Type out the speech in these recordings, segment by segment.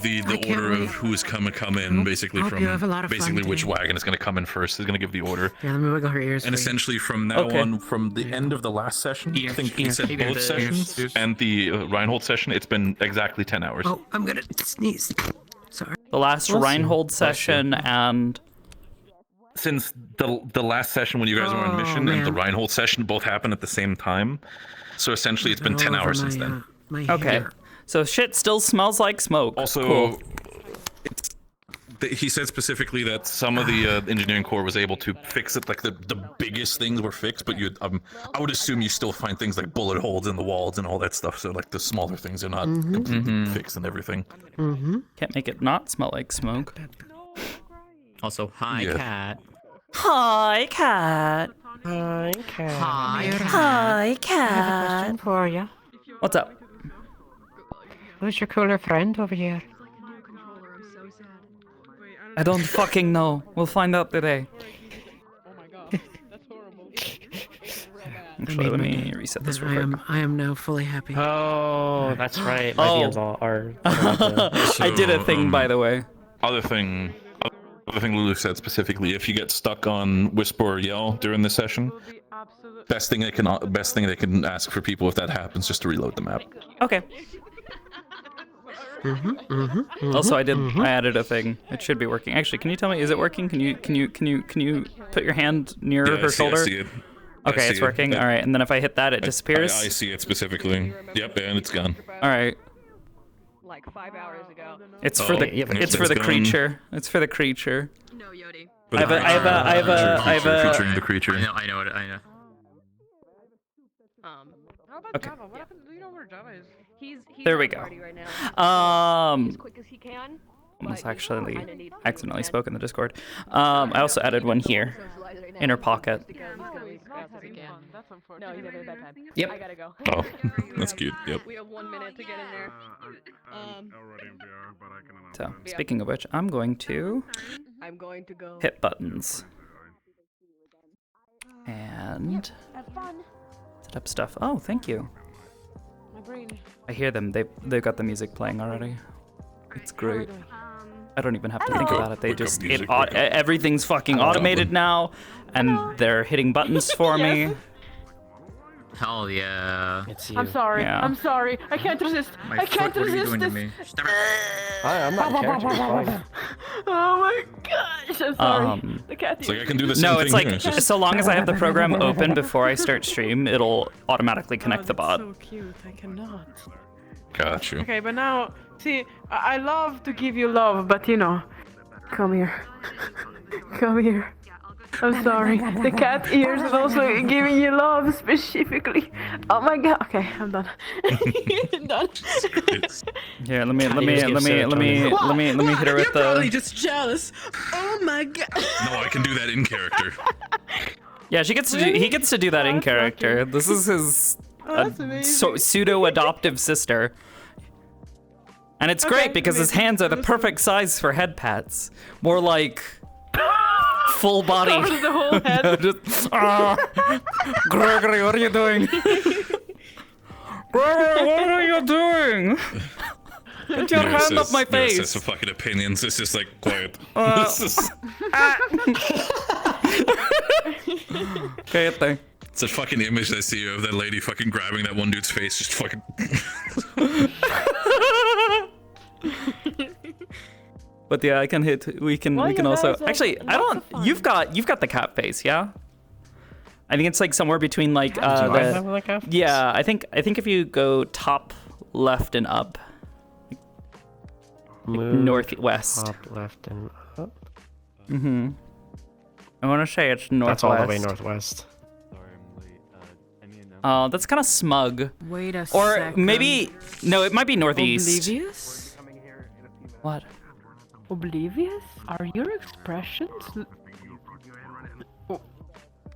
the order of who's come in, basically from which wagon is going to come in first. Is going to give the order. Yeah, let me wiggle her ears. And essentially from now on, from the end of the last session, I think he said both sessions and the Reinhold session, it's been exactly 10 hours. Oh, I'm gonna sneeze. Sorry. The last Reinhold session and... Since the last session when you guys were on mission and the Reinhold session both happened at the same time, so essentially it's been 10 hours since then. Okay. So shit still smells like smoke. Also, cool. He said specifically that some of the engineering corps was able to fix it, like the biggest things were fixed, but I would assume you still find things like bullet holes in the walls and all that stuff, so like the smaller things are not completely fixed and everything. Can't make it not smell like smoke. Also, hi, cat. Hi, cat. Hi, cat. Hi, cat. I have a question for you. What's up? Who's your cooler friend over here? I don't fucking know. We'll find out today. Oh my god, that's horrible. Actually, let me reset this real quick. I am now fully happy. Oh, that's right. My DMs are. I did a thing, by the way. Other thing Lulu said specifically, if you get stuck on whisper or yell during the session, best thing they can ask for people if that happens, just to reload the map. Okay. Also, I added a thing. It should be working. Actually, can you tell me? Is it working? Can you put your hand near her shoulder? I see it. Okay, it's working. All right, and then if I hit that, it disappears. I see it specifically. Yep, and it's gone. All right. Like 5 hours ago. It's for the creature. It's for the creature. No, Yodi. I have a. Featuring the creature. I know. How about Okay. Java? What happened? Do you know where Java is? He's There we on go. party right now. As quick as he can. Almost actually accidentally spoke in the Discord. I also added one here, in her pocket. That's unfortunate. No, he's having a bad time. Yep. I gotta go. Oh, that's cute. Yep. We have 1 minute to get in there. So, speaking of which, I'm going to I'm going to go. hit buttons and set up stuff. Oh, thank you. My brain. I hear them. They've got the music playing already. It's great. I don't even have to think about it. They just everything's fucking automated now, and they're hitting buttons for me. Hell yeah. It's you. I'm sorry. Yeah. I'm sorry. I can't resist. My I can't foot, what are you resist doing to this. me? I'm not a character. It's fine. Oh my gosh. I'm sorry. The cat. It's like I can do the same No, thing it's like here. Just... so long as I have the program open before I start stream, it'll automatically connect the bot. So cute. I cannot. Got you. Okay, but now, see, I love to give you love, but you know, come here. Come here. I'm sorry. The cat ears is also giving you love specifically. Oh my god. Okay, I'm done. I'm done. Here, let me hit her with You're probably the. just jealous. Oh my god. No, I can do that in character. Yeah, he gets to do that in character. This is his pseudo adoptive sister. And it's great because his hands are the perfect size for head pats. More like full body. Covers the whole head. No, just, Gregory, what are you doing? Gregory, what are you doing? Put your hand up my face. That's some fucking opinions. It's just like quiet. Okay, thing. It's a fucking image I see of that lady fucking grabbing that one dude's face, just fucking. But yeah, I can hit. We can also. Actually, I don't. You've got the cat face, yeah. I think it's like somewhere between like yeah. I think if you go top left and up, northwest. Top left and up. Mm-hmm. I want to say it's northwest. That's all the way northwest. Oh, that's kind of smug. Wait a Or second. maybe no, it might be northeast. Oblivious? What? Oblivious? Are your expressions?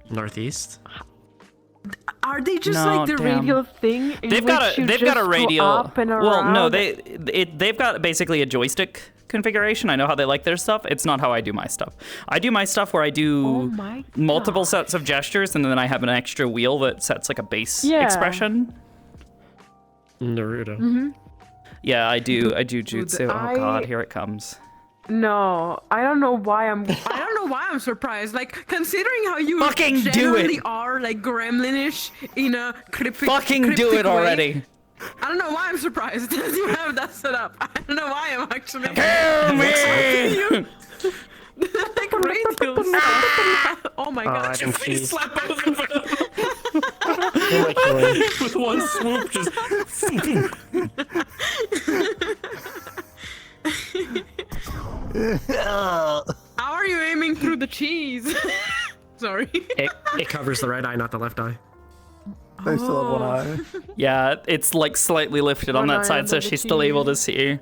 Northeast. Are they just No, like the damn. Radio thing? in They've got which you a just go radio. Up and Well, no, around? they've got basically a joystick configuration. I know how they like their stuff. It's not how I do my stuff. I do my stuff where I do Oh my multiple sets of gestures, and then I have an extra wheel that sets like a bass Yeah. expression. Naruto. Yeah, I do jutsu. Oh god, I- here it comes. No, I don't know why I'm surprised. Like, considering how you Fucking do generally it. are like gremlinish in a cryptic Fucking do cryptic it way. already. I don't know why I'm surprised that you have that set up. I don't know why I'm actually Kill me! like radios. Oh my god. I didn't see. Slap both of them Too much healing. with one swoop. Just. How are you aiming through the cheese? Sorry. It covers the right eye, not the left eye. They still have one eye. Yeah, it's like slightly lifted on One that eye side, under so the she's still able to see.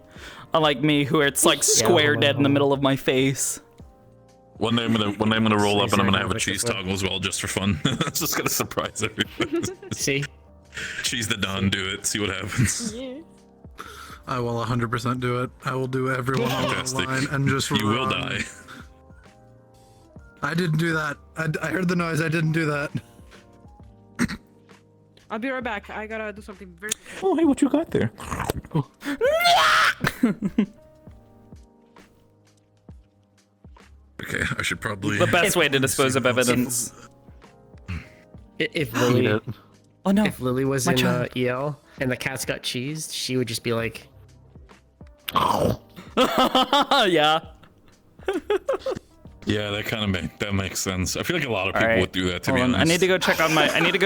Unlike me, who it's like square dead in the middle of my face. One day I'm gonna roll up and I'm gonna have a Like cheese this way. toggle as well, just for fun. It's just gonna surprise everybody. See? Cheese the Don, do it. See what happens. I will 100% do it. I will do everyone on the Fantastic. line and just You will run. die. I didn't do that. I heard the noise. I didn't do that. I'll be right back. I gotta do something very. Oh, hey, what you got there? Okay, I should probably. The best way to dispose of evidence. If Lily, Oh no. if Lily was My in child. EL and the cats got cheesed, she would just be like, Yeah. Yeah, that kind of that makes sense. I feel like a lot of people Alright, would do that. To Hold be on. honest, I need to go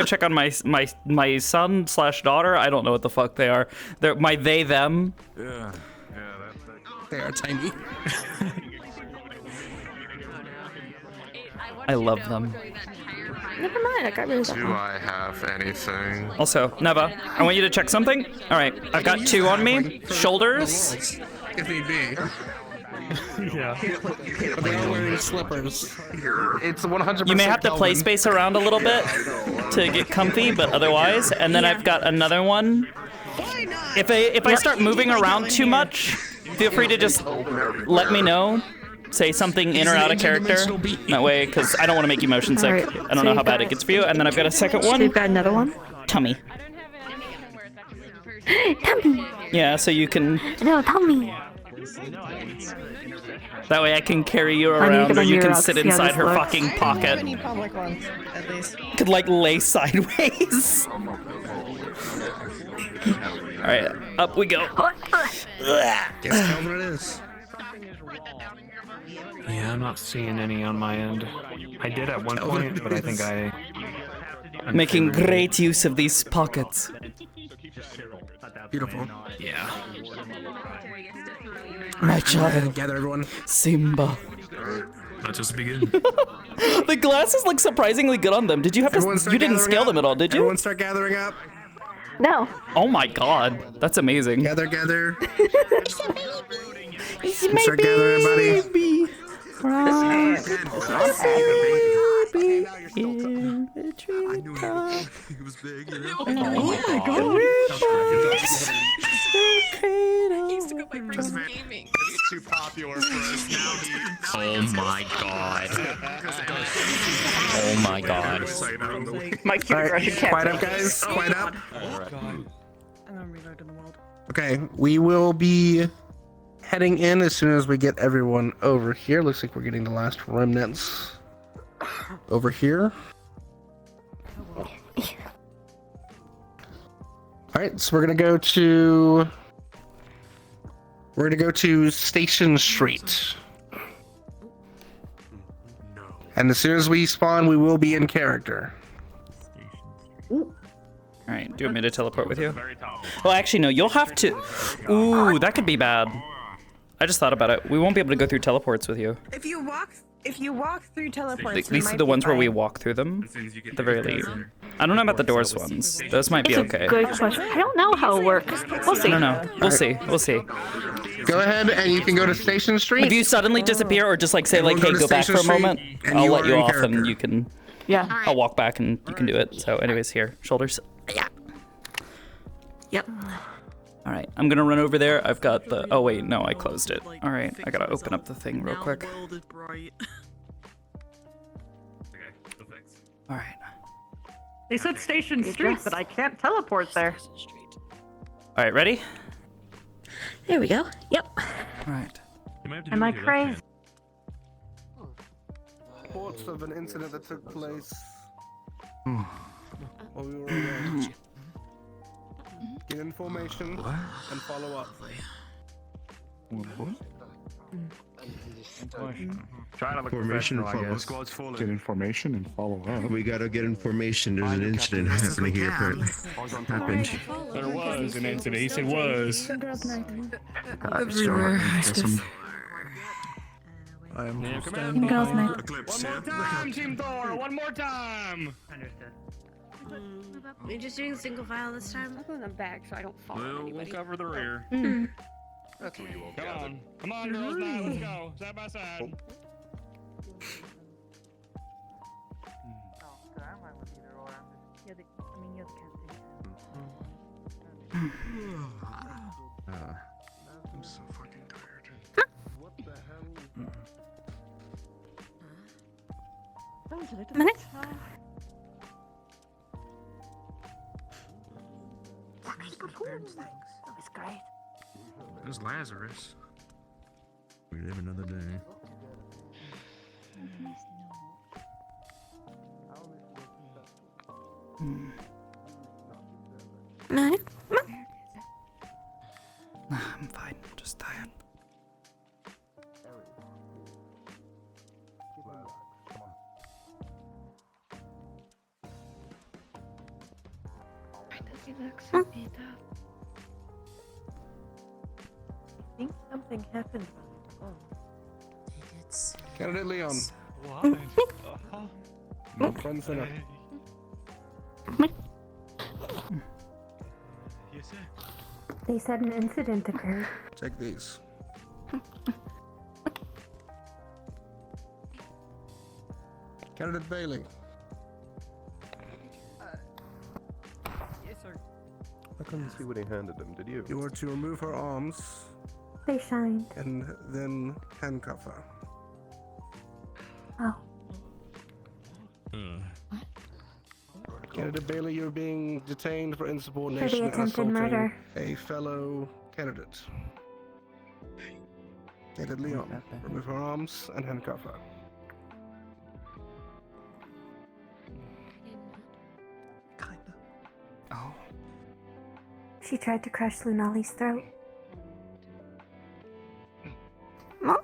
check on my son slash daughter. I don't know what the fuck they are. They're my they them. They are tiny. I love them. Never mind, I got rid of that Do one. I have anything? Also, Neva, I want you to check something. All right, I've got 2 on me. Shoulders. If need be. But they are wearing slippers. It's 100%. You may have to play space around a little bit to get comfy, but otherwise. And then I've got another one. If I start moving around too much, feel free to just let me know. Say something in or out of character. That way, because I don't want to make you motion sick. Alright, I don't so know you've how bad got- it gets for you. And then I've got a second So you've one. got another one? Tummy. Tummy! Yeah, so you can. No, tummy! That way I can carry you I need to around, get or my you can mirror out sit to see how inside this her looks. fucking pocket. public ones, at least. Could like lay sideways. Alright, up we go. guess tell what it is. Yeah, I'm not seeing any on my end. I did at one point, but I think I'm Making figuring it. great use of these pockets. Beautiful. Yeah. My child, Gather everyone. Simba. Let us begin. The glasses look surprisingly good on them. Did you have Everyone to? start You didn't gathering scale up. them at all, did you? Everyone start gathering up. No. Oh my god, that's amazing. Gather, gather. It's my Start gathering, everybody. baby. Right. Baby in the treetop. He was big, you know? It's too popular for us now. Oh my god. Oh my god. My cute Russian cat. Quiet up, guys. Quiet up. And I'm reloading the world. Okay, we will be heading in as soon as we get everyone over here. Looks like we're getting the last remnants over here. All right, so we're gonna go to Station Street. And as soon as we spawn, we will be in character. Alright, do you want me to teleport with you? Well, actually, no, you'll have to. Ooh, that could be bad. I just thought about it. We won't be able to go through teleports with you. If you walk through teleports, At least the ones where we walk through them. At the very least. I don't know about the doors ones. Those might be okay. Good question. I don't know how it works. We'll see. I don't know. We'll see. We'll see. Go ahead and you can go to Station Street. If you suddenly disappear or just like say like, Everyone hey, go to go back for Station a moment, Street, and I'll you let are you in off character. and you can. Yeah. I'll walk back and you can do it. So, anyways, here, shoulders. Yeah. Yep. All right, I'm gonna run over there. I've got the. Oh wait, no, I closed it. All right, I gotta open up the thing real quick. All right. They said Station Street, but I can't teleport there. All right, ready? There we go. Yep. Right. Am I crazy? Reports of an incident that took place while we were away. Get information and follow up. Try to look Formation and professional, I follow. guess. Get information and follow up. We gotta get information. There's an incident happening here. Apparently, happened. There was an incident. He said was. Everywhere. I am. Girls' night. Eclipse. One more time, Team Thor. One more time. We're just doing single file this time. I'm going back so I don't fall. We'll cover the rear. Okay. Come on, girls. Now let's go. Side by side. I'm so fucking tired. What the hell? Minute. That was great. There's Lazarus. We live another day. Minute. I'm fine. Just tired. Why does he look so beat up? I think something happened. Candidate Leon. What? No front center. Yes, sir. They said an incident occurred. Take these. Candidate Bailey. Yes, sir. I couldn't see what he handed him, did you? You are to remove her arms They shined. and then handcuff her. Oh. Candidate Bailey, you're being detained for For insubordination the and attempted assaulting murder. a fellow candidate. Candidate Leon, remove her arms and handcuff her. Oh. She tried to crush Lunali's throat. Really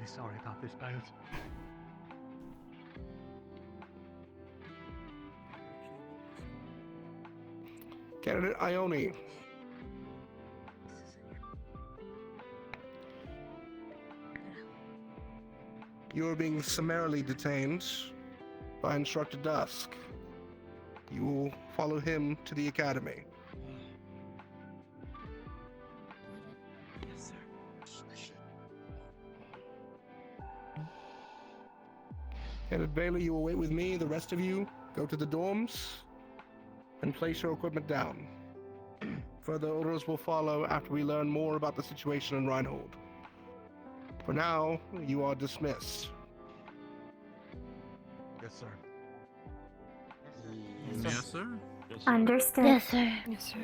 sorry about this, boat. Candidate Ione. You are being summarily detained by Instructor Dusk. You will follow him to the academy. Yes, sir. Candidate Bailey, you will wait with me. The rest of you, go to the dorms and place your equipment down. Further orders will follow after we learn more about the situation in Reinhold. For now, you are dismissed. Yes, sir. Yes, sir. Understood. Yes, sir. Yes, sir.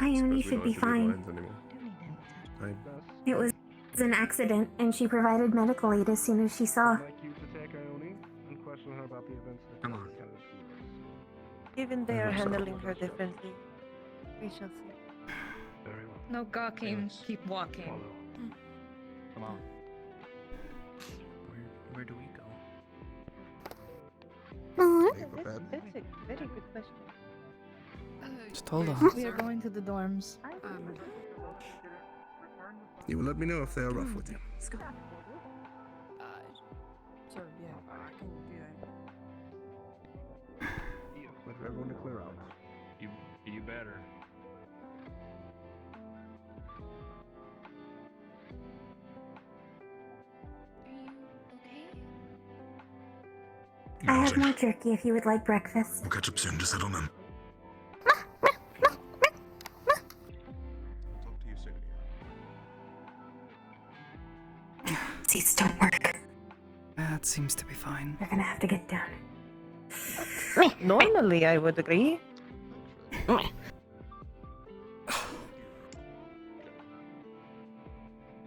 Ione should be fine. It was an accident, and she provided medical aid as soon as she saw. I'd like you to take Ione and question her about the events that Come on. Even they are handling her differently. We shall see. Very well. No gawking. Yes. Keep walking. Come on. Where do we go? Leave for bed. That's a very good question. Just hold on. We are going to the dorms. You will let me know if they are rough with you. Sir, yeah, I can do that. Wait for everyone to clear out. You better. I have more jerky if you would like breakfast. We'll catch up soon. Just settle in. Talk to you soon. Seats don't work. seems to be fine. You're gonna have to get down. Normally, I would agree. Of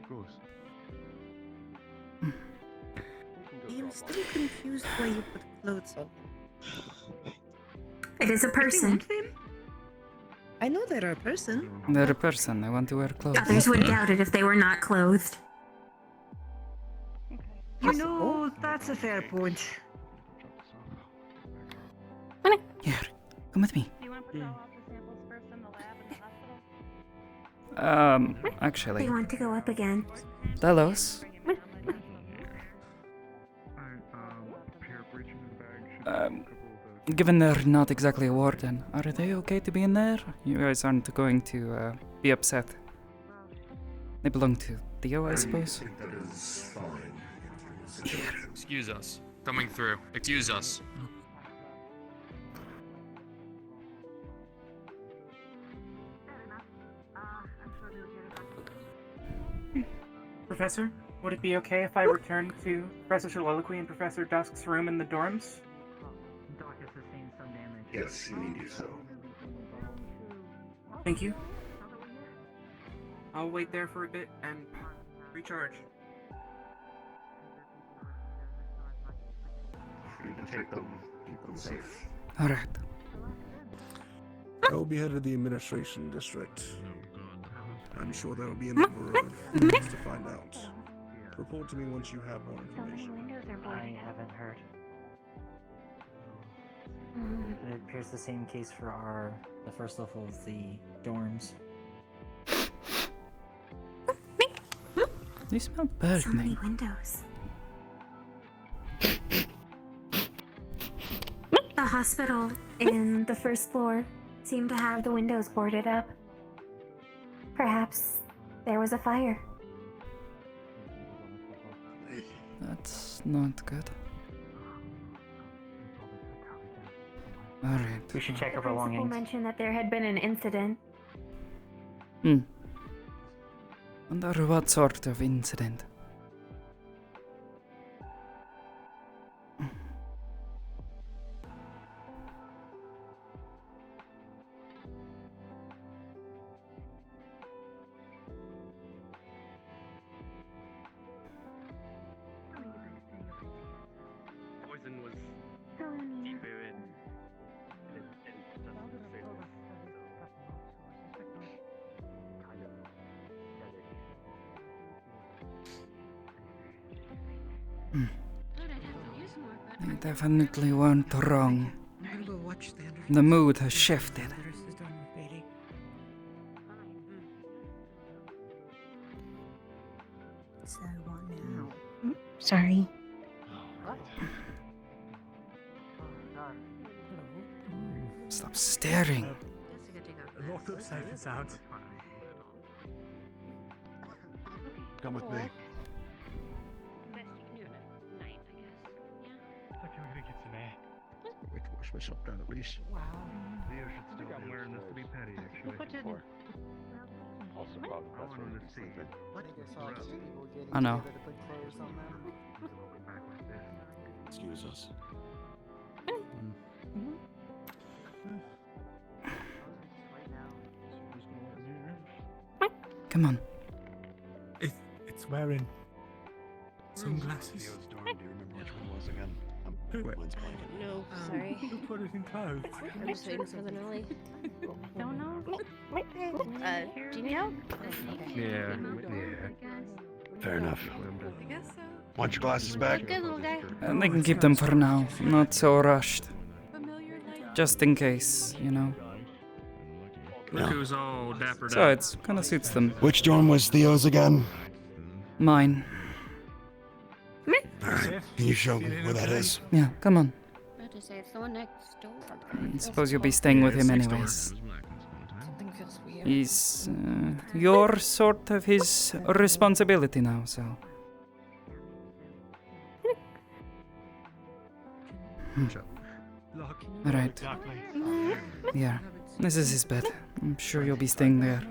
course. I'm still confused why you put clothes on. It is a person. I know they're a person. They're a person. They want to wear clothes. Others would doubt it if they were not clothed. You know, that's a fair point. Here, come with me. Do you want to put all of the samples first in the lab in the hospital? Actually, They want to go up again. Delos. Given they're not exactly a warden, are they okay to be in there? You guys aren't going to be upset. They belong to Theo, I suppose. Excuse us. Coming through. Excuse us. Professor, would it be okay if I return to Professor Soliloquy and Professor Dusk's room in the dorms? Yes, you may do so. Thank you. I'll wait there for a bit and recharge. You can take them. Keep them safe. Alright. I will be head of the administration district. I'm sure there will be a number of things to find out. Report to me once you have more information. I haven't heard. It appears the same case for the first level of the dorms. You smell So many burning. windows. The hospital in the first floor seemed to have the windows boarded up. Perhaps there was a fire. That's not good. Alright. We should check The our principal belongings. mentioned that there had been an incident. Wonder what sort of incident? Poison was deeper in. They definitely weren't wrong. The mood has shifted. So what now? Sorry. Stop staring. Locked up safe and sound. Come with me. Okay, we're gonna get some air. Wait to wash myself down at least. Wow. Theo should still I'm wearing this to be petty, actually. Also, I wanted to see. I know. Excuse us. Come on. It's wearing sunglasses. Do you remember which one was again? Mine's blanket. No, sorry. Who put it in clothes? I'm just waiting for the Nelly. Don't know. Do you need help? Yeah. Fair enough. I guess so. Want your glasses back? Good little guy. And they can keep them for now. Not so rushed. Just in case, you know. Look who's all dappered So up. it's kind of suits them. Which dorm was Theo's again? Mine. Alright, can you show me where that is? Yeah, come on. About to say it's the one next door. I suppose you'll be staying with him anyways. Something feels weird. He's your sort of his responsibility now, so. Alright. Yeah, this is his bed. I'm sure you'll be staying there.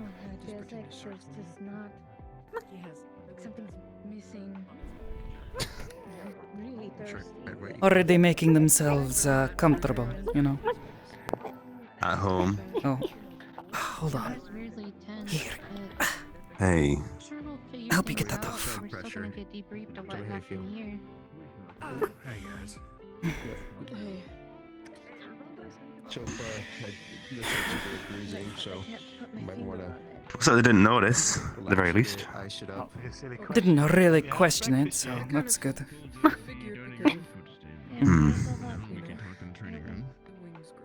Feels like there's just not. Yes. Like something's missing. really thirsty. Already making themselves comfortable, you know. At home. Oh, hold on. Weirdly tense, Here. Hey. sure we'll figure I hope you things get that out, off. but we're still gonna get debriefed on what happened here. Hey guys. Hey. So far, this is super freezing, so you might want to. So they didn't notice, at the very least. Ice it up. Didn't really question it, so that's good. Hmm.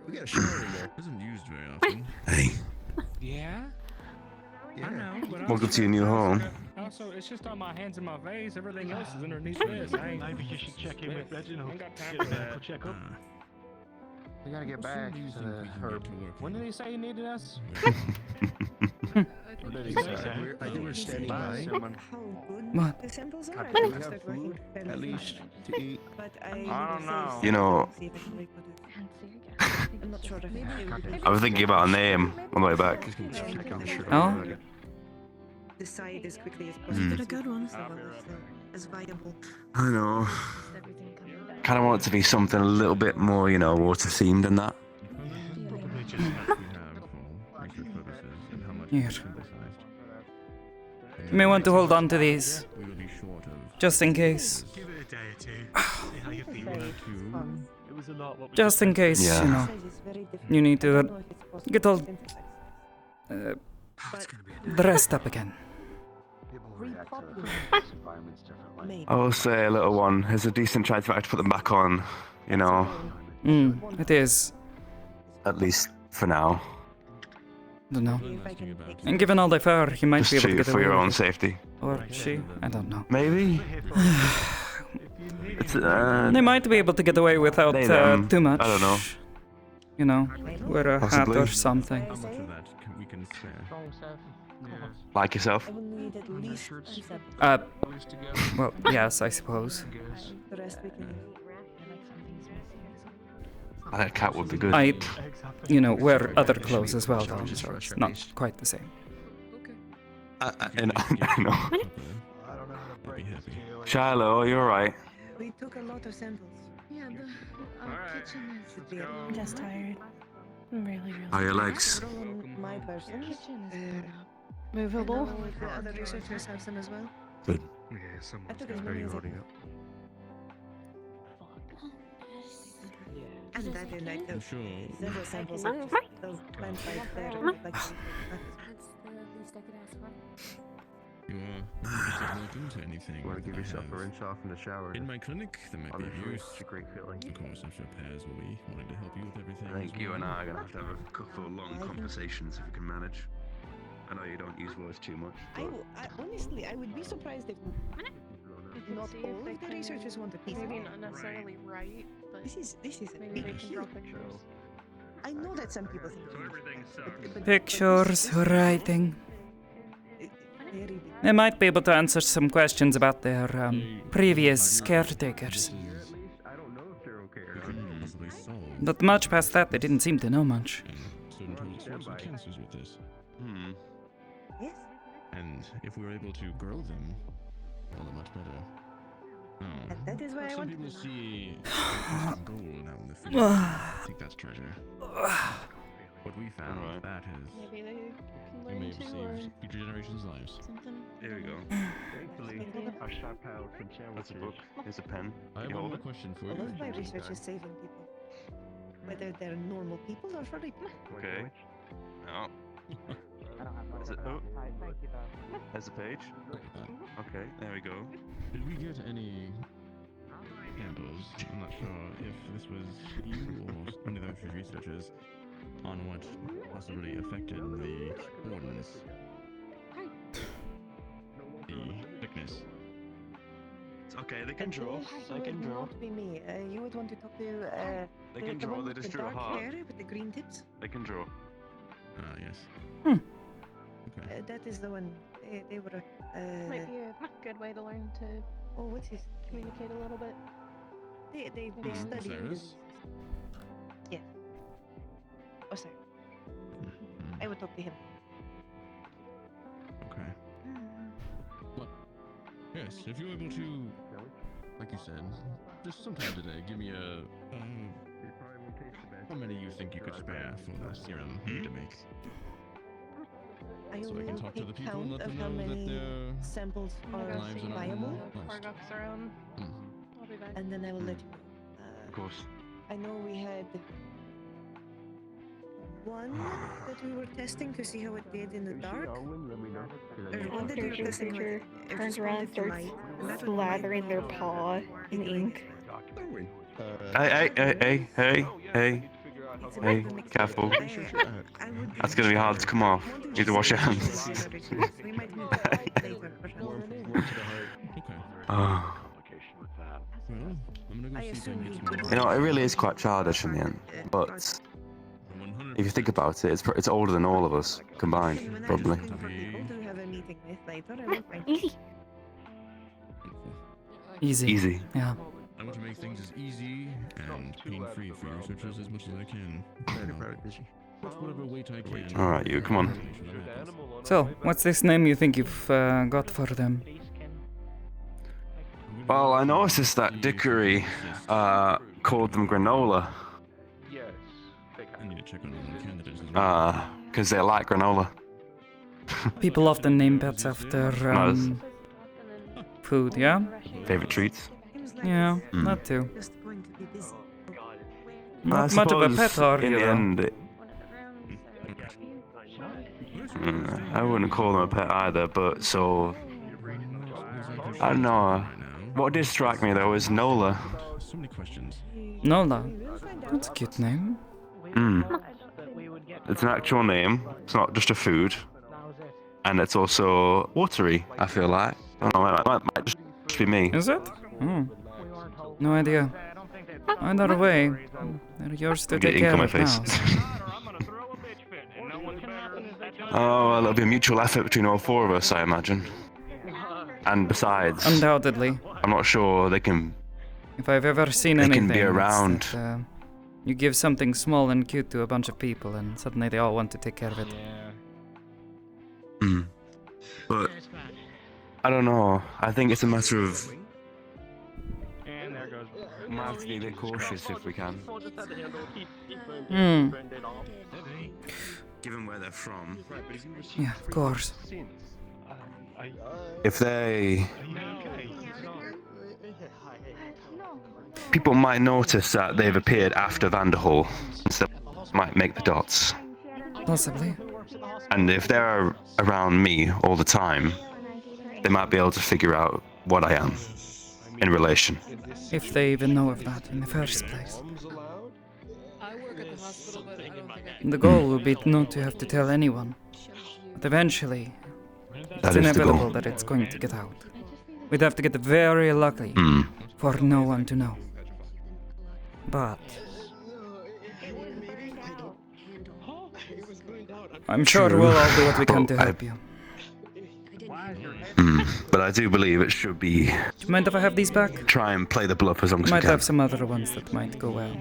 We got a shower in there. Isn't used very often. Hey. Yeah? I know, but Welcome to your new home. Also, it's just on my hands and my face. Everything else is underneath this. I ain't, Maybe you should check in with Reginald. I ain't got time Get for a medical that. checkup. We gotta get back to the herb. When did he say he needed us? What did he say? I think we're standing by. What? The samples are. Do we have food, at least, to eat? But I don't know. You know, I'm not sure if I was thinking about a name on the way back. Oh? decide as quickly as Hmm. possible. A good one. As viable. I know. Kind of want it to be something a little bit more, you know, water themed than that. Probably just what we have for research purposes and how much Here. is synthesized. You may want to hold on to these, We will be short of. just in case. Give it a day or two. See how you feel. It was a lot. What we Just in case, Yeah. you know, you need to get all dressed up again. I will say, little one, there's a decent chance I have to put them back on, you know. It is. At least for now. Don't know. And given all the fur, he might Just be able to shoot get for away your with own it. safety. Or she, I don't know. Maybe? It's, They might be able to get away without they, them. too much. I don't know. You know, wear a hat Possibly. or something. How much of that we can spare? Like yourself? Well, yes, I suppose. The rest we can. That cat would be good. I, you know, wear other clothes as well, though, so it's not quite the same. I know. Shiloh, you're right. We took a lot of samples. Yeah, the kitchen is Should be Just tired. I'm really How are your legs? my person. kitchen is movable. The other researchers have some as well. Good. Yeah, someone's I took as many as I could. And that is like the several samples of those plant life there. Like That's the least I could ask for. You are not into anything. You want to give that I yourself a have. rinse off in the shower? In my clinic, there might be Honestly, use. it's a great feeling. Of course, after pairs will be wanting to help you with everything. I think as you well. and I are going to have a couple of long conversations if we can manage. I know you don't use words too much. Honestly, I would be surprised if not all of the researchers want a piece of Maybe it. not necessarily right, but This is a maybe they big can deal. draw pictures. I know that some people think Pictures, writing. very big. They might be able to answer some questions about their previous caretakers. I don't know if they're okay or We not. couldn't possibly solve But much past that, they didn't seem to know much. certain sorts of cancers with this. Yes. And if we were able to grow them, all that much better. And that is why I Some want. people see gold out in the field. I think that's treasure. What we found, that is. Maybe they can We learn may have too, or saved future generations' lives. something. There we go. Thankfully, our stockpile can sandwich. That's a book. Here's a pen. I have You one hold more it? question for A lot of my you. research is saving people. Whether they're normal people or for people. Okay. No. Is it? Oh. There's a page. Okay, there we go. Did we get any samples? I'm not sure if this was you or any of those researchers on what possibly affected the ordinance. The thickness. It's okay, they can draw. They can Would draw. not be me. You would want to talk to They the can draw, one they with just the drew a dark heart. hair with the green tips. They can draw. Ah, yes. Okay. That is the one. They were. Might be a good way to learn to Oh, what's his? communicate a little bit. They Hmm, study. Osiris? Yeah. Oh, sorry. I would talk to him. Okay. Well, yes, if you're able to like you said, just sometime today, give me a. How many you think you could spare for the serum you need to make? I So I will can talk to the take people and count let of them how know that many their samples are lives are not viable, lost. and then I will let you know. Of course. I know we had one that we were testing to see how it did in the dark. One creature turns around and starts slathering their paw in ink. Hey, careful. That's gonna be hard to come off. You need to wash your hands. Oh. You know, it really is quite childish in the end, but if you think about it, it's older than all of us combined, probably. Easy. Easy. Yeah. I want to make things as easy and pain-free for your researchers as much as I can. Whatever weight I can. All right, you come on. So, what's this name you think you've got for them? Well, I noticed that Dickory called them granola. I need to check on other candidates as well. Because they like granola. People often name pets after food, yeah? Favorite treats? Yeah, that too. I Not much of a suppose pet, are in you? the though? end, I wouldn't call them a pet either, but so... I don't know. What did strike me though is Nola. So many questions. Nola. That's a cute name. It's an actual name. It's not just a food. And it's also watery, I feel like. I don't know, it might just be me. Is it? Oh. No idea. Either way, they're yours to Get take ink care on my of face. now. Oh, well, it'll be a mutual effort between all four of us, I imagine. And besides, Undoubtedly. I'm not sure they can. If I've ever seen They anything, can be it's around. that, you give something small and cute to a bunch of people, and suddenly they all want to take care of it. But I don't know. I think it's a matter of. We might have to be a bit cautious if we can. Given where they're from. Yeah, of course. If they. People might notice that they've appeared after Vanderhall, so might make the dots. Possibly. And if they're around me all the time, they might be able to figure out what I am in relation. If they even know of that in the first place. The goal will be not to have to tell anyone. But eventually, it's inevitable that it's going to get out. We'd have to get very lucky for no one to know. But I'm sure we'll all do what we can to help you. But I do believe it should be. Do you mind if I have these back? Try and play the bluff as long as we Might can. have some other ones that might go well.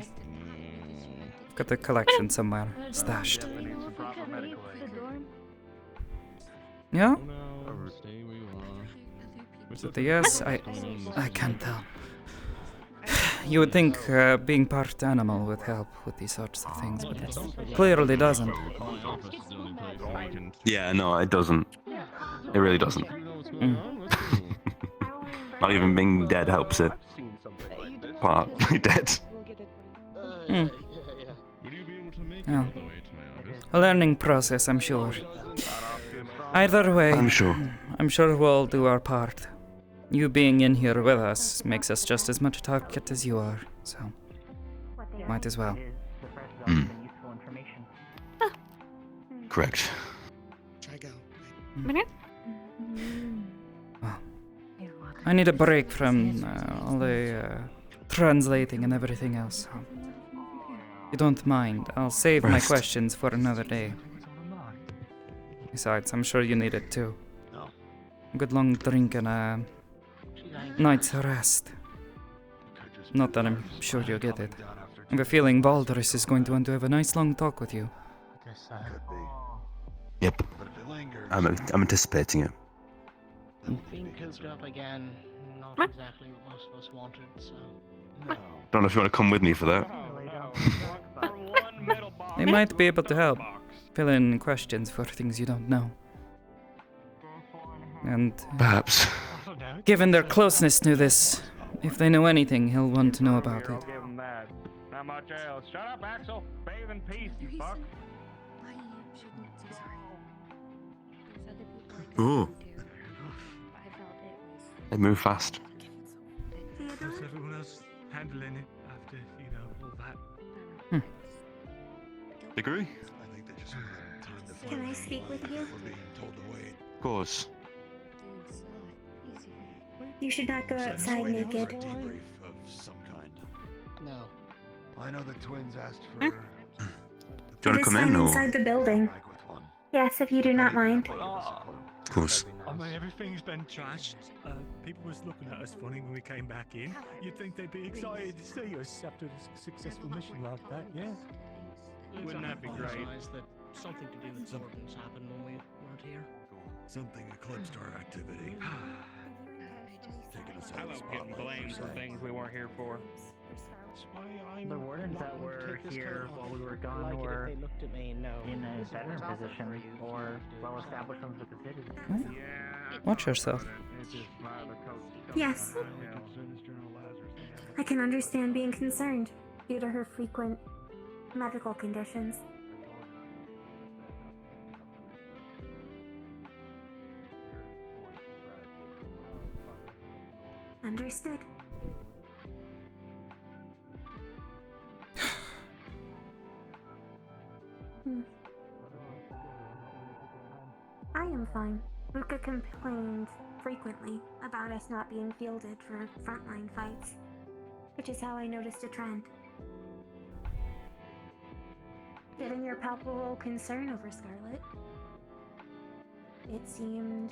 I've got the collection somewhere stashed. Yeah? Is it a yes? I can't tell. You would think being part animal would help with these sorts of things, but it clearly doesn't. Yeah, no, it doesn't. It really doesn't. Not even being dead helps it. Partly dead. Yeah. A learning process, I'm sure. Either way, I'm sure. I'm sure we'll do our part. You being in here with us makes us just as much a target as you are, so might as well. Correct. Well, I need a break from all the translating and everything else. So if you don't mind, I'll save my questions for another day. Besides, I'm sure you need it too. A good long drink and a night's rest. Not that I'm sure you'll get it. I have a feeling Baldrus is going to want to have a nice long talk with you. Yep. I'm anticipating it. Being cooped up again, not exactly what most of us wanted, so. Don't know if you want to come with me for that. They might be able to help. Fill in questions for things you don't know. And Perhaps. given their closeness to this, if they know anything, he'll want to know about it. Give him that. Not much else. Shut up, Axel. Bathe in peace, you fuck. Ooh. They move fast. How's everyone else handling it after, all that? Agree? Can I speak with you? Of course. You should not go outside naked. No. I know the twins asked for. Do you want to This come time in or? inside the building. Yes, if you do not mind. Of course. I mean, everything's been trashed. People was looking at us funny when we came back in. You'd think they'd be excited to see us after a successful mission like that, yeah? Wouldn't that be great? That something to do with Zordon's happened when we weren't here. Something eclipsed our activity. Taking us out of the Getting blamed for things we weren't here for. The wardens that were here while we were gone were in a better position or well-established ones with the city. Watch yourself. Yes. I can understand being concerned due to her frequent medical conditions. Understood. I am fine. Luca complained frequently about us not being fielded for frontline fights, which is how I noticed a trend. Given your palpable concern over Scarlet, it seemed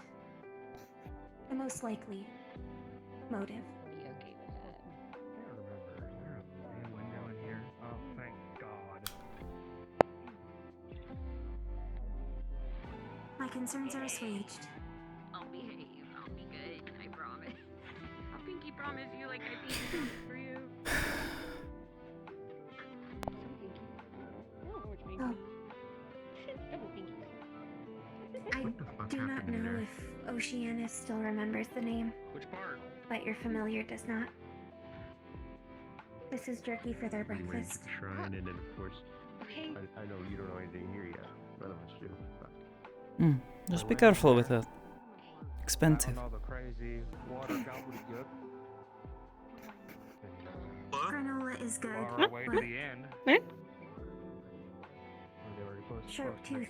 the most likely motive. My concerns are assuaged. I'll behave. I'll be good. I promise. I'll pinky promise you like I pinky promise for you. Oh. I do not know if Oceana still remembers the name. Which part? But your familiar does not. This is jerky for their breakfast. Shrine, and then of course, Okay. I know you don't know anything here yet. None of us do. Just be careful with that. Expensive. Granola is good. Far away to the end. Sharp tooth.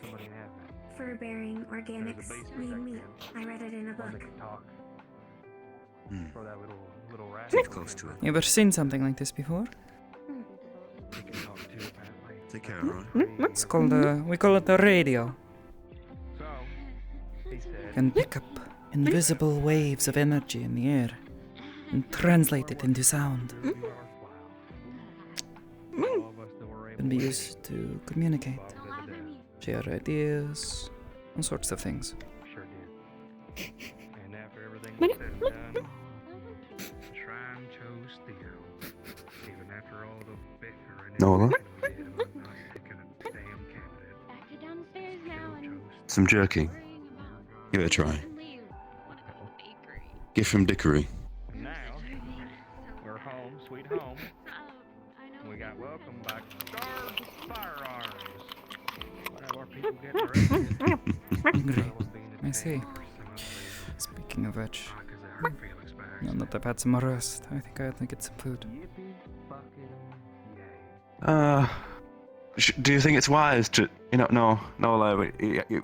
Fur-bearing organics need meat. I read it in a book. Keep close to it. You ever seen something like this before? Take care, alright? It's called we call it a radio. Can pick up invisible waves of energy in the air and translate it into sound. Can be used to communicate, share ideas, all sorts of things. Sure did. And after everything was said and done, the shrine chose Theo. Even after all the bickering Nola? we did about not picking a damn candidate. Back to downstairs now and Some jerky. Give it a try. Gift from Dickory. And now, we're home, sweet home. We got welcomed by guards with firearms. What have our people getting arrested? Hungry. I see. Speaking of which, now that I've had some rest, I think I'll get some food. Do you think it's wise to,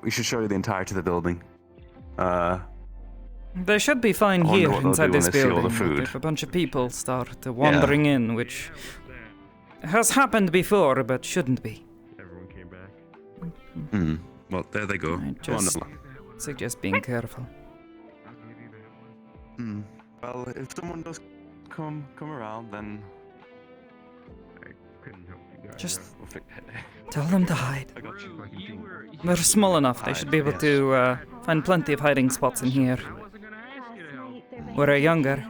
we should show you the entirety of the building. They should be fine I wonder here what they'll inside do when this they see all building. the But food. if a bunch of people start wandering in, which has happened before but shouldn't be, Everyone came back. Well, there they go. I Come on, just Nola. suggest being careful. Well, if someone does come around, then I couldn't help you guys. Just we'll fix it. tell them to hide. I got you. They're small enough. They should be able to find plenty of hiding spots in here. were younger,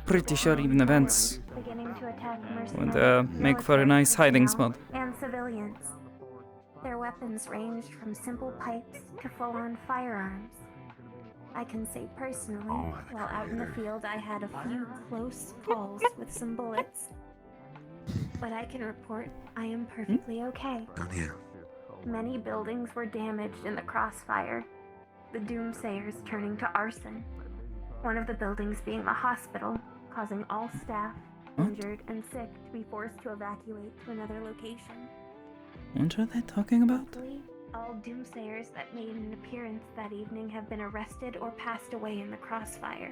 pretty sure even events beginning to attack would mercenaries, make for a nice hiding spot. and civilians. Their weapons ranged from simple pipes to full-on firearms. I can say personally, while out in the field I had a few close calls with some bullets. But I can report I am perfectly okay. Down here. Many buildings were damaged in the crossfire, the doomsayers turning to arson. One of the buildings being the hospital, causing all staff, injured and sick, to be forced to evacuate to another location. What are they talking about? Luckily, all doomsayers that made an appearance that evening have been arrested or passed away in the crossfire.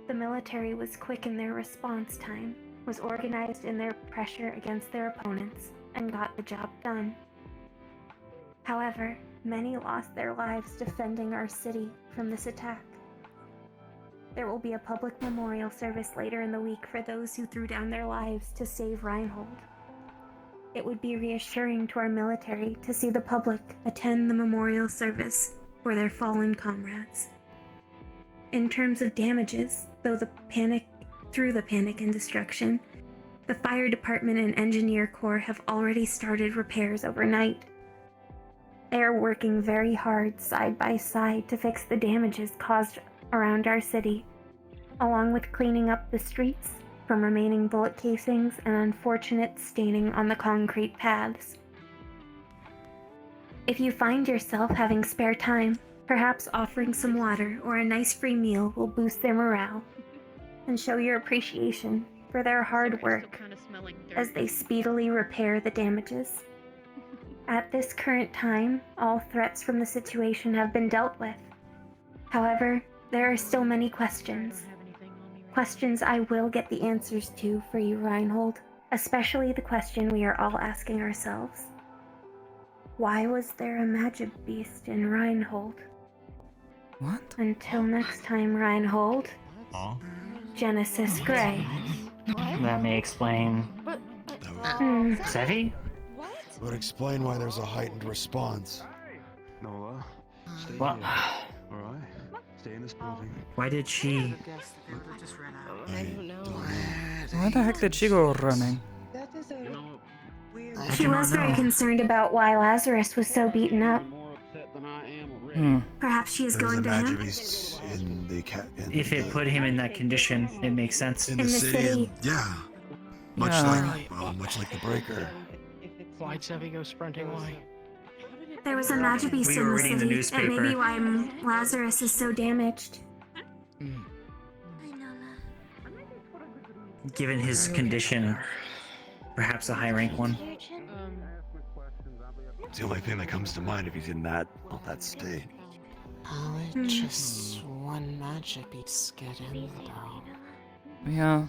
The military was quick in their response time, was organized in their pressure against their opponents, and got the job done. However, many lost their lives defending our city from this attack. There will be a public memorial service later in the week for those who threw down their lives to save Reinhold. It would be reassuring to our military to see the public attend the memorial service for their fallen comrades. In terms of damages, through the panic and destruction, the fire department and engineer corps have already started repairs overnight. They are working very hard side by side to fix the damages caused around our city, along with cleaning up the streets from remaining bullet casings and unfortunate staining on the concrete paths. If you find yourself having spare time, perhaps offering some water or a nice free meal will boost their morale and show your appreciation for their hard work as they speedily repair the damages. At this current time, all threats from the situation have been dealt with. However, there are still many questions. Questions I will get the answers to for you, Reinhold, especially the question we are all asking ourselves. Why was there a magic beast in Reinhold? What? Until next time, Reinhold. Genesis Gray. That may explain. Sevi? Would explain why there's a heightened response. Nola, stay What? here. Alright? Stay in this building. Why did she? I don't know. Why the heck did she go running? She was very concerned about why Lazarus was so beaten up. Perhaps she is going to him? If it put him in that condition, it makes sense. In the city. Yeah. Much like the breaker. Why'd Sevi go sprinting away? There was a magic beast We in were the reading the city. That newspaper. may be why Lazarus is so damaged. Given his condition, perhaps a high rank one. It's the only thing that comes to mind if he's in that state. How would just one magic beast get in though? Yeah.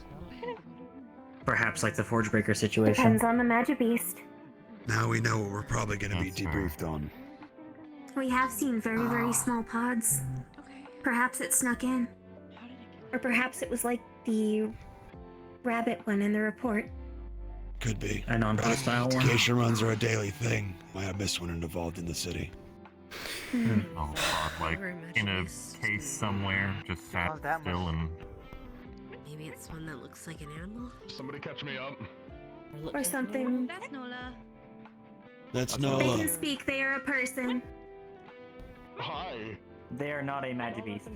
Perhaps like the Forge Breaker situation. Depends on the magic beast. Now we know what we're probably going to be debriefed on. We have seen very, very small pods. Perhaps it snuck in. Or perhaps it was like the rabbit one in the report. Could be. A non-hostile one. Vacation runs are a daily thing. Might have missed one and evolved in the city. Oh god, like in a case somewhere, just sat still and... Maybe it's one that looks like an animal? Somebody catch me up. Or something. That's Nola. That's They Nola. can speak, they are a person. Hi. They are not a magic beast.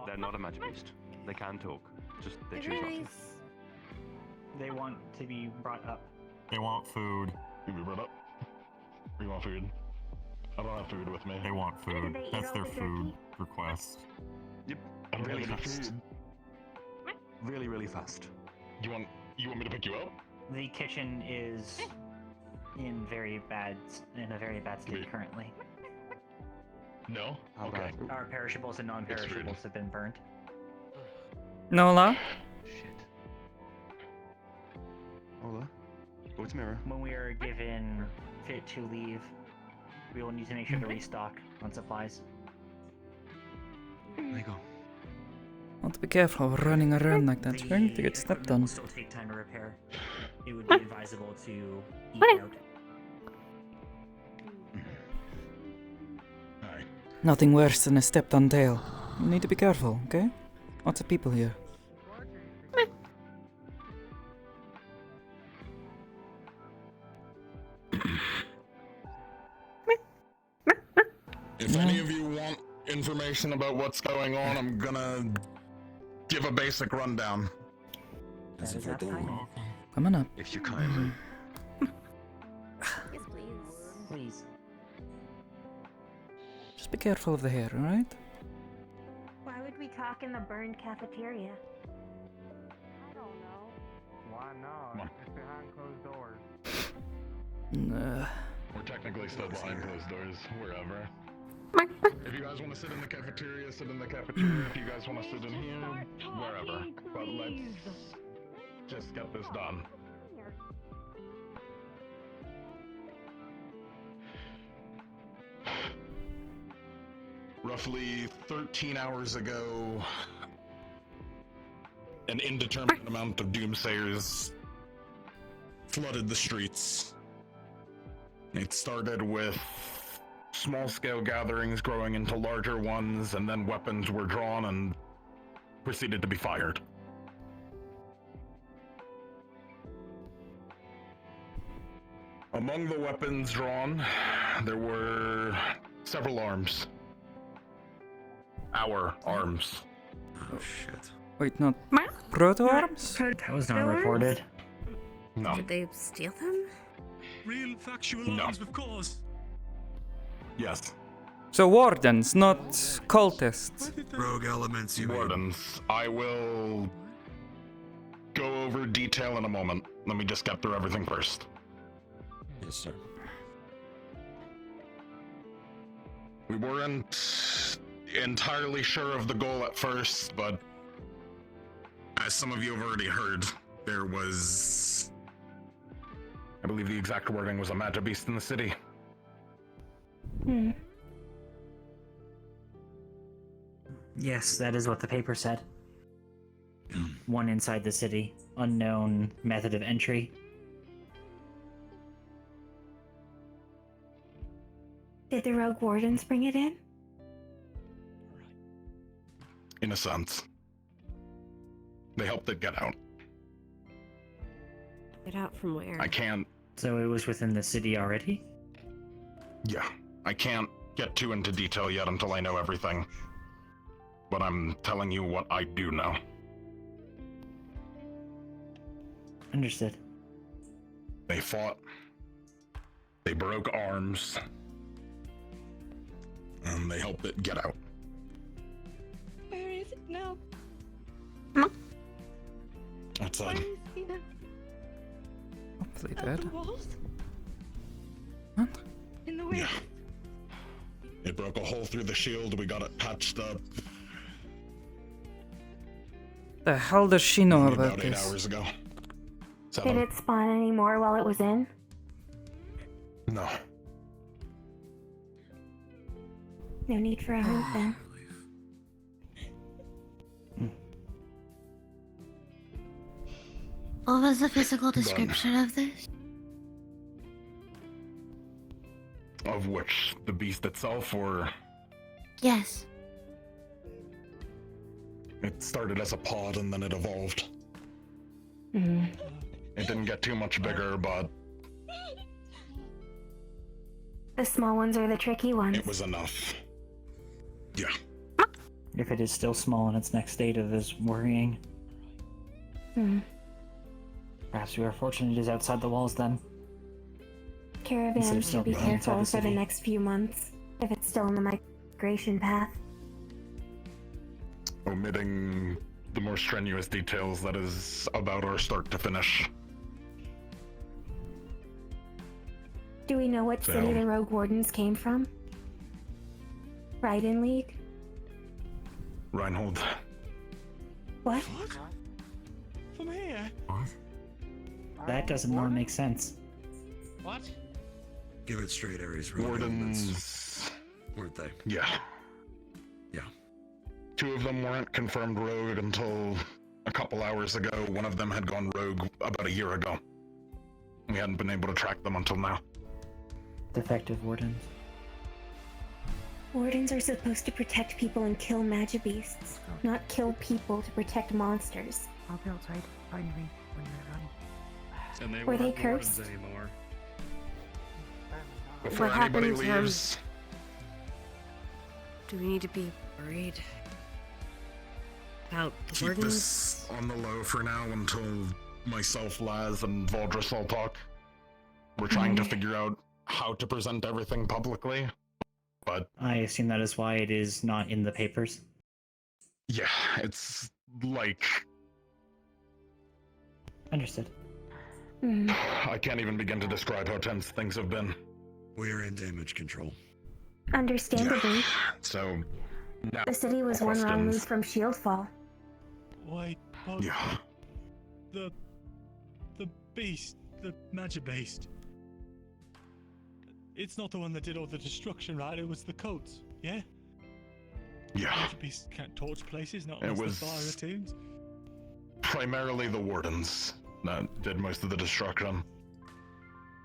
They're not a magic beast. They can talk. Just they They're choose not to. nice. They want to be brought up. They want food. You be brought up. You want food? I don't have food with me. They want food. They eat That's all their the food request. Yep. I don't Really have any fast. food. Really, really fast. You want me to pick you up? The kitchen is in a very bad state currently. No? How Okay. bad? Our perishables and non-perishables have been burned. Nola? Shit. Hola. Oh, it's Mira. When we are given fit to leave, we will need to make sure to restock on supplies. There you go. Want to be careful running around like that. You're going to get stepped on. Will still take time to repair. It would be advisable to eat out. Nothing worse than a stepped on tail. You need to be careful, okay? Lots of people here. If any of you want information about what's going on, I'm gonna give a basic rundown. As if I don't. Come on up. If you kindly. Yes, please. Please. Just be careful of the hair, alright? Why would we talk in the burned cafeteria? Why not? It's behind closed doors. We're technically still behind closed doors, wherever. If you guys want to sit in the cafeteria, sit in the cafeteria. If you guys want to sit in here, wherever. But let's just get this done. Roughly 13 hours ago, an indeterminate amount of doomsayers flooded the streets. It started with small-scale gatherings growing into larger ones, and then weapons were drawn and proceeded to be fired. Among the weapons drawn, there were several arms. Our arms. Oh shit. Wait, not proto arms? That was not reported. No. Did they steal them? Real factual No. arms, of course. Yes. So wardens, not cultists. Rogue elements, you mean? Wardens. I will go over detail in a moment. Let me just get through everything first. Yes, sir. We weren't entirely sure of the goal at first, but as some of you have already heard, there was, I believe the exact wording was, a magic beast in the city. Yes, that is what the paper said. One inside the city. Unknown method of entry. Did the rogue wardens bring it in? In a sense. They helped it get out. Get out from where? I can't. So it was within the city already? Yeah. I can't get too into detail yet until I know everything. But I'm telling you what I do know. Understood. They fought. They broke arms. And they helped it get out. Where is it now? Outside. Where is he now? Hopefully Up dead. the walls? What? In the way? Yeah. It broke a hole through the shield. We got it patched up. The hell does she know about About 8 this? hours ago. Did 7. it spawn any more while it was in? No. No need for a hunt then. What was the physical description of this? Of which? The beast itself, or Yes. it started as a pod and then it evolved. Mm. It didn't get too much bigger, but The small ones are the tricky ones. it was enough. Yeah. If it is still small in its next state, it is worrying. Hmm. Perhaps we are fortunate it is outside the walls then. Instead Caravans of still should be being inside careful the for the city. next few months, if it's still in the migration path. Omitting the more strenuous details, that is about our start to finish. Do we know what city So- the rogue wardens came from? Raiden League? Reinhold. What? From here? That doesn't more make sense. What? Give it straight, Ares. Rogue elements, weren't they? Yeah. Yeah. 2 of them weren't confirmed rogue until a couple hours ago. One of them had gone rogue about a year ago. We hadn't been able to track them until now. Defective wardens. Wardens are supposed to protect people and kill magibeasts, not kill people to protect monsters. I'll be outside. Find me when you're done. And they Were they weren't wardens cursed? anymore. Before What anybody happened, leaves, Do we need to be worried about the keep wardens? this on the low for now until myself, Laz, and Valdris all talk. We're trying to figure out how to present everything publicly, but I assume that is why it is not in the papers. yeah, it's like Understood. I can't even begin to describe how tense things have been. We're in damage control. Understandably. So now The city was one wrong move from Shieldfall. Wait, but yeah. the beast, the magic beast. It's not the one that did all the destruction, right? It was the coats, yeah? Yeah. Magic beasts can't torch places, not It unless was the fire attunes. primarily the wardens that did most of the destruction.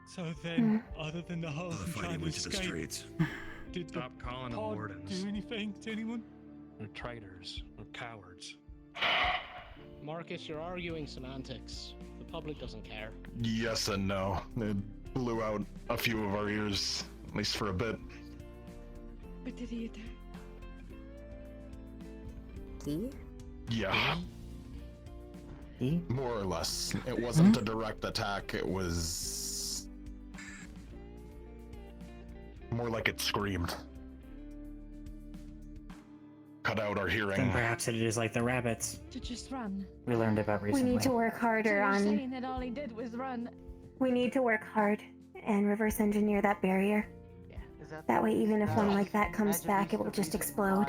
So then, other than the host and trying to went to the escape, streets. did Stop calling them pod wardens. do anything to anyone? They're traitors. They're cowards. Marcus, you're arguing semantics. The public doesn't care. Yes and no. It blew out a few of our ears, at least for a bit. What did he do? He? Yeah. He? More or less. It wasn't a direct attack, it was more like it screamed. Cut out our hearing. Then perhaps it is like the rabbits To just run. we learned about We recently. need to work harder So you're on. saying that all he did was run. We need to work hard and reverse engineer that barrier. That way, even if one like that comes back, it will just explode.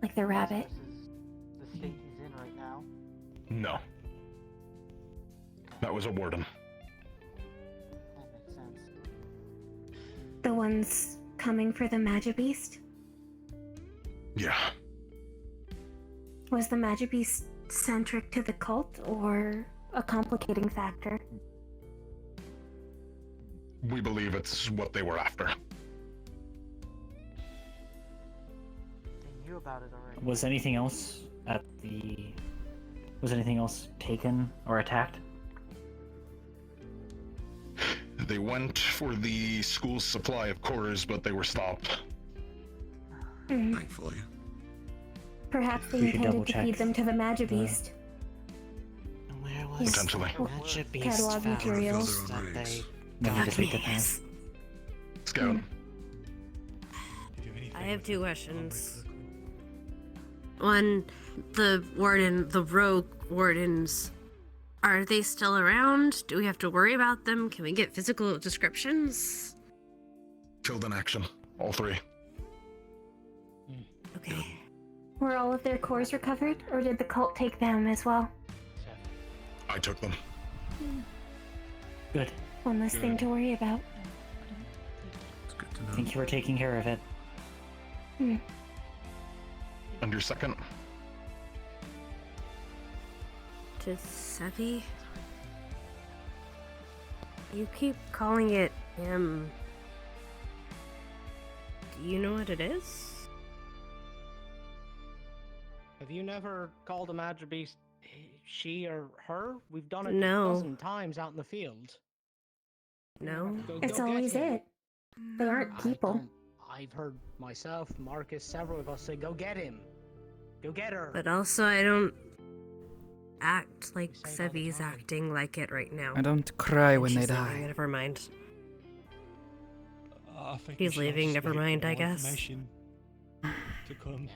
Like the rabbit. The state he's in right now. No. That was a warden. That makes sense. The ones coming for the Magibeast? Yeah. Was the Magibeast centric to the cult or a complicating factor? We believe it's what they were after. They knew about it already. Was anything else Was anything else taken or attacked? They went for the school's supply of cores, but they were stopped. Thankfully. Perhaps they We should intended to double-check feed them to the Magibeast. Where was Yes. Potentially. the magic beast Catalog found materials. that they No need to got speak to me? them. Scout. I have two questions. One, the rogue wardens, are they still around? Do we have to worry about them? Can we get physical descriptions? Killed in action. All three. Okay. Were all of their cores recovered, or did the cult take them as well? I took them. Good. One less thing to worry about. Thank you for taking care of it. And your second? To Sevi? You keep calling it him. Do you know what it is? Have you never called a magic beast she or her? We've done it No. a dozen times out in the field. No. It's Go get always him. it. They aren't people. I've heard myself, Marcus, several of us say, go get him. Go get her. But also, I don't act like Sevi's acting like it right now. I don't cry when they She's die. leaving, never mind. I think He's we should leaving, never anticipate mind, I more guess. information to come.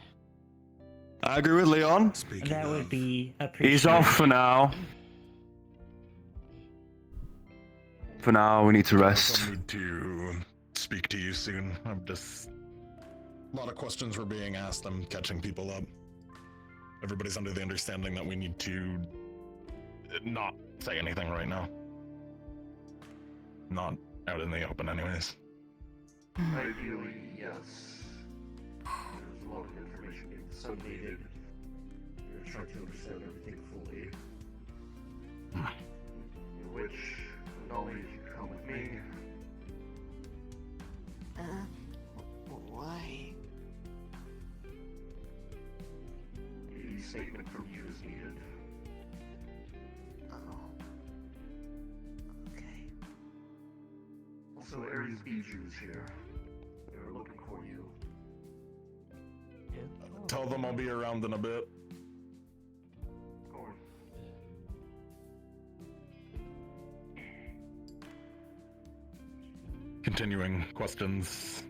I agree with Leon. That would be appreciated. He's off for now. For now, we need to rest. I need to speak to you soon. I'm just... A lot of questions were being asked. I'm catching people up. Everybody's under the understanding that we need to not say anything right now. Not out in the open anyways. Ideally, yes. There's a lot of information being disseminated. We're trying to understand everything fully. In which knowledge can come with me. Why? statement from you is needed. Okay. Also, Aries Bijou is here. They're looking for you. Tell them I'll be around in a bit. Of course. Continuing questions.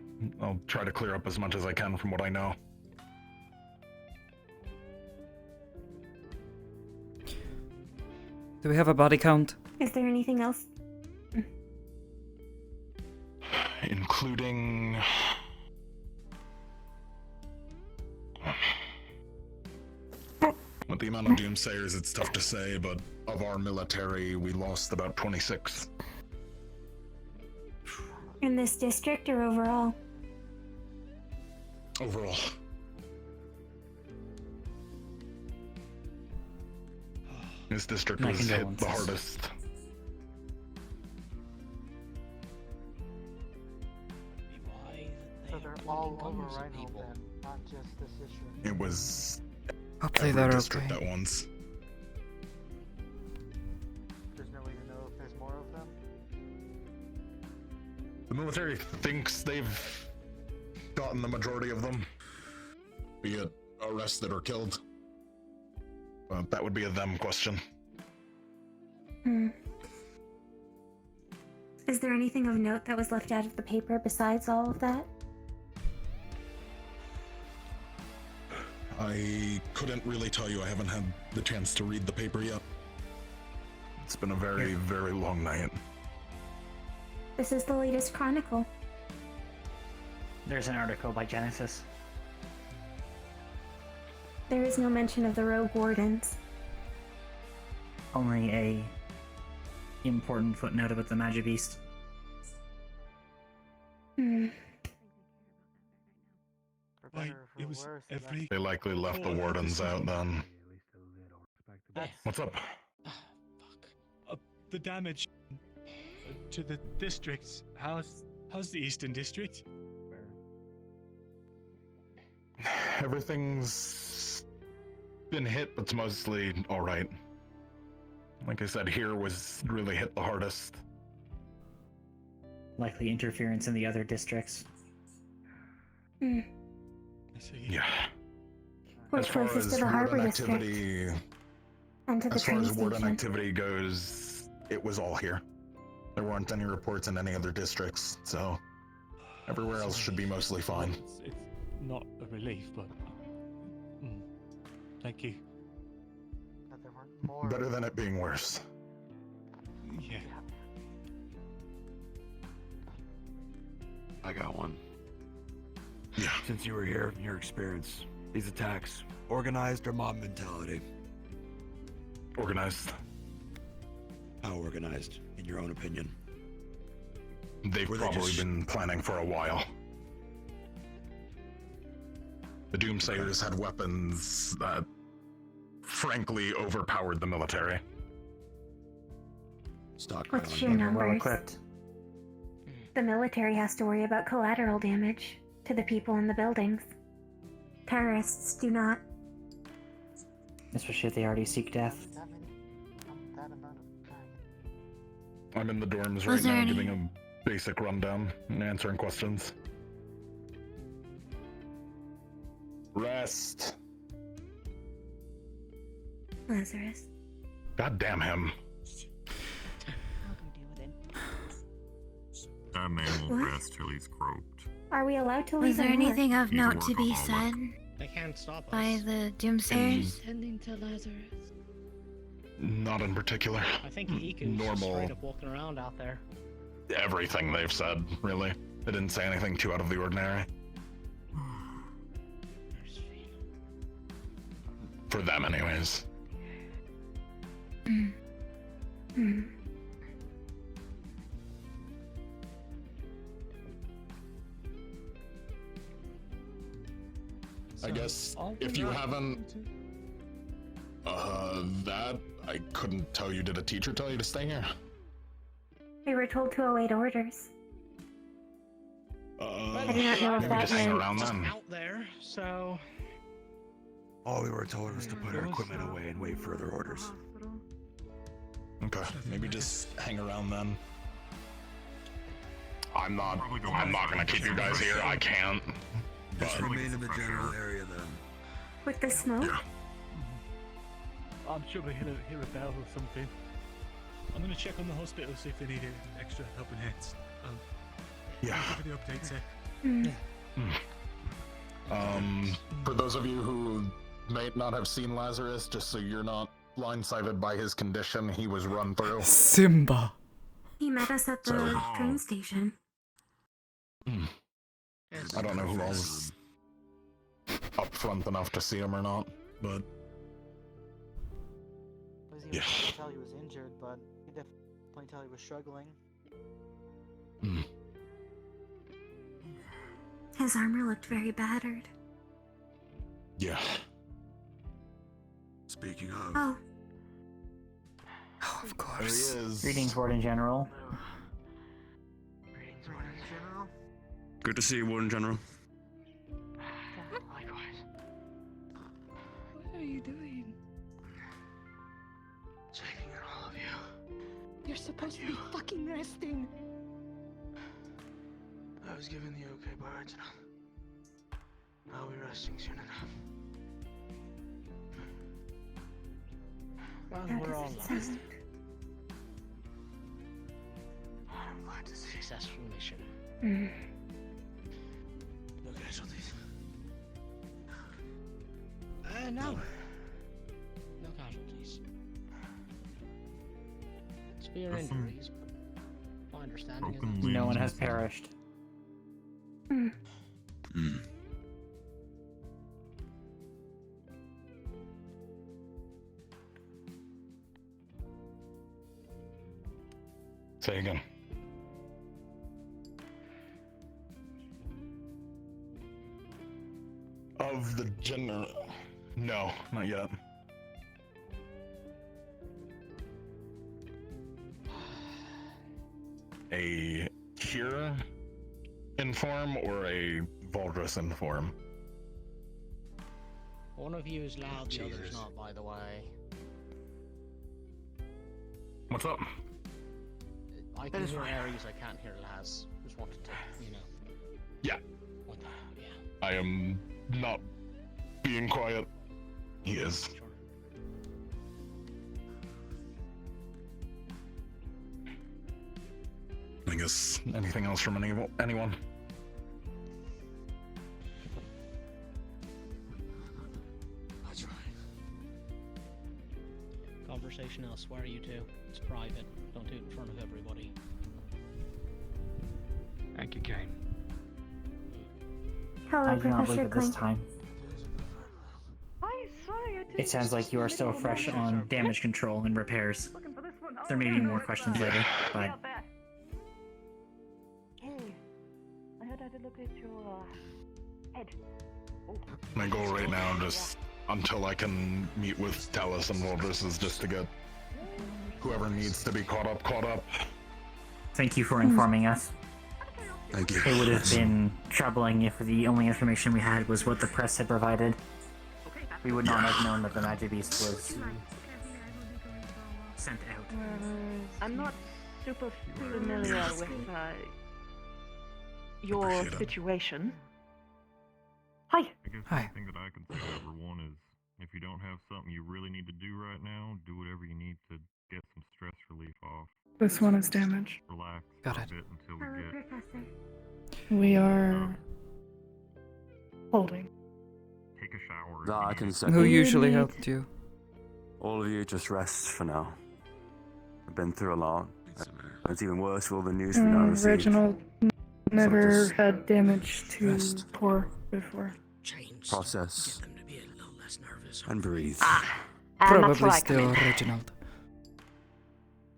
I'll try to clear up as much as I can from what I know. Do we have a body count? Is there anything else? Including... With the amount of doomsayers, it's tough to say, but of our military, we lost about 26. In this district or overall? Overall. This district My was hit the condolences. hardest. So they're all over Rhino then, not just this district. It was Hopefully every they're district okay. at once. There's no way to know if there's more of them? The military thinks they've gotten the majority of them, be it arrested or killed. But that would be a them question. Is there anything of note that was left out of the paper besides all of that? I couldn't really tell you. I haven't had the chance to read the paper yet. It's been a very, very long night. This is the latest chronicle. There's an article by Genesis. There is no mention of the rogue wardens. Only a important footnote about the Magic Beast. It was every... They likely left the wardens out then. What's up? The damage to the districts. How's the Eastern District? Everything's been hit, but it's mostly alright. Like I said, here was really hit the hardest. Likely interference in the other districts. Yeah. We're As far closest as to the harbor warden district. activity, And to the as far train as warden station. activity goes, it was all here. There weren't any reports in any other districts, so everywhere else should be mostly fine. It's not a relief, but thank you. That there weren't more. Better than it being worse. Yeah. I got one. Yeah. Since you were here, your experience, these attacks, organized or mob mentality? Organized. How organized, in your own opinion? They've Were they probably just- been planning for a while. The Doomsayers had weapons that frankly overpowered the military. Stockpile. With sheer numbers. The military has to worry about collateral damage to the people in the buildings. Terrorists do not. Especially if they already seek death. I'm in the dorms Was right there now any- giving a basic rundown and answering questions. Rest. Lazarus. God damn him. That man What? won't rest till he's croaked. Are we allowed to Was leave there anymore? anything of He's a note to be workaholic. said They can't stop us. by the Doomsayers? Tending to Lazarus. Not in particular. I think Iku's just Normal. straight up walking around out there. Everything they've said, really. They didn't say anything too out of the ordinary. For them, anyways. I guess if you haven't, that I couldn't tell you. Did a teacher tell you to stay here? We were told to await orders. I do not know if maybe that just hang meant- around Just then. out there, so... All we were told was to put our equipment away and wait for further orders. Okay, maybe just hang around then. I'm not gonna keep you guys here. I can't. Just remain in the general area then. With the smoke? I'm sure we hear a bell or something. I'm gonna check on the hospital, see if they need extra helping hands. Yeah. Thank you for the update, sir. For those of you who may not have seen Lazarus, just so you're not blindsided by his condition, he was run through. Simba. He met us at the train station. I don't know who all's up front enough to see him or not, but He couldn't tell he was injured, but he definitely tell he was struggling. His armor looked very battered. Yeah. Speaking of. Oh. Oh, of course. There he is. Greetings, Warden General. Good to see you, Warden General. What are you doing? Checking on all of you. You're supposed to be fucking resting. I was given the okay by Reginald. I'll be resting soon enough. Well, we're all lost. I'm glad to see. Successful mission. No casualties. No. No casualties. Severe injuries, but my understanding is No one has perished. Say again. Of the general. No, not yet. A Kira inform or a Valdris inform? one of you is loud, the other's not, by the way. What's up? I can hear Aries, I can't hear Laz. Just wanted to, you know. Yeah. What the hell, yeah. I am not being quiet. He is. I guess anything else from anyone? That's right. Conversation elsewhere, you two. It's private. Don't do it in front of everybody. Thank you, Kane. Hello, I do not Professor believe at this Clink. time. It sounds like you are still fresh on damage control and repairs. There may be more questions later, but Hey, I heard I had to look at your head. My goal right now, just until I can meet with Talus and Valdris, is just to get whoever needs to be caught up. thank you for informing us. Thank you. It would have been troubling if the only information we had was what the press had provided. We would not have known that the Magic Beast was sent out. I'm not super familiar with your situation. Hi. I guess the thing that I can say over one is, if you don't have something you really need to do right now, do whatever you need to get some stress relief off. This one is damaged. Relax Got for it. a bit until we Hello, get. Professor. We are holding. Take a shower. No, I can say. Who usually helped you? All of you just rest for now. I've been through a lot. It's even worse with all the news we now received. Reginald never just had damage to rest. poor before. Process. And breathe. And Probably that's like still Reginald.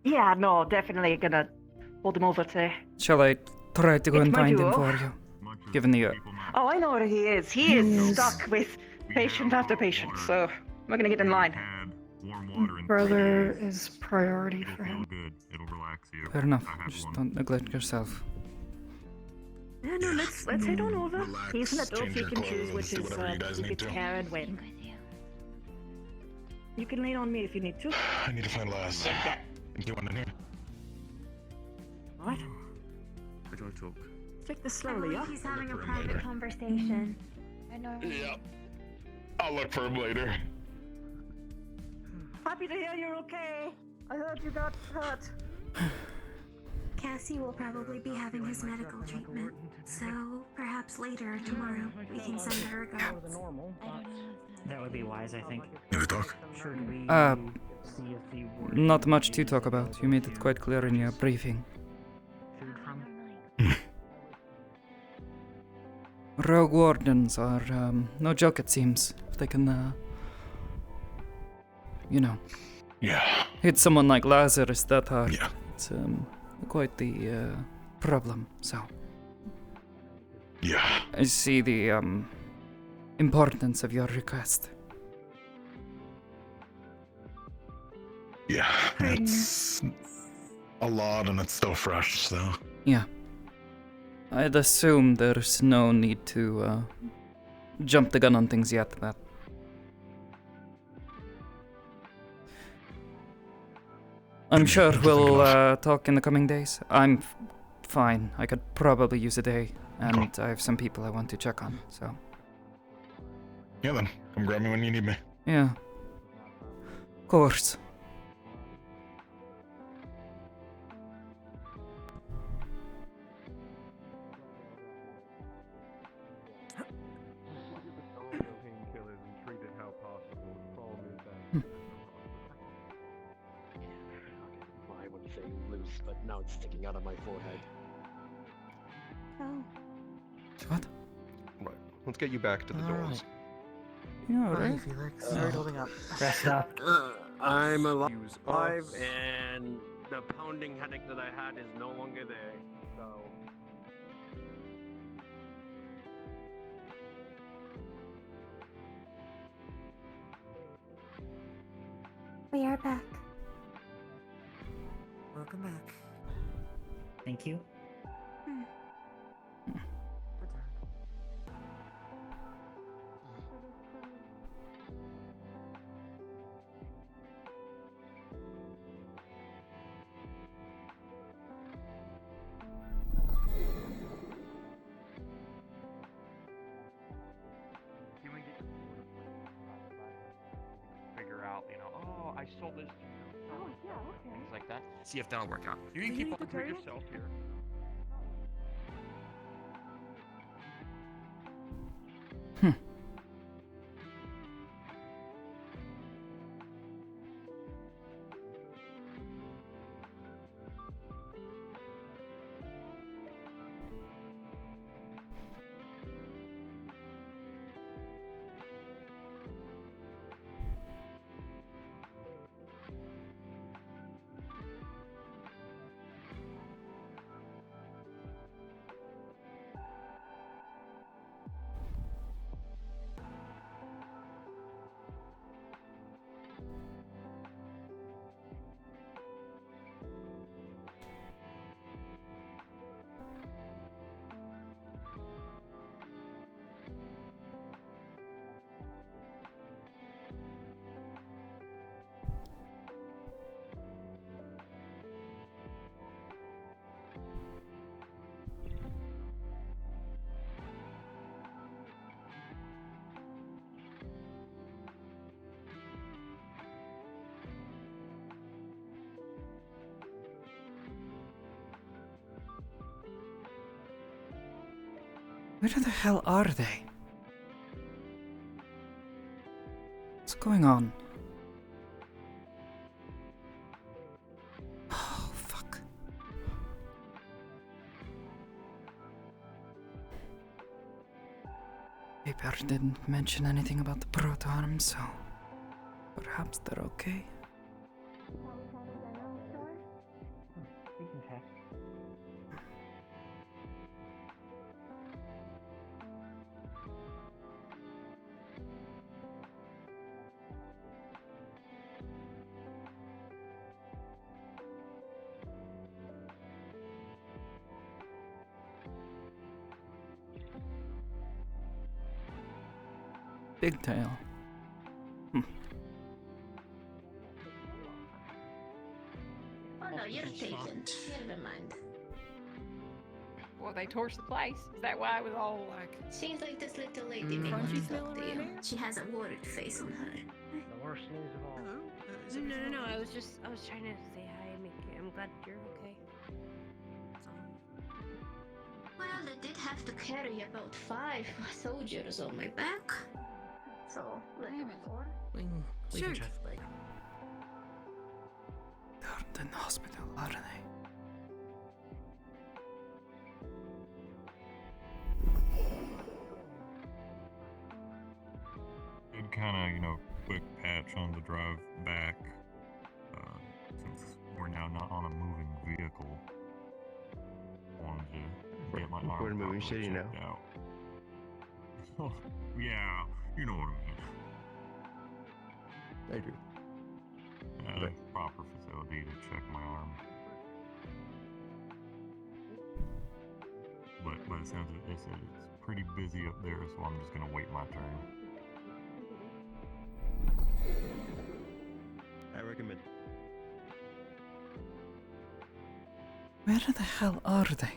Yeah, no, definitely gonna hold him over to. Shall I try to go It's and my find him duo. for you? Given the Oh, I know where he is. He is stuck with patient after patient, so we're gonna get in line. Brother is priority for him. Good. It'll relax you. fair enough. Just don't neglect yourself. Yeah, no, let's head on over. Relax, He's an adult, change he your can choose clothes, which do is whatever you guys who need gets to. care and when. You can lean on me if you need to. I need to find Laz. You want in here? What? Where do I talk? Take this I slowly, believe yeah? he's having a for him private later. conversation. I know. Yep. I'll look for him later. Happy to hear you're okay. I heard you got hurt. Cassie will probably be having his medical treatment, so perhaps later or tomorrow we can send her a go. That would be wise, I think. Need to talk? Should we see if the Not much to talk about. You made it quite clear in your briefing. food from? Rogue wardens are no joke, it seems. If they can, you know, hit someone like Lazarus that hard. Yeah. It's quite the problem. So. Yeah. I see the importance of your request. Yeah, it's a lot and it's still fresh, so. Yeah. I'd assume there's no need to jump the gun on things yet, but I'm sure we'll talk in the coming days. I'm fine. I could probably use a day, and I have some people I want to check on, so. Yeah then, come grab me when you need me. Yeah. Of course. I wouldn't say loose, but now it's sticking out of my forehead. Oh. What? Right. Let's get you back to the dorms. Yeah, Hi, right? Felix. Sorry, holding up. Rest up. I'm alive, and the pounding headache that I had is no longer there. So. We are back. Welcome back. Thank you. Figure out, oh, I sold this. Oh, yeah, okay. Things like that. See if that'll work out. You can keep on to yourself here. Where the hell are they? What's going on? Oh, fuck. Paper didn't mention anything about the proton, so perhaps they're okay. We can check. Big tail. Well, they torched the place. Is that why it was all like? Seems like this little lady may want to talk to you. She has a worried face on her. The worst news of all. No. I was trying to say hi and make you. I'm glad you're okay. Well, I did have to carry about 5 soldiers on my back. So, let me go. We can check. They're in the hospital, aren't they? Good kind of, quick patch on the drive back, since we're now not on a moving vehicle. Wanted to get my arm We're in a moving properly city now. checked out. Yeah, you know what I mean. I do. At a proper facility to check my arm. But by the sounds of it, they said it's pretty busy up there, so I'm just gonna wait my turn. I recommend. Where the hell are they?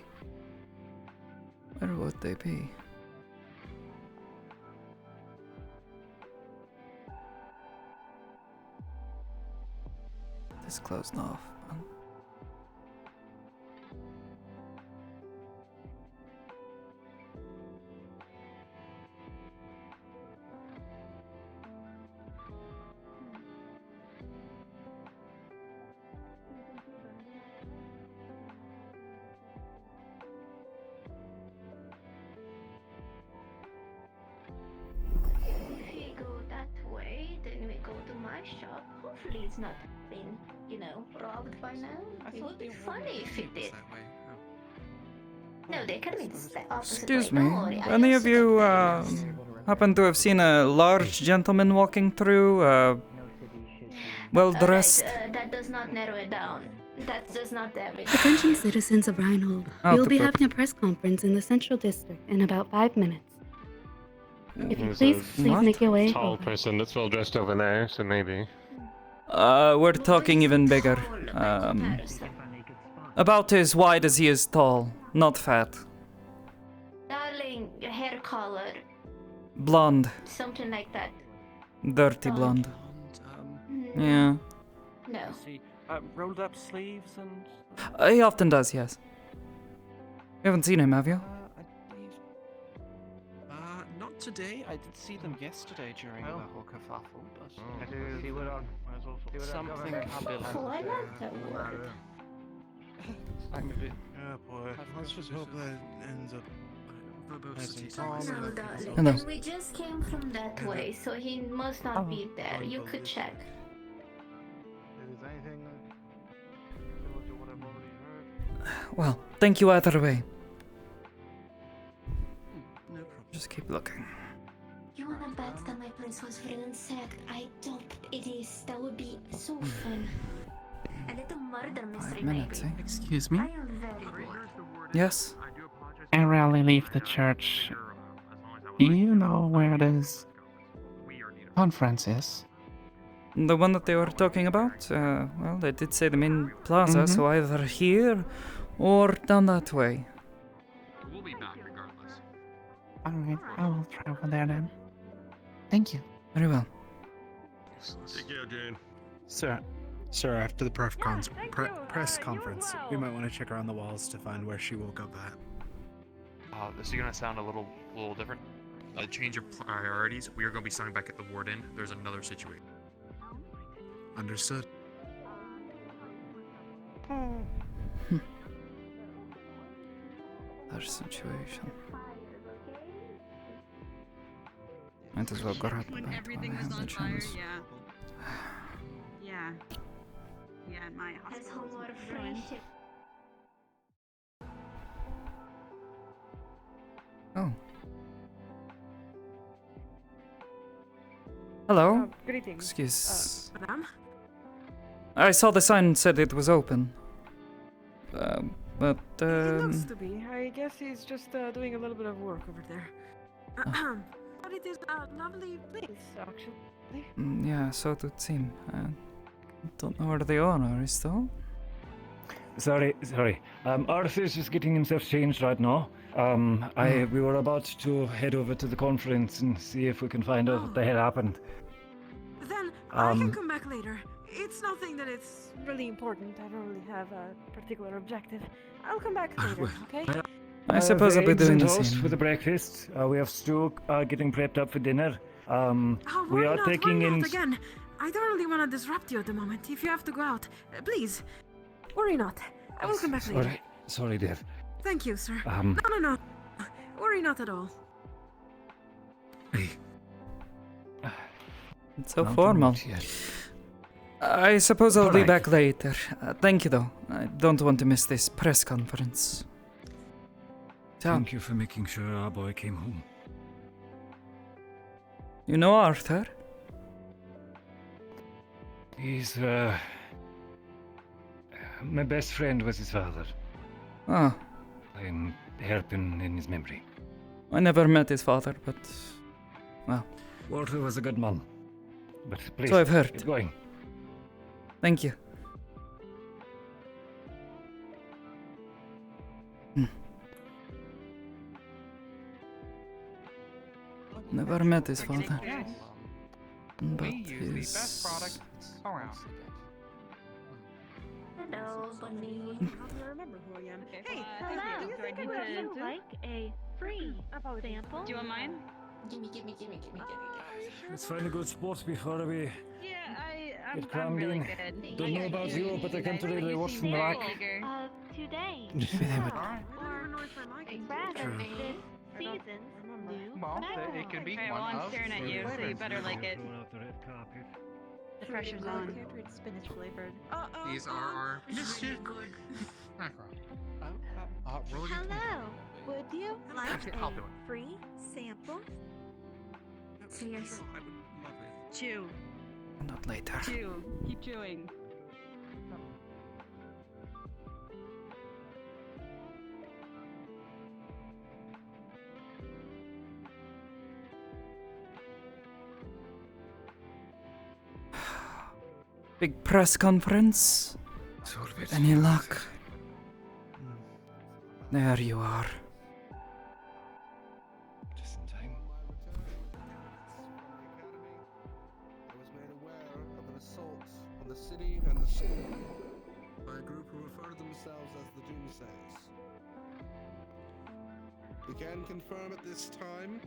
Where would they be? This closed off. If we go that way, then we go to my shop. Hopefully it's not been, robbed by now. It would be funny if it did. No, they could have been the opposite Excuse way. me. Don't worry, I Any also of you got happen to have seen a large gentleman walking through? Well dressed. that does not narrow it down. That does not narrow it down. Attention citizens of Reinhold. Oh, We'll be the having a press conference in the Central District in about 5 minutes. If you There's please a make your way tall over. person that's well dressed over there, so maybe. We're talking even bigger. About as wide as he is tall, not fat. Darling, your hair color, Blonde, something like that. dirty blonde. Mm, Yeah. No. Rolled up sleeves and. He often does, yes. You haven't seen him, have you? Not today. I did see them yesterday during the whole kerfuffle, but. See what on. Something happened. Why not that word? I'm a bit. Yeah, boy. Let's just hope that ends up. Verbosity. No, darling. Hello. We just came from that way, so he must not be there. You could check. If there's anything similar to what I've already heard. Well, thank you either way. No problem. Just keep looking. You wanna bet that my place was ransacked? I don't. It is. That would be so fun. A little murder mystery, 5 minutes, maybe. eh? Excuse me? I am very bored. Yes? I rarely leave the church. Do you know where this conference is? The one that they were talking about? Well, they did say the main plaza, so either here or down that way. We'll be back regardless. Alright, I will try over there then. Thank you. Very well. Take care, Jane. Sir, after the press conference, we might want to check around the walls to find where she woke up at. This is gonna sound a little different. Change of priorities. We are gonna be starting back at the ward inn. There's another situation. Understood. There's a situation. Might as well grab When that everything when I was have the on fire, chance. yeah. Yeah, in my There's hospital. a lot of friendship. Oh. Hello? Greetings. Excuse. Madame? I saw the sign said it was open. But, He looks to be. I guess he's just doing a little bit of work over there. But it is a lovely place, actually. yeah, so it would seem. I don't know where the owner is, though. Sorry. Arthur's just getting himself changed right now. We were about to head over to the conference and see if we can find out what the hell happened. Then I can come back later. It's nothing that it's really important. I don't really have a particular objective. I'll come back later, okay? I suppose I'll be doing the toast same. for the breakfast. We have stew getting prepped up for dinner. We are Why taking not? in. Again, I don't really want to disrupt you at the moment. If you have to go out, please, worry not. I will come back later. Sorry, dear. Thank you, sir. Um, No. Worry not at all. It's so formal. I suppose I'll be Alright. back later. Thank you, though. I don't want to miss this press conference. Ciao. Thank you for making sure our boy came home. You know Arthur? He's my best friend was his father. Ah, I'm helping in his memory. I never met his father, but... well, Walter was a good man. But please, so I've heard. Get going. Thank you. Never met his father. But We use the best his... product around. Hello, bunny. I remember who I am. Hey, Hello. do you think I Would could you like a free sample? Do you want mine? Gimme. Let's find a good spot before we Yeah, I'm get crammed really in. good. Don't know about you, but I can't really watch from the Very back. eager. Today. Alright. Rather, this season's new Well, bag. it could be Alright, one well, I'm of staring at you, so you better like it. Roll out the red carpet. The pressure's on. Spinach flavored. These are our. Roll your Hello. Would you like I'll do a it. free sample? Cheers. Chew. Not later. Chew. Keep chewing. Big press conference? Any luck? There you are. Just in time. I was made aware of an assault on the city and the school by a group who refer to themselves as the Doomsayers. We can confirm at this time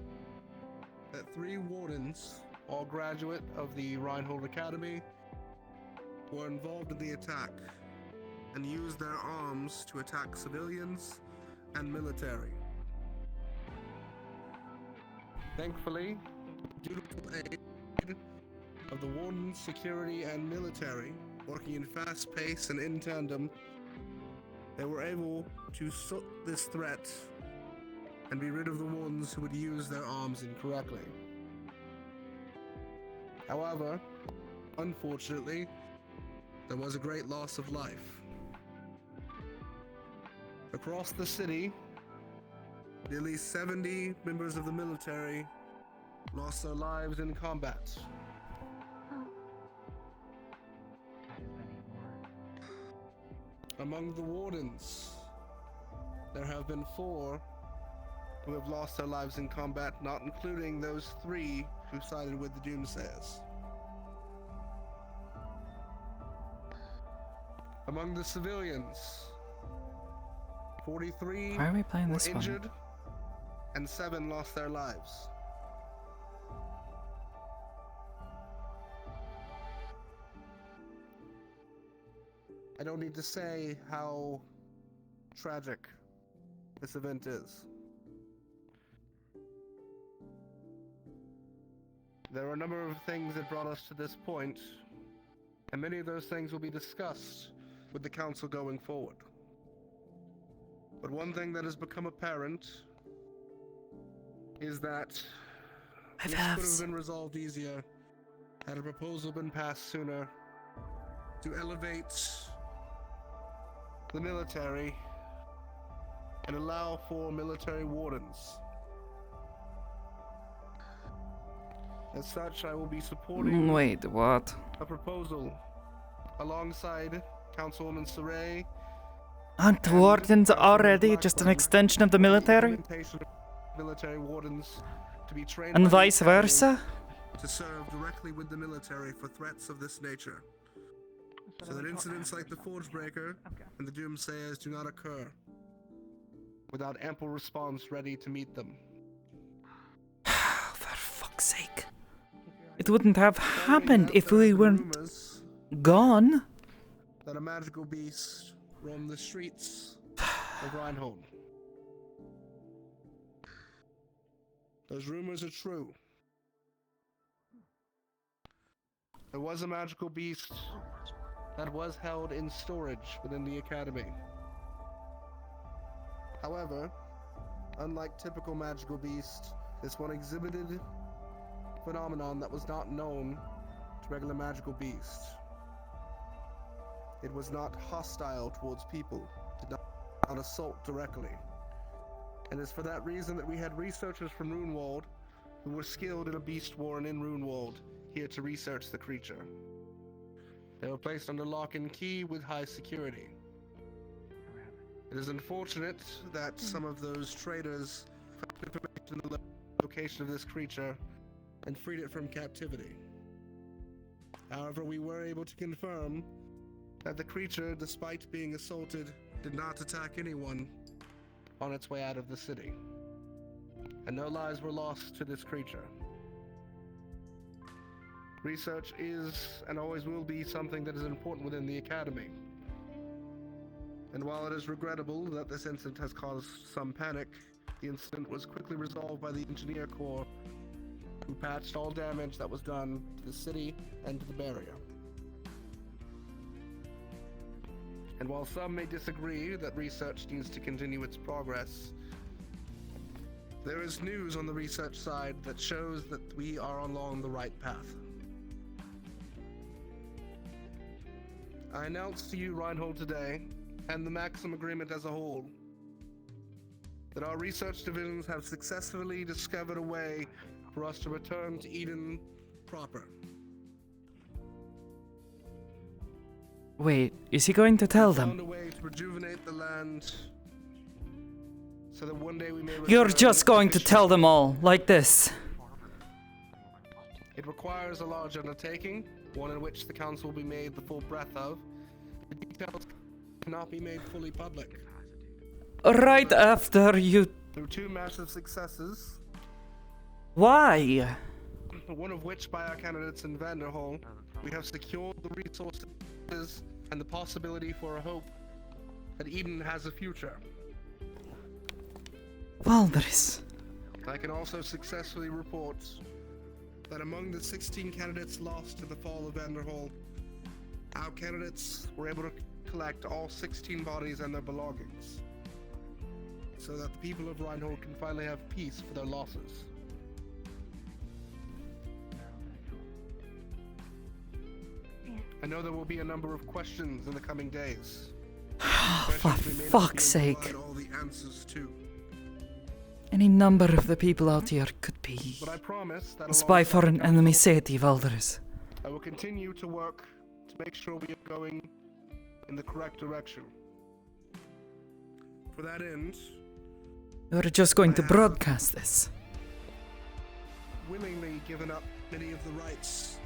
that 3 wardens, all graduate of the Reinhold Academy, were involved in the attack and used their arms to attack civilians and military. Thankfully, due to aid of the wardens, security, and military, working in fast pace and in tandem, they were able to soot this threat and be rid of the ones who would use their arms incorrectly. However, unfortunately, there was a great loss of life. Across the city, nearly 70 members of the military lost their lives in combat. Among the wardens, there have been 4 who have lost their lives in combat, not including those 3 who sided with the Doomsayers. Among the civilians, 43 Why are we playing were this one? injured and 7 lost their lives. I don't need to say how tragic this event is. There are a number of things that brought us to this point, and many of those things will be discussed with the council going forward. But one thing that has become apparent is that this could have been resolved easier had a proposal been passed sooner to elevate the military and allow for military wardens. As such, I will be supporting Wait, what? a proposal alongside Councilwoman Saray Aren't the wardens already just an extension of the military? Implementation of military wardens to be trained And by the vice academy versa? to serve directly with the military for threats of this nature, so that incidents like the Forge Breaker and the Doomsayers do not occur without ample response ready to meet them. For fuck's sake. It wouldn't have happened if we weren't gone. That a magical beast roamed the streets of Reinhold. Those rumors are true. There was a magical beast that was held in storage within the academy. However, unlike typical magical beast, this one exhibited phenomenon that was not known to regular magical beasts. It was not hostile towards people, did not assault directly. And it's for that reason that we had researchers from Runewald who were skilled in a beast warren in Runewald here to research the creature. They were placed under lock and key with high security. It is unfortunate that some of those traders found information on the location of this creature and freed it from captivity. However, we were able to confirm that the creature, despite being assaulted, did not attack anyone on its way out of the city. And no lives were lost to this creature. Research is, and always will be, something that is important within the Academy. And while it is regrettable that this incident has caused some panic, the incident was quickly resolved by the Engineer Corps, who patched all damage that was done to the city and to the barrier. And while some may disagree that research needs to continue its progress, there is news on the research side that shows that we are along the right path. I announce to you, Reinhold, today, and the Maxim Agreement as a whole, that our research divisions have successfully discovered a way for us to return to Eden proper. Wait, is he going to tell We found them? a way to rejuvenate the land so that one day we may You're return just going to tell them all, like this. It requires a large undertaking, one in which the council will be made the full breadth of. The details cannot be made fully public. Right after you... Through two massive successes, Why? one of which by our candidates in Vanderhall, we have secured the resources and the possibility for a hope that Eden has a future. Valdris. I can also successfully report that among the 16 candidates lost to the fall of Vanderhall, our candidates were able to collect all 16 bodies and their belongings, so that the people of Reinhold can finally have peace for their losses. I know there will be a number of questions in the coming days. For fuck's sake. All the answers to. Any number of the people out here could be But I promise that a spy for an enemy city, Valdris. I will continue to work to make sure we are going in the correct direction. For that end, You're just going to broadcast this. willingly given up many of the rights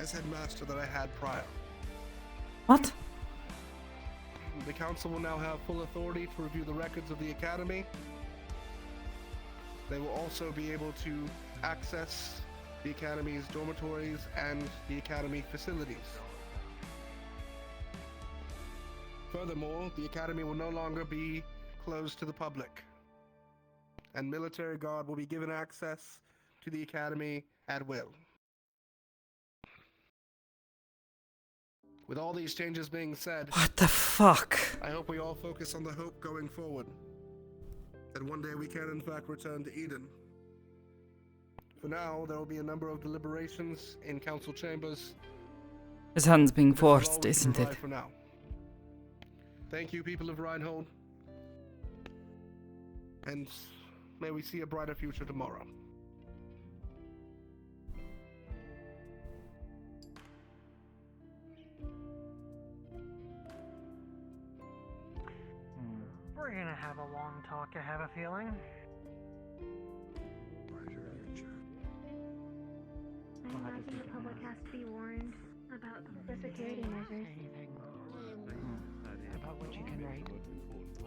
as headmaster that I had prior. What? The council will now have full authority to review the records of the academy. They will also be able to access the academy's dormitories and the academy facilities. Furthermore, the academy will no longer be closed to the public, and military guard will be given access to the academy at will. With all these changes being said, What the fuck? I hope we all focus on the hope going forward. That one day we can in fact return to Eden. For now, there will be a number of deliberations in council chambers. His hand's being This is all forced, we can isn't it? provide For now. Thank you, people of Reinhold. And may we see a brighter future tomorrow. Doc, I have a feeling. I imagine the public has to be warned about the security measures. About what you can write.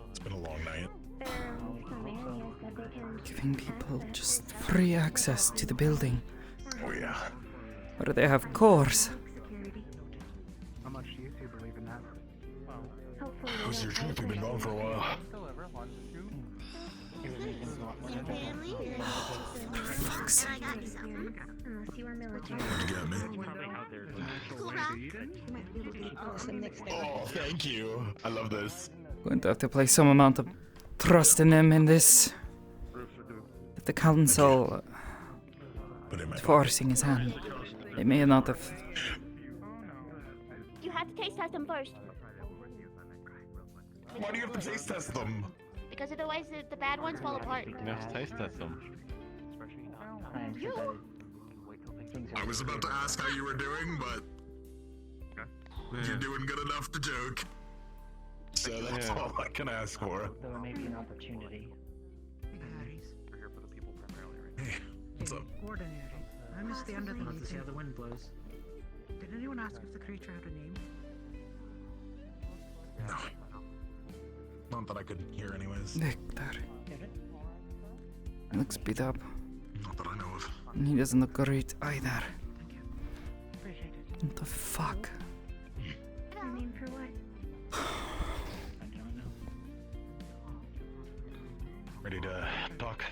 It's been a long night. There are some areas that they can Giving people just free access to the building. Oh yeah. Or they have cores. security. How much do you two believe in that? Well, Hopefully How's your trip? You've been gone for a while. whoever wants to. For fuck's sake. Unless you are military. What'd you get me? Oh, thank you. I love this. Going to have to place some amount of trust in them in this. That the council is forcing his hand. They may not have. You have to taste test them first. Why do you have to taste test them? Because otherwise the bad ones fall apart. You can have taste test them. I was about to ask how you were doing, but you're doing good enough to joke. So that's all I can ask for. Though it may be an opportunity. We're here for the people primarily, right? Hey, what's up? Ordinary. I missed the end of the Love to see how meeting. the wind blows. Did anyone ask if the creature had a name? No. Not that I could hear anyways. Victor. Looks beat up. Not that I know of. And he doesn't look great either. Appreciate it. What the fuck? I mean, for what? I don't know. Ready to talk?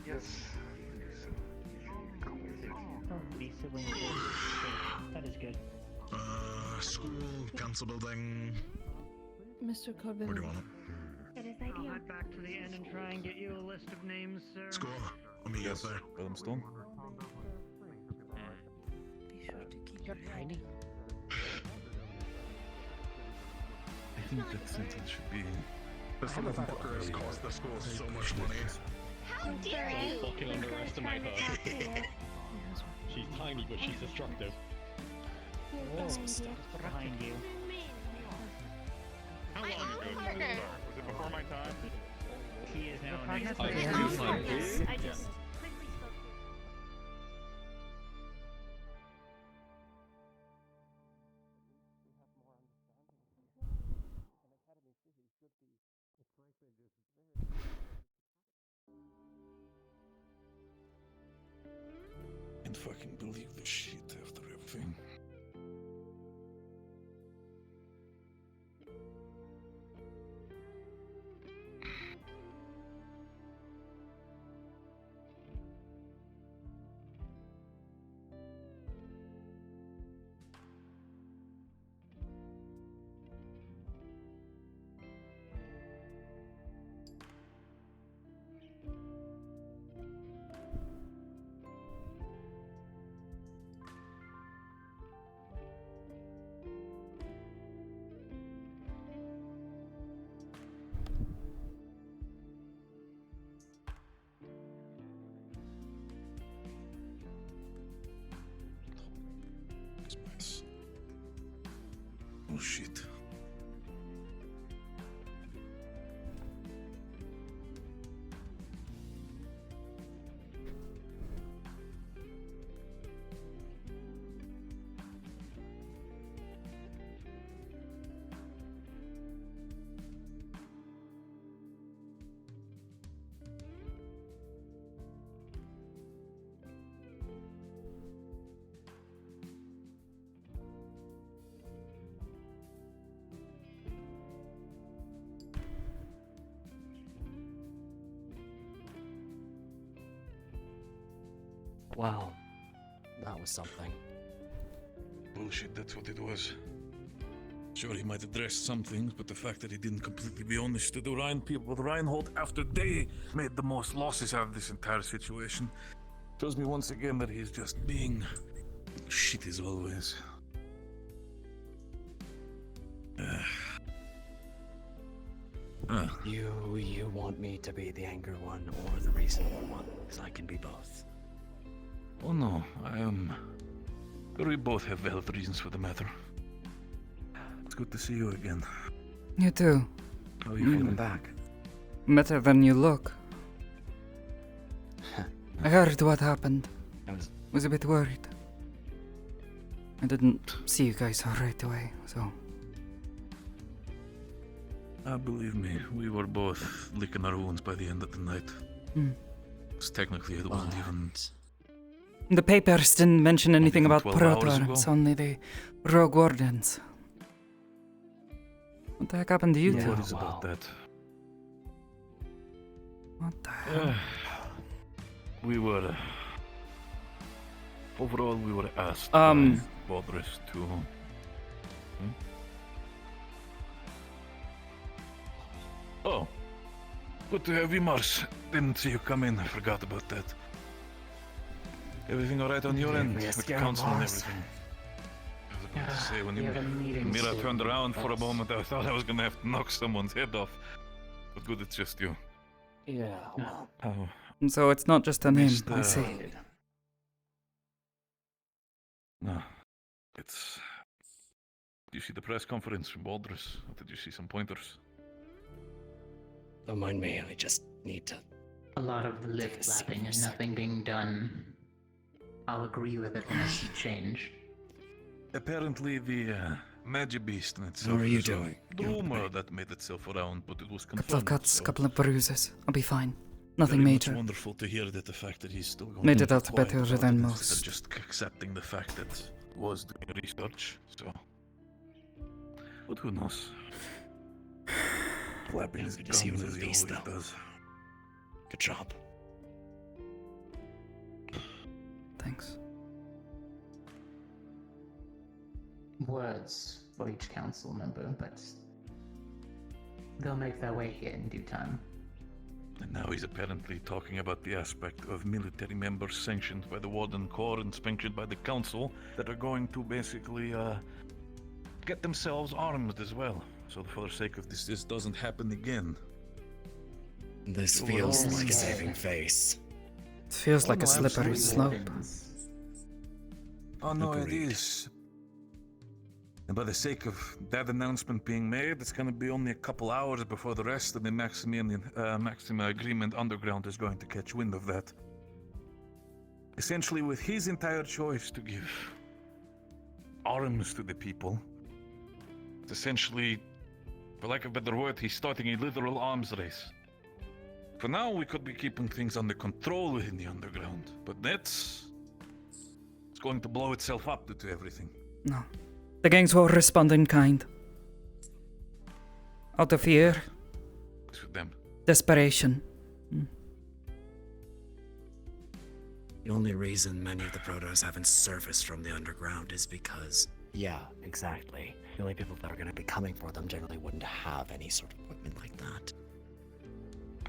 Yes. Oh, Lisa, when you that is good. School, council building. Mr. Corbin. Where do you want it? It is I'll ideal. head back to the inn and try and get you a list of names, sir. School. Let me guess there. Willemstone? Be sure to keep You're tiny. I think that sentence should be. This little fucker has cost the school so much money. How dare you? Fucking underestimate her. She's tiny, but she's destructive. Behind you. How long ago did this start? Was it before my time? He is now I next. I just quickly spoke. Can't fucking believe this shit after everything. Oh shit. Wow, that was something. Bullshit, that's what it was. Sure, he might address some things, but the fact that he didn't completely be honest to the Rhine people with Reinhold after they made the most losses out of this entire situation shows me once again that he's just being shit as always. You want me to be the angry one or the reasonable one? Because I can be both. Oh no, but we both have valid reasons for the matter. It's good to see you again. You too. How are you feeling back? Better than you look. I heard what happened. Was a bit worried. I didn't see you guys right away, so... Believe me, we were both licking our wounds by the end of the night. Hmm. 'Cause technically it wasn't even... The papers didn't mention anything about 12 hours proto-arms, ago. only the rogue wardens. What the heck happened to you No two? worries about that. What the hell? We were... overall, we were asked Um. by Baldress to... Oh. Good to have you, Mars. Didn't see you come in. I forgot about that. Everything alright on your end? With the council and everything? I was about to say, when Mira turned around for a moment, I thought I was gonna have to knock someone's head off. But good, it's just you. Yeah, well. So it's not just a name, Missed, I see. No. It's... Did you see the press conference from Baldress? Or did you see some pointers? Don't mind me, I just need to... A lot of lip flapping and nothing being done. I'll agree with it when I see change. Apparently the Magic Beast in itself How are you is a doing? rumor that made itself around, but it was Couple of confirmed. cuts, so couple of bruises. I'll be fine. Nothing very major. Much wonderful to hear that the fact that he's still going Made to it be out quiet better about than it most. instead of just accepting the fact that he was doing research. So, but who knows? Flapping his Good to see you gums in as he peace, always though. does. Good job. Thanks. Words for each council member, but they'll make their way here in due time. And now he's apparently talking about the aspect of military members sanctioned by the Warden Corps and sanctioned by the Council that are going to basically get themselves armed as well. So for the sake of this doesn't happen again. This So feels we're all- like saving face. It feels like a no, slippery absolutely. slope. Oh no, Agreed. it is. And by the sake of that announcement being made, it's going to be only a couple hours before the rest of the Maxima Agreement Underground is going to catch wind of that. Essentially, with his entire choice to give arms to the people, it's essentially, for lack of a better word, he's starting a literal arms race. For now, we could be keeping things under control in the underground, but it's going to blow itself up due to everything. No. The gangs will respond in kind. Out of fear. It's with them. Desperation. The only reason many of the protos haven't surfaced from the underground is because... Yeah, exactly. The only people that are going to be coming for them generally wouldn't have any sort of equipment like that.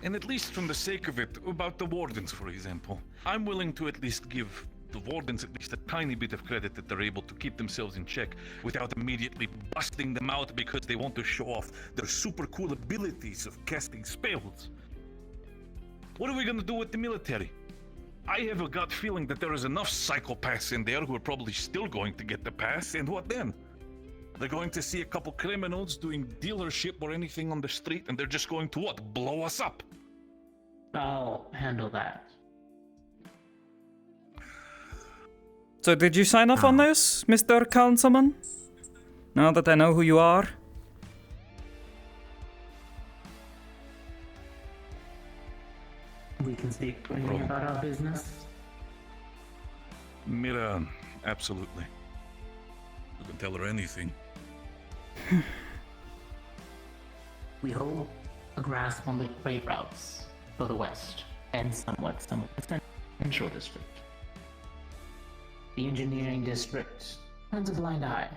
And at least from the sake of it, about the Wardens, for example, I'm willing to at least give the Wardens at least a tiny bit of credit that they're able to keep themselves in check without immediately busting them out because they want to show off their super cool abilities of casting spells. What are we gonna do with the military? I have a gut feeling that there is enough psychopaths in there who are probably still going to get the pass, and what then? They're going to see a couple criminals doing dealership or anything on the street, and they're just going to what? Blow us up? I'll handle that. So did you sign off on this, Mr. Councilman? Now that I know who you are? We can speak freely about our business. Mira, absolutely. You can tell her anything. We hold a grasp on the trade routes for the West and somewhat the Central District. The Engineering District turns a blind eye.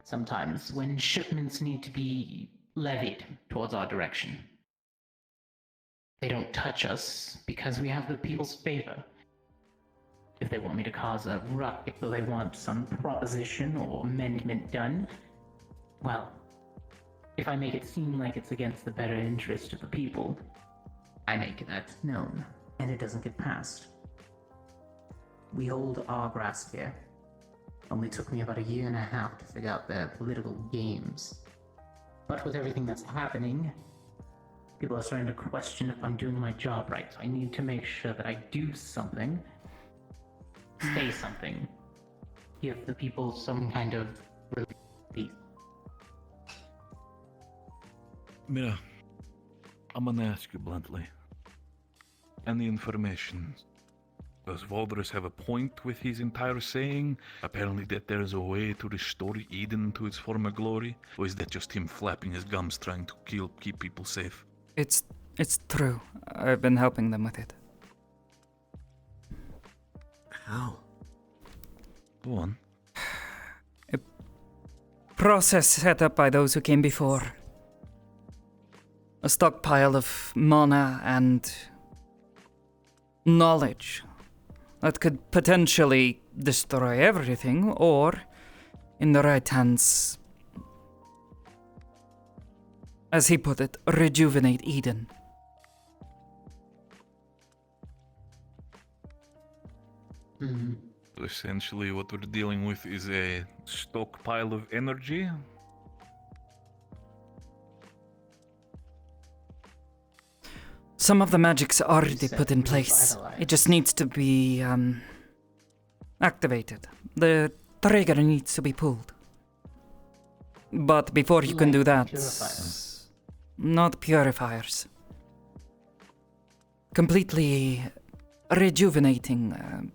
Sometimes when shipments need to be levied towards our direction. They don't touch us because we have the people's favor. If they want me to cause a ruckus or they want some proposition or amendment done, well, if I make it seem like it's against the better interest of the people, I make that known, and it doesn't get passed. We hold our grasp here. Only took me about 1.5 years to figure out their political games. But with everything that's happening, people are starting to question if I'm doing my job right. So I need to make sure that I do something, say something, give the people some kind of relief. Mira, I'm gonna ask you bluntly. Any information? Does Valdres have a point with his entire saying? Apparently that there is a way to restore Eden to its former glory? Or is that just him flapping his gums trying to keep people safe? It's true. I've been helping them with it. How? Go on. A process set up by those who came before. A stockpile of mana and knowledge that could potentially destroy everything, or, in the right hands, as he put it, rejuvenate Eden. Essentially, what we're dealing with is a stockpile of energy. Some of the magic's already put in place. It just needs to be, activated. The trigger needs to be pulled. But before you can do that... Not purifiers. Completely rejuvenating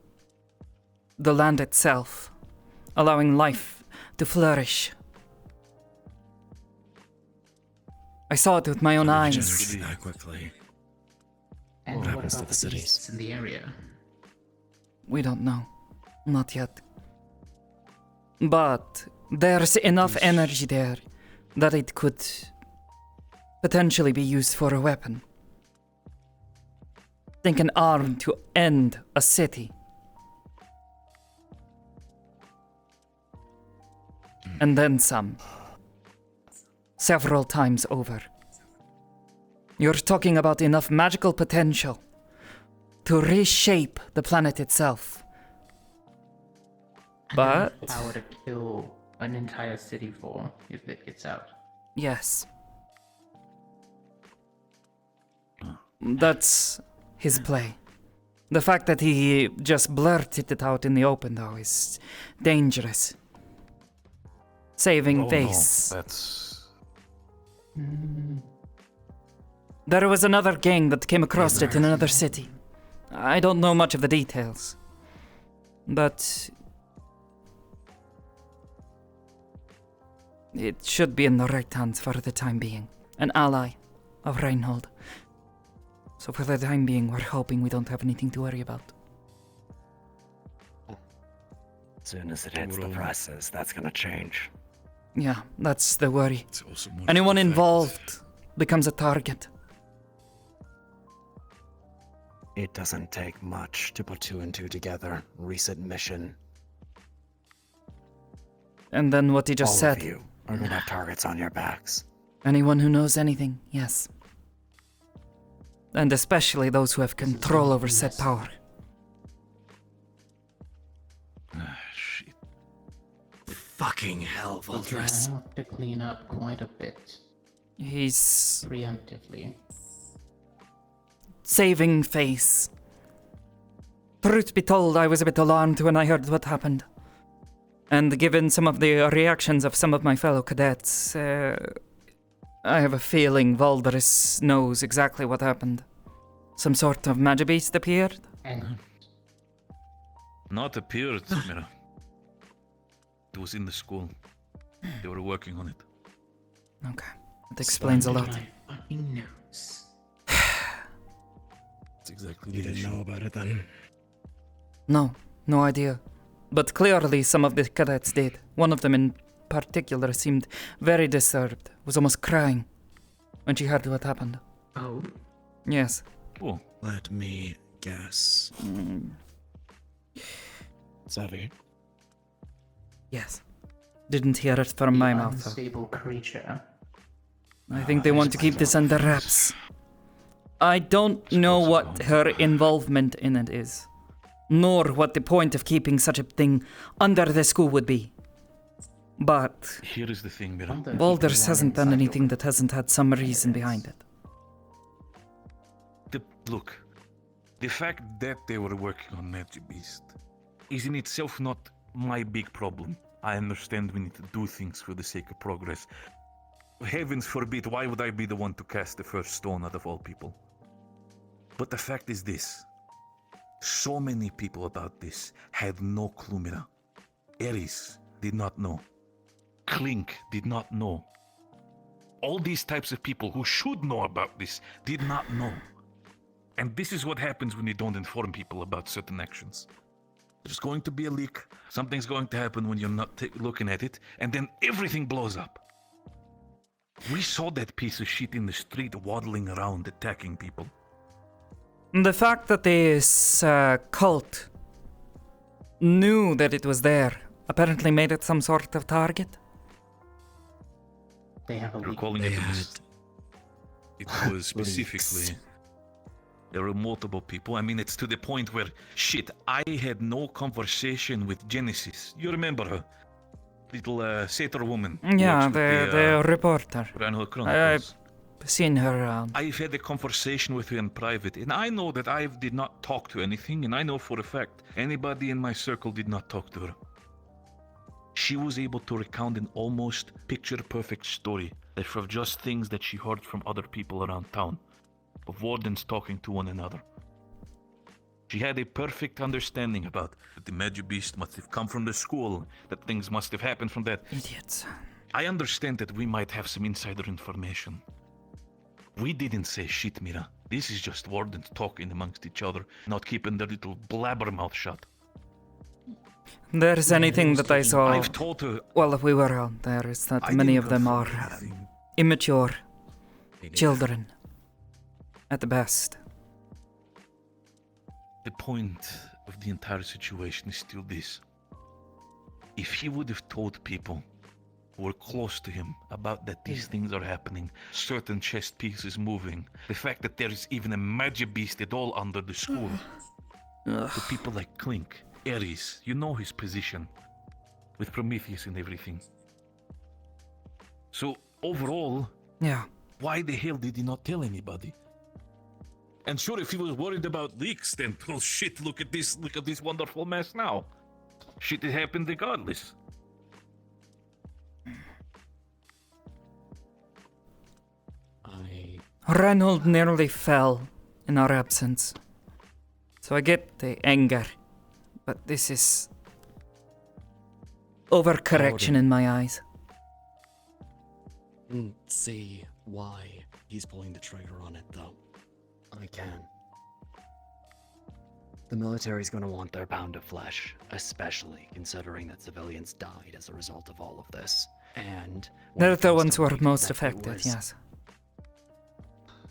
the land itself. Allowing life to flourish. I saw it with my own eyes. Energy that quickly. And What happens to about the cities? beasts in the area? We don't know. Not yet. But there's enough energy there that it could potentially be used for a weapon. Think an arm to end a city. And then some. Several times over. You're talking about enough magical potential to reshape the planet itself. But... Enough power to kill an entire city for if it gets out. Yes. That's his play. The fact that he just blurted it out in the open, though, is dangerous. Saving face. No, that's... There was another gang that came across it in another city. I don't know much of the details. But... it should be in the right hands for the time being. An ally of Reinhold. So for the time being, we're hoping we don't have anything to worry about. As soon as it hits the presses, that's gonna change. Yeah, that's the worry. Also more Anyone the fact- involved becomes a target. It doesn't take much to put two and two together. Recent mission. And then what he just All said. of you are gonna have targets on your backs. Anyone who knows anything, yes. And especially those who have control over said power. Shit. Fucking hell, We're gonna Valdres. have to clean up quite a bit. He's Preemptively. saving face. Truth be told, I was a bit alarmed when I heard what happened. And given some of the reactions of some of my fellow cadets, I have a feeling Valdres knows exactly what happened. Some sort of magic beast appeared? And Not appeared, Mira. It was in the school. They were working on it. Okay, that explains a lot. my fucking nose. That's exactly You the didn't issue. know about it then? No idea. But clearly some of the cadets did. One of them in particular seemed very disturbed, was almost crying when she heard what happened. Oh? Yes. Cool. Let me guess. Savvy. Yes. Didn't hear it from my mouth, though. Unstable creature. I think they want to keep this under wraps. I don't know what her involvement in it is, nor what the point of keeping such a thing under the school would be. But Here is the thing, Mira. Baldur's hasn't done anything that hasn't had some reason behind it. Look, the fact that they were working on Magic Beast is in itself not my big problem. I understand we need to do things for the sake of progress. Heavens forbid, why would I be the one to cast the first stone out of all people? But the fact is this. So many people about this had no clue, Mira. Ares did not know. Clink did not know. All these types of people who should know about this did not know. And this is what happens when you don't inform people about certain actions. There's going to be a leak, something's going to happen when you're not looking at it, and then everything blows up. We saw that piece of shit in the street waddling around attacking people. The fact that this cult knew that it was there apparently made it some sort of target. They have a You're leak. calling it a mist. It was specifically... There were multiple people. I mean, it's to the point where, shit, I had no conversation with Genesis. You remember her? Little satyr woman. Yeah, the reporter. Reinhold Chronicles. I've seen her around. I've had a conversation with her in private, and I know that I did not talk to anything, and I know for a fact anybody in my circle did not talk to her. She was able to recount an almost picture-perfect story from just things that she heard from other people around town, of wardens talking to one another. She had a perfect understanding about that the Magic Beast must have come from the school, that things must have happened from that. Idiots. I understand that we might have some insider information. We didn't say shit, Mira. This is just wardens talking amongst each other, not keeping their little blabbermouth shut. There's anything that I saw I've told her. while we were out there is that many of them are immature children at the best. The point of the entire situation is still this. If he would have told people who were close to him about that these things are happening, certain chest pieces moving, the fact that there is even a Magic Beast at all under the school, to people like Clink, Ares, you know his position with Prometheus and everything. So overall, yeah, why the hell did he not tell anybody? And sure, if he was worried about leaks, then well, shit, look at this wonderful mess now. Shit, it happened regardless. Reinhold nearly fell in our absence. So I get the anger, but this is overcorrection in my eyes. See why he's pulling the trigger on it, though. I can. The military's gonna want their pound of flesh, especially considering that civilians died as a result of all of this. And They're the ones who are most affected, yes.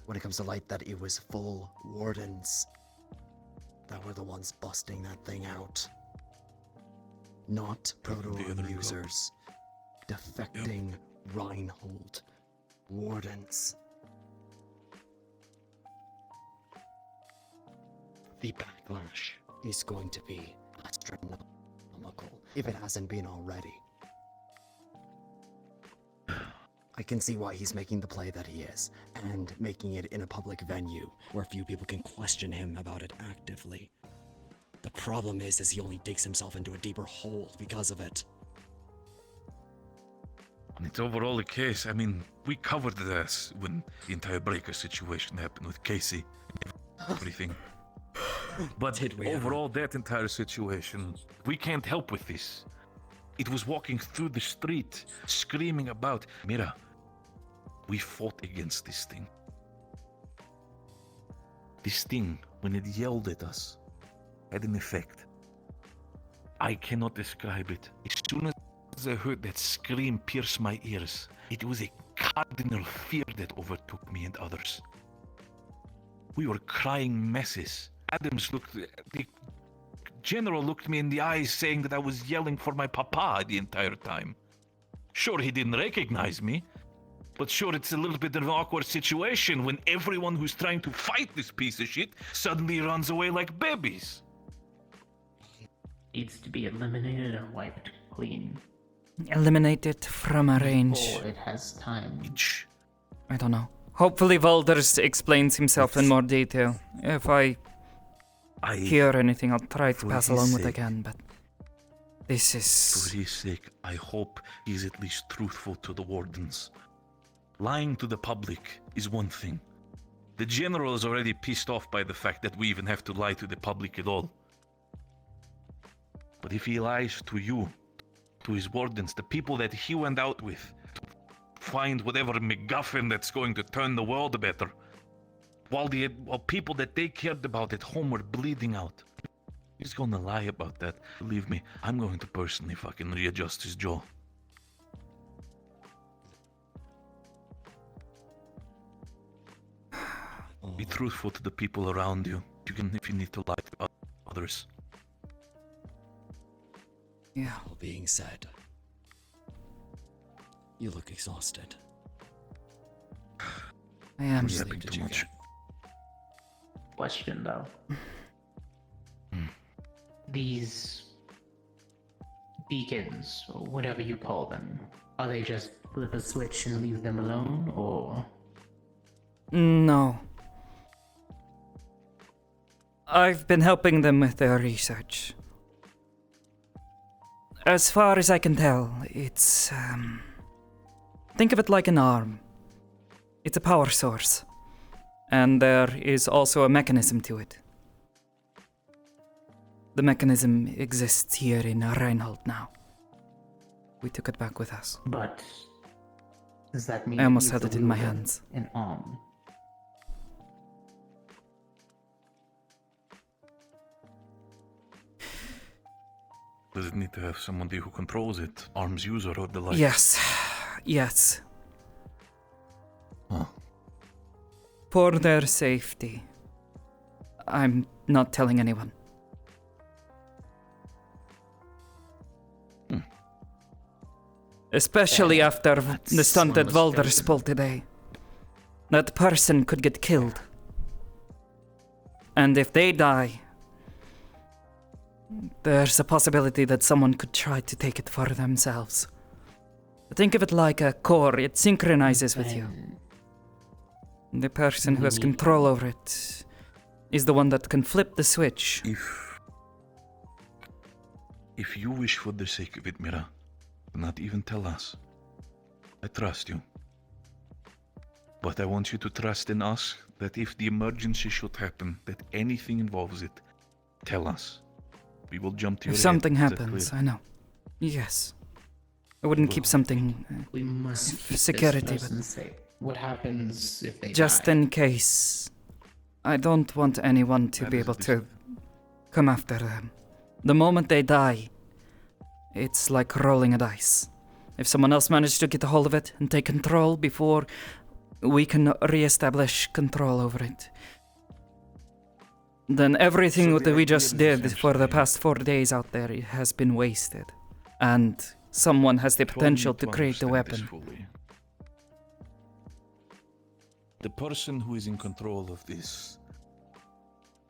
When it comes to light, that it was full wardens that were the ones busting that thing out. Not proto-users. Defecting Reinhold wardens. The backlash is going to be astronomical, if it hasn't been already. I can see why he's making the play that he is, and making it in a public venue where few people can question him about it actively. The problem is he only digs himself into a deeper hole because of it. And it's overall the case. I mean, we covered this when the entire Breaker situation happened with Casey and everything. But overall, that entire situation, we can't help with this. It was walking through the street, screaming about, Mira, we fought against this thing. This thing, when it yelled at us, had an effect. I cannot describe it. As soon as I heard that scream pierce my ears, it was a cardinal fear that overtook me and others. We were crying messes. The general looked me in the eyes saying that I was yelling for my papa the entire time. Sure, he didn't recognize me, but sure, it's a little bit of an awkward situation when everyone who's trying to fight this piece of shit suddenly runs away like babies. Needs to be eliminated and wiped clean. Eliminate it from a range. Before it has time. I don't know. Hopefully Valders explains himself in more detail. If I hear anything, I'll try to pass along what I can, but this is... For his sake, I hope he's at least truthful to the wardens. Lying to the public is one thing. The general is already pissed off by the fact that we even have to lie to the public at all. But if he lies to you, to his wardens, the people that he went out with, to find whatever MacGuffin that's going to turn the world better, while people that they cared about at home were bleeding out, he's gonna lie about that. Believe me, I'm going to personally fucking readjust his jaw. Be truthful to the people around you. You can, if you need to lie to others. Yeah. All being said, you look exhausted. I am. Sleep too much. Question though. These beacons, or whatever you call them, are they just flip a switch and leave them alone, or? No. I've been helping them with their research. As far as I can tell, it's, think of it like an arm. It's a power source. And there is also a mechanism to it. The mechanism exists here in Reinhold now. We took it back with us. But does that mean I almost needs had to it in my wield hands. An arm. Does it need to have somebody who controls it? Arms user or the like? Yes. Yes. Huh. For their safety. I'm not telling anyone. Especially after the stunt that Valders pulled today. That person could get killed. And if they die, there's a possibility that someone could try to take it for themselves. Think of it like a core, it synchronizes with you. The person who has control over it is the one that can flip the switch. If you wish for the sake of it, Mira, do not even tell us. I trust you. But I want you to trust in us that if the emergency should happen, that anything involves it, tell us. We will jump to your If something aid. Is that happens, clear? I know. Yes. I wouldn't keep something We must keep security, this person safe. What happens if they just die? in case. I don't want anyone to be able to come after them. The moment they die, it's like rolling a dice. If someone else managed to get a hold of it and take control before we can re-establish control over it, then everything that we just did for the past 4 days out there has been wasted. And someone has the potential to create a weapon. The person who is in control of this,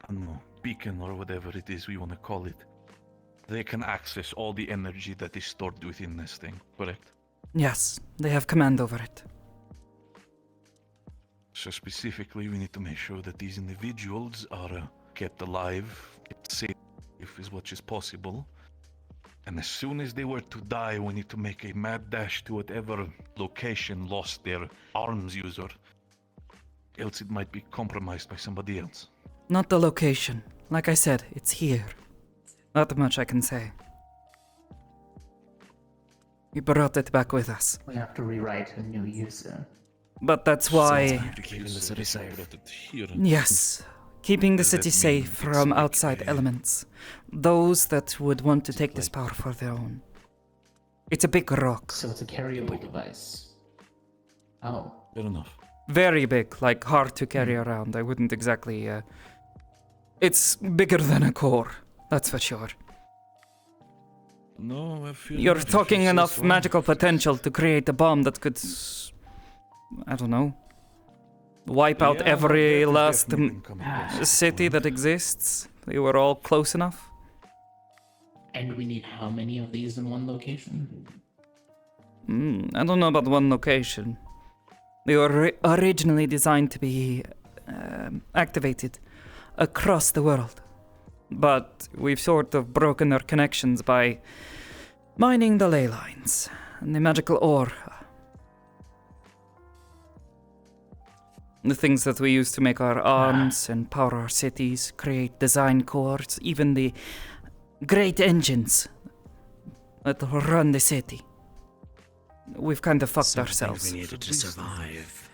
I don't know, beacon or whatever it is we want to call it, they can access all the energy that is stored within this thing, correct? Yes, they have command over it. So specifically, we need to make sure that these individuals are kept alive, kept safe as much as possible. And as soon as they were to die, we need to make a mad dash to whatever location lost their arms user. Else it might be compromised by somebody else. Not the location. Like I said, it's here. Not much I can say. We brought it back with us. We have to rewrite a new user. But that's why... Keeping the city safe. Yes. Keeping the city safe from outside elements. Those that would want to take this power for their own. It's a big rock. So it's a carryable device. Oh. Fair enough. Very big, like hard to carry around. I wouldn't exactly... It's bigger than a core, that's for sure. No, I feel You're not. talking If you say enough so. magical potential to create a bomb that could... I don't know. Wipe out Yeah, every that has last definitely been coming close. city that exists. They were all close enough. And we need how many of these in one location? I don't know about one location. They were originally designed to be activated across the world. But we've sort of broken their connections by mining the ley lines and the magical ore. The things that we use to make our arms and power our cities, create design cores, even the great engines that run the city. We've kind of fucked ourselves. We needed to survive.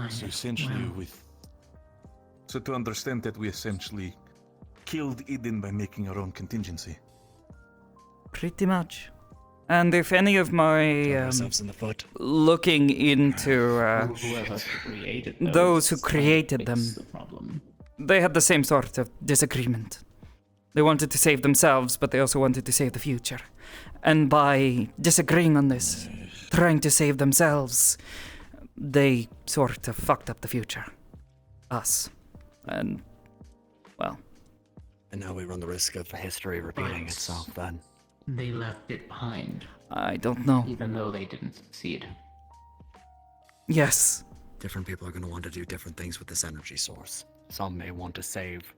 So essentially, So to understand that we essentially killed Eden by making our own contingency. Pretty much. And if any of my ourselves in the foot. looking into Whoever created those who created them, the problem. they had the same sort of disagreement. They wanted to save themselves, but they also wanted to save the future. And by disagreeing on this, trying to save themselves, they sort of fucked up the future. Us. And, well. And now we run the risk of history repeating itself then. They left it behind. I don't know. Even though they didn't succeed. Yes. Different people are going to want to do different things with this energy source. Some may want to save.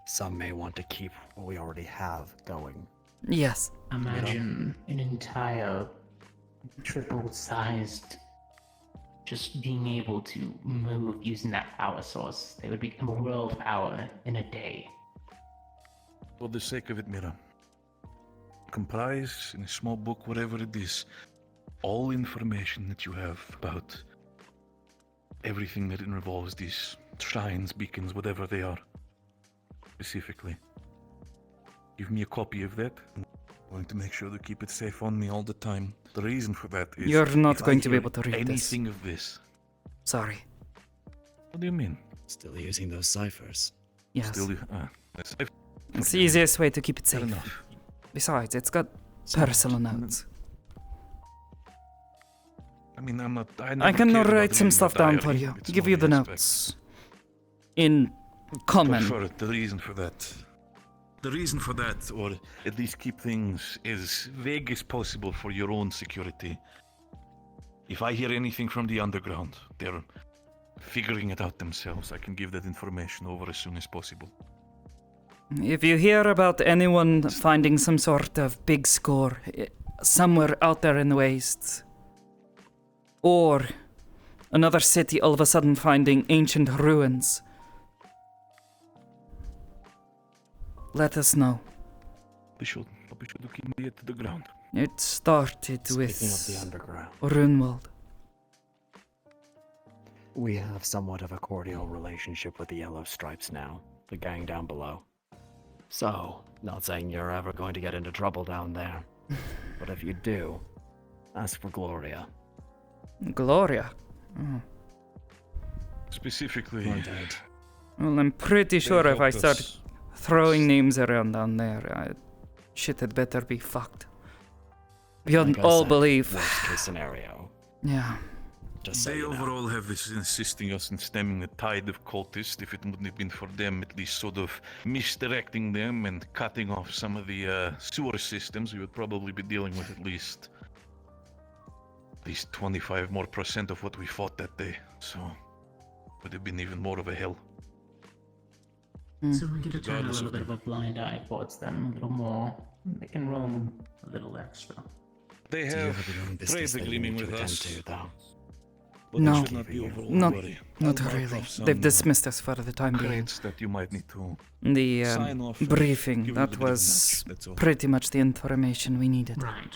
Some may want to keep what we already have going. Yes. Imagine an entire triple-sized just being able to move using that power source. They would become a world power in a day. For the sake of it, Mira. Comprise in a small book, whatever it is, all information that you have about everything that involves these shrines, beacons, whatever they are. Specifically. Give me a copy of that. I'm going to make sure to keep it safe on me all the time. The reason for that is You're not if going I to be hear able to read this. anything of this. Sorry. What do you mean? Still using those ciphers. Yes. Still, It's the easiest way to keep it Fair safe. enough. Besides, it's got personal notes. I mean, I'm not. I never can cared about write some reading stuff a down diary. for you. It's Give one you of the aspects. notes. In common. Prefer the reason for that. The reason for that, or at least keep things as vague as possible for your own security. If I hear anything from the underground, they're figuring it out themselves. I can give that information over as soon as possible. If you hear about anyone finding some sort of big score somewhere out there in the wastes, or another city all of a sudden finding ancient ruins, let us know. I'll be sure to keep my ear to the ground. It started Speaking with of the underground, Runewald. we have somewhat of a cordial relationship with the Yellow Stripes now, the gang down below. So, not saying you're ever going to get into trouble down there, but if you do, ask for Gloria. Gloria? Oh. Specifically, Well, I'm pretty sure if I helped start us. throwing names around down there, shit had better be fucked. Beyond Like I all said, belief. Worst case scenario. Yeah. Just so They you know. overall have been assisting us in stemming the tide of cultists. If it wouldn't have been for them, at least sort of misdirecting them and cutting off some of the sewer systems, we would probably be dealing with at least 25% more of what we fought that day. So, would have been even more of a hell. So we could turn a Regardless little of bit of a blind eye towards them, a little more. They can roam a little extra. They Do you have have your own business trade that you agreement need to with attend us. to, though? But No. that should not be overall Not, worry. not I'll mark really. off some, They've dismissed us for the time being. crates that you might need to The sign off and briefing, give you a that bit of was nudge, that's all. pretty much the information we needed. Right.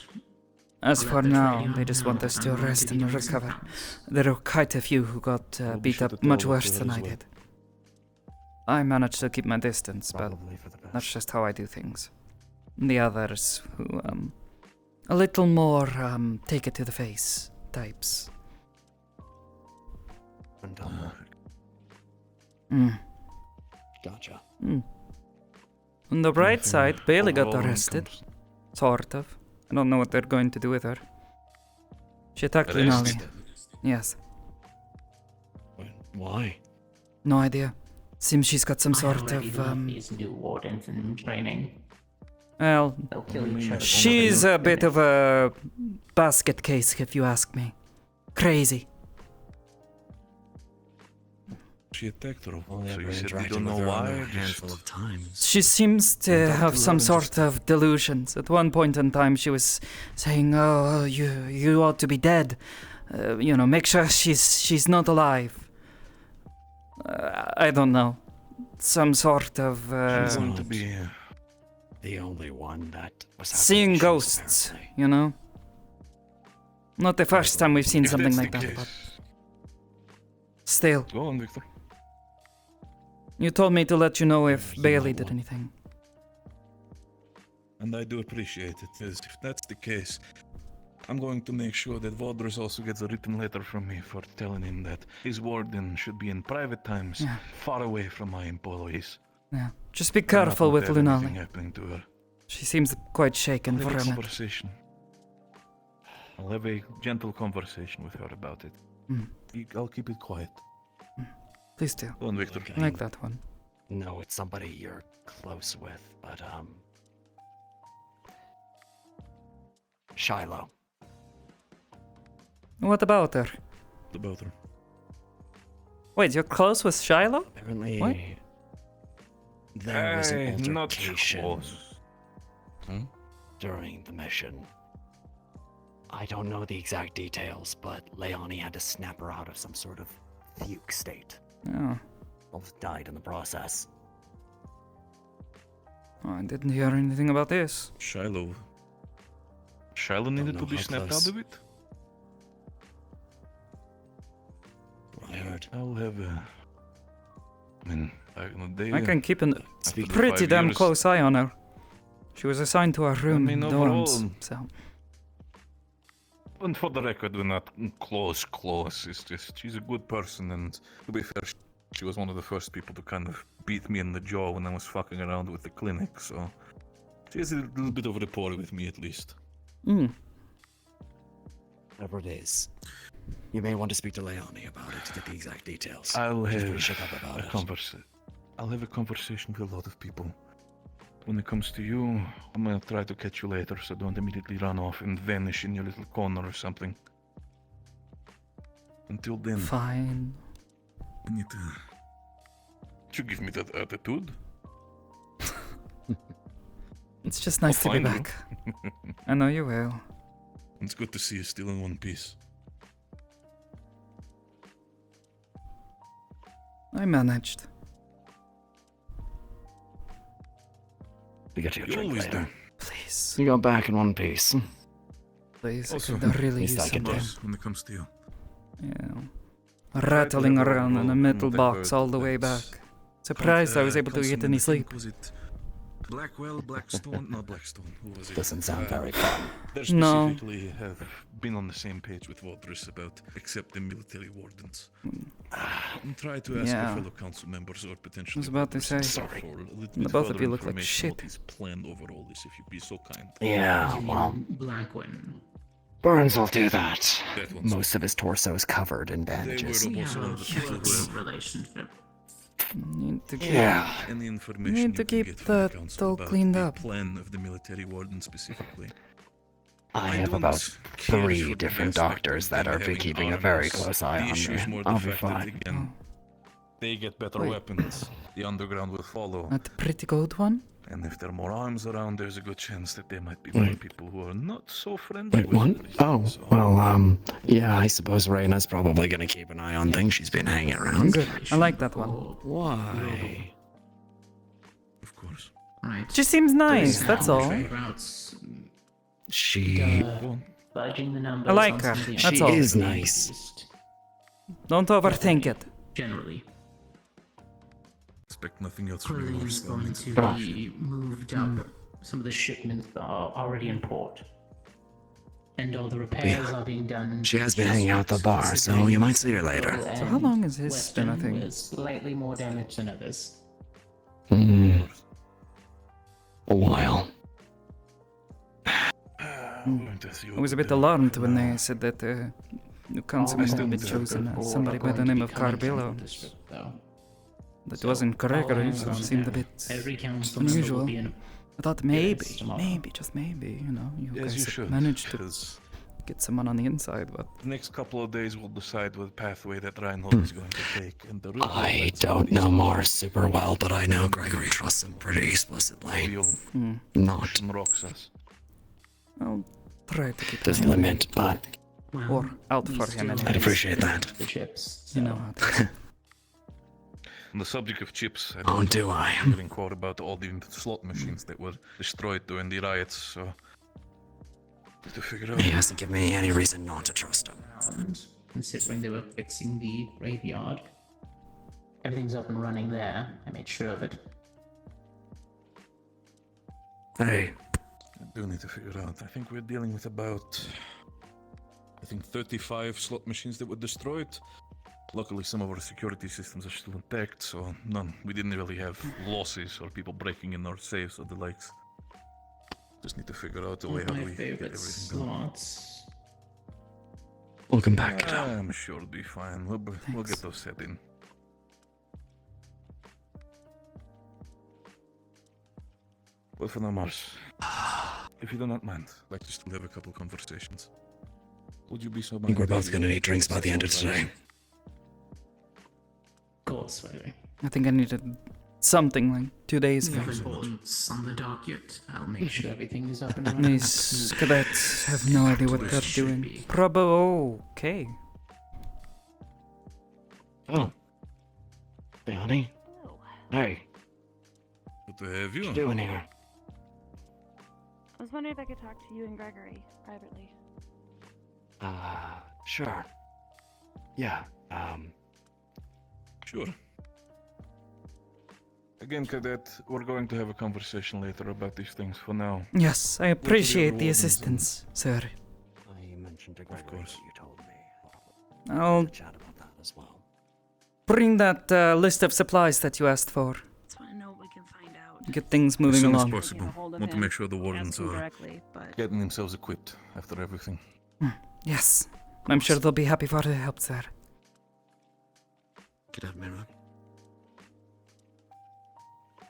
As I'll for let the now, trading they just want know us to I'm going rest be and doing some recover. rounds. There are quite a few who got We'll be beat sure up to tell much them worse to than that I as well. did. I managed to keep my distance, but Probably for the best. that's just how I do things. The others, who, a little more, take it to the face types. And done more. Mm. Gotcha. Mm. On the bright Anything side, Bailey got overall when it arrested. comes- Sort of. I don't know what they're going to do with her. She attacked Denali. Arrested? Yes. Why? No idea. Seems she's got some I sort already of, love these new wardens in training. Well, They'll kill each other. she's a bit of a basket case, if you ask me. Crazy. She attacked her. Only So ever you said you interacted don't with know her why? a handful of times. She seems to And have Dr. some Levin sort just- of delusions. At one point in time, she was saying, "Oh, you ought to be dead. You know, make sure she's not alive." I don't know. Some sort of She's going to be the only one that was having seeing issues, ghosts. apparently. You know, not the first time we've seen If something that's like the that. But case- still, Go on, Victor. you told me to let you know if Bailey did anything. And I do appreciate it. Yes, if that's the case, I'm going to make sure that Valdres also gets a written letter from me for telling him that his warden should be in private times, Yeah. far away from my employees. Yeah, just be And not careful with have anything Lunali. happening to her. She seems quite shaken I'll for have a a minute. conversation. I'll have a gentle conversation with her about it. Mm. I'll keep it quiet. Please do. Go on, Victor. I like that one. No, it's somebody you're close with, but Shiloh. What about her? About her. Wait, you're close with Shiloh? Apparently, What? there was an Not altercation close. Hmm? during the mission. I don't know the exact details, but Leonie had to snap her out of some sort of fugue state. Oh. Almost died in the process. Oh, I didn't hear anything about this. Shiloh. Shiloh needed know to be how snapped close. out of it? I heard. I'll have a... I mean, they... I can keep a after the pretty 5 damn years- close eye on her. She was assigned to our room mean, in overall- dorms, so... And for the record, we're not close. It's just, she's a good person, and to be fair, she was one of the first people to kind of beat me in the jaw when I was fucking around with the clinic, so... She has a little bit of rapport with me, at least. Mm. Whatever it is. You may want to speak to Leonie about it to get the exact details. I'll She's have pretty shook up about it. I'll have a conversation with a lot of people. When it comes to you, I'm gonna try to catch you later, so don't immediately run off and vanish in your little corner or something. Until then, Fine. I need to... You give me that attitude? It's just nice to I'll be find back. you. I know you will. It's good to see you still in one piece. I managed. We get to You your drink always later. do. Please. You go back in one piece. Please, Also, I could really least use I can some do. time. When it comes to you. Yeah. Rattling have a around in a roll metal from box the all the way back. Surprised I was able to get any sleep. Was it Blackwell, Blackstone? Not Blackstone. Who was it? Doesn't sound very fun. They No. specifically have been on the same page with Valdres about accepting military wardens. And try to ask Yeah. your fellow council members or potentially... I was about to Valdres say. himself for a little The bit both of further you look like information what shit. his plan over all this, if you'd be so kind. Yeah, well, Blackwin. Burns will do that. That one's- Most of his torso is covered in They were bandages. also one of the people who have relationship. Need to keep, Yeah. any information need you to can keep get from the that council all about cleaned the up. plan of the military warden specifically. I I have don't about care for 3 the different aspect doctors of that them are having keeping a very armors. close eye The on issue is me. more the I'll be fact that, fine. again, they get better Wait. weapons. The underground will follow. That pretty good one? And if there are more arms around, there's a good chance that there might be Wait. more people who are not so friendly Wait, with what? them. Oh, well, yeah, I suppose Reyna's probably gonna keep an eye on things. She's been hanging around. Good. I like that one. Why? Of course. Right. She seems nice, that's all. Routes. She... Fudging the numbers I like on her. some of the That's She all. is nice. Don't overthink it. Generally. Expect nothing else from Clothing yours. is going to be moved up. Some of the shipments are already in port. And all the repairs are being done. She has been hanging out at the bar, so you might see her later. So how long is his stint, I Western think? with slightly more damage than others. Hmm. A while. I was a bit alarmed when they said that new councilman had been chosen as somebody by the name of Carbillo. That wasn't Gregory, so it seemed a bit Every council member will unusual. be in I thought maybe, just maybe, you know, you Yes, guys you had should, managed to because get someone on the inside, but the next couple of days will decide what pathway that Reinhold is going to take. And the I don't know Mars super well, but I know Gregory trusts him pretty explicitly. You'll Not. some rocks us. I'll try to keep This an eye on limit, him. but Or out for him I'd anyways. appreciate that. The chips. You know how it is. On the subject of chips, Oh, do I? I'm getting quote about all the slot machines that were destroyed during the riots, so to figure out. He hasn't given me any reason not to trust him. Considering they were fixing the graveyard. Everything's up and running there. I made sure of it. Hey. I do need to figure out. I think we're dealing with about 35 slot machines that were destroyed. Luckily, some of our security systems are still intact, so none. We didn't really have losses or people breaking in our safes or the likes. Just need to figure out a way how My we get favorite everything done. slots. Welcome back, kiddo. I'm sure it'll be fine. We'll get those set in. Well, for now, Mars, if you do not mind, I'd like to still have a couple conversations. Would you be so I think we're both gonna need drinks by the end of today. Of course, Gregory. I think I needed something like 2 days ago. Nothing importance on the docket. I'll make sure everything is up and running. These cadets have no idea what they're doing. Okay. Oh. Hey, honey. Hey. Good to have you. What you doing here? I was wondering if I could talk to you and Gregory privately. Sure. Yeah, Sure. Again, Cadet, we're going to have a conversation later about these things. For now. Yes, I appreciate the assistance, sir. I mentioned to Gregory, Of course. you told me. I'll Chat about that as well. bring that list of supplies that you asked for. Just want to know what we can find out. Get things As moving soon along. as possible. Get a hold of Want to him, make sure the wardens ask him are directly, but getting themselves equipped after everything. Yes, I'm sure they'll be happy for the help, sir. Get up, Mira.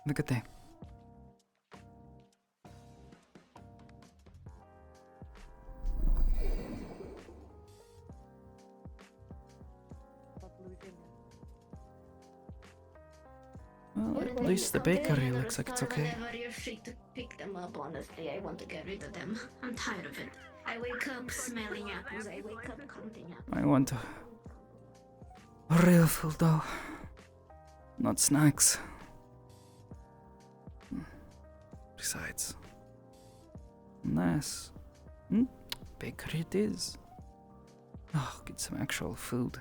Have a good day. Well, at least the bakery looks like it's okay. Whenever you're free to pick them up, honestly, I want to get rid of them. I'm tired of it. I wake up smelling apples. I wake up counting apples. I want real food though, not snacks. Besides, nice. Bakery it is. Oh, get some actual food.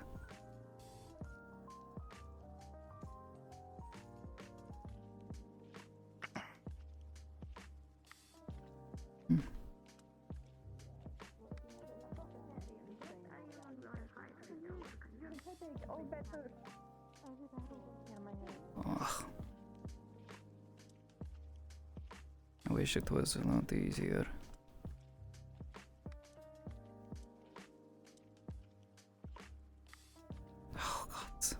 Ugh. I wish it was a lot easier. Oh god.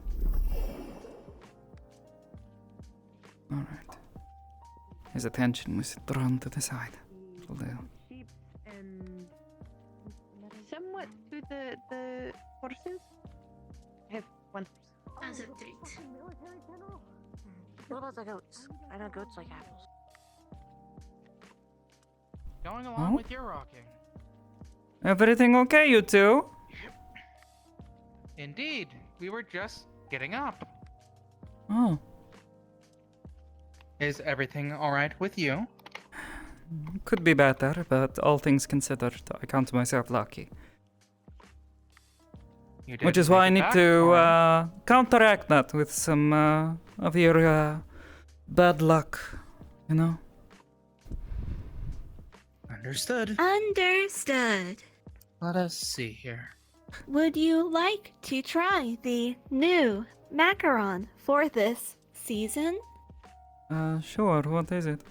Alright. His attention was drawn to the side. Will do. Sheep and somewhat to the horses. I have one horse. As a treat. what about the goats? I know goats like apples. Going along with your rocking. Everything okay, you two? Indeed, we were just getting up. Oh. Is everything alright with you? Could be better, but all things considered, I count myself lucky. You did Which is make why I it need back to far. counteract that with some of your bad luck, you know? Understood. Understood. Let us see here. Would you like to try the new macaron for this season? Sure, what is it?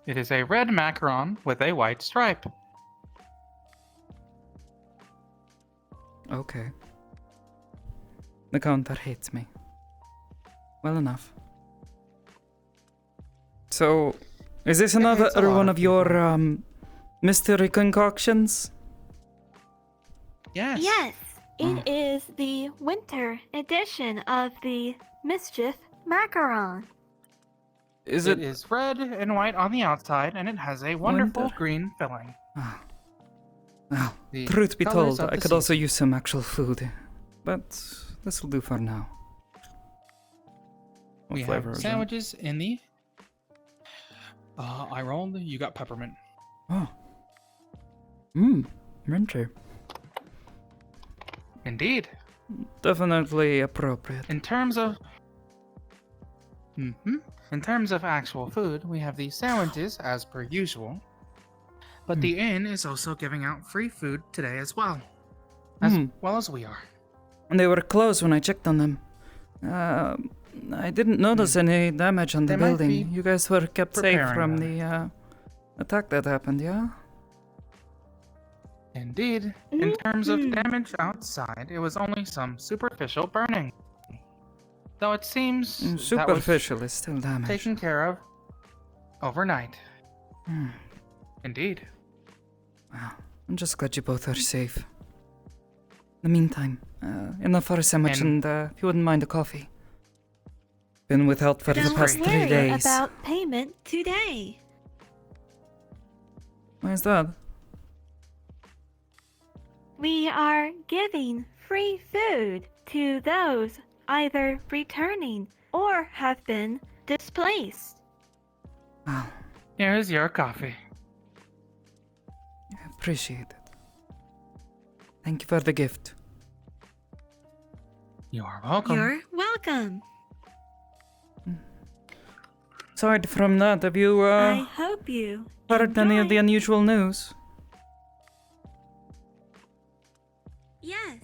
It is a red macaron with a white stripe. Okay. The counter hates me. Well enough. So, is this another it's a lot one of of your mystery concoctions? Yes. Yes, Oh. it is the winter edition of the Mischief Macaron. Is It is red and white on the outside, and it has a wonderful Winter? green filling. Well, The truth be colours told, of I the could also season. use some actual food. But this will do for now. What We flavor have is it? sandwiches in the. I rolled. You got peppermint. Oh. Minty. Indeed. Definitely appropriate. In terms of. In terms of actual food, we have the sandwiches as per usual. But the inn is also giving out free food today as well. As well as we are. And they were closed when I checked on them. I didn't notice any damage on the They might building. be You guys were kept safe preparing from them. the attack that happened, yeah? Indeed. In terms of damage outside, it was only some superficial burning. Though it seems that was Superficial is still damage. taken care of overnight. Indeed. Wow. I'm just glad you both are safe. In the meantime, enough for a sandwich and if you wouldn't mind a coffee. Been without for the Don't past 3 worry days. about payment today. Why is that? We are giving free food to those either returning or have been displaced. Wow. Here's your coffee. I appreciate it. Thank you for the gift. You are welcome. You're welcome. Aside from that, have you I hope you heard any of the unusual news? Yes.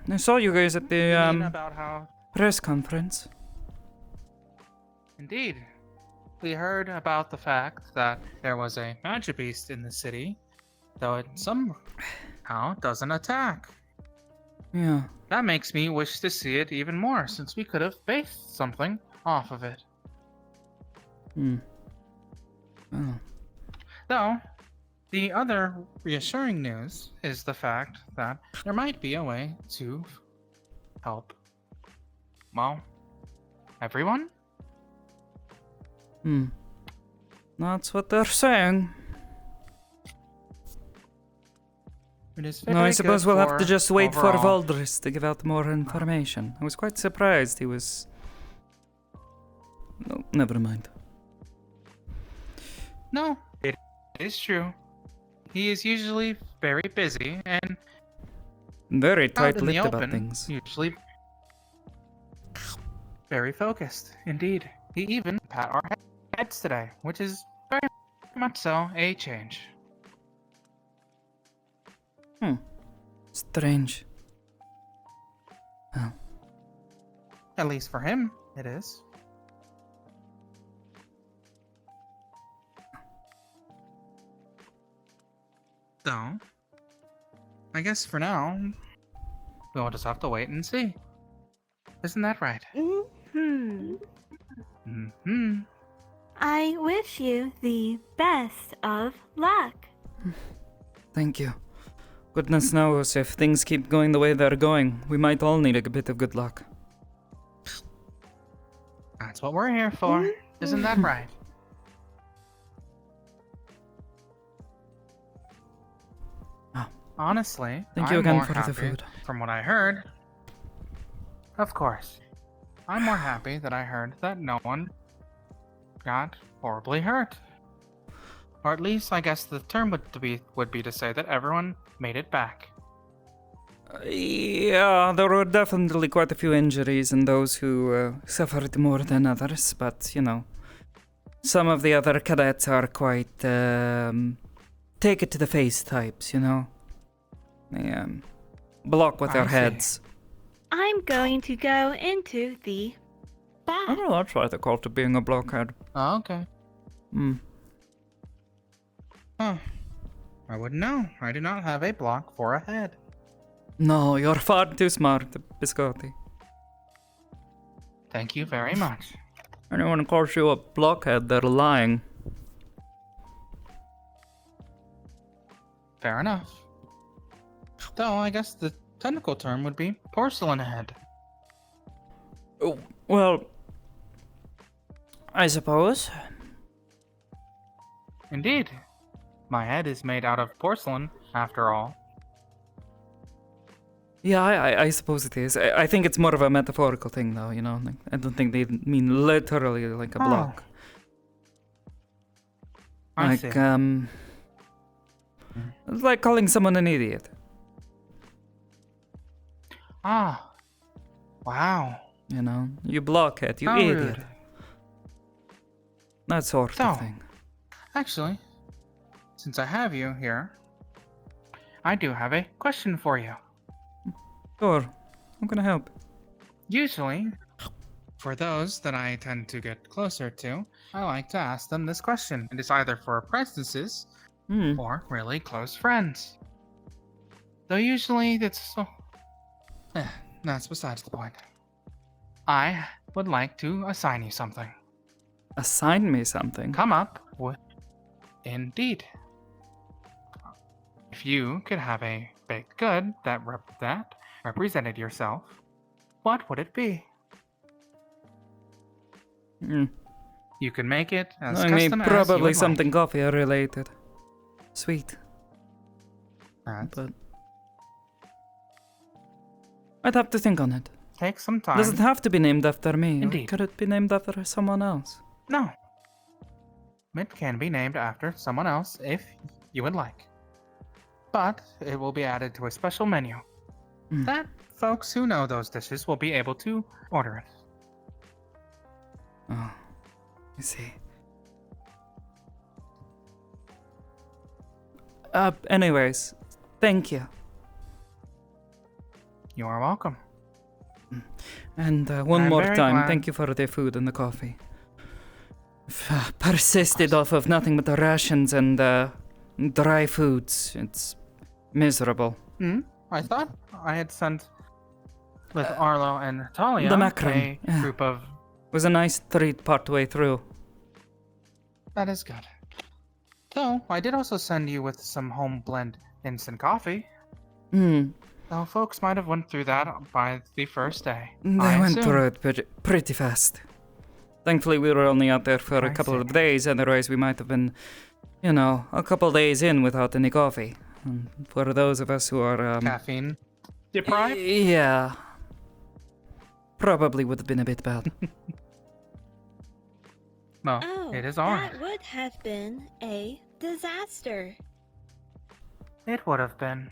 I saw you guys at the You mean about how? press conference. Indeed. We heard about the fact that there was a magic beast in the city, though it somehow doesn't attack. Yeah. That makes me wish to see it even more, since we could have based something off of it. Oh. Though, the other reassuring news is the fact that there might be a way to help, well, everyone? That's what they're saying. It is No, I very suppose good we'll have to for just wait for overall. Valdris to give out more information. I was quite surprised he was... No, never mind. No, it is true. He is usually very busy and Very out in the tight-lipped about open, things. usually very focused. Indeed, he even pat our heads today, which is very much so a change. Strange. Oh. At least for him, it is. So, I guess for now, we'll just have to wait and see. Isn't that right? I wish you the best of luck. Thank you. Goodness knows, if things keep going the way they're going, we might all need a bit of good luck. That's what we're here for. Isn't that right? Honestly, Thank you I'm again more for the happy, food. From what I heard, of course, I'm more happy that I heard that no one got horribly hurt. Or at least, I guess the term would be to say that everyone made it back. Yeah, there were definitely quite a few injuries and those who suffered more than others, but, you know, some of the other cadets are quite, take it to the face types, you know? They, block with their I see. heads. I'm going to go into the bath. I don't know, that's why they call it being a blockhead. Oh, okay. Huh. I wouldn't know. I do not have a block for a head. No, you're far too smart, Biscotti. Thank you very much. Anyone calls you a blockhead, they're lying. Fair enough. Though I guess the technical term would be porcelain head. Oh, well, I suppose. Indeed. My head is made out of porcelain, after all. Yeah, I suppose it is. I think it's more of a metaphorical thing, though, you know? Like, I don't think they mean literally like a block. I see. It's like calling someone an idiot. Ah. Wow. You know? You blockhead, you How idiot. rude. That sort of thing. Actually, since I have you here, I do have a question for you. Sure. How can I help? Usually, for those that I tend to get closer to, I like to ask them this question. It is either for apprentices or really close friends. Though usually that's besides the point. I would like to assign you something. Assign me something? Come up with... Indeed. If you could have a baked good that represented yourself, what would it be? You can make it as I mean, custom as you probably would something coffee related. Sweet. like. But I'd have to think on it. Take some time. Does it have to be named after me? Or Indeed. could it be named after someone else? No. It can be named after someone else if you would like. But it will be added to a special menu. That folks who know those dishes will be able to order it. Oh, I see. Anyways, thank you. You are welcome. And one I'm more very time, glad. thank you for the food and the coffee. Persisted off of nothing but the rations and dry foods. It's miserable. I thought I had sent with Arlo and Talia The macaron. a group of... Was a nice treat part way through. That is good. Though, I did also send you with some home blend instant coffee. Though folks might have went through that by the first day. They went through it pretty fast. Thankfully, we were only out there for a couple of days, otherwise we might have been, you know, a couple days in without any coffee. And for those of us who are... Caffeine deprived? Yeah. Probably would have been a bit bad. No, it is alright. That would have been a disaster. It would have been.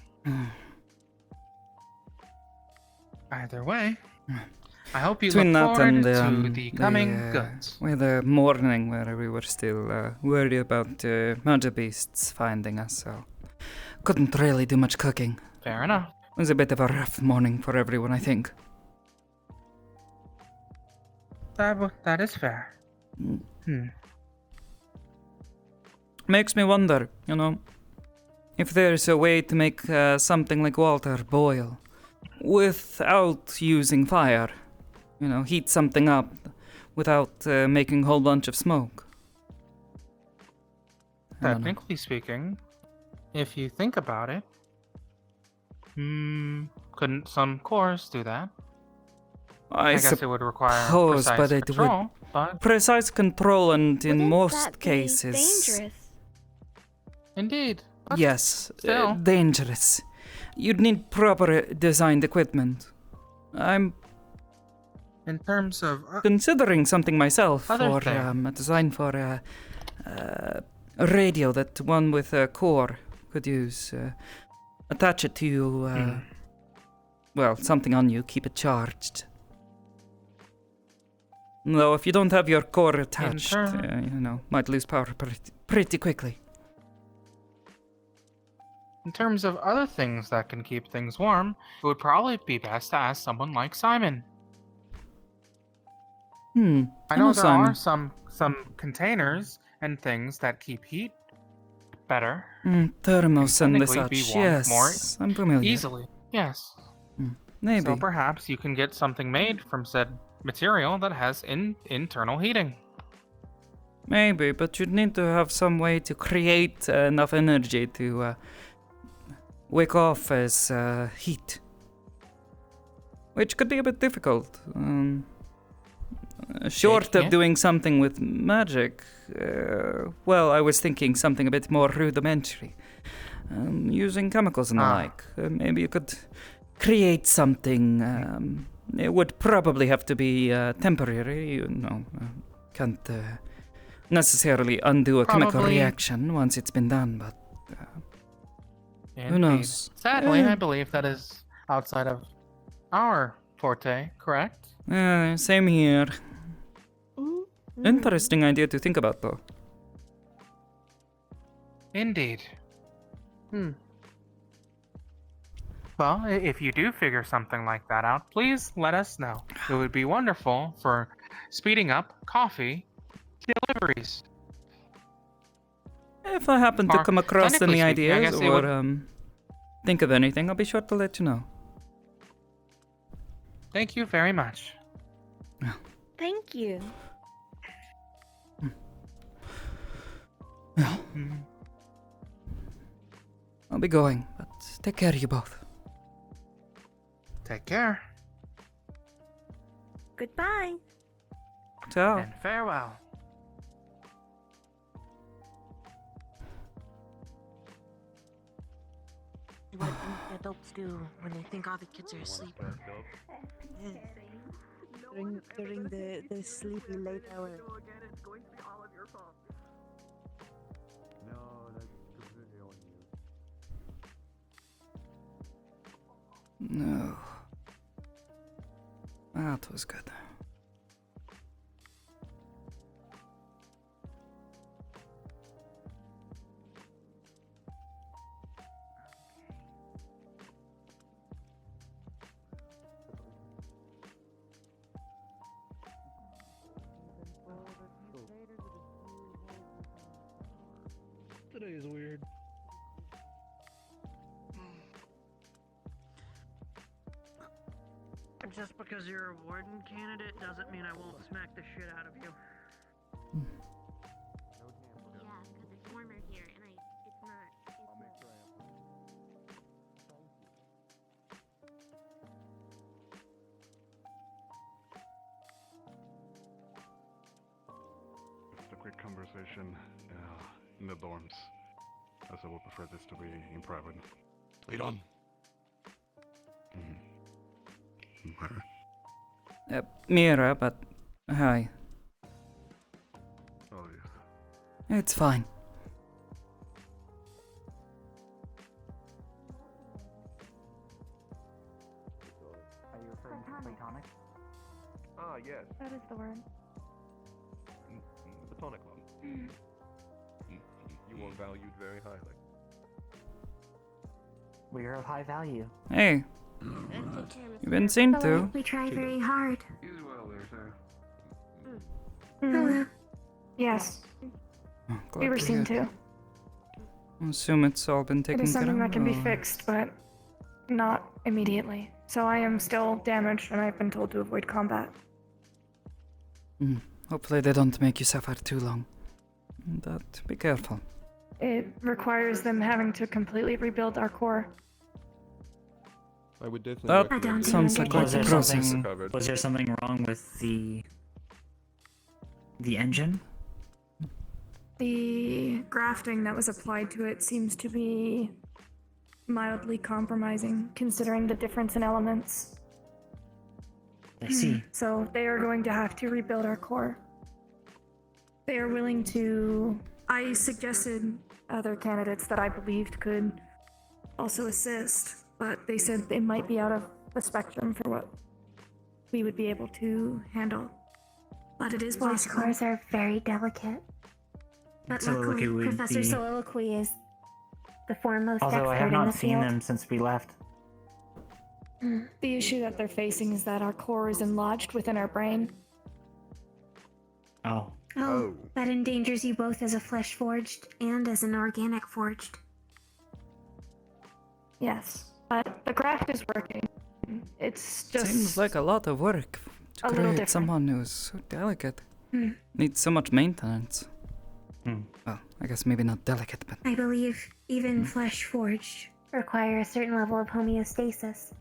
Either way, I hope you Between look that forward and to the coming goods. With the morning where we were still worried about murder beasts finding us, so couldn't really do much cooking. Fair enough. It was a bit of a rough morning for everyone, I think. That is fair. Makes me wonder, you know, if there's a way to make something like water boil without using fire. You know, heat something up without making a whole bunch of smoke. Technically speaking, if you think about it, couldn't some cores do that? I guess it would require precise but it control, would precise control, and in most That be cases, dangerous. Indeed. But yes, still. dangerous. You'd need proper designed equipment. I'm in terms of considering something myself other for thing. a design for a radio that one with a core could use. Attach it to you, well, something on you, keep it charged. Though if you don't have your core attached, you know, might lose power pretty quickly. In terms of other things that can keep things warm, it would probably be best to ask someone like Simon. I know there Simon. are some containers and things that keep heat better. Thermos and technically such, be warmed yes, more I'm familiar. Easily, yes. Maybe. So perhaps you can get something made from said material that has internal heating. Maybe, but you'd need to have some way to create enough energy to wake off as heat. Which could be a bit difficult. Short of doing something with magic, well, I was thinking something a bit more rudimentary. Using chemicals and the like. Maybe you could create something. It would probably have to be temporary, you know. Can't necessarily undo a chemical reaction once it's been done, but who knows? Sadly, I believe that is outside of our forte, correct? Same here. Interesting idea to think about, though. Indeed. Well, if you do figure something like that out, please let us know. It would be wonderful for speeding up coffee deliveries. If I happen to come across any ideas or think of anything, I'll be sure to let you know. Thank you very much. Thank you. Well, I'll be going, but take care of you both. Take care. Goodbye. Ciao. And farewell. What adults do when they think all the kids are asleep. During the sleepy late hour. No. That was good. Today is weird. Just because you're a warden candidate doesn't mean I won't smack the shit out of you. Yeah, because it's warmer here, and it's not. I'll make sure I Just a quick conversation in the dorms, as I would prefer this to be in private. Lead on. Mira, but hi. Oh, yes. It's fine. Are you referring to platonic? Ah, yes. That is the word. Platonic love. You are valued very highly. We are of high value. Hey. You've been seen to. We try very hard. You as well there, sir. Hello. Yes. Glad We were to seen hear. too. I assume it's all been It taken is care of. something that can be or- fixed, but not immediately. So I am still damaged, and I've been told to avoid combat. Hopefully they don't make you suffer too long. But be careful. It requires them having to completely rebuild our core. I would definitely. That recommend sounds like quite a process. Was there something wrong with the engine? The grafting that was applied to it seems to be mildly compromising, considering the difference in elements. I see. So they are going to have to rebuild our core. They are willing to. I suggested other candidates that I believed could also assist, but they said it might be out of the spectrum for what we would be able to handle. But it is Voice possible. cores are very delicate. But Soliloquy luckily, would Professor be- Soliloquy is the foremost Although I expert have in the not seen field. them since we left. The issue that they're facing is that our core is enlarged within our brain. Oh. Oh, that endangers you both as a flesh forged and as an organic forged. Yes, but the graft is working. it's just Seems like a lot of work to a little create different. someone who's so delicate. Hmm. Needs so much maintenance. Well, I guess maybe not delicate, but I believe even flesh forged require a certain level of homeostasis.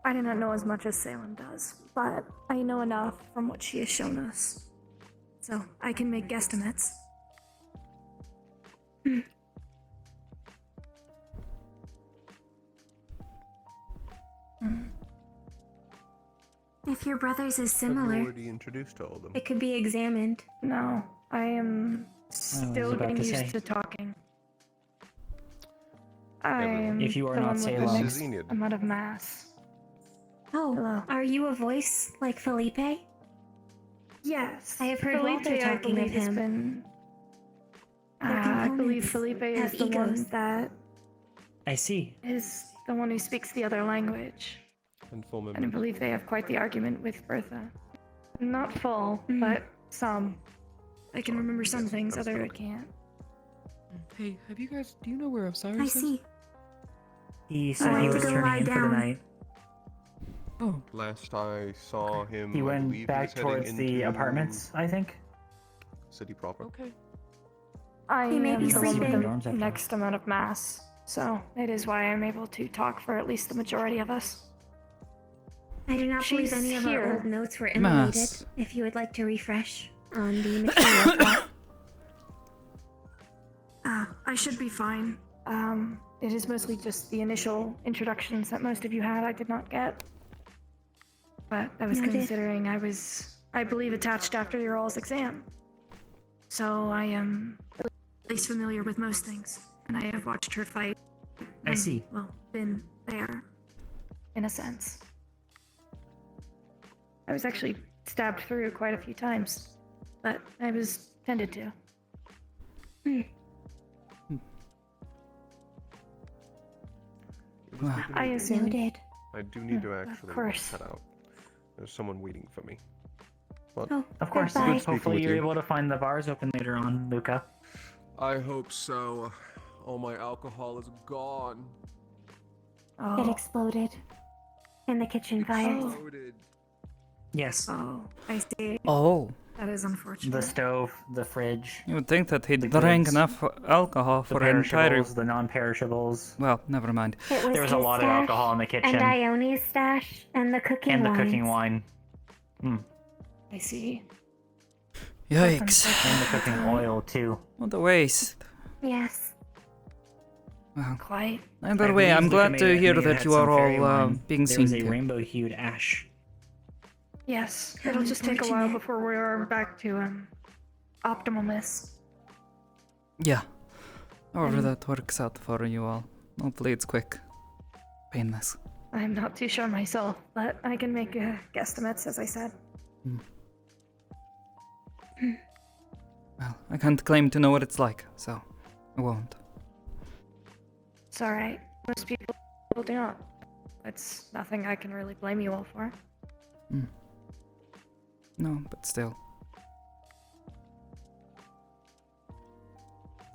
I do not know as much as Salem does, but I know enough from what she has shown us. So I can make guesstimates. If your brother's is Have you similar, already introduced all of them? it could be examined. No, I am still about getting to used say. to talking. I'm If you are the not one with the Salem. next This is Enid. amount of mass. Oh, Hello. are you a voice like Felipe? Yes. I have heard Felipe, Walter I talking of believe, has him. been. Their I believe components Felipe is have the one egos. that I see. is the one who speaks the other language. And full And I members. believe they have quite the argument with Bertha. Not full, but some. I can remember some things, other I can't. Hey, have you guys? Do you know where Osiris I is? see. He I said he have was to go lie turning in for the down. night. Oh, Last I saw him, He I went believe back he was heading towards the into apartments, I think. City proper. okay. I He may am be the one with sleeping. the Dorms after next amount of mass, so it is why I'm able to talk for at least the majority of us. I do not believe She's any of here. our old notes were emulated. Mass. If you would like to refresh on the material plot. I should be fine. It is mostly just the initial introductions that most of you had I did not get. But I was Noted. considering I believe, attached after your all's exam. So I am at least familiar with most things, and I have watched her fight. I and, see. Well, been there, in a sense. I was actually stabbed through quite a few times, but I was tended to. It was good to I meet you. assumed. Noted. I do need to actually course. head out. There's someone waiting for me. But Oh, Of course. goodbye. Good speaking Hopefully with you're you. able to find the bars open later on, Luca. I hope so. All my alcohol is gone. It exploded in the kitchen fires. Loaded. Yes. Oh, I see. oh, That is unfortunate. The stove, the fridge, you would think that he The drank goods. enough alcohol the for an entire. perishables, the non-perishables. Well, never mind. It was There was a his lot of stash, alcohol in the kitchen. And Ione's stash, and the cooking And the wines. cooking wine. I see. Yikes! And the cooking oil, too. What a waste. Yes. Well, Quite. either I way, believe I'm Luca glad may to have- hear may have that had you some are fairy all wine. being There seen was a to. rainbow-hued ash. Yes, How it'll just take a while unfortunate. before we're back to optimalness. Yeah. However that works out for you all. Hopefully it's quick. Painless. I'm not too sure myself, but I can make guesstimates, as I said. Well, I can't claim to know what it's like, so I won't. It's alright. Most people do not. It's nothing I can really blame you all for. No, but still.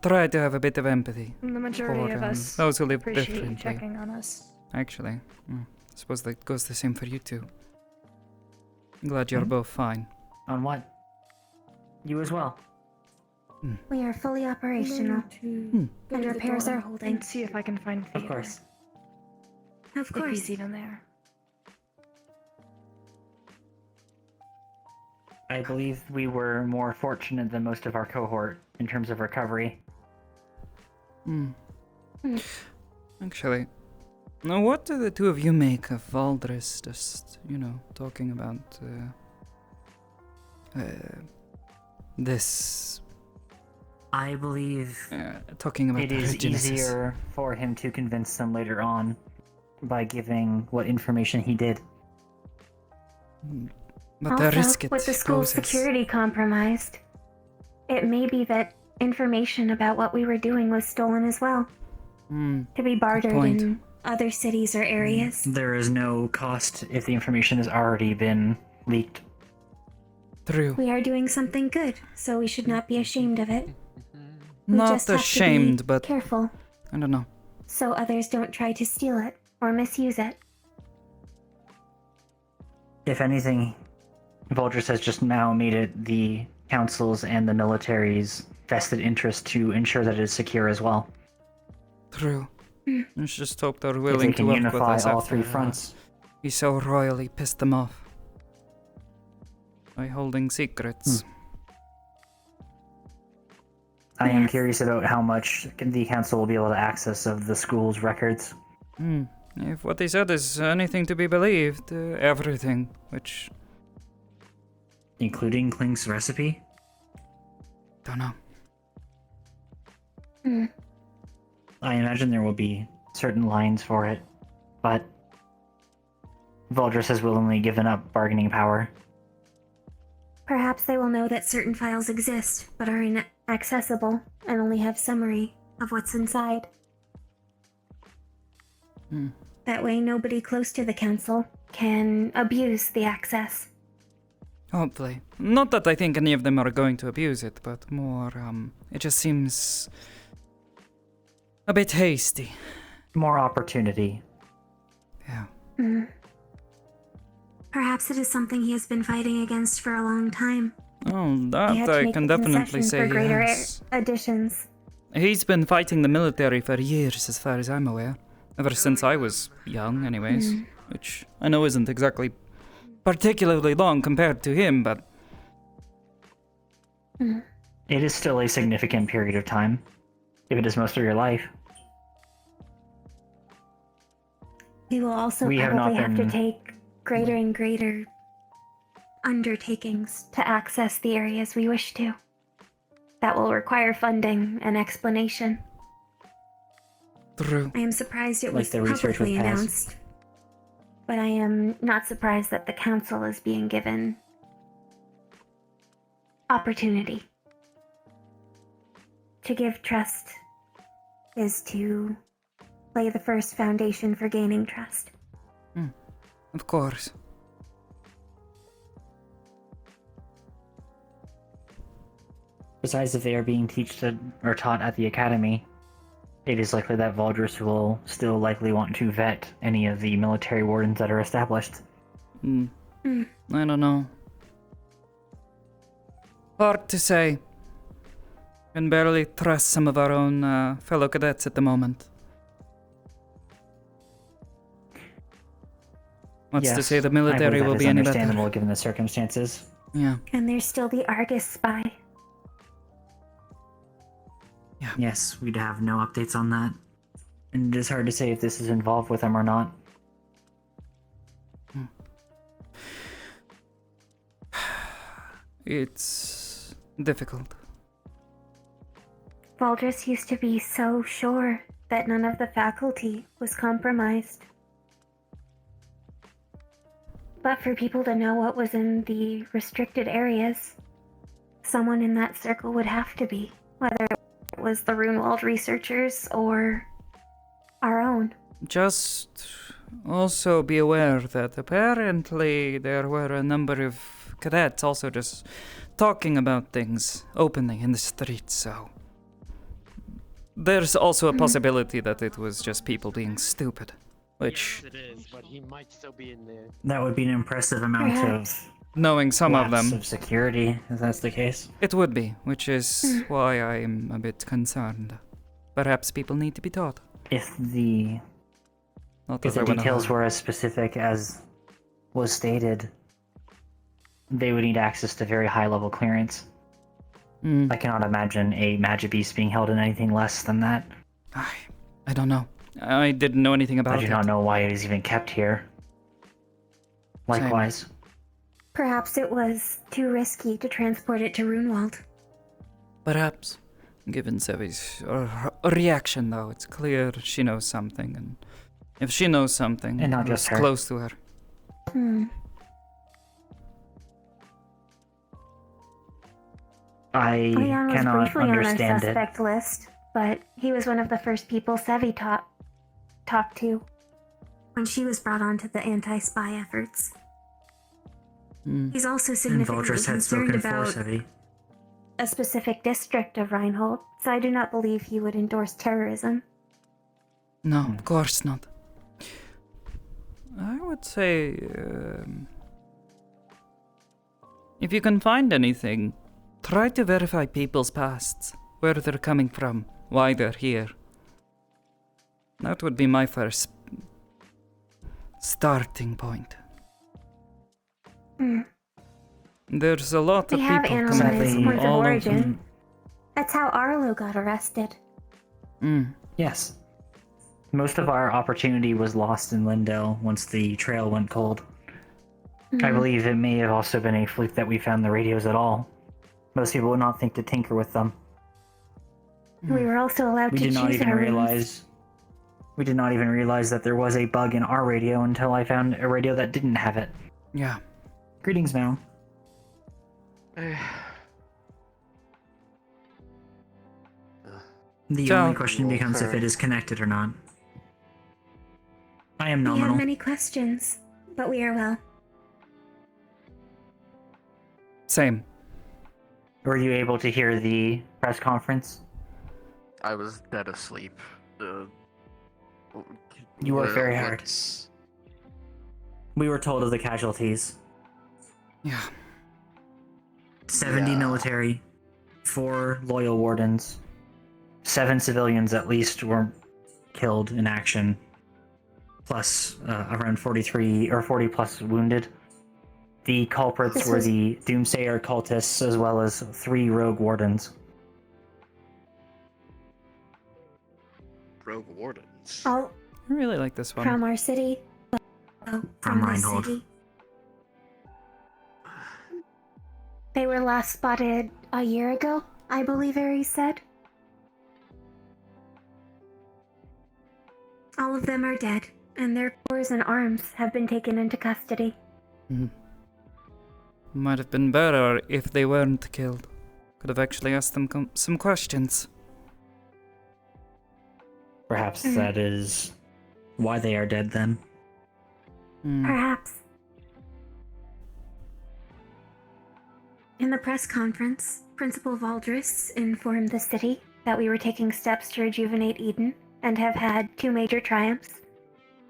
Try to have a bit of empathy. The majority for, of us those who live appreciate you differently. checking on us. Actually, I suppose that goes the same for you too. I'm glad you're both fine. On what? You as well. We are fully operational. Go And to the repairs dorm are holding. and see if I can find Of Theodore. course. Of If course. he's even there. I believe we were more fortunate than most of our cohort in terms of recovery. Actually, now what do the two of you make of Valdres just, talking about this? I believe talking about it the is Genesis. easier for him to convince them later on by giving what information he did. But Also, the risk it with the school's poses. security compromised, it may be that information about what we were doing was stolen as well. To be bartered point. in other cities or areas. There is no cost if the information has already been leaked. True. We are doing something good, so we should not be ashamed of it. We Not just have to ashamed, be but careful, I don't know. so others don't try to steal it or misuse it. If anything, Vultures has just now made it the council's and the military's vested interest to ensure that it is secure as well. True. Let's just hope they're If willing they to can work unify with us all after, three fronts. We so royally pissed them off by holding secrets. I am curious about how much the council will be able to access of the school's records. If what they said is anything to be believed, everything, which... Including Klink's recipe? Don't know. I imagine there will be certain lines for it, but Vultures has willingly given up bargaining power. Perhaps they will know that certain files exist, but are inaccessible, and only have summary of what's inside. That way nobody close to the council can abuse the access. Hopefully. Not that I think any of them are going to abuse it, but more, it just seems a bit hasty. More opportunity. Yeah. Perhaps it is something he has been fighting against for a long time. Oh, He that had to I make can a definitely concession say for greater yes. additions. He's been fighting the military for years, as far as I'm aware. Ever since I was young, anyways. Which I know isn't exactly particularly long compared to him, but... It is still a significant period of time, if it is most of your life. We will also We have probably not have to been- take greater and greater undertakings to access the areas we wish to. That will require funding and explanation. True. I am surprised it Like was the research publicly with Paz. announced, but I am not surprised that the council is being given opportunity. To give trust is to lay the first foundation for gaining trust. Of course. Besides, if they are being taught at the academy, it is likely that Vultures will still likely want to vet any of the military wardens that are established. I don't know. Hard to say. Can barely trust some of our own fellow cadets at the moment. What's to Yes, say the I believe military that will is be any better? understandable given the circumstances. Yeah. And there's still the Argus spy. Yes, we'd have no updates on that. And it is hard to say if this is involved with them or not. It's difficult. Valdris used to be so sure that none of the faculty was compromised. But for people to know what was in the restricted areas, someone in that circle would have to be, whether it was the Runewald researchers or our own. Just also be aware that apparently there were a number of cadets also just talking about things openly in the streets, so there's also a possibility that it was just people being stupid, which... Yes, it is, but he might still be in there. That would be an impressive amount of knowing some of lapse them. of security, if that's the case. It would be, which is why I'm a bit concerned. Perhaps people need to be taught. If the Not if that the I wanna details harm. were as specific as was stated, they would need access to very high level clearance. I cannot imagine a magic beast being held in anything less than that. I don't know. I didn't know anything about I it. do not know why it is even kept here. Likewise. Perhaps it was too risky to transport it to Runewald. Perhaps. Given Sevi's reaction, though, it's clear she knows something, and if she knows something, And not it's just her. close to her. I Leon was cannot briefly on our understand it. suspect list, but he was one of the first people Sevi talked to when she was brought onto the anti-spy efforts. He's also And significantly Vultress had concerned spoken force, about have he? a specific district of Reinhold, so I do not believe he would endorse terrorism. No, of course not. I would say, if you can find anything, try to verify people's pasts, where they're coming from, why they're here. That would be my first starting point. There's a lot of We have people analyzed coming from points of all origin. over. That's how Arlo got arrested. Yes. Most of our opportunity was lost in Lindell once the trail went cold. I believe it may have also been a fluke that we found the radios at all. Most people would not think to tinker with them. We were also allowed We to did not choose even our rooms. realize. We did not even realize that there was a bug in our radio until I found a radio that didn't have it. Yeah. Greetings, Mal. The only question becomes if it is connected or not. I am We nominal. have many questions, but we are well. Same. Were you able to hear the press conference? I was dead asleep. You worked very hard. We were told of the casualties. Yeah. 70 military, 4 loyal wardens, 7 civilians at least were killed in action, plus around 43 or 40 plus wounded. The culprits were the Doomsayer cultists as well as 3 rogue wardens. Rogue wardens. All I really like this one. from our city. From the Reinhold. city. They were last spotted a year ago, I believe Ares said. All of them are dead, and their cores and arms have been taken into custody. Might have been better if they weren't killed. Could have actually asked them some questions. Perhaps that is why they are dead then. Perhaps. In the press conference, Principal Valdris informed the city that we were taking steps to rejuvenate Eden and have had 2 major triumphs,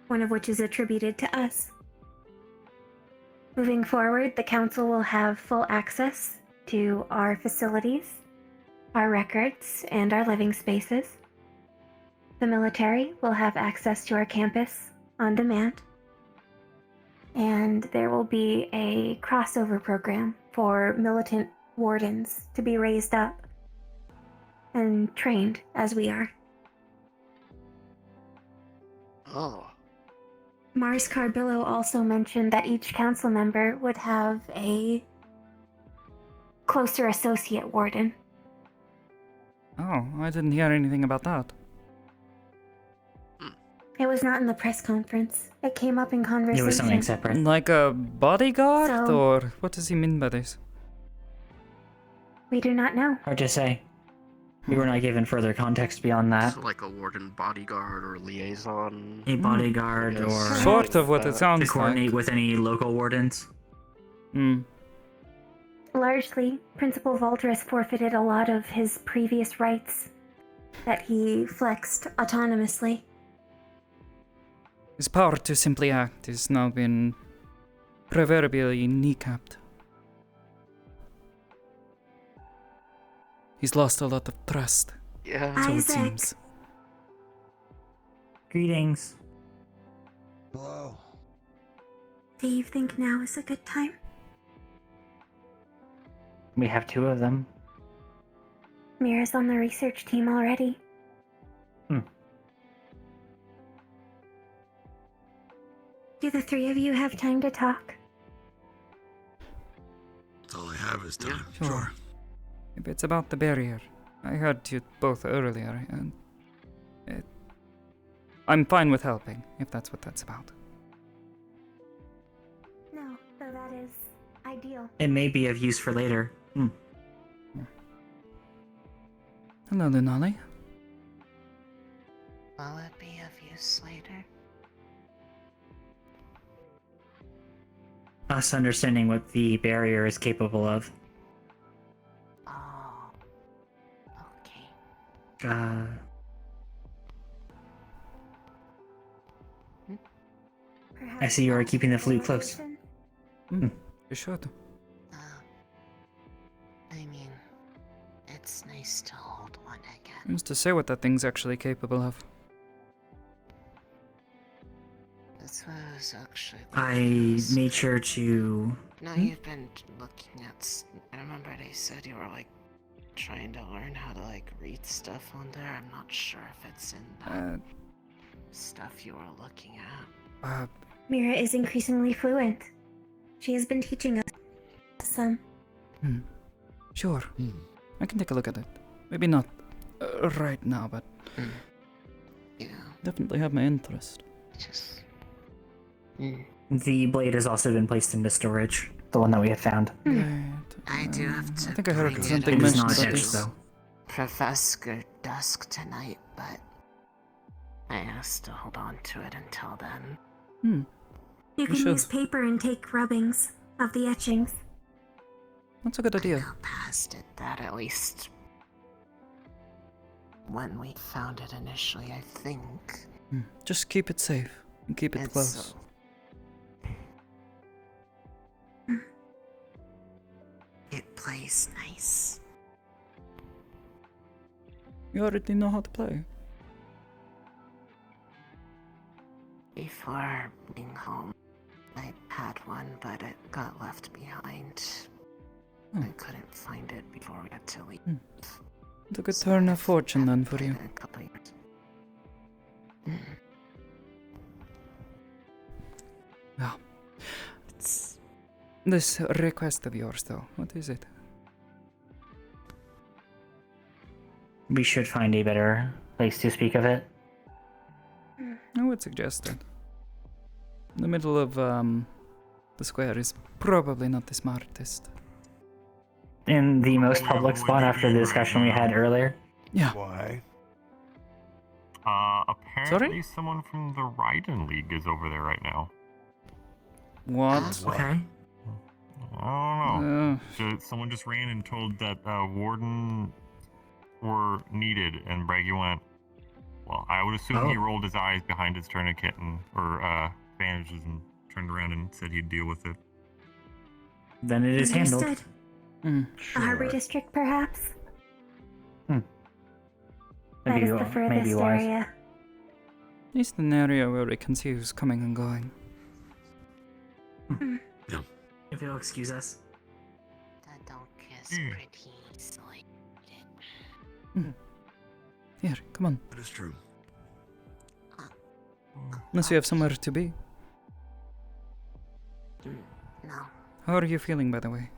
one of which is attributed to us. Moving forward, the council will have full access to our facilities, our records, and our living spaces. The military will have access to our campus on demand. And there will be a crossover program for militant wardens to be raised up and trained as we are. Oh. Mars Carbillo also mentioned that each council member would have a closer associate warden. Oh, I didn't hear anything about that. It was not in the press conference. It came up in conversation. It was something separate. Like a bodyguard, So- or what does he mean by this? We do not know. Hard to say. We were not given further context beyond that. So like a warden bodyguard or liaison. A bodyguard or... Sort of what it sounds to coordinate like. with any local wardens. Largely, Principal Valdris forfeited a lot of his previous rights that he flexed autonomously. His power to simply act has now been proverbially kneecapped. He's lost a lot of trust. Yeah. So it Isaac. seems. Greetings. Hello. Do you think now is a good time? We have 2 of them. Mira's on the research team already. Do the 3 of you have time to talk? That's all I have is time. Sure. If it's about the barrier, I heard you both earlier, and I'm fine with helping, if that's what that's about. No, though that is ideal. It may be of use for later. Hello, Lunali. Will it be of use later? us understanding what the barrier is capable of. Oh. Okay. I see you are keeping the flute close. You should. I mean, it's nice to hold one again. Who's to say what that thing's actually capable of? That's what I was actually. I made sure to. Now you've been looking at. I remember they said you were like trying to learn how to like read stuff on there. I'm not sure if it's in that stuff you were looking at. Mira is increasingly fluent. She has been teaching us some. Sure. I can take a look at it. Maybe not right now, but yeah, definitely have my interest. Just. The blade has also been placed into storage. The one that we have found. I do have to. I think I heard bring something it mentioned not about etched, this. though. Professor Dusk tonight, but I asked to hold on to it until then. You can use paper and take rubbings of the etchings. That's a good idea. Past it, that at least when we found it initially, I think. Just keep it safe and keep it close. It plays nice. You already know how to play. Before being home, I had one, but it got left behind. I couldn't find it before we had to leave. It's a good turn of fortune then for you. A couple years. Yeah. This request of yours, though, what is it? We should find a better place to speak of it. I would suggest it. The middle of the square is probably not the smartest. In the most public spot after the discussion we had earlier. Yeah. Why? Apparently someone from the Raiden League is over there right now. What? Okay. I don't know. Someone just ran and told that Warden were needed, and Braggy went, well, I would assume he rolled his eyes behind his tourniquet or bandages and turned around and said he'd deal with it. Then it is handled. Understood. The Harbor District, perhaps? That Maybe, is the furthest maybe wise. area. At least an area where we can see who's coming and going. If you'll excuse us. That don't kiss pretty easily. Here, come on. That is true. Unless you have somewhere to be. No. How are you feeling, by the way?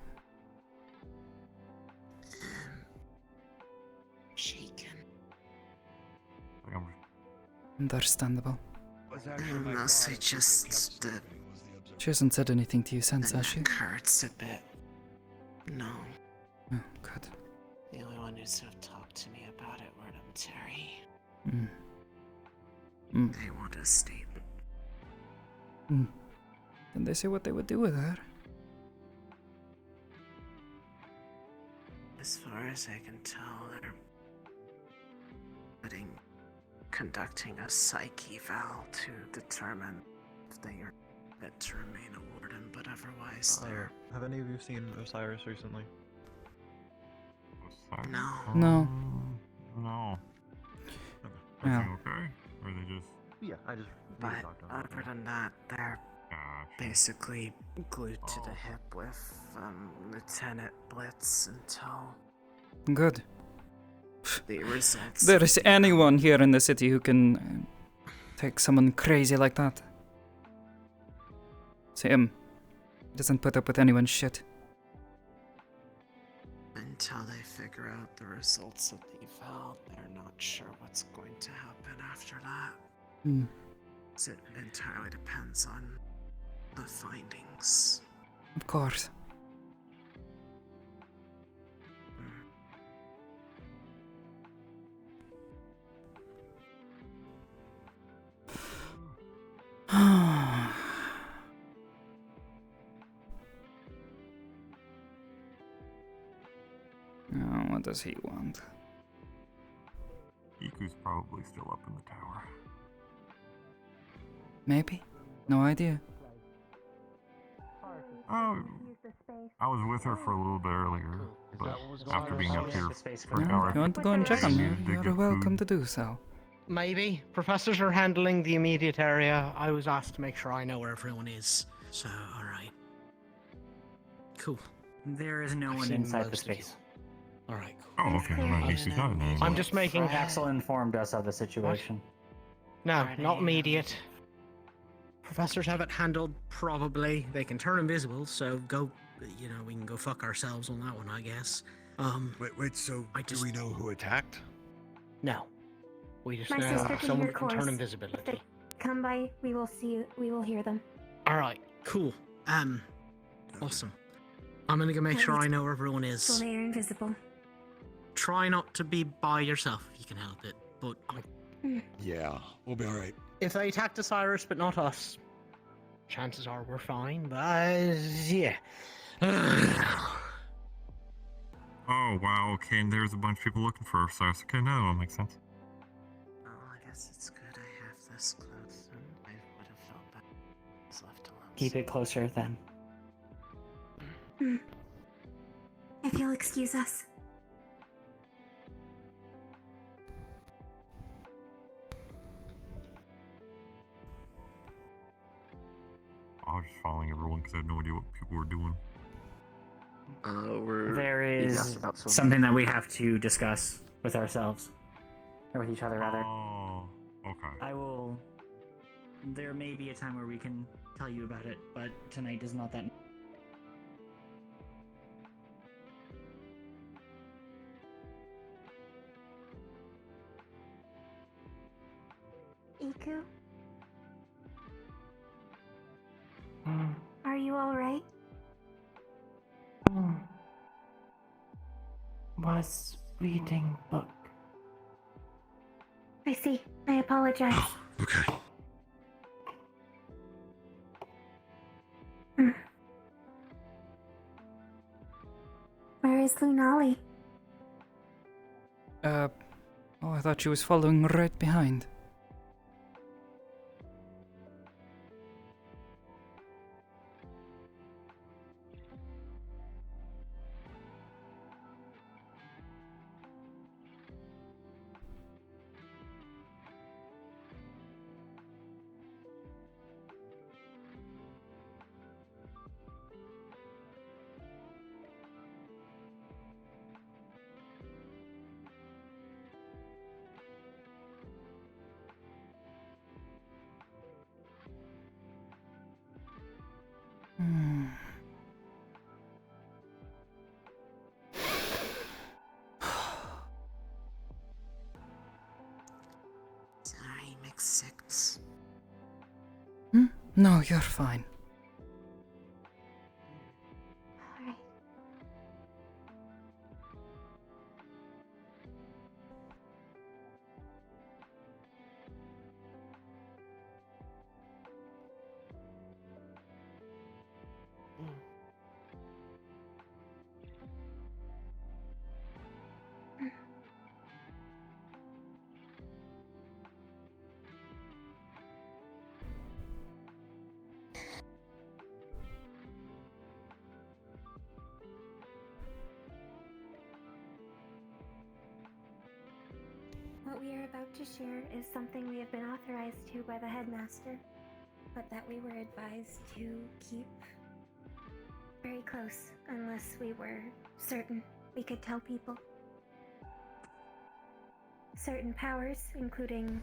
Shaken. Understandable. Mostly just the. She hasn't said anything to you since, has she? Hurts a bit. No. Oh, good. The only one who's have talked to me about it were Terry. They want a statement. Did they say what they would do with her? As far as I can tell, they're conducting a psych eval to determine if they are fit to remain a warden, but otherwise they're. Have any of you seen Osiris recently? No. No. No. Yeah. Okay? Or they just... Yeah, I just. But other than that, they're basically glued to the hip with Lieutenant Blitz until Good. the results. There is anyone here in the city who can take someone crazy like that. See him. He doesn't put up with anyone's shit. Until they figure out the results of the eval, they're not sure what's going to happen after that. So it entirely depends on the findings. Of course. What does he want? Iku's probably still up in the tower. Maybe? No idea. Oh, I was with her for a little bit earlier, but after being up here for an No, hour, if you want to go and check on her, they you're get welcome food. to do so. Maybe. Professors are handling the immediate area. I was asked to make sure I know where everyone is. So, alright. Cool. There is no I've one seen inside the most of you. space. Alright, cool. Oh, okay. Well, at least he's not in there. I'm just making... Axel informed us of the situation. No, not immediate. Professors have it handled, probably. They can turn invisible, so go... You know, we can go fuck ourselves on that one, I guess. Wait, so do we know who attacked? No. We just My know sister can someone hear can turn chorus. invisibility. If they come by, we will see. We will hear them. Alright, cool. Awesome. I'm gonna go make sure I know where everyone is. So they are invisible. Try not to be by yourself if you can help it, but Yeah, we'll be alright. if they attacked Osiris but not us, chances are we're fine, but yeah. Oh, wow. Okay, and there's a bunch of people looking for Osiris. Okay, now that makes sense. Oh, I guess it's good I have this close, and I would have felt better if it's left alone. Keep it closer then. If you'll excuse us. I was just following everyone because I had no idea what people were doing. There is something that we have to discuss with ourselves. Or with each other, rather. Oh, okay. I will... There may be a time where we can tell you about it, but tonight is not that... Iku? Are you alright? Was reading book. I see. I apologize. Okay. Where is Lunali? Oh, I thought she was following right behind. Sorry, mixed sects. No, you're fine. Alright. What we are about to share is something we have been authorized to by the headmaster, but that we were advised to keep very close unless we were certain we could tell people. Certain powers, including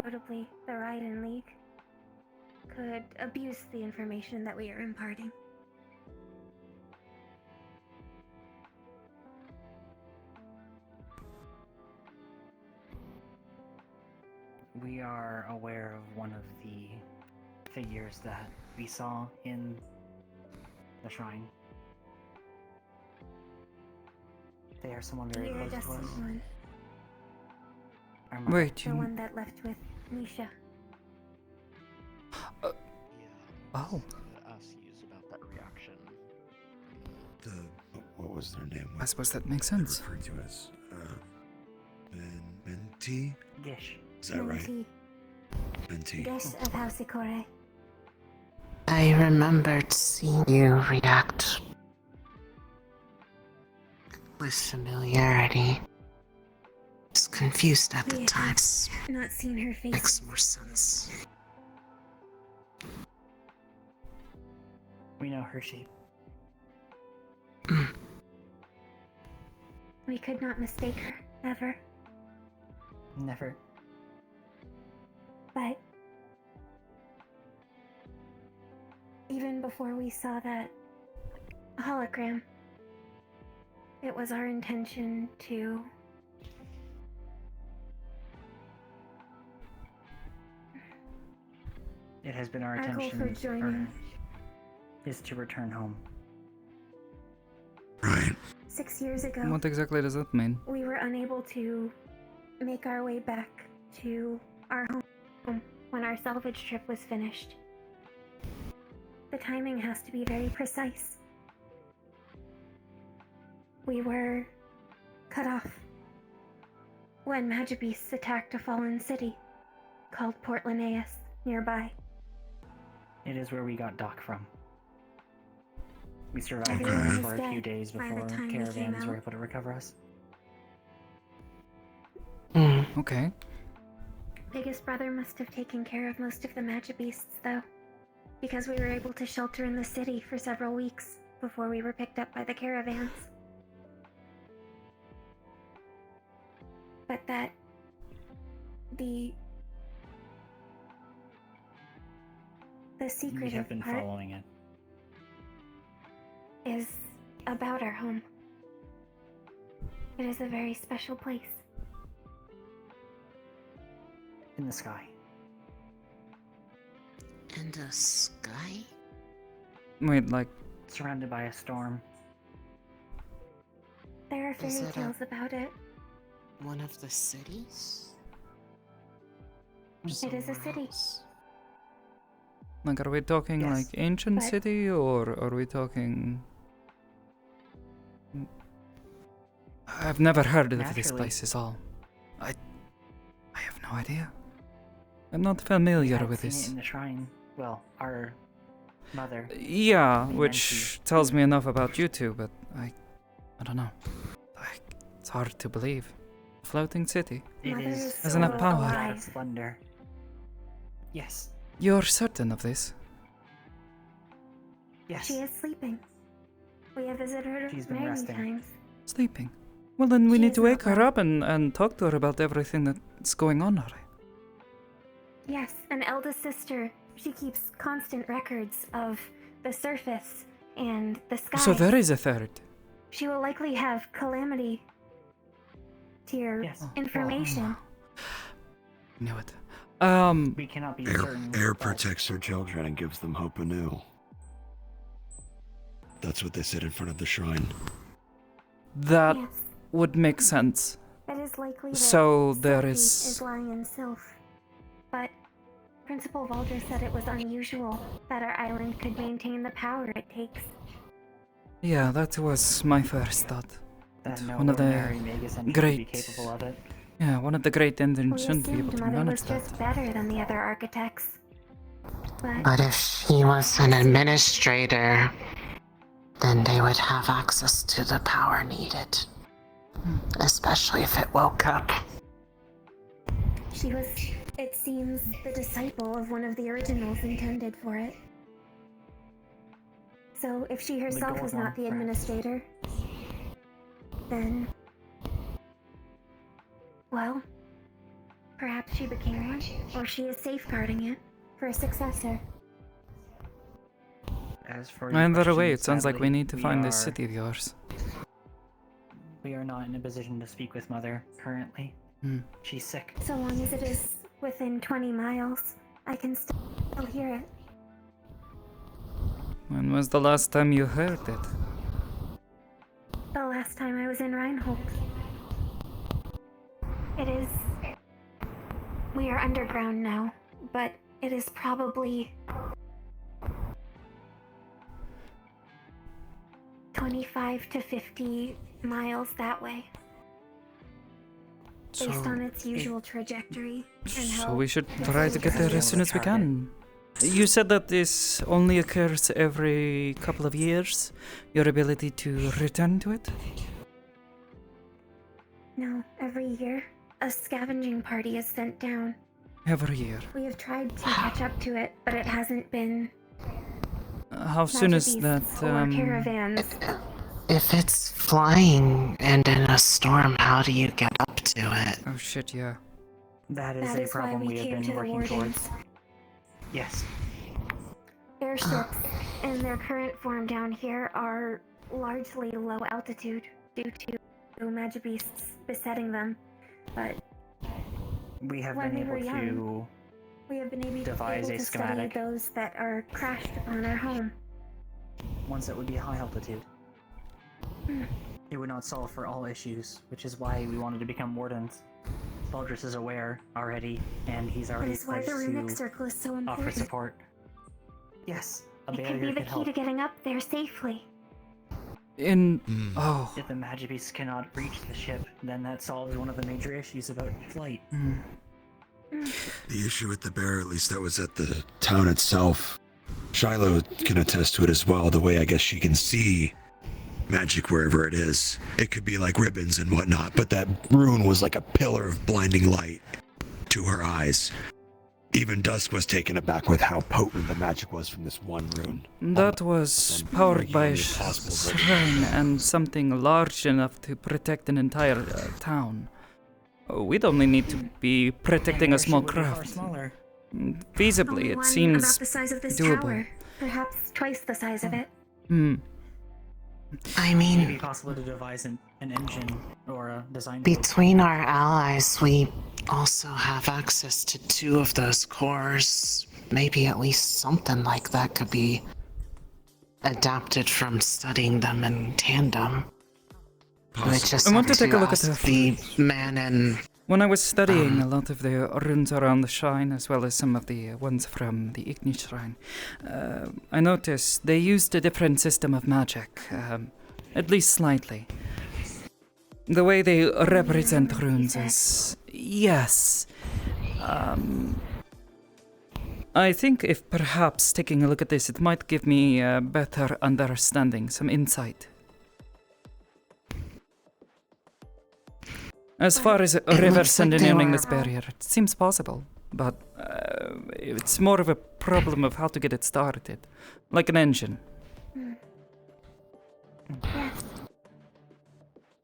notably the Raiden League, could abuse the information that we are imparting. We are aware of one of the figures that we saw in the shrine. They are someone very The close to iridescent us. one. Our mother. Wait, The one that left with Misha. Oh. Ask you about that reaction. what was their name? I suppose that makes sense. Referred to as Menti. Gish. Is that right? Menti. Menti. Gish of House Ikore. I remembered seeing you react with familiarity. Just confused at the times. Not seen her face. Makes more sense. We know her shape. We could not mistake her, ever. Never. But even before we saw that hologram, it was our intention to It has been our Our goal intention for joining- is to return home. 6 years ago. What exactly does that mean? We were unable to make our way back to our home when our salvage trip was finished. The timing has to be very precise. We were cut off when Magibeasts attacked a fallen city called Port Linnaeus nearby. It is where we got Doc from. We survived Everyone there was for a few dead days by the before time we came caravans were out. able to recover us. Okay. Biggest brother must have taken care of most of the Magibeasts, though, because we were able to shelter in the city for several weeks before we were picked up by the caravans. But that the We secretive have been part following it. is about our home. It is a very special place. In the sky. In the sky? Wait, like, Surrounded by a storm. There are Is fairy it a- tales about it. One of the cities? It is a city. like, are we talking Yes, like ancient but- city, or are we talking? I've never heard of this Naturally. place at all. I have no idea. I'm not familiar I've with seen this. it in the shrine. Well, our mother. Yeah, the which tells me enough about you two, but I don't know. It's hard to believe. Floating city. It Mother is is Doesn't have so power. of alive. splendor. Yes. You're certain of this? Yes. She is sleeping. We have visited her She's been many resting. times. Sleeping. Well, then we She need is to not wake her well. up and talk to her about everything that's going on already. Yes, an eldest sister. She keeps constant records of the surface and the sky. So there is a third. She will likely have calamity tier information. Knew it. We cannot be Air, certain. air but protects her children and gives them hope anew. That's what they said in front of the shrine. That Yes. would make sense. It is likely that So there Sylphie is- is lying in Sylph. But Principal Vulture said it was unusual that our island could maintain the power it takes. Yeah, that was my first thought. that no one of the ordinary Magus engine would be great. capable of it. Yeah, one of the great engines We shouldn't be able assumed to Mother manage was that. just better than the other architects. But if she was an administrator, then they would have access to the power needed. Especially if it woke up. She was, it seems, the disciple of one of the originals intended for it. So if she herself was Gorgon, not the perhaps. administrator, then... well, perhaps she became one, or she is safeguarding it for a successor. As for your Either way, question, it sounds like we sadly, need to find this are- city of yours. We are not in a position to speak with Mother currently. She's sick. So long as it is within 20 miles, I can still hear it. When was the last time you heard it? The last time I was in Reinhold. It is... we are underground now, but it is probably... 20 25 to 50 miles that way. Based on its usual trajectory and So how we should it's try to get there as soon as we can. You said that this only occurs every couple of years, your ability to return to it? No, every year, a scavenging party is sent down. Every year. We have tried to catch up to it, but it hasn't been. How soon is that? Or caravans. If it's flying and in a storm, how do you get up to it? Oh shit, yeah. That is That a is why problem we we have came been to the working wardens. towards. Yes. Airships in their current form down here are largely low altitude due to magic beasts besetting them, but We have when been we were able young, to we have been able devise a to study schematic. those that are crashed upon our home. Ones that would be high altitude. It would not solve for all issues, which is why we wanted to become wardens. Baldrus is aware already, and he's That already is why pledged the runic to circle is so offer important. support. Yes, a It could barrier be the could key help. to getting up there safely. Oh. If the magic beast cannot reach the ship, then that solves one of the major issues about flight. The issue with the bear, at least that was at the town itself. Shiloh can attest to it as well, the way I guess she can see magic wherever it is. It could be like ribbons and whatnot, but that rune was like a pillar of blinding light to her eyes. Even Dusk was taken aback with how potent the magic was from this one rune. That was powered by a shrine and something large enough to protect an entire town. We'd only need to be protecting a small craft. Smaller. Feasibly, Only it one seems about the size of this doable. tower, perhaps twice the size of it. I mean, Maybe possible to devise an engine or a design. between our allies, we also have access to 2 of those cores. Maybe at least something like that could be adapted from studying them in tandem. We just I want have to take a look at ask the man in. When I was studying a lot of the runes around the shrine, as well as some of the ones from the Igni shrine, I noticed they used a different system of magic, at least slightly. The way they represent runes is... Yes. I think if perhaps taking a look at this, it might give me a better understanding, some insight. As far as reverse engineering this barrier, it seems possible, but it's more of a problem of how to get it started, like an engine.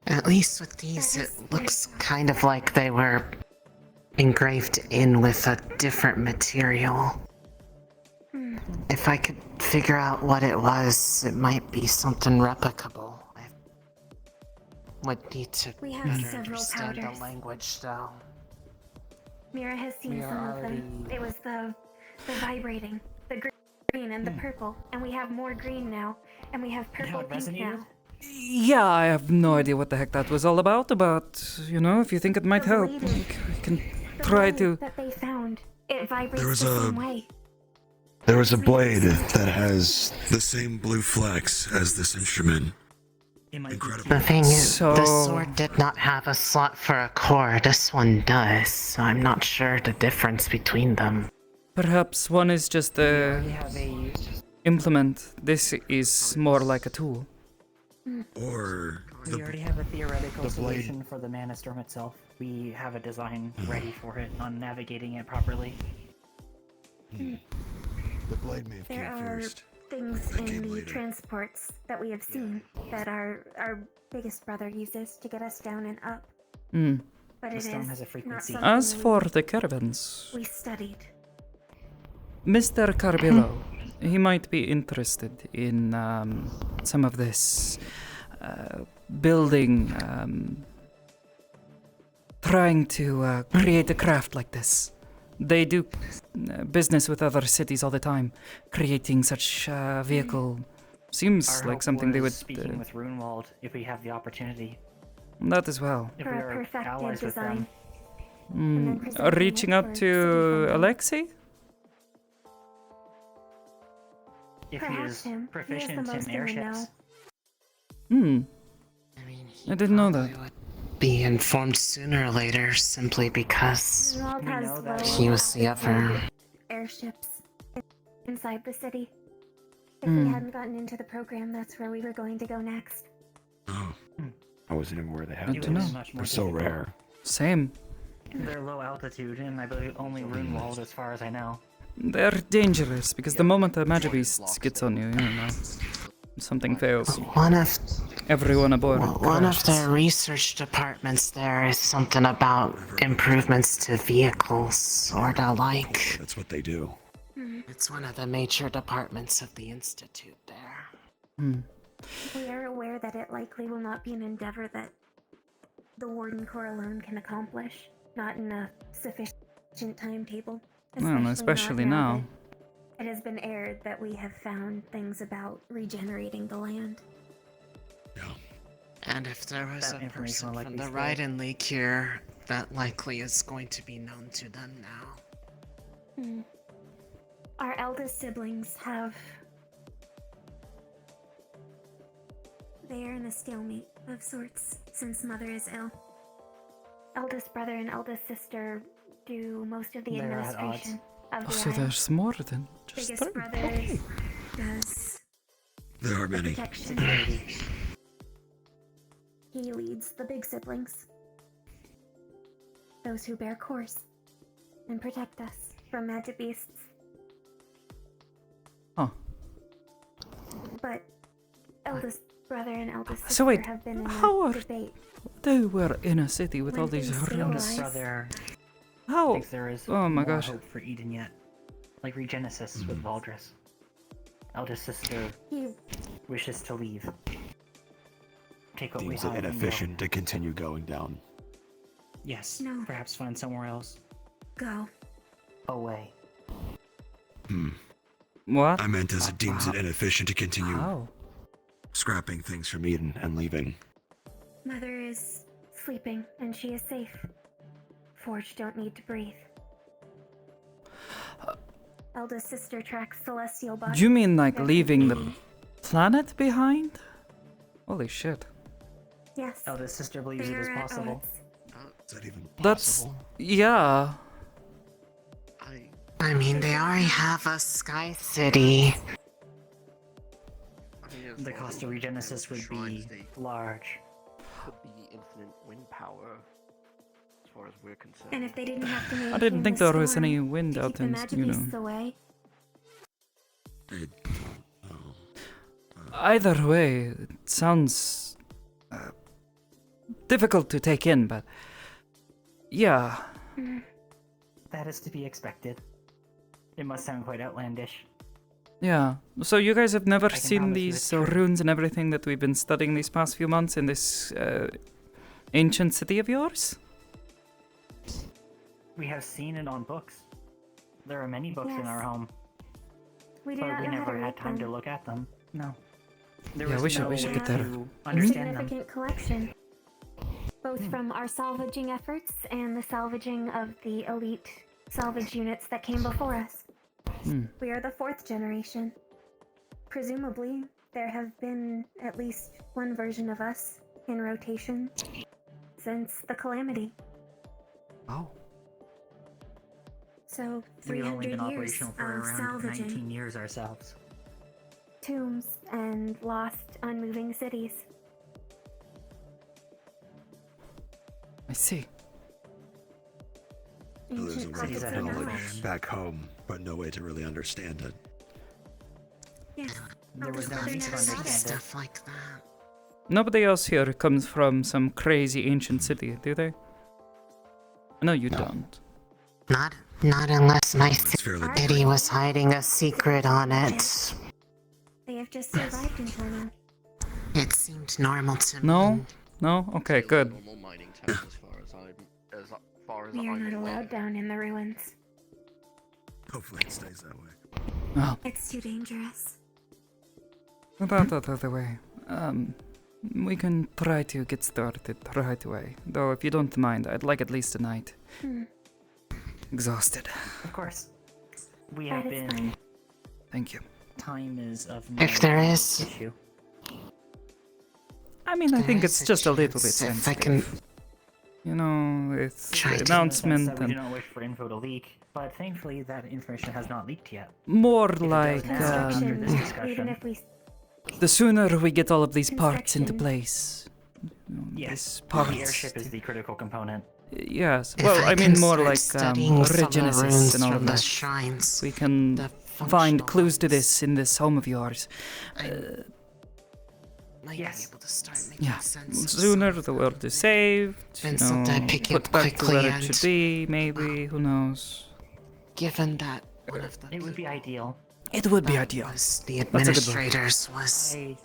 At least with these, it looks kind of like they were engraved in with a different material. If I could figure out what it was, it might be something replicable. I would need to We have better several understand the powders. language, though. Mira has seen We are some of them. It was the vibrating, the green and the purple, and we have more green now, and we have purple pink now. Yeah, I have no idea what the heck that was all about, but, you know, if you think it might help, we can try to... That they found, it vibrates There was the a- same way. There is a blade that has the same blue flecks as this instrument. Incredible. The thing is, So- the sword did not have a slot for a core. This one does, so I'm not sure the difference between them. Perhaps one is just a implement. This is more like a tool. Or We already have a theoretical the blade. solution for the mana storm itself. We have a design ready for it on navigating it properly. The blade may have There came are first. things I in came the later. transports that we have seen that our biggest brother uses to get us down and up. Hmm. But The it storm is has a not frequency. something As we- for the caravans, we studied. Mr. Carbillo, he might be interested in some of this building, trying to create a craft like this. They do business with other cities all the time, creating such vehicle. Seems Our like hope something they was would. speaking with Runewald if we have the opportunity. That as well. If For we a are perfected allies with them. design. presenting Reaching it out for to city funding. Alexei? If he Perhaps is him. He has the proficient most in in the airships. know. Hmm. I mean, I didn't know that. be informed sooner or later simply because Ronald has low he was the other. airships inside the city. If Hmm. we hadn't gotten into the program, that's where we were going to go next. Oh. I wasn't even aware they had Good to those. know. They're so rare. Same. They're low altitude, and I believe only rune walled as far as I know. They're dangerous because the moment the magic beast gets on you, you know, something fails. One of Everyone aboard. one of crashes. their research departments there is something about improvements to vehicles or the like. That's what they do. It's one of the major departments of the institute there. Hmm. We are aware that it likely will not be an endeavor that the Warden Corps alone can accomplish, not in a sufficient timetable. Well, especially now. that It has been aired that we have found things about regenerating the land. And if there was That a information person will likely from the spread. Raiden League here, that likely is going to be known to them now. Our eldest siblings have. They are in a stalemate of sorts since Mother is ill. Eldest brother and eldest sister do most of the They're at administration of Oh, the so island. there's more than just Biggest three. brother does There are the many. protection. He leads the big siblings, those who bear course and protect us from magic beasts. Huh. But eldest brother and eldest sister So wait, have been in how a are debate. they were in a city with When all these things runes? stabilize- Brother How? thinks there is Oh my more gosh. hope for Eden yet. Like Regenesis with Valdris. Eldest sister He wishes to leave. Take what Deems we it have and go. inefficient to continue going down. Yes, No. perhaps find somewhere else. go. Away. What? I meant as it deems it inefficient to continue How? scrapping things from Eden and leaving. Mother is sleeping and she is safe. Forge don't need to breathe. Eldest sister tracks celestial bodies. Do you mean like They're leaving the thinking- planet behind? Holy shit. Yes. Eldest sister believes They it is are at possible. Is that even That's possible? yeah. I mean, they already have a Sky City. The cost of Regenesis would be large. Could be infinite wind power, as far as we're concerned. And if they didn't have to I didn't think there was storm any wind to out keep the in, magic you beasts know. away, Either way, it sounds difficult to take in, but yeah. That is to be expected. It must sound quite outlandish. Yeah. So you guys have never can seen promise you these it's true. runes and everything that we've been studying these past few months in this ancient city of yours? We have seen it on books. There are many books in Yes. our home, we do but not we know how never to had read time to them. look at them. No. There Yeah, was we should- no we should way get that. to understand them. Significant collection, both from our salvaging efforts and the salvaging of the elite salvage units that came before us. We are the 4th generation. Presumably, there have been at least one version of us in rotation since the Calamity. Oh. So, We've only 300 been years operational for of around salvaging 19 years ourselves. tombs and lost, unmoving cities. I see. So there's a Ancient lot pockets of of knowledge knowledge. back home, but no way to really understand it. Yes. There was no Eldest need to brother never understand saw it. Stuff like that. Nobody else here comes from some crazy ancient city, do they? No, you don't. Not unless my fairly city was hiding a secret on it. They have just survived until now. It seemed normal to me. No? No? Okay, good. Normal mining towns, as far as We are I'm not aware. allowed down in the ruins. Hopefully it stays that way. Oh. It's too dangerous. About that other way. We can try to get started right away. Though, if you don't mind, I'd like at least a night. Exhausted. Of course. We That have is been. fine. Thank you. Time is of no If there is- issue. I mean, I think it's just a little bit If I sensitive. can You know, it's Try the to- announcement We do and not wish for info to leak, but thankfully that information has not leaked yet. more If it does like now, after this Even discussion, if we the sooner we get all of these parts into place. yes, These the parts. airship is the critical component. Yes. If Well, I I mean can more start like studying some of the Regenesis runes and all from of the that. shrines, We can the find clues to this in this home of yours. might Yes. be able to start making Yeah. sense of Sooner the world is saved. You And so know, that pick put it back to quickly where it and- should be. Maybe. Who knows? Given that one of the It would be ideal. It would be that ideal. was the That's a good word. administrators was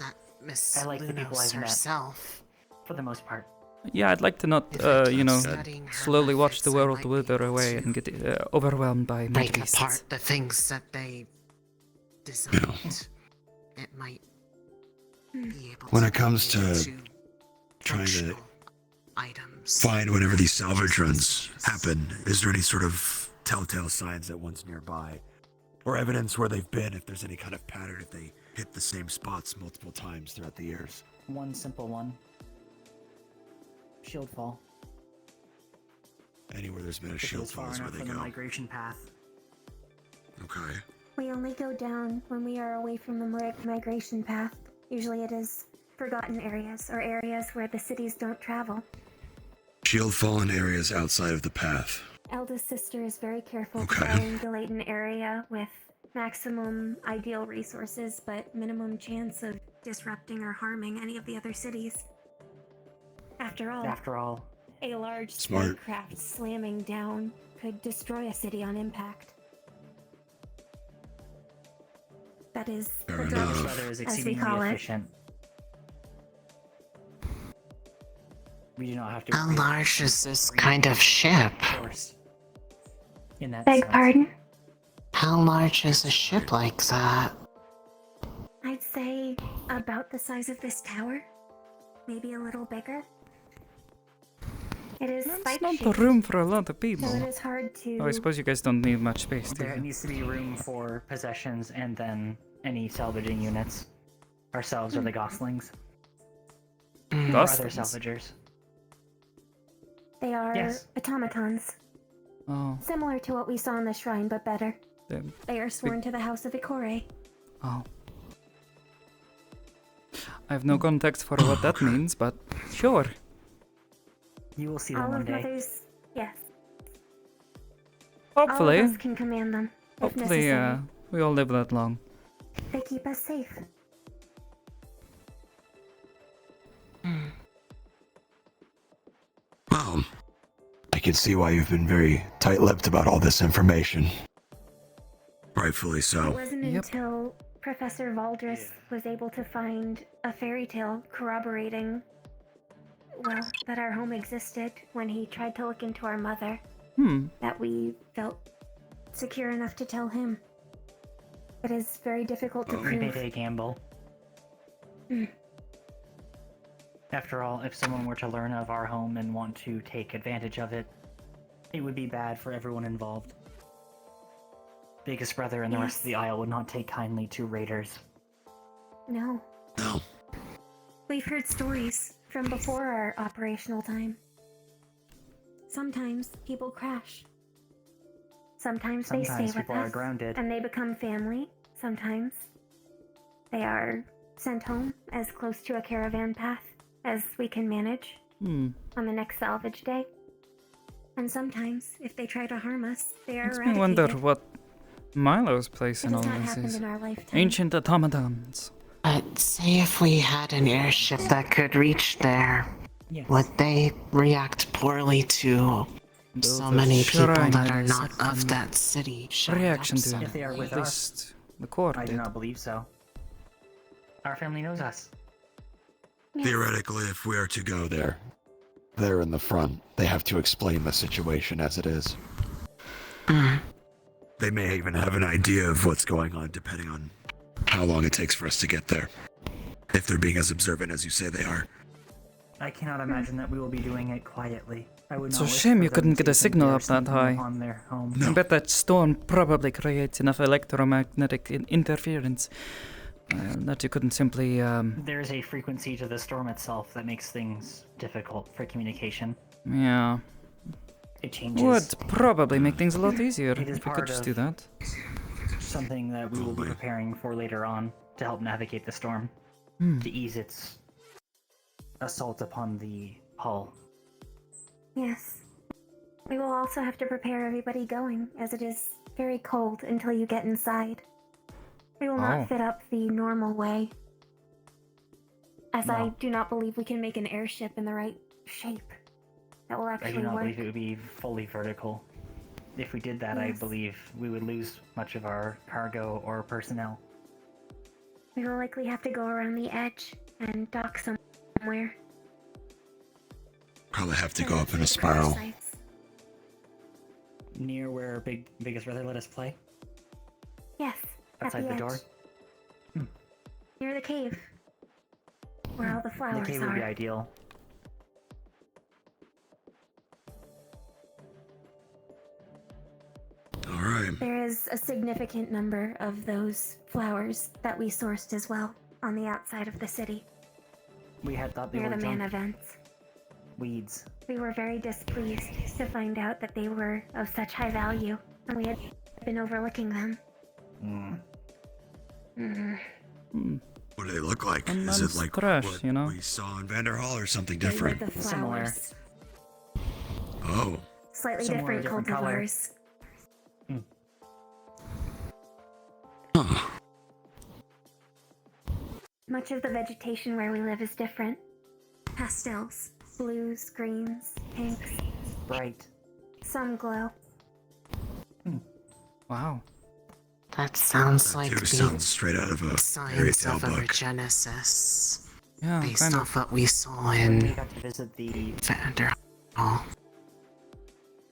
that Miss I like the people Lunos I've met. herself. For the most part. Yeah, I'd like to not, you know, slowly watch the world wither away and get overwhelmed by Break beasts. apart the things that they designed. It might be able When to it comes be to into trying to functional items. find whenever these salvage runs happen, is there any sort of telltale signs that one's nearby? Or evidence where they've been, if there's any kind of pattern, if they hit the same spots multiple times throughout the years? One simple one. Shield fall. Anywhere there's been a If shield it's fall far is where enough they from the go. migration path. Okay. We only go down when we are away from the migration path. Usually it is forgotten areas or areas where the cities don't travel. Shield fallen areas outside of the path. Eldest sister is very careful to Okay. triangulate an area with maximum ideal resources but minimum chance of disrupting or harming any of the other cities. After all, a large Smart. spacecraft slamming down could destroy a city on impact. That is Fair the enough. drone, Weather is as we exceedingly call it. efficient. We do not have to. How create large is this kind of ship? force in that Beg sense. pardon? How large is a ship like that? I'd say about the size of this tower. Maybe a little bigger. It is That's spike not the shaped, room for a lot of people. so it is hard to. Oh, I suppose you guys don't need much space, do There you? needs to be room for possessions and then any salvaging units. Ourselves or the Goslings. Or other Goslings? salvagers. They are Yes. automatons, Oh, similar to what we saw in the shrine, but better. then. They are sworn to the House of Ikore. Oh. I have no context for what that means, but sure. You will see them All one of day. Mother's, yes. Hopefully. All of us can command them, if Hopefully, necessary. we all live that long. They keep us safe. Well, I can see why you've been very tight-lipped about all this information. Rightfully It so. wasn't until Professor Valdris was able to find a fairy tale corroborating, well, that our home existed when he tried to look into our mother, that we felt secure enough to tell him. It is very difficult to We made prove. a gamble. After all, if someone were to learn of our home and want to take advantage of it, it would be bad for everyone involved. Biggest brother and the rest of the Isle would not take kindly to raiders. No. No. We've heard stories from before our operational time. Sometimes people crash. Sometimes they Sometimes stay with people are us grounded. and they become family. Sometimes they are sent home as close to a caravan path as we can manage on the next salvage day. And sometimes, if they try to harm us, they are Makes me wonder eradicated. what Milo's place It in all has not this happened is. in our lifetime. Ancient automatons. But say if we had an airship that could reach there, Yes. would they react poorly to so Those many people shrine that are enemies not have of some that city? showing reaction up to suddenly? If they are with at us, least the core I do did. not believe so. Our family knows us. Theoretically, if we are to go there, they're in the front. They have to explain the situation as it is. They may even have an idea of what's going on, depending on how long it takes for us to get there. If they're being as observant as you say they are. I cannot imagine that we will be doing it quietly. I would It's not a wish shame for you them couldn't to get a think signal they are up that sneaking high. upon their home. I bet that storm probably creates enough electromagnetic interference that you couldn't simply. There's a frequency to the storm itself that makes things difficult for communication. Yeah. It changes. Would probably make things a lot easier It is if we could part just of do that. something that we will be preparing for later on to help navigate the storm, to ease its assault upon the hull. Yes. We will also have to prepare everybody going, as it is very cold until you get inside. We will Oh. not fit up the normal way, as I No. do not believe we can make an airship in the right shape that will I actually do not work. believe it would be fully vertical. If we did that, I Yes. believe we would lose much of our cargo or personnel. We will likely have to go around the edge and dock somewhere. Probably have to go up in a spiral. Sites. Near where Biggest Brother let us play? Yes, Outside at the the door? edge. Near the cave, where all the flowers The cave are. would be ideal. Alright. There is a significant number of those flowers that we sourced as well on the outside of the city, We had thought they near were the man junk events. weeds. We were very displeased to find out that they were of such high value, and we had been overlooking them. Mm. What do they look like? A Is it like trash, what you know? we saw in Vanderhall or something They were different? the Similar. flowers. Oh. Slightly Similar, different different color. cultivars. Much of the vegetation where we live is different. Pastels, blues, greens, pinks. Bright. Some glow. Wow. That sounds That like too the sounds straight out of a fairy signs tale of book. Genesis. Yeah, Based kind off of. what we saw When we in got to visit the Vanderhall.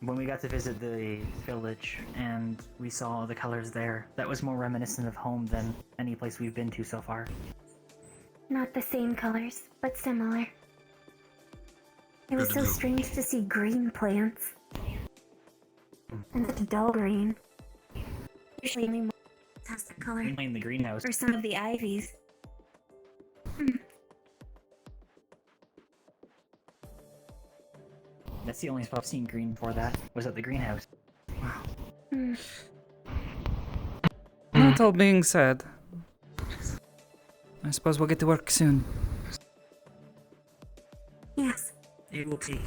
when we got to visit the village and we saw the colors there, that was more reminiscent of home than any place we've been to so far. Not the same colors, but similar. It was Good so to know. strange to see green plants. And such a dull green. Usually only more has the color. Mainly in the greenhouse. Or some of the ivies. That's the only spot I've seen green before that, was at the greenhouse. Hmm. That all being said, I suppose we'll get to work soon. Yes. It will take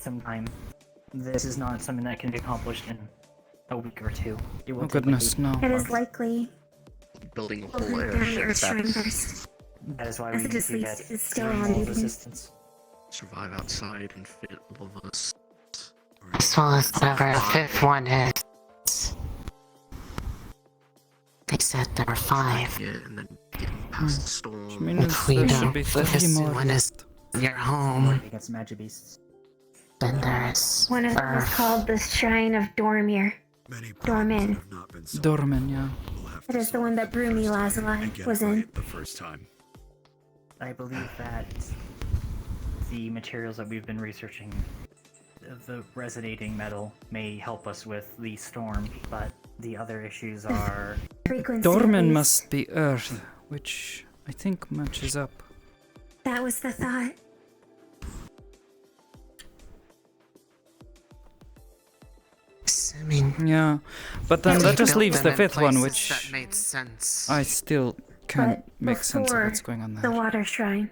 some time. This is not something that can be accomplished in a week or two. It will Oh take goodness, no. It is likely Building a we'll whole hunt down the airship, Earth Shrine that's first. That is why As we it need is to get is still Green on Wall's duty. assistance. survive outside and fit all of us. As well as whatever the fifth one is. They said there were 5. Yeah, and then getting past the storm. Which means If we there should don't be focus 3 more one is left. your home, Against magic beasts. then there's One of them is Earth. called the Shrine of Dormir. Many Dormin. have not been solved. Dorman, yeah. We'll have It to is the solve one it that the Bruni first time Lazuli and get was it in. right the first time. I believe that the materials that we've been researching, the resonating metal, may help us with the storm, but the other issues are... Frequency. Dorman at least. must be Earth, which I think matches up. That was the thought. Assuming Yeah, but then we that just built leaves them the in 5th one, places which that made sense. I still can't But make sense of before what's going on The there. Water Shrine.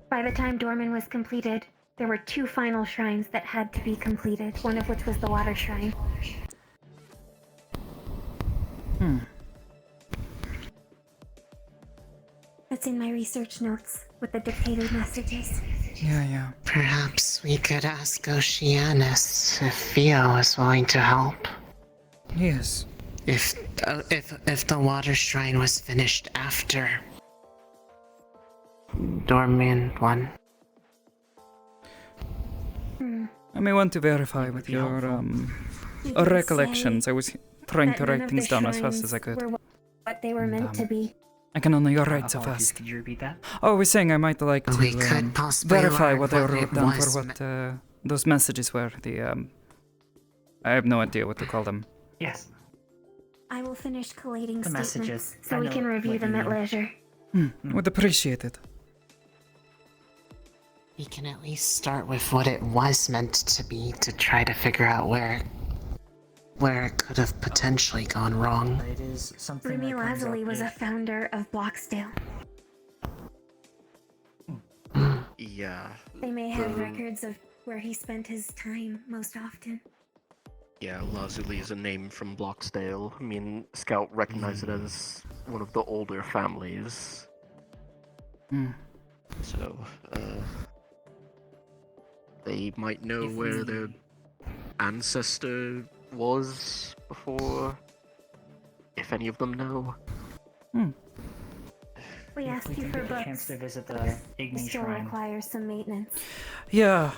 By the time Dorman was completed, there were 2 final shrines that had to be completed, one of which was the Water Shrine. It's in my research notes with the dictated messages. Yeah. Perhaps we could ask Oceanus if Theo is willing to help. Yes. If the water shrine was finished after Dorman one. I may want to verify with your You can recollections. I was trying that to none write of things the down as fast shrines as I could. were what they were meant to be. I can only write so Apologies, fast. could you repeat that? Oh, I was saying I might like to We could possibly verify learn what I what wrote it down was for what those messages were. I have no idea what to call them. Yes. I will finish collating The statements messages. so I we know can review what you them at mean. leisure. Would appreciate it. We can at least start with what it was meant to be to try to figure out where it could have potentially gone wrong. It is something Rumi that comes Lazuli up was a if- founder of Bloxdale. Yeah. They may have records of where he spent his time most often. Yeah, Lazuli is a name from Bloxdale. I mean, Scout recognized it as one of the older families. So, they might know If where we- their ancestor was before, if any of them know. We If asked we you can for get the books. chance to visit the This Igni still Shrine, requires some maintenance. Yeah.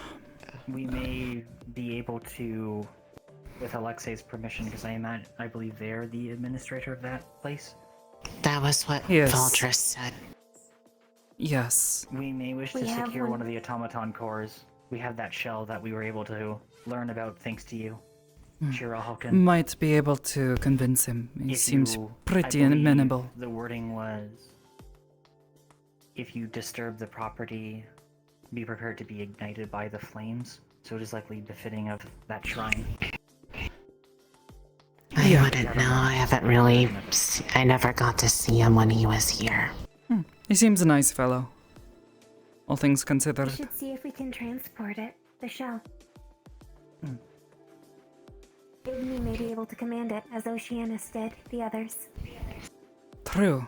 we may be able to, with Alexei's permission, because I believe they're the administrator of that place. That was what Yes. Valdris said. Yes. We may wish We to have secure one- one of the automaton cores. We have that shell that we were able to learn about thanks to you, Shira Hawken. Might be able to convince him. He If seems you- pretty I believe amenable. The wording was, if you disturb the property, be prepared to be ignited by the flames. So it is likely befitting of that shrine. I wouldn't know. I haven't really. I never got to see him when he was here. He seems a nice fellow. All things We considered. should see if we can transport it, the shell. Igni may be able to command it, as Oceanus did the others. True.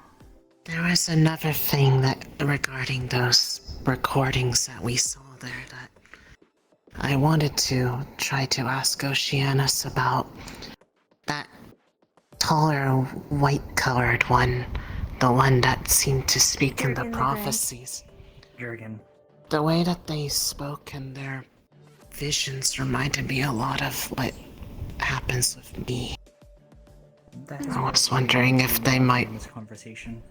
There was another thing that regarding those recordings that we saw there that I wanted to try to ask Oceanus about. That taller white-colored one, the one that seemed to speak in the Jurgen the Gray. prophecies. Jurgen. The way that they spoke in their visions reminded me a lot of what happens with me. I was wondering if they might. This conversation.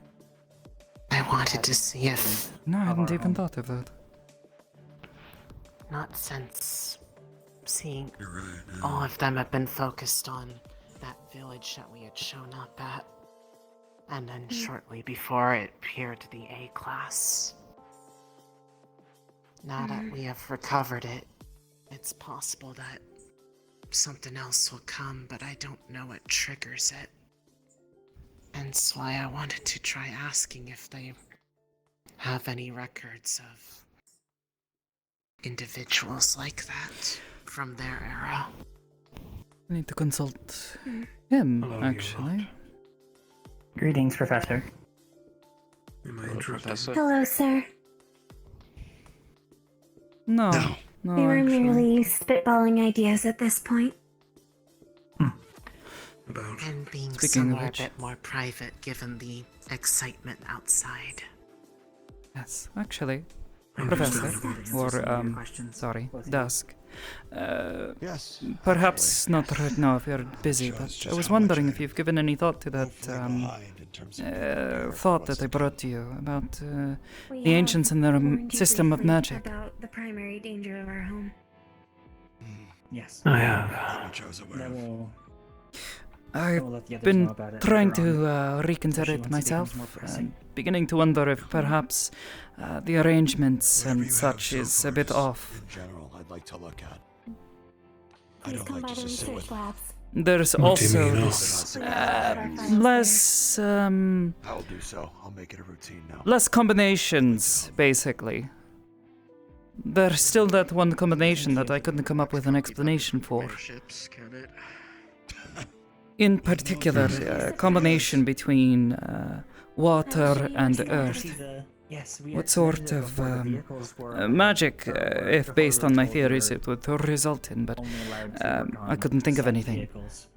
I wanted to see if, No, I hadn't even thought of that. not since seeing all of them have been focused on that village that we had shown up at, and then shortly before it appeared the A class. Now that we have recovered it, it's possible that something else will come, but I don't know what triggers it. And that's why I wanted to try asking if they have any records of individuals like that from their era. I need to consult him, actually. Greetings, Professor. Am I interrupting? Hello, sir. No. No, we were actually. merely spitballing ideas at this point. And being Speaking of somewhere which- a bit more private given the excitement outside. Yes, actually. Understood. Professor, or, sorry, Dusk. Yes. Perhaps not right now if you're busy, but I was wondering if you've given any thought to that thought that I brought to you about We the have ancients and their warned you system of briefly magic. About the primary danger of our home. Yes. I have. That will I've let the others been know about it trying later on, to reconsider especially it once it myself, becomes more pressing. beginning to wonder if perhaps the arrangements and such is a bit off. In general, I'd like to look at. I Please don't come like by to the just sit research with. labs. There's What do you also mean, no? this We less I'll do so. I'll make it a routine now. less combinations, basically. There's still that one combination that I couldn't come up with an explanation for. Ships, can it? In particular, a combination between water and earth. Yes, we What had sort visited of before the vehicles were magic, if before based we on were my told theories, we it would result in, but only allowed to work I on couldn't think of such anything. vehicles.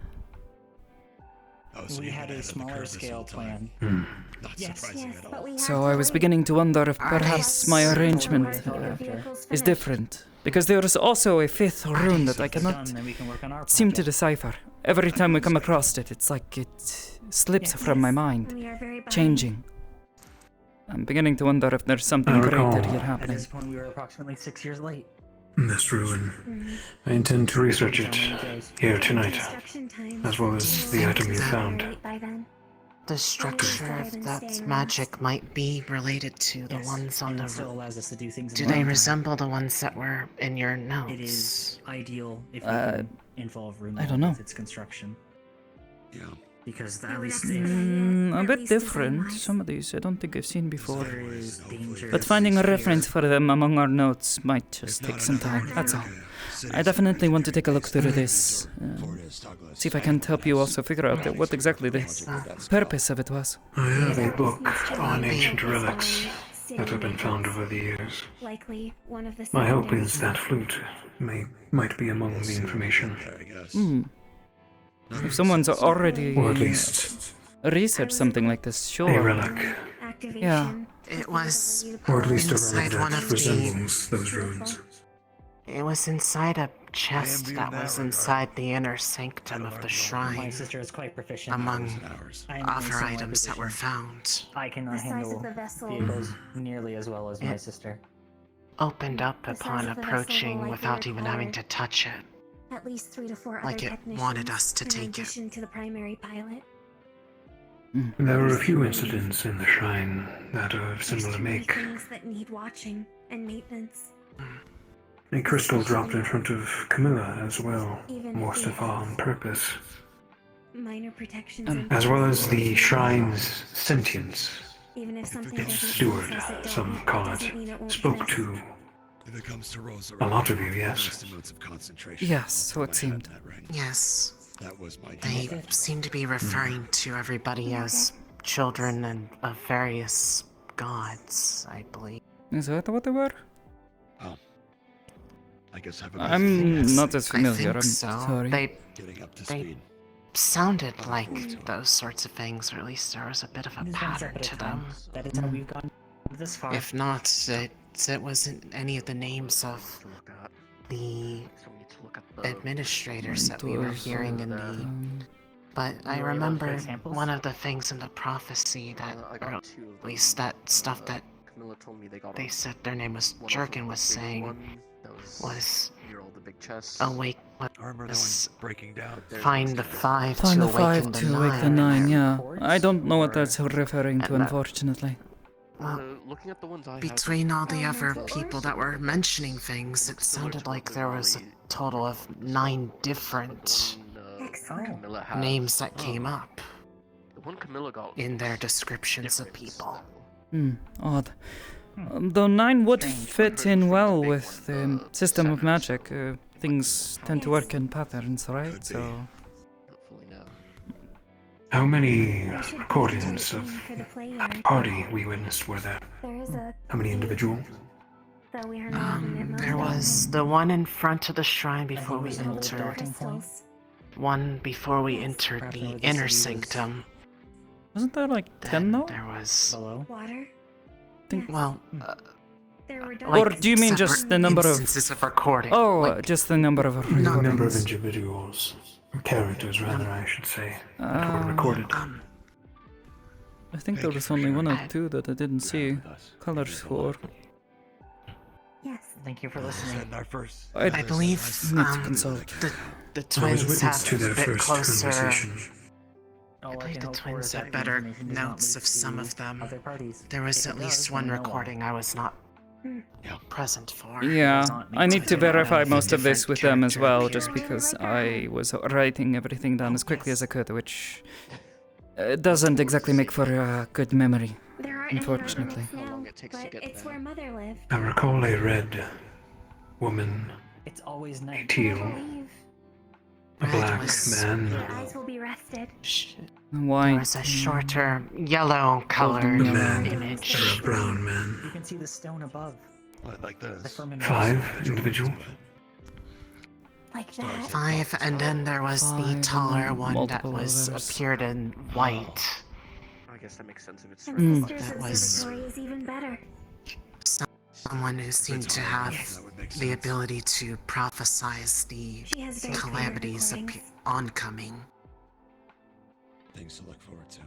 so We you've had been a ahead of the smaller curve this scale whole time. plan. Not Yes. surprising Yes, at but all. we have So to I was wait. beginning to wonder if Are perhaps they my certain arrangement where the vehicle's is finished? different. Because there is also a fifth rune that I cannot Done, then we can work on our seem to project. decipher. Every time we come across it, it's like it slips Yes. from my mind, We are very behind. changing. I'm beginning to wonder if there's something greater here At happening. this point, we were approximately 6 years late. This ruin. I intend to research it here tonight, as well as the item you found. The structure of that magic might be related to the ones on and the it still allows us to do things. Do in they runtime. resemble the ones that were in your notes? It is ideal if you can involve room I don't know. with its construction. Yeah. Because at least A bit different. Some of these I don't think I've seen before. there is danger. But finding a reference for them among our notes might just take some time, that's all. I definitely want to take a look through this. See if I can help you also figure out what exactly the purpose of it was. I have a book on ancient relics that have been found over the years. Likely one of the My hope is that flute might be among the information. If someone's already Or at least researched something like this, sure. a relic. Yeah. It was Or at least a inside relic one that of the. resembles those runes. It was inside a chest that was inside the inner sanctum of the My shrine. sister is quite proficient. Among I am in other similar items that were position. found. I cannot The size handle of the vessel. vehicles nearly as well as my It- sister. Opened up The size upon of the vessel approaching likely without even having required to touch it. At least 3 to 4 Like other it technicians wanted us to in take it. addition to the primary pilot. There are a few incidents in the shrine that are of There's similar too many make. things that need watching and maintenance. A crystal dropped in front of Camilla as well, Even must if have on purpose. Minor protections and As well as the shrine's sentience. even if something Its doesn't steward, process it some down, call doesn't it, mean it won't spoke miss. to If it comes to Rosa, a lot of you, yes. vast amounts of concentration. Yes, so it seemed. Yes. That was my They seem to be referring to everybody as children and of various gods, I believe. Is that what they were? Oh. I guess I've I'm not as I familiar, think I'm so. sorry. Getting up to They speed. sounded like those sorts of things, or at least there was a bit of a It is one pattern step at a to time. them. That is how we've gotten this far. If not, it wasn't any of the names of the administrators that we were hearing in the. But I remember one of the things in the prophecy that, or at least that stuff that they said their name was Jerkin was saying was awake. Was breaking down. Find the 5 Find to the awaken 5 the to awake the 9, yeah. I don't know what that's referring to, unfortunately. Well, looking at the ones I between all the other people that were mentioning things, it sounded like there was a total of 9 different names that came up The one Camilla got in their descriptions of people. Odd. Though 9 would fit in well with the system of magic. Things tend to work in patterns, right? So. How many recordings of that party we witnessed were there? There is a How many individuals? though we are not in it most There was the one in front of the shrine before we often. entered. Crystals. One before we entered the inner sanctum. Wasn't there like 10 though? There was. Water. Well, There were Or do you mean just the number of instances of recording? Oh, just the number of The number of recordings. individuals. Or characters, rather, I should say, that were recorded. I think there was only 1 or 2 that I didn't see colors for. Yes. Thank you for listening. I believe need to consult. the I was twins witness have to a their bit first closer. conversation. I believe the twins had better notes of some of them. There was at least one recording I was not present for. Yeah, I need to verify most of this with them as well, just because I was writing everything down as quickly as I could, which doesn't exactly make for a good memory, There aren't unfortunately. any now, but it's where Mother lived. I recall a red woman, It's always a night. teal, a black man, Your eyes will be rested. There White. was a shorter yellow colored a man, image. or a brown man. You can see the stone above. Like The this. firmament. 5 individuals. Like that. 5, and then there was the 5 taller and one that multiple was others. appeared in white. I guess that makes sense if it's And That Sister's was observatory is even better. someone who seemed to have the ability to prophesize the She has very clear calamities recordings. oncoming. Things to look forward to.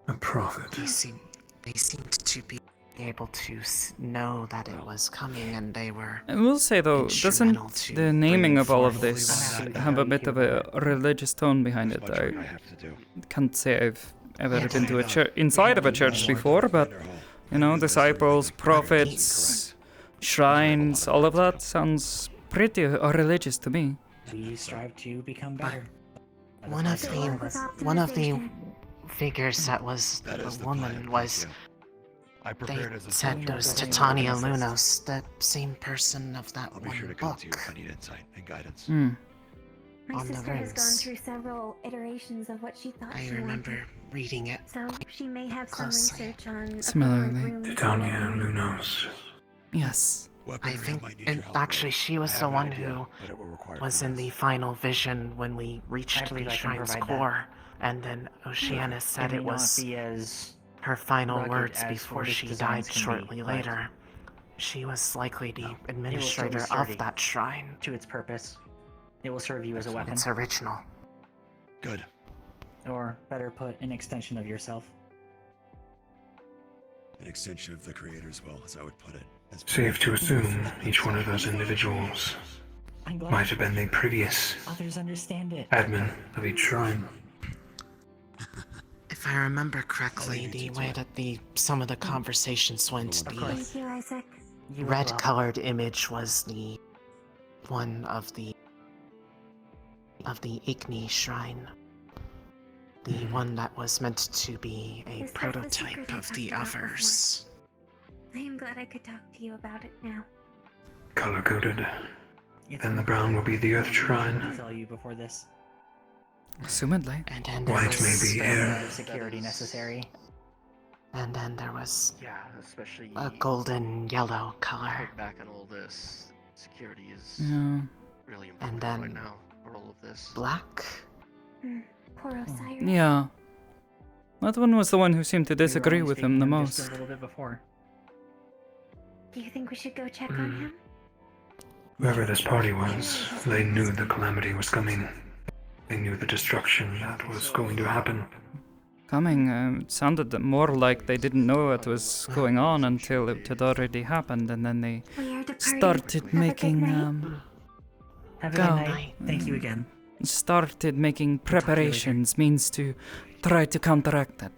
A prophet. They seemed to be able to know that it was coming, and they were. I will say though, doesn't instrumental to the naming bringing of all of forth this the- have a bit of a religious tone behind it? I can't say I've ever been to a church inside of a church before, but you know, disciples, prophets, shrines, all of that sounds pretty religious to me. We strive to become better. One of the figures that was a woman was. They said it was Titania Lunos, the same person of that one book. I need insight and guidance. My On the sister has gone runes. through several iterations of what she thought I she remember wanted. reading it. So she may have closely. some research on Similarly. Titania Lunos. Yes. I think, and actually, she was the one who was in the final vision when we reached believe the I can shrine's provide that. core, and then Oceana said may it not was be as her final rugged words as before Fortis she designs died can be, shortly but later. She was likely the it will still be administrator sturdy of that shrine. to its purpose. It will serve you as a weapon. It's original. Good. Or better put, an extension of yourself. An extension of the creator's will, as I would put it. Safe to assume each one of those individuals I'm glad might have been the previous others understand it. admin of each shrine. If I remember correctly, the way that some of the conversations went, Thank you, Isaac. You as red well. colored image was the one of the Igni shrine. The one that was meant to be a Is that the prototype secret I of the talked about others. I am glad I could talk to you about it now. Color coded. Then the brown will be the Earth Shrine. Tell you before this. Assumedly. And then White may be air. Security necessary. And then there was Yeah, especially a golden yellow color. look back on all this. Security is Yeah. really And important then right now for all of this. black. Poor Osiris. Yeah. That one was the one who seemed to disagree with him the Just most. a little bit before. Do you think we should go check on him? Whoever this party was, they knew the calamity was coming. They knew the destruction that was going to happen. Coming, it sounded more like they didn't know what was going on until it had already happened, and then they We are departing. started Have a good making night. Have a Go. good night. Thank you again. started making preparations means to try to counteract that.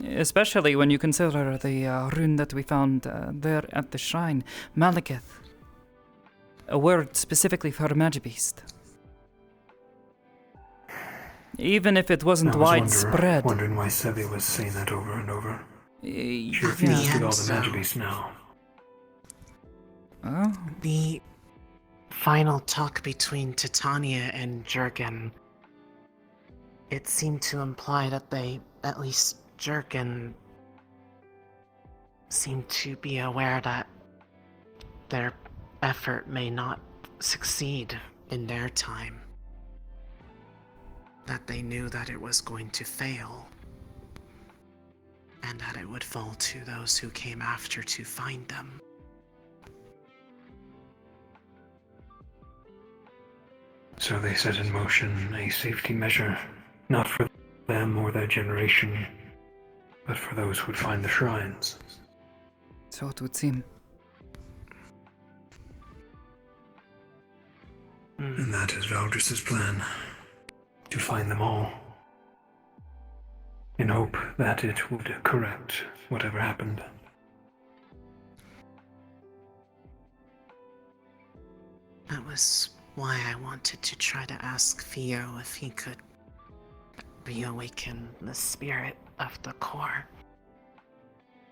Especially when you consider the rune that we found there at the shrine, Malekith. A word specifically for Magibeast. Even if it wasn't I was widespread. wondering why Sevi was saying that over and over. She Yeah. refused to call the Magibeast now. Oh. The final talk between Titania and Jurgen, it seemed to imply that at least Jurgen, seemed to be aware that their effort may not succeed in their time. That they knew that it was going to fail. And that it would fall to those who came after to find them. So they set in motion a safety measure, not for them or their generation, but for those who would find the shrines. So it would seem. And that is Valdris's plan, to find them all, in hope that it would correct whatever happened. That was why I wanted to try to ask Theo if he could reawaken the spirit of the core.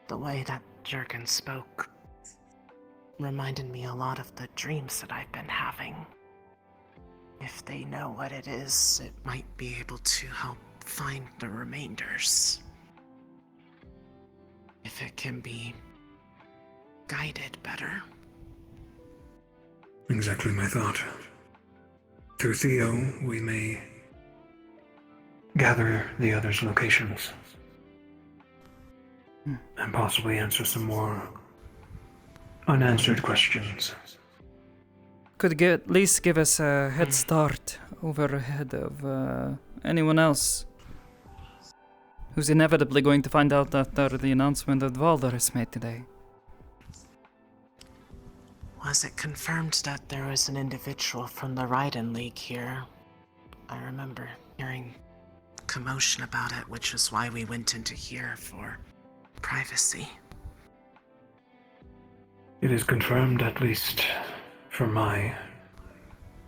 The way that Jurgen spoke reminded me a lot of the dreams that I've been having. If they know what it is, it might be able to help find the remainders. If it can be guided better. Exactly my thought. Through Theo, we may gather the others' locations. And possibly answer some more unanswered questions. Could at least give us a head start over ahead of anyone else who's inevitably going to find out after the announcement that Valder is made today. Was it confirmed that there was an individual from the Raiden League here? I remember hearing commotion about it, which is why we went into here for privacy. It is confirmed, at least from my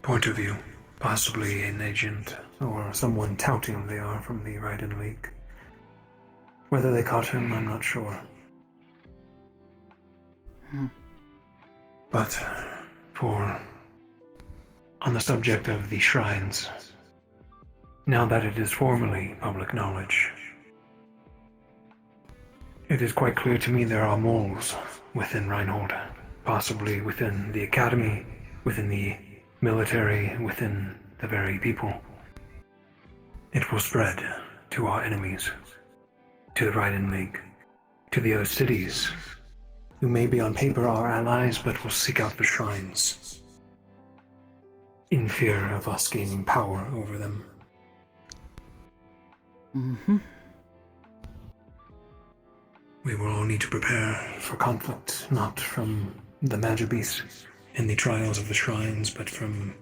point of view. Possibly an agent or someone touting they are from the Raiden League. Whether they caught him, I'm not sure. But on the subject of the shrines, now that it is formally public knowledge, it is quite clear to me there are moles within Reinhold, possibly within the academy, within the military, within the very people. It will spread to our enemies, to the Raiden League, to the other cities, who may be on paper our allies but will seek out the shrines, in fear of us gaining power over them. We will all need to prepare for conflict, not from the Magibis and the trials of the shrines, but from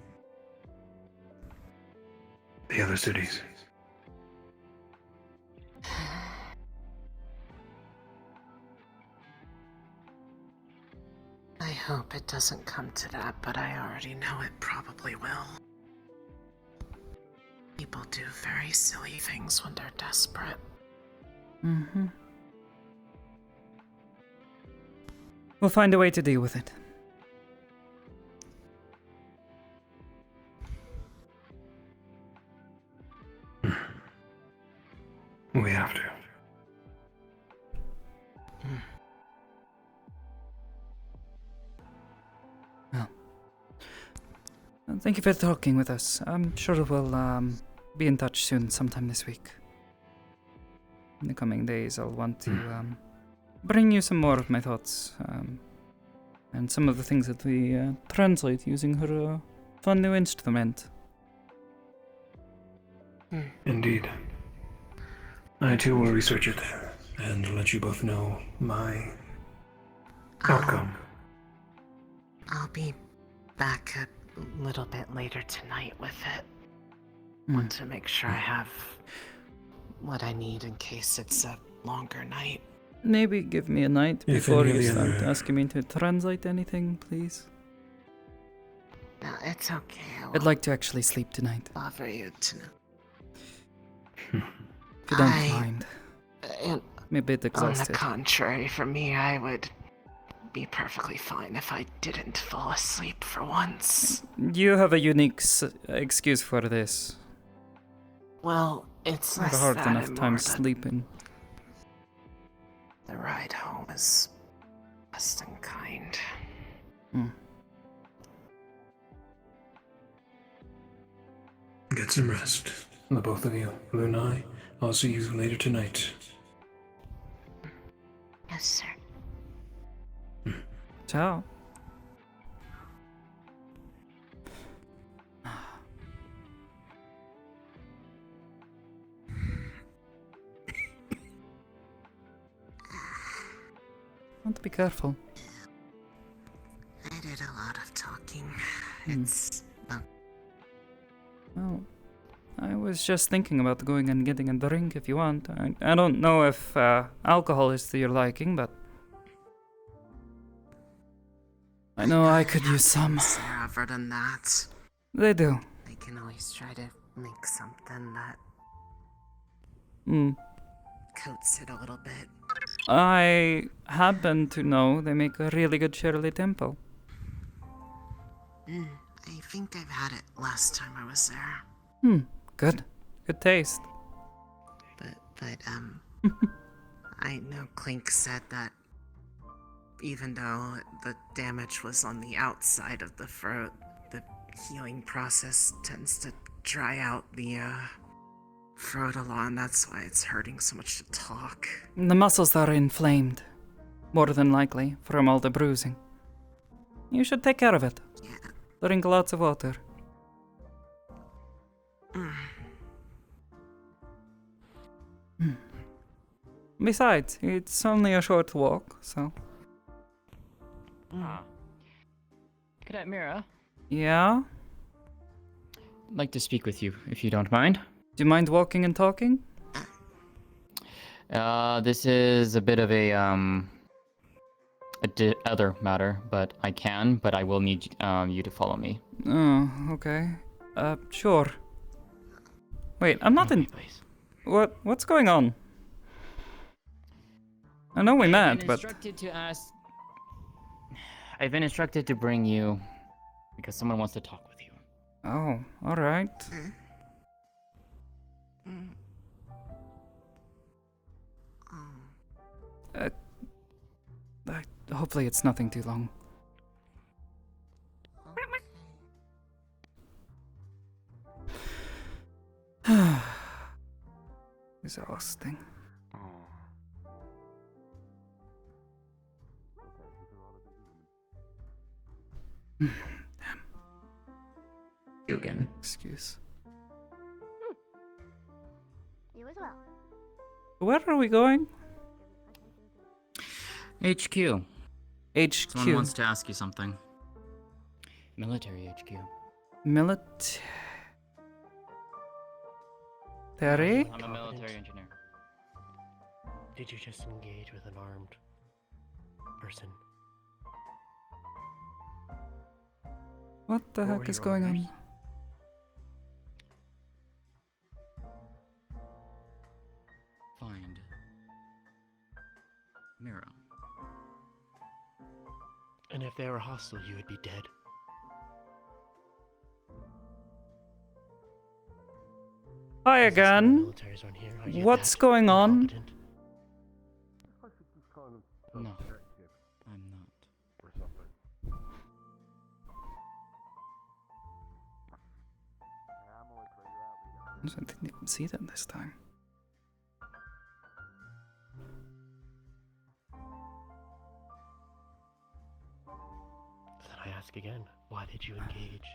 the other cities. I hope it doesn't come to that, but I already know it probably will. People do very silly things when they're desperate. We'll find a way to deal with it. We have to. Thank you for talking with us. I'm sure we'll be in touch soon, sometime this week. In the coming days, I'll want to bring you some more of my thoughts and some of the things that we translate using her fun new instrument. Indeed. I too will research it and let you both know my outcome. I'll be back a little bit later tonight with it. Want to make sure I have what I need in case it's a longer night. Maybe give me a night If before any of you the start other- asking me to translate anything, please. No, it's okay. I'd like to actually sleep tonight, Bother you to know. if you don't mind. And I'm a bit on exhausted. the contrary, for me, I would be perfectly fine if I didn't fall asleep for once. You have a unique excuse for this. Well, it's I have less a hard that enough and time more that sleeping. the ride home is less than kind. Get some rest, the both of you. Blue and I, I'll see you later tonight. Yes, sir. Ciao. Want to be careful. I did a lot of talking. It's Well, I was just thinking about going and getting a drink if you want. I don't know if alcohol is to your liking, but I know I could use some. They're other than that. They do. They can always try to make something that Hmm. coats it a little bit. I happen to know they make a really good Shirley Temple. I think I've had it last time I was there. Good. Good taste. But I know Clink said that even though the damage was on the outside of the throat, the healing process tends to dry out the throat a lot, and that's why it's hurting so much to talk. The muscles are inflamed, more than likely, from all the bruising. You should take care of it. Yeah. Drink lots of water. Besides, it's only a short walk, so. Ah. Cadet Mira, Yeah? I'd like to speak with you, if you don't mind. Do you mind walking and talking? This is a bit of a other matter, but I will need you to follow me. Oh, okay. Sure. Wait, I'm not in. What's going on? I know we met, but. I've been instructed to bring you because someone wants to talk with you. Oh, alright. Hopefully it's nothing too long. Exhausting. You again. Excuse. You as well. Where are we going? HQ. HQ. Someone wants to ask you something. Military HQ. Military. I'm a military engineer. Did you just engage with an armed person? What the What heck were is your going orders? on? Find Mira. And if they were hostile, you would be dead. Hi again. Militaries aren't here. Are you What's that going on? incompetent? No, I'm not. I didn't even see them this time. Then I ask again, why did you engage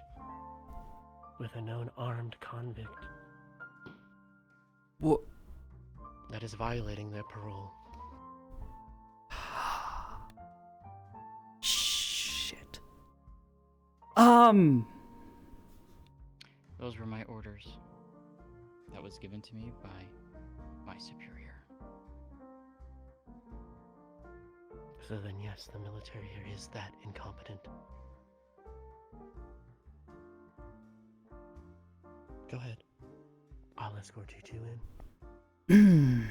with a known armed convict? What? That is violating their parole. Shit. Those were my orders. That was given to me by my superior. So then yes, the military here is that incompetent. Go ahead. I'll escort you two in.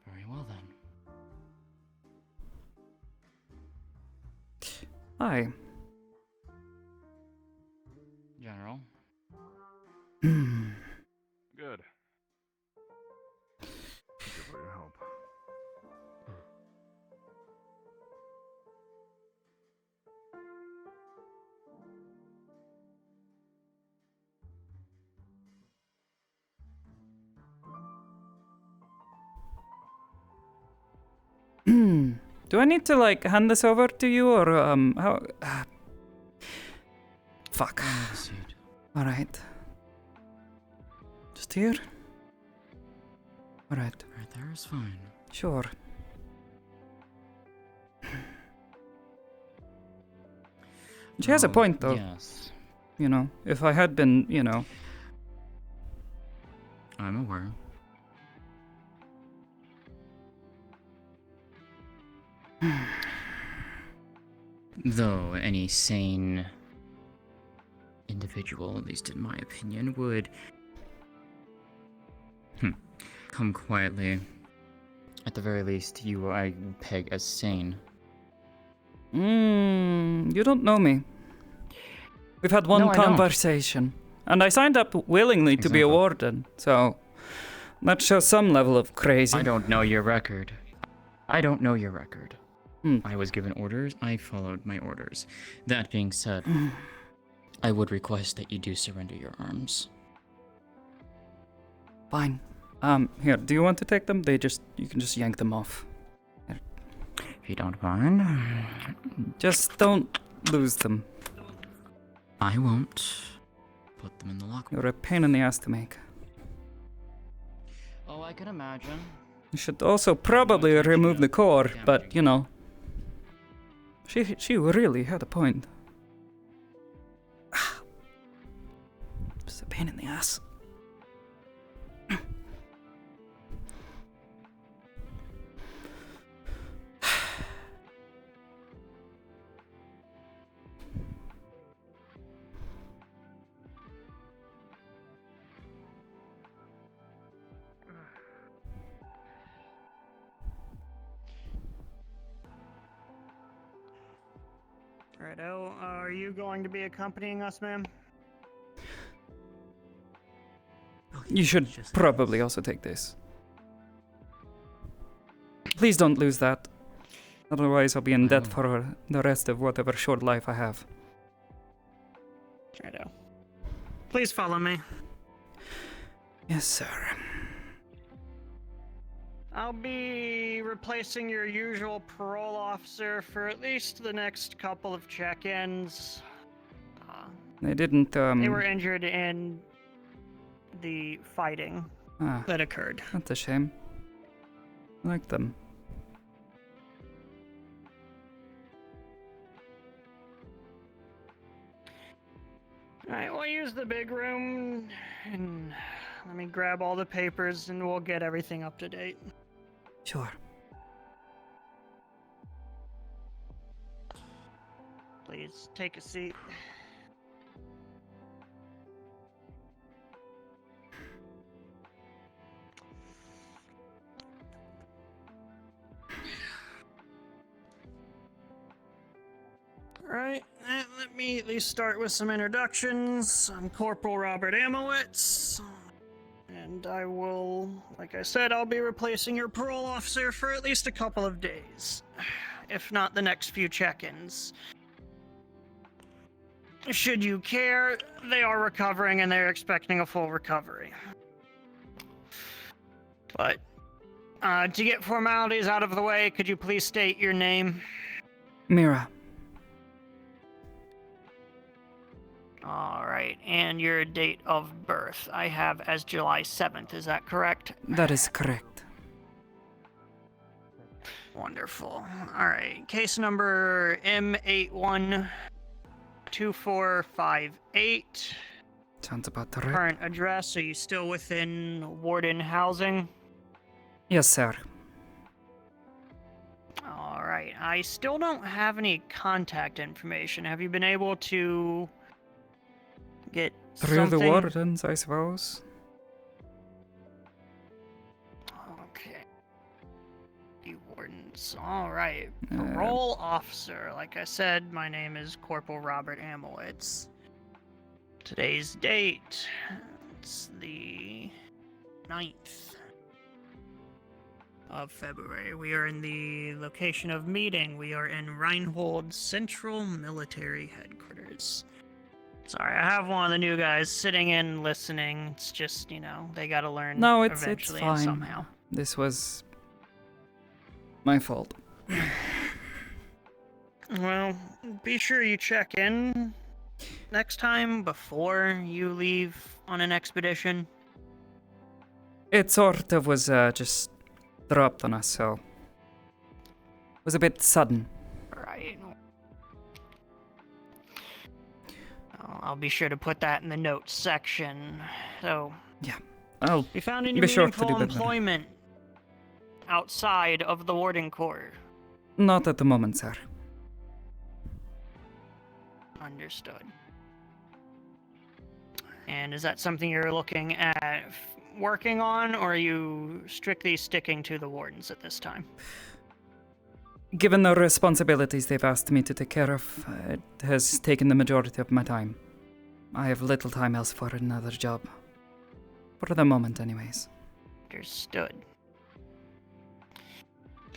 Very well then. Hi. General. Good. Thank you for your help. Do I need to like hand this over to you or how? Fuck. All right. Just here. All right. Right there is fine. Sure. She has a point though. Yes. You know, if I had been, you know. I'm aware. Though any sane individual, at least in my opinion, would come quietly. At the very least, you I peg as sane. You don't know me. We've had one No, I don't. conversation, and I signed up willingly to be a Exactly. warden, so that shows some level of crazy. I don't know your record. I don't know your record. Hmm. I was given orders, I followed my orders. That being said, I would request that you do surrender your arms. Fine. Here, do you want to take them? You can just yank them off. Here. If you don't mind. Just don't lose them. I won't put them in the locker. You're a pain in the ass to make. Oh, I can imagine. You should also probably remove the core, but you know. She really had a point. It's a pain in the ass. Righto, are you going to be accompanying us, ma'am? You should probably also take this. Please don't lose that. Otherwise I'll be in debt for the rest of whatever short life I have. Righto. Please follow me. Yes, sir. I'll be replacing your usual parole officer for at least the next couple of check-ins. They didn't, They were injured in the fighting Ah, that occurred. that's a shame. I like them. Alright, we'll use the big room and let me grab all the papers and we'll get everything up to date. Sure. Please take a seat. Alright, let me at least start with some introductions. I'm Corporal Robert Amowitz, and I will, like I said, I'll be replacing your parole officer for at least a couple of days, if not the next few check-ins. Should you care, they are recovering and they're expecting a full recovery. But, to get formalities out of the way, could you please state your name? Mira. Alright, and your date of birth I have as July 7th, is that correct? That is correct. Wonderful. Alright, case number M812458. Sounds about right. Current address, are you still within Warden Housing? Yes, sir. Alright, I still don't have any contact information. Have you been able to get Through something? the wardens, I suppose. Okay. You wardens. Alright. Parole officer. Like I said, my name is Corporal Robert Amowitz. Today's date. It's the 9th of February. We are in the location of meeting. We are in Reinhold Central Military Headquarters. Sorry, I have one of the new guys sitting in listening. It's just, you know, they gotta learn No, it's eventually fine. and somehow. This was my fault. Well, be sure you check in next time before you leave on an expedition. It sort of was just dropped on us, so it was a bit sudden. Right. I'll be sure to put that in the notes section. So, yeah, I'll you found any be sure to meaningful do that then. employment outside of the Warden Corps? Not at the moment, sir. Understood. And is that something you're looking at working on, or are you strictly sticking to the Wardens at this time? Given the responsibilities they've asked me to take care of, it has taken the majority of my time. I have little time else for another job. For the moment, anyways. Understood.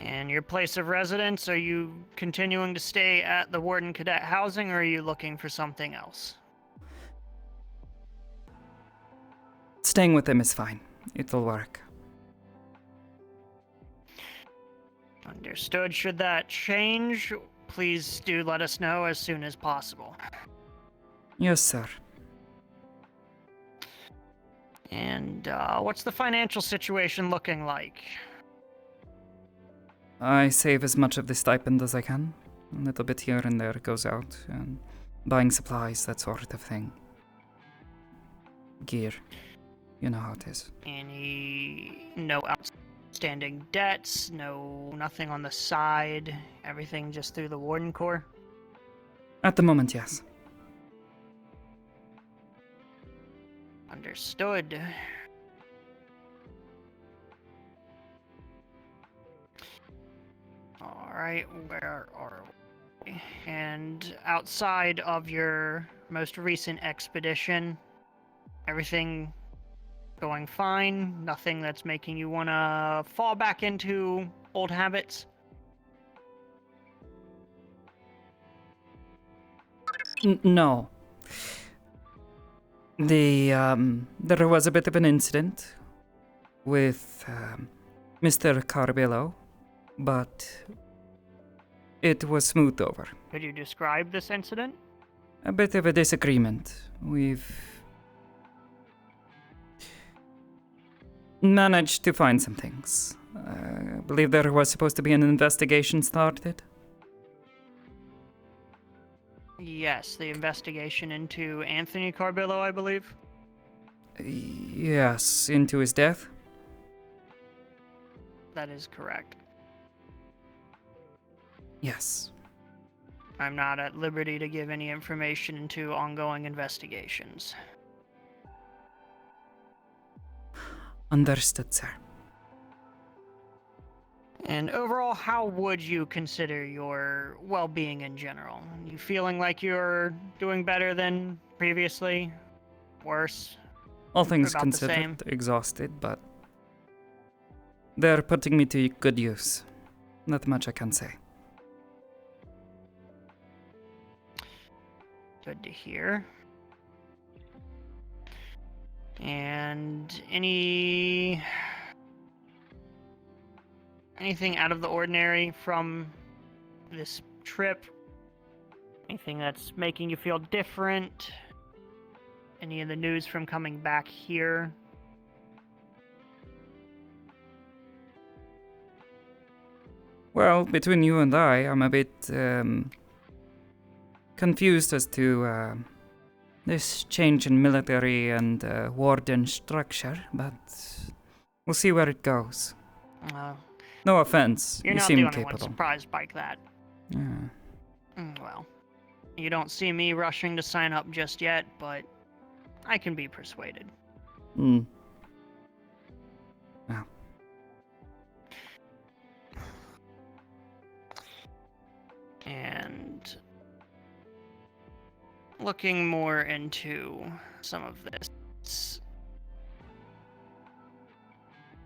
And your place of residence, are you continuing to stay at the Warden Cadet Housing, or are you looking for something else? Staying with them is fine. It'll work. Understood. Should that change, please do let us know as soon as possible. Yes, sir. And what's the financial situation looking like? I save as much of the stipend as I can. A little bit here and there goes out, and buying supplies, that sort of thing. Gear. You know how it is. No outstanding debts, nothing on the side, everything just through the Warden Corps? At the moment, yes. Understood. Alright, where are we? And outside of your most recent expedition, everything going fine? Nothing that's making you want to fall back into old habits? No. There was a bit of an incident with Mr. Carbillo, but it was smoothed over. Could you describe this incident? A bit of a disagreement. We've managed to find some things. I believe there was supposed to be an investigation started. Yes, the investigation into Anthony Carbillo, I believe. Yes, into his death. That is correct. Yes. I'm not at liberty to give any information into ongoing investigations. Understood, sir. And overall, how would you consider your well-being in general? You feeling like you're doing better than previously? Worse? All things About the same? considered, exhausted, but they're putting me to good use. Not much I can say. Good to hear. And anything out of the ordinary from this trip? Anything that's making you feel different? Any of the news from coming back here? Well, between you and I'm a bit confused as to this change in military and warden structure, but we'll see where it goes. No offense, You're you not seem the only capable. one surprised by that. Yeah. Well, you don't see me rushing to sign up just yet, but I can be persuaded. Wow. And looking more into some of this,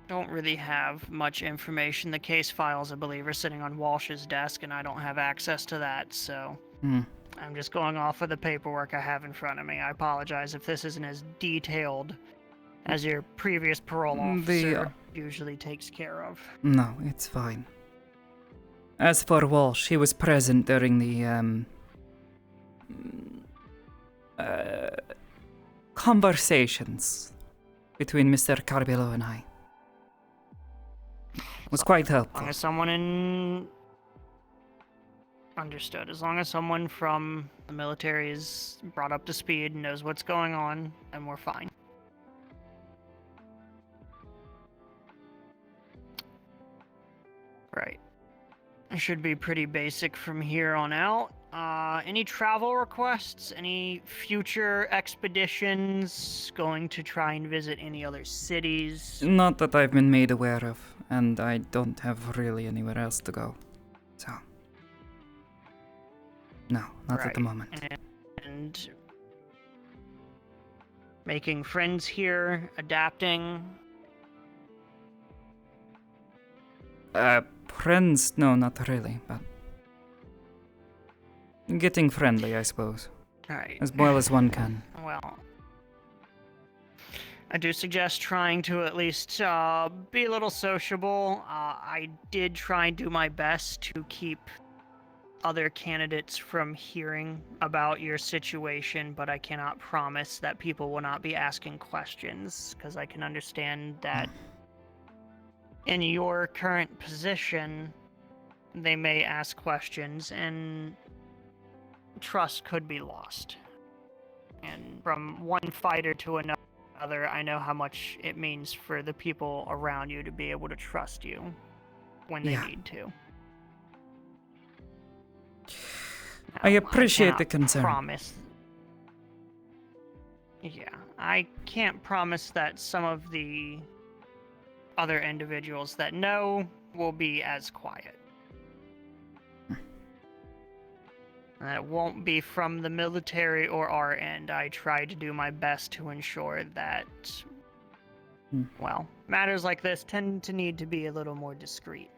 don't really have much information. The case files, I believe, are sitting on Walsh's desk, and I don't have access to that, so I'm just going off of the paperwork I have in front of me. I apologize if this isn't as detailed as your previous parole officer usually takes care of. No, it's fine. As for Walsh, he was present during the conversations between Mr. Carbillo and I. It was quite As helpful. long as someone in... Understood. As long as someone from the military is brought up to speed and knows what's going on, then we're fine. Right. It should be pretty basic from here on out. Any travel requests? Any future expeditions? Going to try and visit any other cities? Not that I've been made aware of, and I don't have really anywhere else to go. So. No, not at the moment. And making friends here, adapting. Friends? No, not really, but getting friendly, I suppose. Right. As well as one can. Well, I do suggest trying to at least be a little sociable. I did try and do my best to keep other candidates from hearing about your situation, but I cannot promise that people will not be asking questions, because I can understand that in your current position, they may ask questions, and trust could be lost. And from one fighter to another, I know how much it means for the people around you to be able to trust you when they need to. I appreciate the cannot concern. Promise. Yeah, I can't promise that some of the other individuals that know will be as quiet. That won't be from the military or our end. I try to do my best to ensure that, well, matters like this tend to need to be a little more discreet.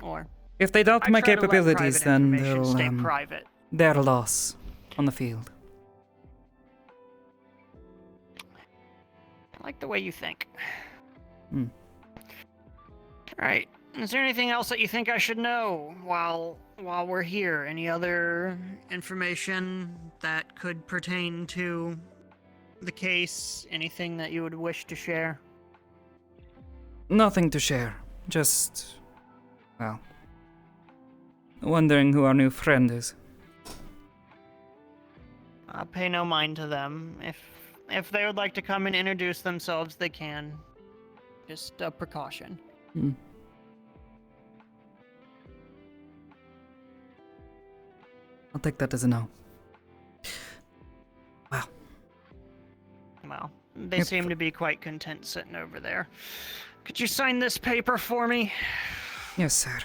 Or If they doubt I my try to let capabilities, private then information they'll stay private. their loss on the field. I like the way you think. Hmm. Alright. Is there anything else that you think I should know while we're here? Any other information that could pertain to the case? Anything that you would wish to share? Nothing to share. Just, well, wondering who our new friend is. I'll pay no mind to them. If they would like to come and introduce themselves, they can. Just a precaution. Hmm. I'll take that as a no. Wow. Well, they seem to be quite content sitting over there. Could you sign this paper for me? Yes, sir.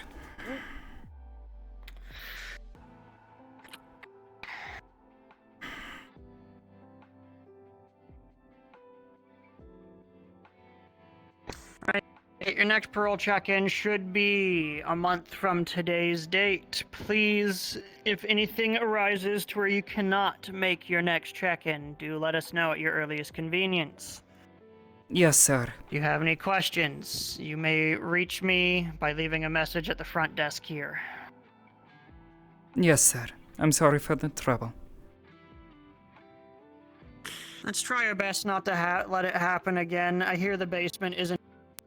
Right. Your next parole check-in should be a month from today's date. Please, if anything arises to where you cannot make your next check-in, do let us know at your earliest convenience. Yes, sir. If you have any questions, you may reach me by leaving a message at the front desk here. Yes, sir. I'm sorry for the trouble. Let's try our best not to let it happen again. I hear the basement isn't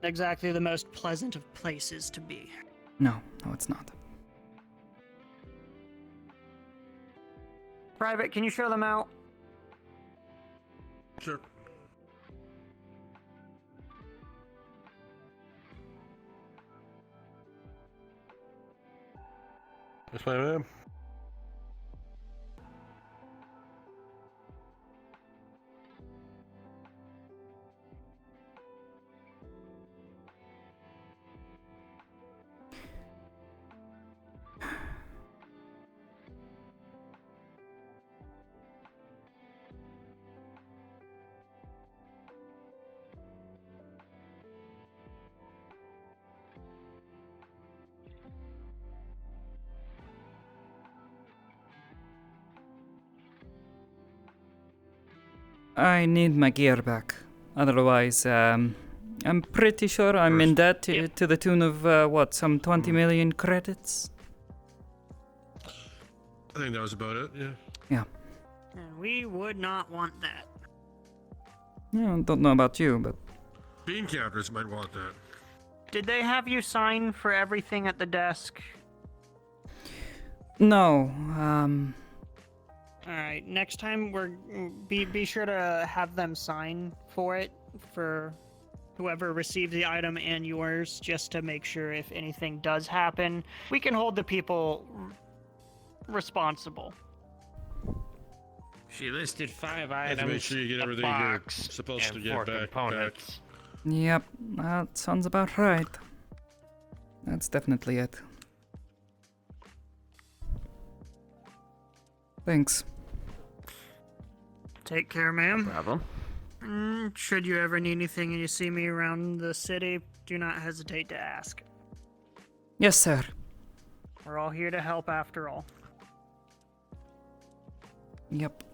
exactly the most pleasant of places to be. No, it's not. Private, can you show them out? Sure. Yes, ma'am. I need my gear back. Otherwise, I'm pretty sure I'm in debt to the tune of, some 20 million credits? I think that was about it, yeah. Yeah. And we would not want that. Yeah, don't know about you, but... Bean counters might want that. Did they have you sign for everything at the desk? No, Alright, next time be sure to have them sign for it, for whoever received the item and yours, just to make sure if anything does happen, we can hold the people responsible. She listed 5 Have items, to make sure you get a everything you're box, supposed and to get 4 back. components. Yep, that sounds about right. That's definitely it. Thanks. Take care, ma'am. No problem. Should you ever need anything and you see me around the city, do not hesitate to ask. Yes, sir. We're all here to help after all. Yep.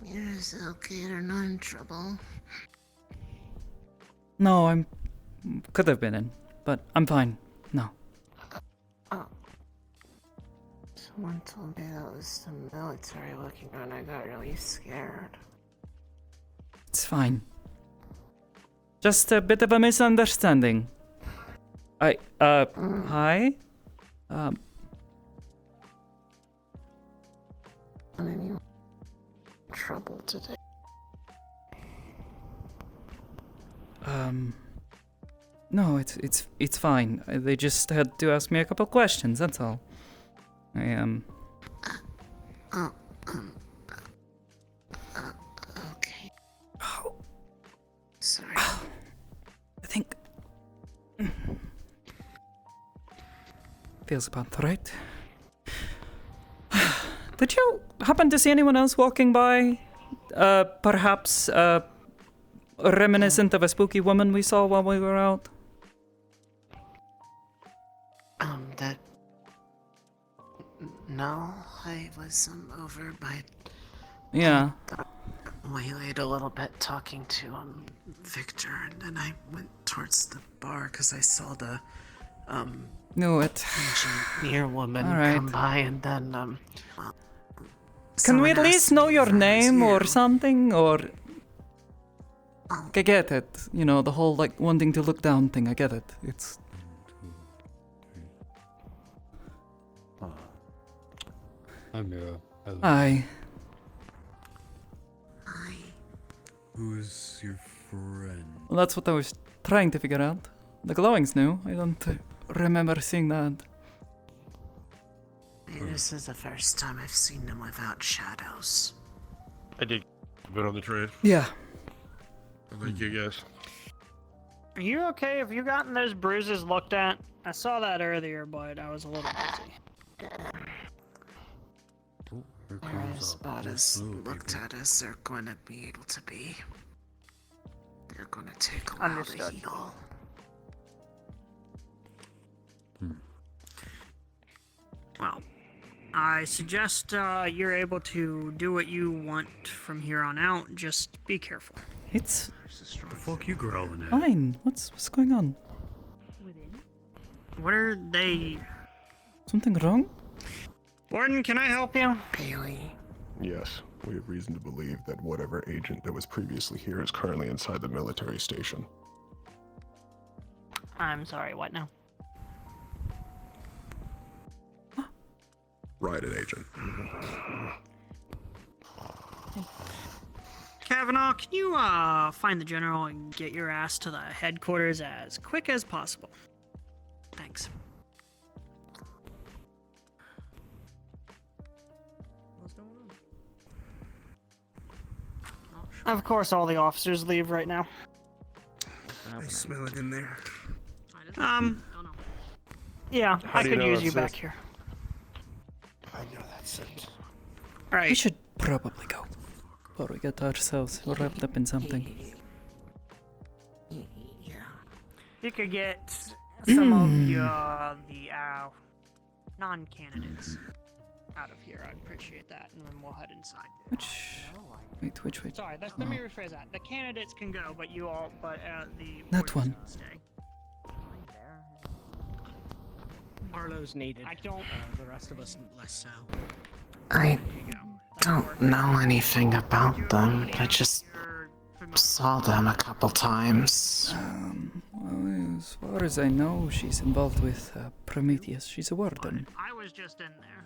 Mira's okay, they're not in trouble. No, I'm... Could have been in, but I'm fine. No. Oh. Someone told me that was the military looking around. I got really scared. It's fine. Just a bit of a misunderstanding. Hi? I'm in trouble today. No, it's fine. They just had to ask me a couple questions, that's all. Oh, okay. Oh. Sorry. I think... Feels about right. Did you happen to see anyone else walking by? Perhaps, reminiscent of a spooky woman we saw while we were out? That... No, I was, over by... Yeah. Waylaid a little bit talking to, Victor, and then I went towards the bar because I saw the, No, it... engineer woman All right. come by, and then, Can we at someone least asked know me your if I was name you. or something, or... I get it. You know, the whole, like, wanting to look down thing, I get it. It's... I'm Mira. Hi. Who's your friend? Well, that's what I was trying to figure out. The glowing's new. I don't remember seeing that. This is the first time I've seen them without shadows. I did a bit on the trade. Yeah. Thank you guys. Are you okay? Have you gotten those bruises looked at? I saw that earlier, but I was a little busy. They're as bad as looked at as they're going to be able to be. They're going to take a while to Understood. heal. Well, I suggest you're able to do what you want from here on out. Just be careful. It's... The fuck you growling at? fine. What's going on? What are they... Something wrong? Warden, can I help you? Bailey. Yes, we have reason to believe that whatever agent that was previously here is currently inside the military station. I'm sorry, what now? Right, an agent. Kavanaugh, can you find the general and get your ass to the headquarters as quick as possible? Thanks. Of course, all the officers leave right now. I smell it in there. Yeah, How I do you could know use you that's back it? here. I know that's it. Right. We should probably go. Before we get ourselves wrapped up in something. You could get some of the non-candidates out of here. I'd appreciate that, and then we'll head inside. Wait. Sorry, let me rephrase that. The candidates can go, but you all, the That warden's one. gonna stay. Arlo's needed. I don't. The rest of us less so. I don't know anything about them. I just saw them a couple times. Well, as far as I know, she's involved with Prometheus. She's a warden. I was just in there.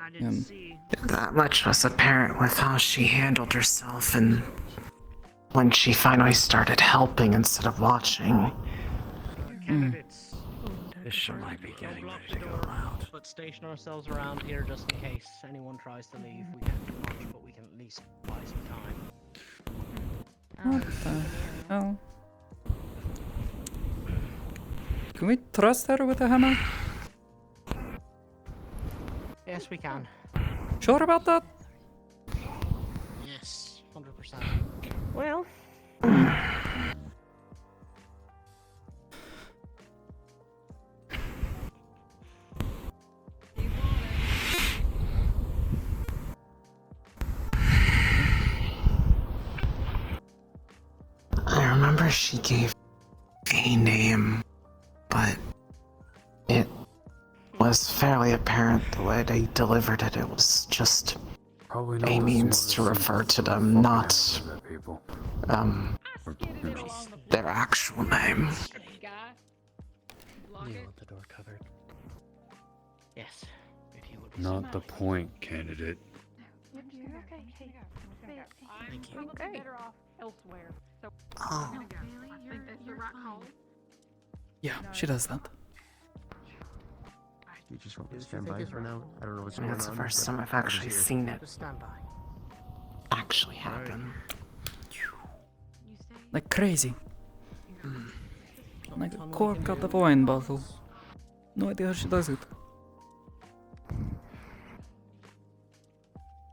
I didn't see. That much was apparent with how she handled herself and when she finally started helping instead of watching. This shit might be getting ready to go loud. But station ourselves around here just in case anyone tries to leave. We can't do much, but we can at least buy some time. What the hell? Can we trust her with a hammer? Yes, we can. Sure about that? Yes, 100%. Well. remember she gave a name, but it was fairly apparent the way they delivered it. It was just Probably not a the means to smartest refer thing to for them, fucking not handling that people. their actual name. You want the door covered? Yes. If you would Not the point, candidate. Thank you. Okay. Better off elsewhere. So, Oh. I think that's the right call. Yeah, she does that. You just want me to stand by for now? I don't know what's I mean, going it's the on. first but time I've I'm just actually here. seen it Just stand by. actually happen. Like crazy. Like a cork out of a wine bottle. No idea how she does it.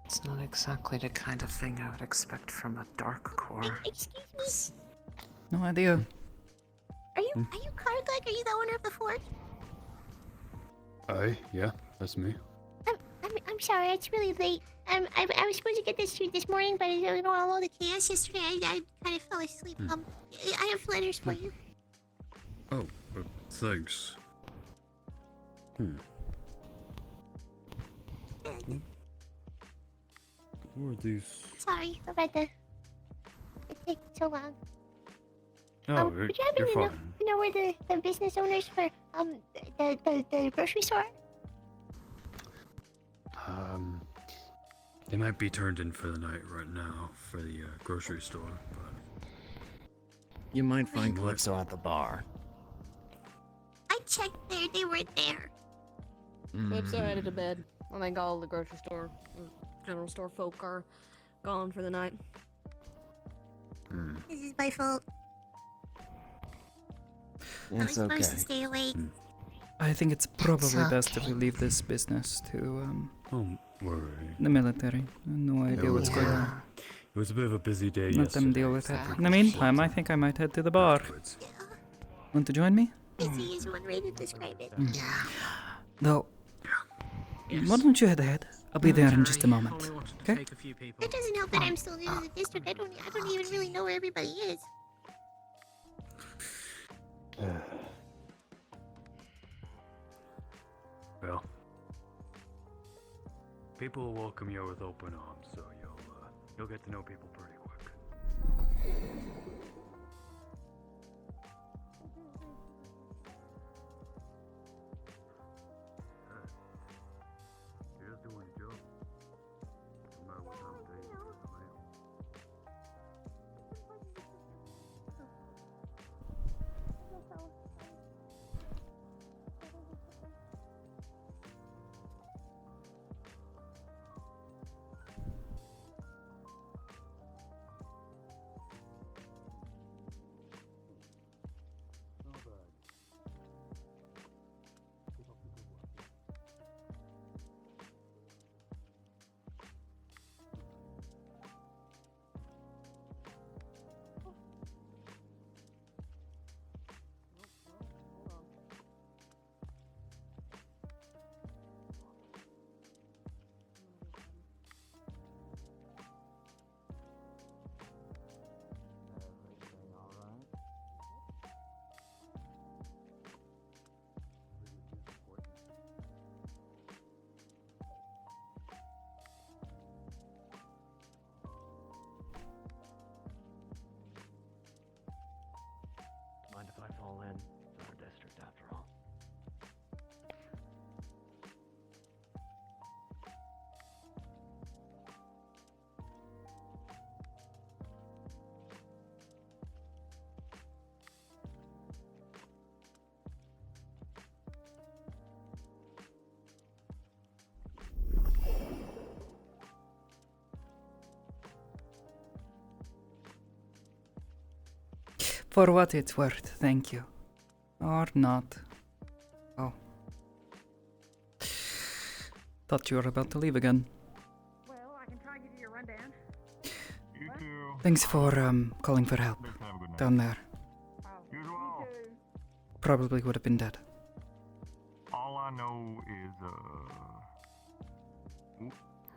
It's not exactly the kind of thing I would expect from a dark core. Excuse me. No idea. Are you Kargak? Are you the owner of the forge? Yeah, that's me. I'm sorry, it's really late. I was supposed to get this to you this morning, but all the chaos yesterday, I kind of fell asleep. I have letters for you. Oh, thanks. Who are these? Sorry about it taking so long. Oh, Would you happen you're to fine. know where the business owners for the grocery store? They might be turned in for the night right now for the grocery store, but You might find Calypso at the bar. I checked there, they weren't there. Calypso headed to bed. I think all the grocery store, general store folk are gone for the night. This is my fault. I was It's supposed okay. to stay awake. I think it's probably It's best if okay. we leave this business to don't worry. the military. No idea what's going on. It was a bit of a busy day Let yesterday. them deal with it. In the meantime, I think I might head to the bar. Want to join me? Busy is one way to describe it. Though, why don't you head ahead? I'll be there in just a moment. Okay? It doesn't help that I'm still new to the district. I don't even really know where everybody is. Well, people will welcome you with open arms, so you'll get to know people pretty quick. You're just doing your job. No matter what time of day it is, man. Mind if I fall in? It's our district after all. For what it's worth, thank you. Or not. Oh. Thought you were about to leave again. Well, I can try to give you a rundown. You too. Thanks for calling for help. Have a good night. Down there. You as well. Probably would have been dead. All I know is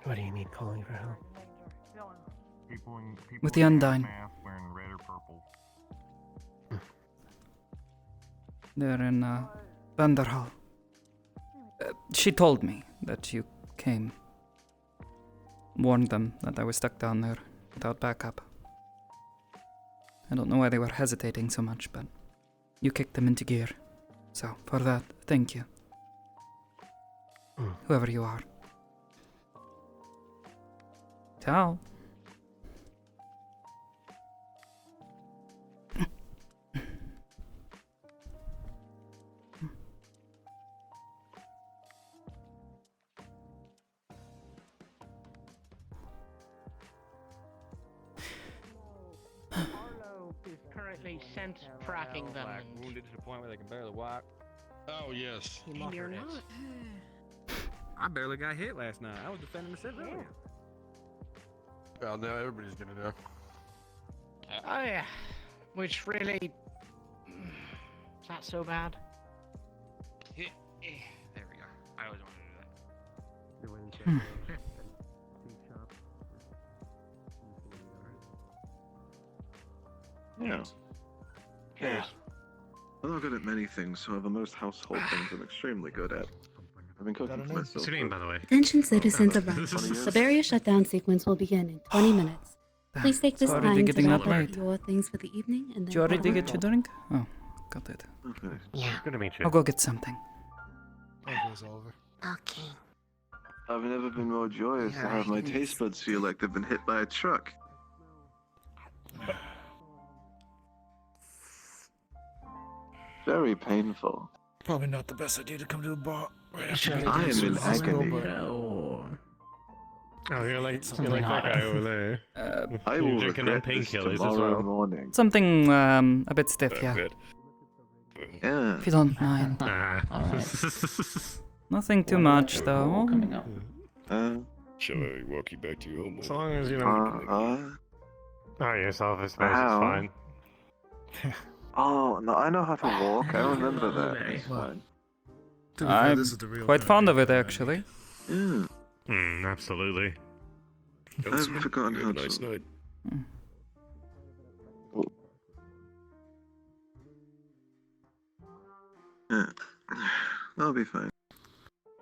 What do you mean calling for help? people With the Undyne. mask wearing red or purple. They're in Vanderhall. She told me that you came. Warned them that I was stuck down there without backup. I don't know why they were hesitating so much, but you kicked them into gear. So, for that, thank you. Whoever you are. Ciao. Is currently scent tracking them. Wounded to the point where they can barely walk. Oh, yes. And you're not. I barely got hit last night. I was defending the civilian. Well, now everybody's gonna know. Oh yeah. Which really... Is that so bad? There we go. I always wanted to do that. Hmm. Yeah. Yes. I'm not good at many things, however, most household things I'm extremely good at. I've been cooking for myself. What's your name, by the way? Attention citizens of about Rhino. 20 years. The barrier shutdown sequence will begin in 20 minutes. Please take this Sorry, time they're to getting wrap that up late. your things for the evening and then... Did you already head get home. your drink? Oh, got it. Okay. Yeah. Good to meet you. I'll go get something. Okay. I've never been more joyous to have my taste buds feel like they've been hit by a truck. Very painful. Probably not the best idea to come to a bar right after I am in agony. Oh, you're like that guy over there. I You're will drinking on regret this painkillers as tomorrow well. morning. Something a bit stiff, yeah. Yeah. If you don't mind. Nothing too much, though. Shall I walk you back to your home? As long as you know. Yourself is fine. Oh, no, I know how to walk. I remember that. It's fine. I'm quite fond of it, actually. Yeah. Absolutely. I've forgotten how to. Nice night. Yeah. I'll be fine.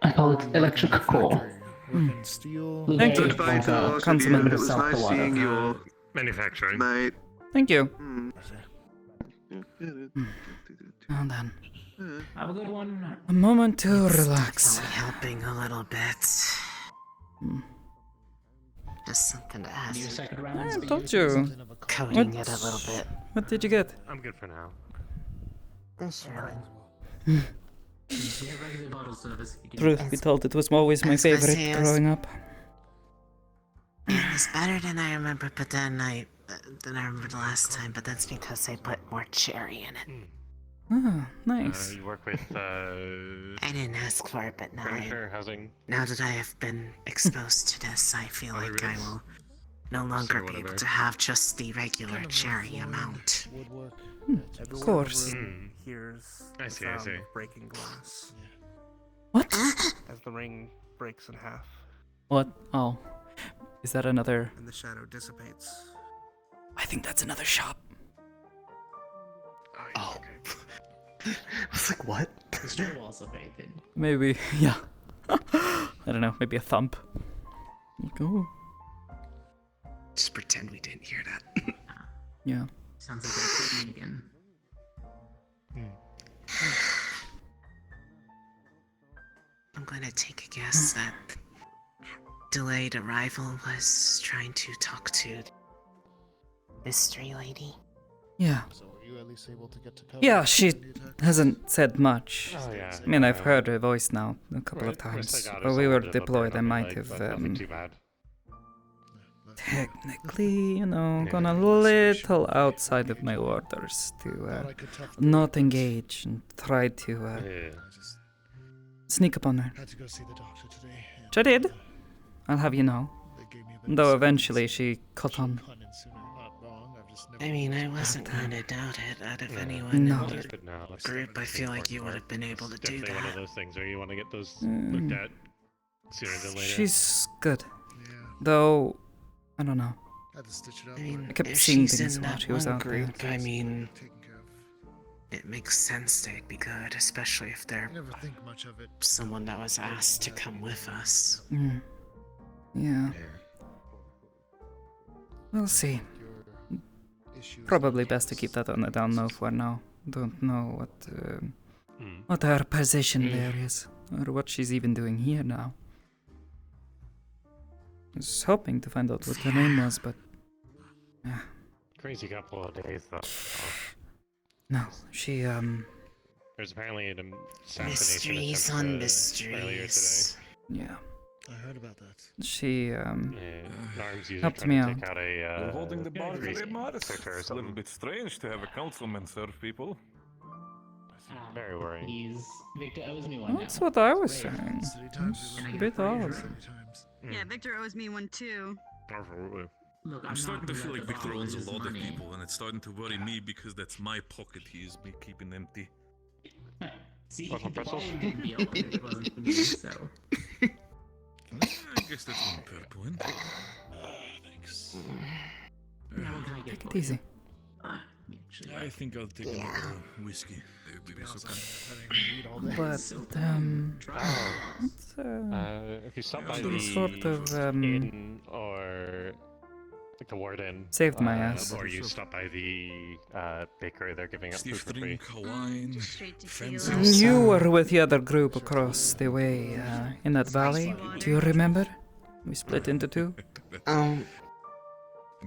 I call it electric core. Thank you. Goodbye to all of you. Consummate. It was nice seeing you all. Manufacturing. Night. Thank you. Well then. Have a good one. A moment to relax. Only helping a little bit. Just something to ask. Your second round. I told you. Coding it a little bit. What did you get? I'm good for now. This really. Regular bottle service. Truth be told, it was always my I was gonna favorite say, it was- growing up. It was better than I remember, but then than I remember the last time. But that's because I put more cherry in it. Ah, nice. You work with, I didn't ask for it, but furniture, housing. now that I have been exposed to this, I feel like I will no longer be able to have just the regular cherry amount. Of course. Here's I the see, sound see. of breaking glass. What? As the ring breaks in half What? Oh. Is that another... and the shadow dissipates. I think that's another shop. Oh. I was like, what? The door also faded. Maybe, yeah. I don't know, maybe a thump. Like, oh. Just pretend we didn't hear that. Yeah. Sounds like they're cooking again. I'm gonna take a guess that delayed arrival was trying to talk to mystery lady. Yeah. So were you at least able to get to cover? Yeah, she hasn't said much. Oh, yeah. I mean, I've heard her voice now a couple of Right, times. I got it, When so we I were did look deployed, at I it, might like, have but nothing too bad. technically, gone a little outside of my orders to not engage and try to sneak up on her. Had to go see the doctor today. Which I did. I'll have you know. Though eventually she caught on. I mean, I wasn't going to doubt it. Out of anyone No. in the group, I feel like you would have been able to do Definitely one of that. those things where you want to get those looked at sooner than later. She's good. Though, I don't know. Had to stitch it up. I mean, I kept if seeing she's things in while that she was one out there. group, I mean, It makes sense they'd be good, especially if they're I never think much of it. someone that was asked to come with us. Yeah. We'll see. Probably best to keep that on the down low for now. Don't know what her position there is, or what she's even doing here now. I was hoping to find out what her name was, but Crazy couple of days though. no, she There's apparently an assassination Mysteries attempt on earlier mysteries. today. yeah. I heard about that. She Arms user helped trying me to out. take out a You're holding the bar grease very modest. filter or It's a little something. bit strange to have a councilman serve people. Very worrying. He's Victor owes me one That's now. what I was Great. saying. Times It's we a were bit together odd. 30 times. Yeah, Victor owes me one too. Absolutely. Look, I'm starting to not feel like at the Victor bar owns with a his lot of money. people, and it's starting to worry me because that's my pocket he is me keeping empty. See, Want some the bar pretzels? wouldn't be open if it wasn't for me, so. I guess that's one fair point. Thanks. Now what can I get Take for it you? easy. I think I'll take another whiskey. Maybe Be honest, so. I'm having weed all day. But it's, If you stop by Yeah, the sort of, inn or like the warden, saved my ass. or you stop by the bakery, they're giving out food Stiff for free. drink, wine, Straight fancy. tequila. You were with the other group across the way in that valley. Do you remember? We split into two. I'm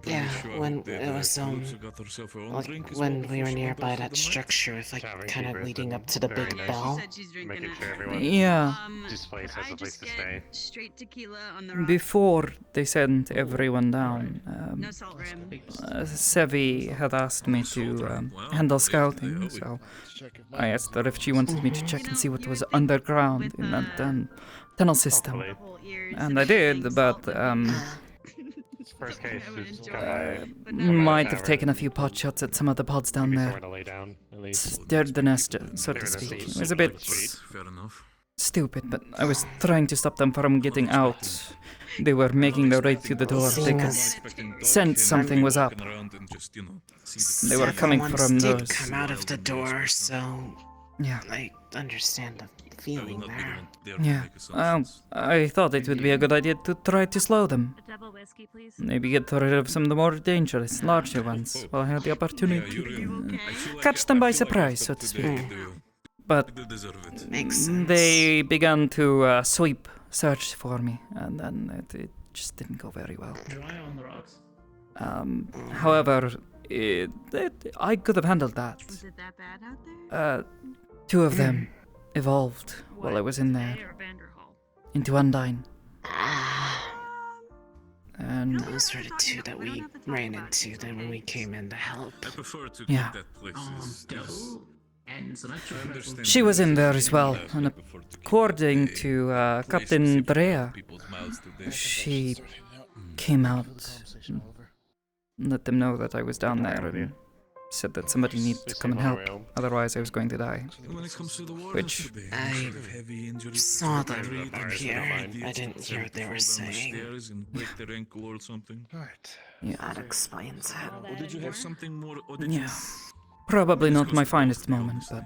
pretty Yeah, sure when that it was Calypso got herself her own like drink as when well we before were she went nearby off for that the night. structure, with like Tavern kind of keeper has leading been up to the very big nice. bell. Said she's drinking Making it. sure everyone Yeah. this place has I a place just to get stay. straight tequila on the rocks. Before they sent everyone down, No salt rim. Sevi had asked me to handle scouting, so I asked her if she wanted me to check and see what was underground in that tunnel system. And I did, but First case is might have taken a few pot shots at some of the pods down somewhere there. to lay down, at least. Stirred the nest, so to speak. It was a bit Fair enough. stupid, but I was trying to stop them from getting out. They were making their way to the door. They could sense something was up. They were coming from Everyone did those. come out of the door, so Yeah. I understand the feeling there. Yeah. I thought it would be a good idea to try to slow them. A double whiskey, please. Maybe get rid of some of the more dangerous, larger ones, while I had the opportunity to catch them by surprise, so to speak. But they began to sweep, search for me, and then it just didn't go very well. Dry on the rocks. However, I could have handled that. Was it that bad out there? Two of them evolved while I was in there into Undyne. And Those were the two that we ran into then when we came in to help. I prefer to Yeah. keep that place as And some extra I understand she was in there as well, that, and I prefer to keep according to Captain Brea, people's mouths to their she came out and let them know that I was down there and said that somebody needed to come and help, otherwise I was going to die. When it comes to the war, Which I saw them up here. I didn't hear what they were saying. And break their ankle or something. Yeah. That explains it. Or did you have something more? Or did Yeah. Probably not my finest moment, but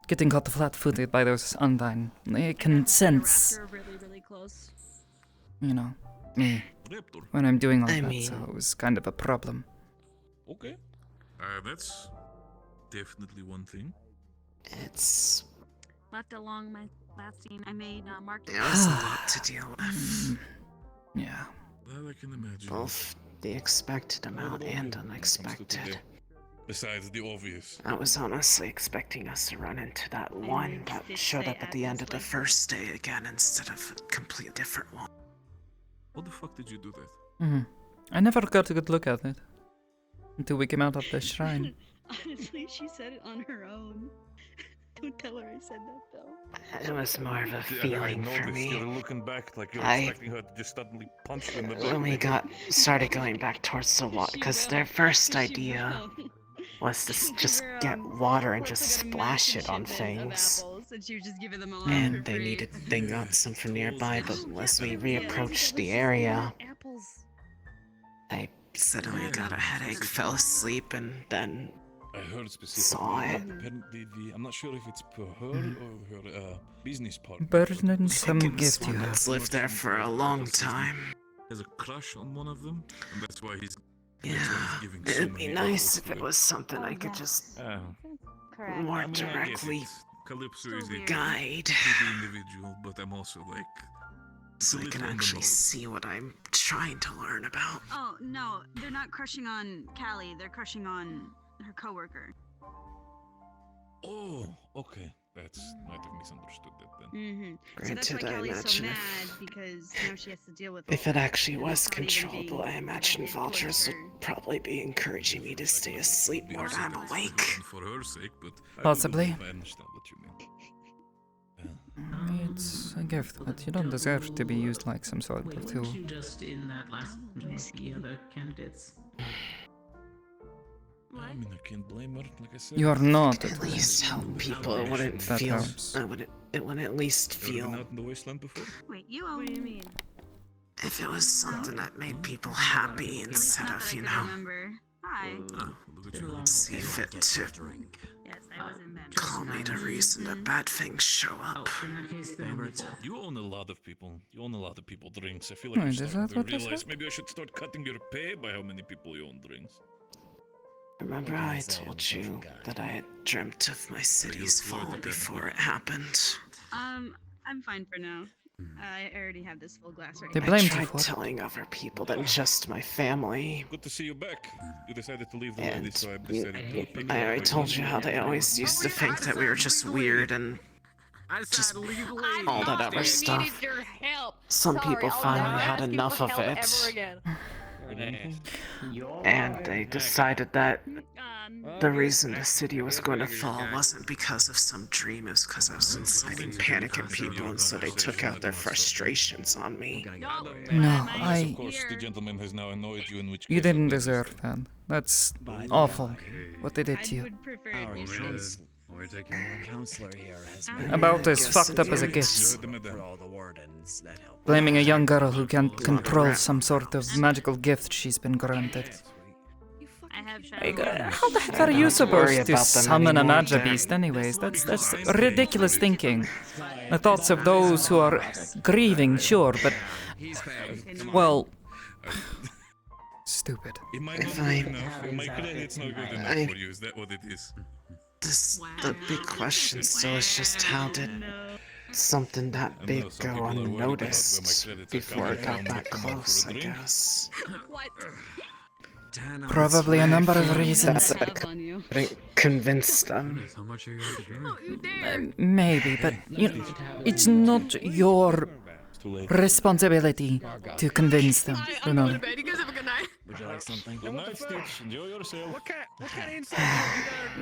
getting caught flat-footed by those Undyne, they can sense, Really, really close. you know, me when I'm doing all I that, mean- so it was kind of a problem. Okay. That's definitely one thing. It's Left along my last scene, I made marked. there was a lot to deal with. Yeah. Well, I can imagine. Both the expected amount and unexpected. Besides the obvious. I was honestly expecting us to run into that one that showed up at the end of the first day again instead of a completely different one. What the fuck did you do that? I never got a good look at it until we came out of the shrine. Honestly, she said it on her own. Don't tell her I said that though. It was more of a I feeling for noticed me. you're looking back like you're I- expecting her to just suddenly punch you in the back. When we started going back towards the water, because their first idea was to just get water and just splash it on things. And she was just giving them all out And for free. they got some from nearby, but as we reapproached the area, Apples. I suddenly got a headache, fell asleep, and then I heard specifically. saw it. Apparently, I'm not sure if it's per her or her business partner. Burden some Pickens gift you one have. that's lived there for a long time. Has a crush on one of them, and that's why he's. Yeah, giving so it'd be many nice offers if to it her. was something I could just Correct. more I mean, I get directly it. Calypso is a guide, pretty individual, but I'm also like. so I can actually see what I'm trying to learn about. Oh no, they're not crushing on Callie. They're crushing on her coworker. Oh, okay. That's might have misunderstood that then. So that's why Granted, I Callie's so imagine mad because now she has to deal with. if all it that, actually and was it's not even controllable, being I imagine directed towards vultures would her. probably be encouraging me to stay asleep more than I'm awake. For her sake, but Possibly. I understand what you mean. It's a gift, but you don't deserve to be used like some sort Wait, of tool. weren't you just in that last meeting with the other candidates? I mean, I can't blame her. Like I said, You are not. At least help people. It wouldn't That feel. helps. It wouldn't at least Ever been feel. out in the wasteland before? Wait, you own? What do you mean? If it was something that made people happy instead of, you know, Remember? Hi. see fit to Yes, I was in bed. call me the reason that bad things show up. You own a lot of people. You own a lot of people drinks. I feel like Wait, you're is starting that to what they realize said? maybe I should start cutting your pay by how many people you own drinks. Remember how I told you that I had dreamt of my city's fall before it happened? I'm fine for now. I already have this full glass right They now. blamed I you tried for it. telling other people than just my family. Good to see you back. You decided to leave the And lady, so I decided to pick I you already up. told you how they always used to think that we were just weird and just all that other stuff. Some people finally had enough of it. And they decided that the reason the city was going to fall wasn't because of some dream, it was because I was inciting panic in people, and so they took out their frustrations on me. No, Unless, of course, the gentleman has now annoyed you, in which You case didn't I'll just- deserve that. That's awful. What they did to you. We're taking one counselor here has About as fucked up as it gets. For all the wardens that help. Blaming a young girl who can't control some sort of magical gift she's been granted. I have Like, shadow. how the heck are you supposed to summon a Magia Beast anyways? That's ridiculous thinking. The thoughts of those who are grieving, sure, but... Well... Stupid. It might If not be I- enough. My credit's not good enough I- for you. Is that what it is? The big question still is just how did something that big go unnoticed before it got that close, I guess. What? Probably a number of reasons. That I couldn't convince them. How much are you out to drink? Maybe, but it's not your responsibility to convince them. You know. You guys have a good night. Would you like something? Good night, Stitch. Enjoy yourself. What kind of insult?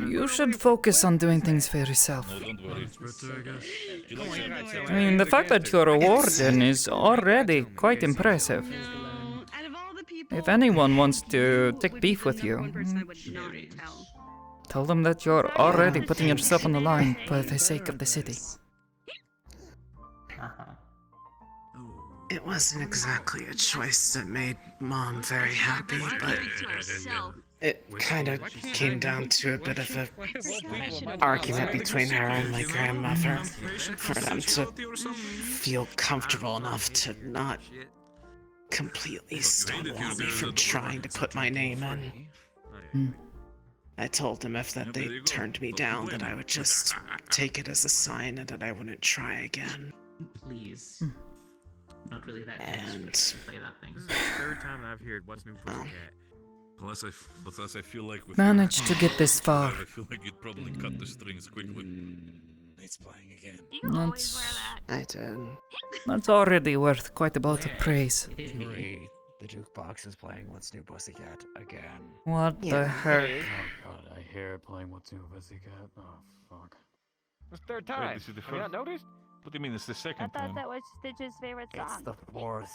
You should focus on doing things for yourself. No, don't worry. It's better, I guess. You like that? I mean, the fact that you're a warden is already quite impressive. Out of all the people, If anyone wants to take beef with you, one person I would not tell. tell them that you're already putting yourself on the line for the sake of the city. It wasn't exactly a choice that made Mom very happy, but it kind of came down to a bit of a argument between her and my grandmother for them to feel comfortable enough to not completely stonewall me from trying to put my name in. I told them if that they turned me down, that I would just take it as a sign and that I wouldn't try again. Please. Not really that And play that thing. Third time I've heard what's new Pussycat. Unless I feel like with Managed to get this far. I feel like you'd probably cut the strings quickly. It's playing again. That's already worth quite a bit of praise. Great. The jukebox is playing What's New Pussycat again. What the heck? Oh god, I hear it playing What's New Pussycat. Oh fuck. It's the third Wait, time. this is the Have you not first- noticed? What do you mean it's the second time? was Stitch's favorite It's the fourth.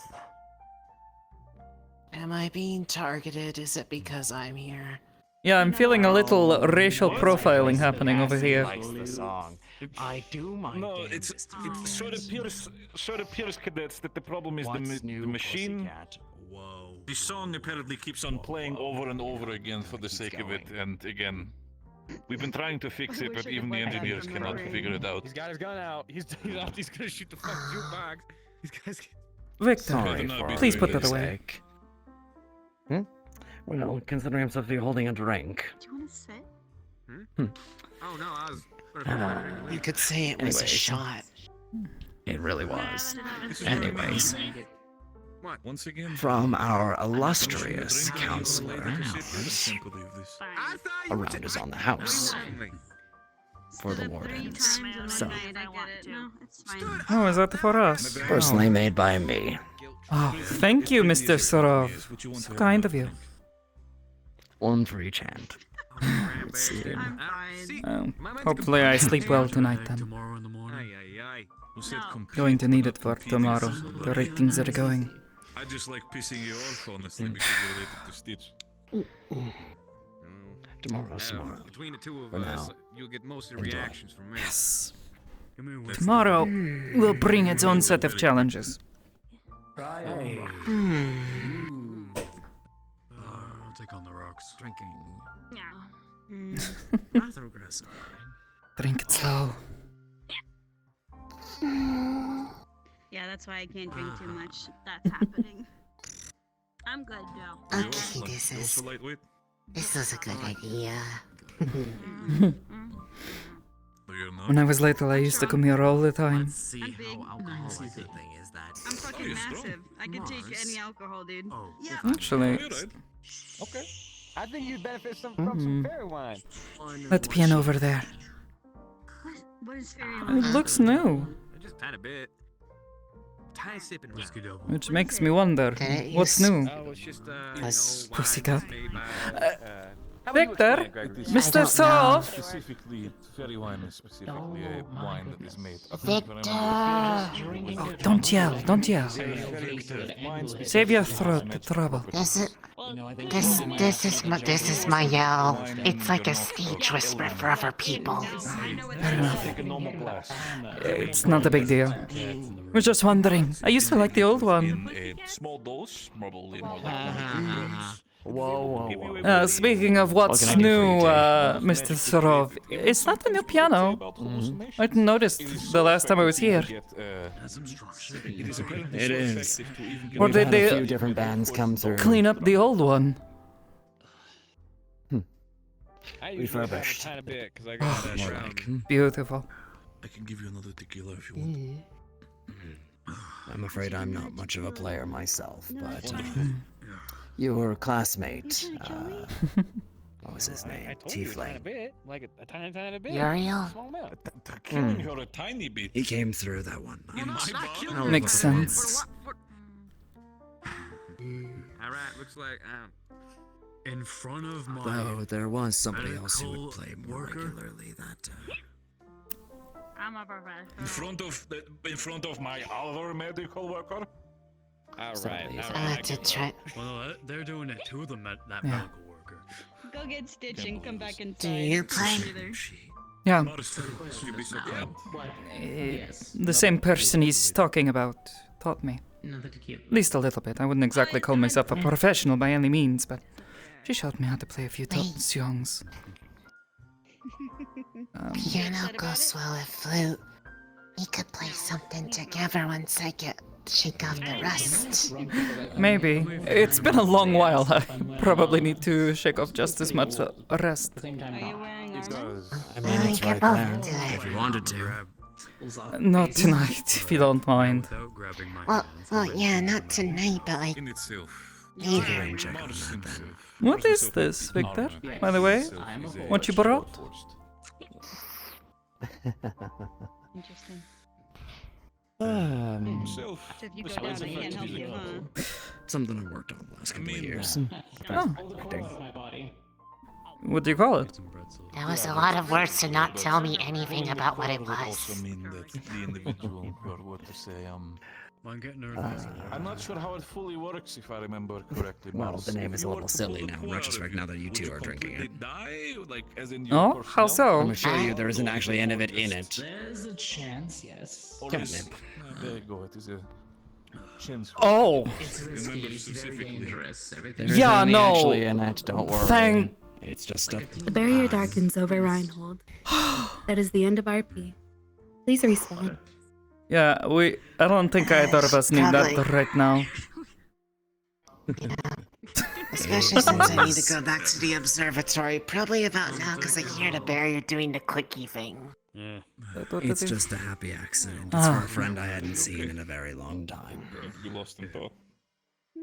am I being targeted? Is it because I'm here? Yeah, I'm feeling a little racial profiling happening over here. Likes the song. I do my No, games. it sort of appears, cadets, that the problem is What's the new, machine. Pussycat? Whoa. The song apparently keeps on playing over and over again for the sake of it, and again, We've been trying to fix it, but even the engineers cannot figure it out. He's got his gun out. He's out. He's gonna shoot the fucking jukebox. These guys. Victor, Sorry for please put your that away. sake. Well, considering himself to be holding a drink. Do you want to sit? Oh no, I was. You could say it was a Anyways. shot. It really was. Anyways, What? Once again, from our illustrious counselor, I ours, can't believe this. a round is on the house for the wardens. So, Oh, is that for us? personally made by me. Oh, thank you, Mr. Sorov. So kind of you. One for each hand. Let's see. Hopefully I sleep well tonight then. Tomorrow in the morning. Going to need it for tomorrow. The ratings are going. I just like pissing you off, honestly, because you're related to Stitch. Tomorrow's tomorrow. Between the two of For us, now. you'll get most of the Enjoy. reactions from me. Yes. Come here with Tomorrow will bring its own set of challenges. Hey. I'll take on the rocks. Drinking. Yeah. Rather aggressive. Drink it slow. Yeah, that's why I can't drink too much. That's happening. I'm good, Joe. Okay, this is a good idea. When I was little, I used to come here all the time. I'm big. I'm fucking massive. I can take any alcohol, dude. Yeah. Actually, Okay. I think you'd benefit from some fairy wine. that piano over there. What is fairy It wine? looks new, Just a tiny bit. Tiny sipping whiskey double. which makes me wonder, what's new? Oh, it's just Pussycat. Victor, Mr. Sorov. Specifically, fairy wine is specifically a wine that is made. Oh, don't yell, don't yell. Save your throat to trouble. This is my yell. It's like a stage whisper for other people. Fair enough. It's not a big deal. We're just wondering. I used to like the old one. In a small dose, probably more like Whoa. Speaking of what's What can I do new, for you, Mr. Sorov, it's not a new piano. I noticed the last time I was here. It is. Or We've did had a they few different bands come through. clean up the old one? I usually have a Refurbished. tiny bit because I got that more round. Beautiful. I can give you another tequila if you want. I'm afraid I'm not much of a player myself, but your classmate, what was his name? I told you a tiny Tiefling. bit, like a tiny bit. Uriel? Small amount. Killing her a tiny bit. He came through that one. In my Oh, Makes sense. All right, looks like In front of my Though there was somebody else who would medical play more worker? regularly that I'm a professional. In front of my other medical worker. all Somebody right. said- I like to try. Well, they're doing it to that Yeah. medical worker. Go get Stitch and come back inside. Do you play? Yeah, You'd be so kind. the same person he's talking about taught me. At least a little bit. I wouldn't exactly call myself a professional by any means, but she showed me how to play a few songs. Piano goes well with flute. We could play something together once I get shake off the rust. Maybe. It's been a long while. I probably need to shake off just as much rest. Are you wearing armor? I mean, it's right there. If you wanted to. Not tonight, if you don't mind. Without grabbing my Well, yeah, not tonight, but like In itself. later. Check on that then. What is this, Victor? By the way, what you brought? Interesting. So if you go down, I can't help you, huh? Something I worked on the last couple of years. Oh. What do you call it? That was a lot of words to not tell me anything about what it Would also was. mean that the individual, or what to say, I'm getting nervous. I'm not sure how it fully works, if I remember correctly. Well, Mars. the name If is you a were little to silly pull the now, in core out of retrospect, you, now that you would two are drinking completely it. Die? Like, as in your Oh, how so? I'm assure you there isn't actually any of it in it. There's a chance, yes. Or Come is- on, there you go, it is a chance. Oh! It's risky, Remember it's very specifically. dangerous. There's Yeah, only no. actually in it, don't worry. Thank It's just a. The barrier darkens over Reinhold. That is the end of RP. Please respawn. Yeah, I don't think either of us need that right now. Especially since I need to go back to the observatory. Probably about now, because I hear the barrier doing the clicky thing. Yeah. It's just a happy accident. It's for a friend I hadn't seen in a very long time. You lost him, though.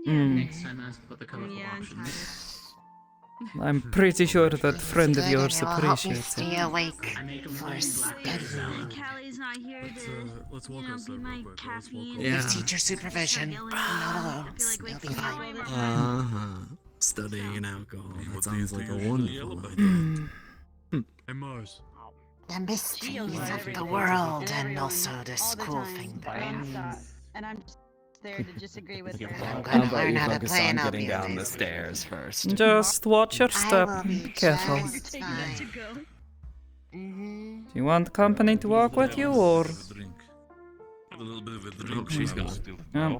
Next time ask about the colorful options. I'm pretty sure that friend of Good, yours and it will help me appreciates stay it. awake for studying. Callie's not here to, Let's walk be my caffeine. With teacher supervision. I'm not alone. You'll be fine. Studying alcohol. That sounds like a wonderful idea. Hey, Mars. The mysteries of the world and also the school thing there. And I'm just there to just agree with her. I'm How gonna about learn you how to focus play on and I'll getting be down the amazing. stairs first? Just watch your step. I will be Be careful. just fine. Do you want company to walk with you, or? A little bit of a drink. She's gone. Yeah.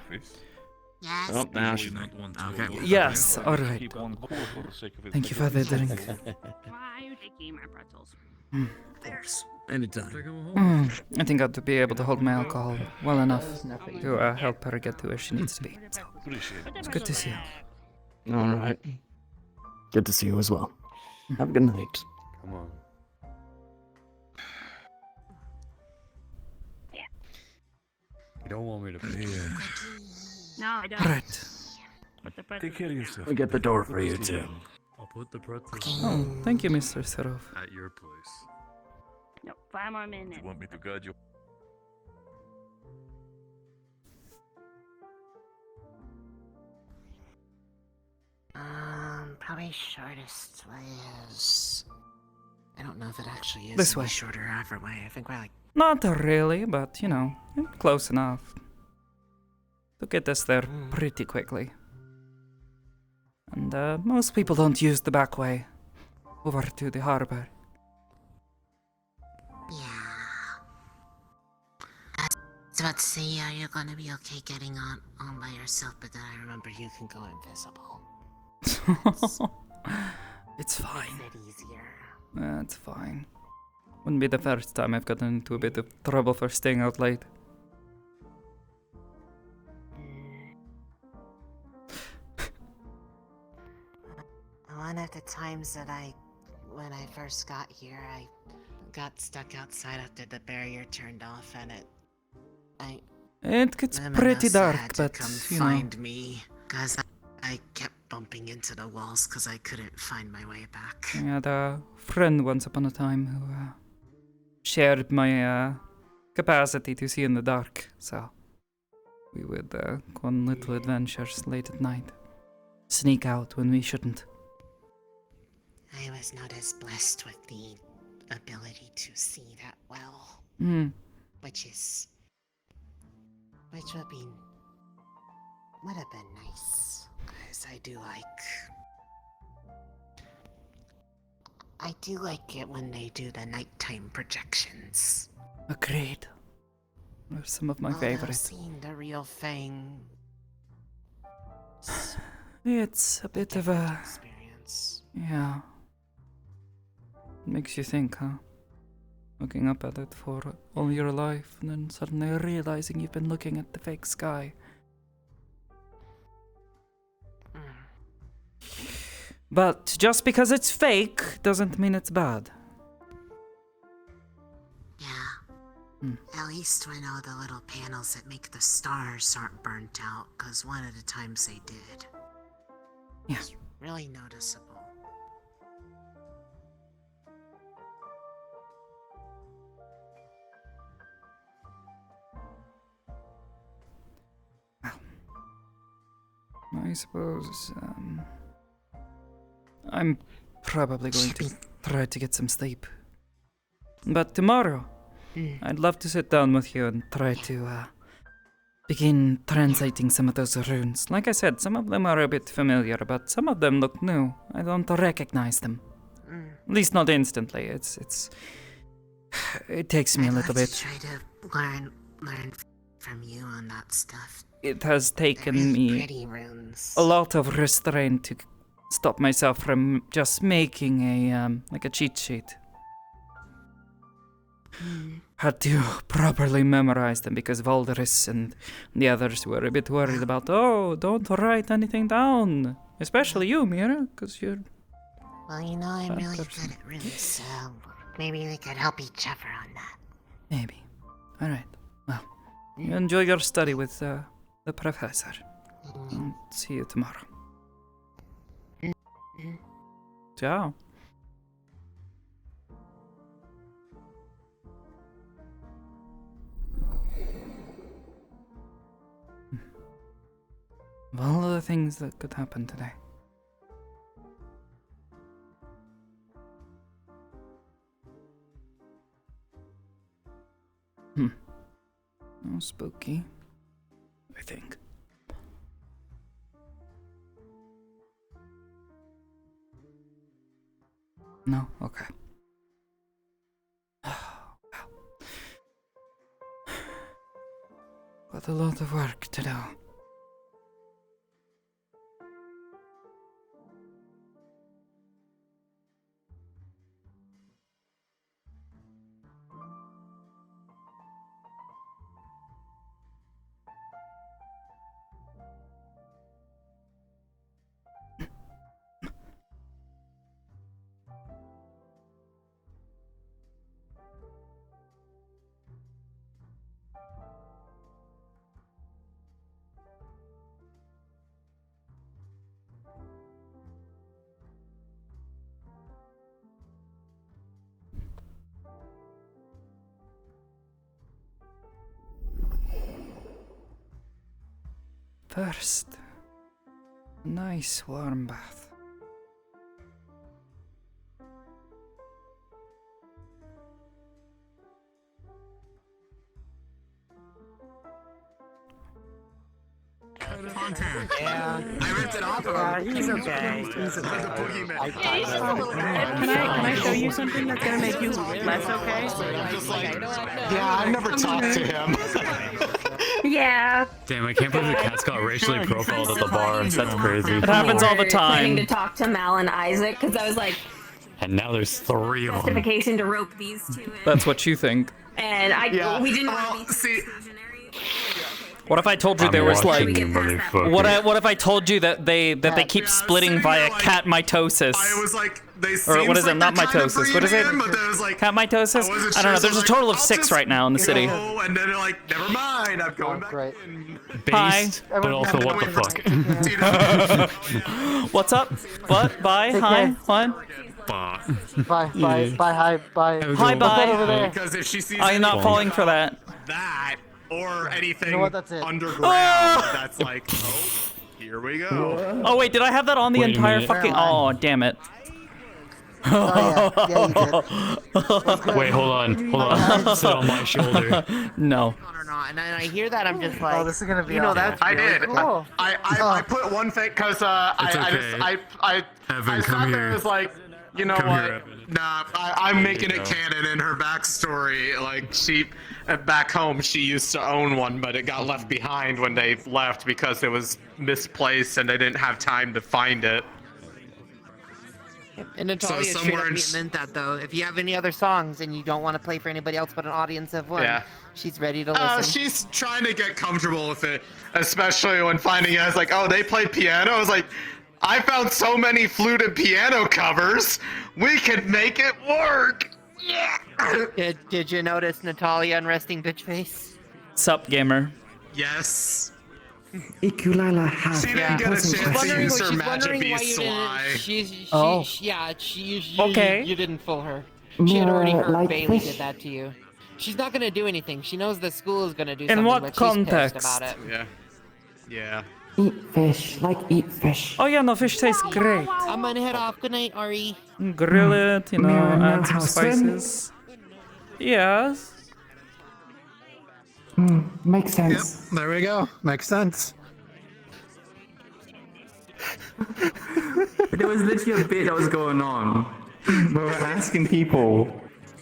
Yes. Oh, now she's not want to. Okay. Yes, alright. Keep one cool for the sake of it. Thank you for the drink. Why are you taking my pretzels? Of course. Anytime. I think I'd be able to hold my alcohol well enough to help her get to where she needs to be. So, it's good to see you. Alright. Good to see you as well. Have a good night. Come on. You don't want me to pay. No, I don't. Alright. Take care of yourself. We get the door for you too. I'll put the pretzels Oh, thank you, Mr. Serov. at your place. No, 5 more minutes. You want me to guide you? Probably shortest way is. I don't know if it actually is This any way. shorter or either way. I think we're like. Not really, but you know, close enough to get us there pretty quickly. And most people don't use the back way over to the harbor. I was about to say, are you gonna be okay getting on by yourself? But then I remember you can go invisible. It's fine. Makes it easier. It's fine. Wouldn't be the first time I've gotten into a bit of trouble for staying out late. One of the times that when I first got here, I got stuck outside after the barrier turned off, and It gets Lemon pretty also dark, had to but come you know. find me, cause I kept bumping into the walls because I couldn't find my way back. I had a friend once upon a time who shared my capacity to see in the dark, so we would go on little adventures late at night. Sneak out when we shouldn't. I was not as blessed with the ability to see that well. Hmm. Which would have been nice. Because I do like it when they do the nighttime projections. Agreed. They're some of my Although favorites. seeing the real thing. It's a bit of a experience. Yeah. Makes you think, huh? Looking up at it for all your life and then suddenly realizing you've been looking at the fake sky. But just because it's fake doesn't mean it's bad. At least when all the little panels that make the stars aren't burnt out, because one of the times they did. Yeah. It's really noticeable. I suppose, I'm probably going to try to get some sleep. But tomorrow, I'd love to sit down with you and try to, begin translating some of those runes. Like I said, some of them are a bit familiar, but some of them look new. I don't recognize them. At least not instantly. It takes me a little bit. Try to learn from you on that stuff. It has taken They're really me pretty runes. a lot of restraint to stop myself from just making a like a cheat sheet. Had to properly memorize them because Valdris and the others were a bit worried about, oh, don't write anything down. Especially you, Mira, because you're... Well, you know, I'm Bad really person. good at rooms, so maybe we could help each other on that. Maybe. Alright. Well, you enjoy your study with the professor. And see you tomorrow. Ciao. Of all the things that could happen today. Oh, spooky. I think. No? Okay. Got a lot of work to do. First, a nice warm bath. Yeah. I ripped it off of him. He's okay. He's okay. Can I show you something that's gonna make you less okay? Yeah, I've never talked to him. Yeah. Damn, I can't believe the cats got racially profiled at the bar. That's crazy. It happens all the Planning time. to talk to Mal and Isaac because I was like, And now there's 3 of them. justification to rope these two in. That's what you think. And we didn't want to be see. What if I told you I'm there was like watching you, motherfucker. what if I told you that they keep splitting via cat mitosis? I was like, they Or seems what is like it? Not they're kind of mitosis. What is it? reunion, but then it was like, Cat mitosis? I wasn't I don't know. sure, so There's a like, total of I'll 6 just right now in the city. go, and then they're like, never mind, I'm going back in. Based, but also what the fuck? What's up? What? Bye? Take Hi? care. What? Bye. Bye, bye, bye, hi, bye. Hi, bye. Over there. Because if she sees I'm not anything falling for that. that or anything You know what, that's it. underground, that's like, oh, here we go. Oh wait, did I have that on the Wait a entire minute. fucking? Oh damn it! Oh, yeah, you did. Wait, hold on. Sit on my shoulder. No. Or not, and then I hear that, I'm just like, Oh, this is gonna be you know, awesome. that's I really did. cool. I put one thing because It's I okay. Evan, I come sat there here. and was like, you know Come what? here, Evan. Nah, I'm making you it go. canon in her backstory. Like she, back home, she used to own one, but it got left behind when they left because it was misplaced and they didn't have time to find it. And Natalia So straight somewhere up in- meant that though. If you have any other songs and you don't want to play for anybody else but an audience of one, Yeah. she's ready to listen. She's trying to get comfortable with it, especially when finding out, it's like, oh, they play piano. I was like, I found so many flute and piano covers. We could make it work. Yeah. Did you notice Natalia and resting bitch face? Sup, gamer? Yes. Ikulala has She didn't get a chance to wondering- use her she's magic wondering why beast you didn't. sly. Okay. You didn't fool her. She had already heard like Bailey fish. did that to you. She's not gonna do anything. She knows the school is gonna do In something, what but context? she's pissed about it. Yeah. Yeah. Eat fish, like eat fish. Oh yeah, no, fish tastes great. I'm gonna head off. Good night, Ari. Grill it, you know, Mira, know add some how to swim? spices. Yes. Makes sense. There we go. Makes sense. There was literally a bit that was going on. We were asking people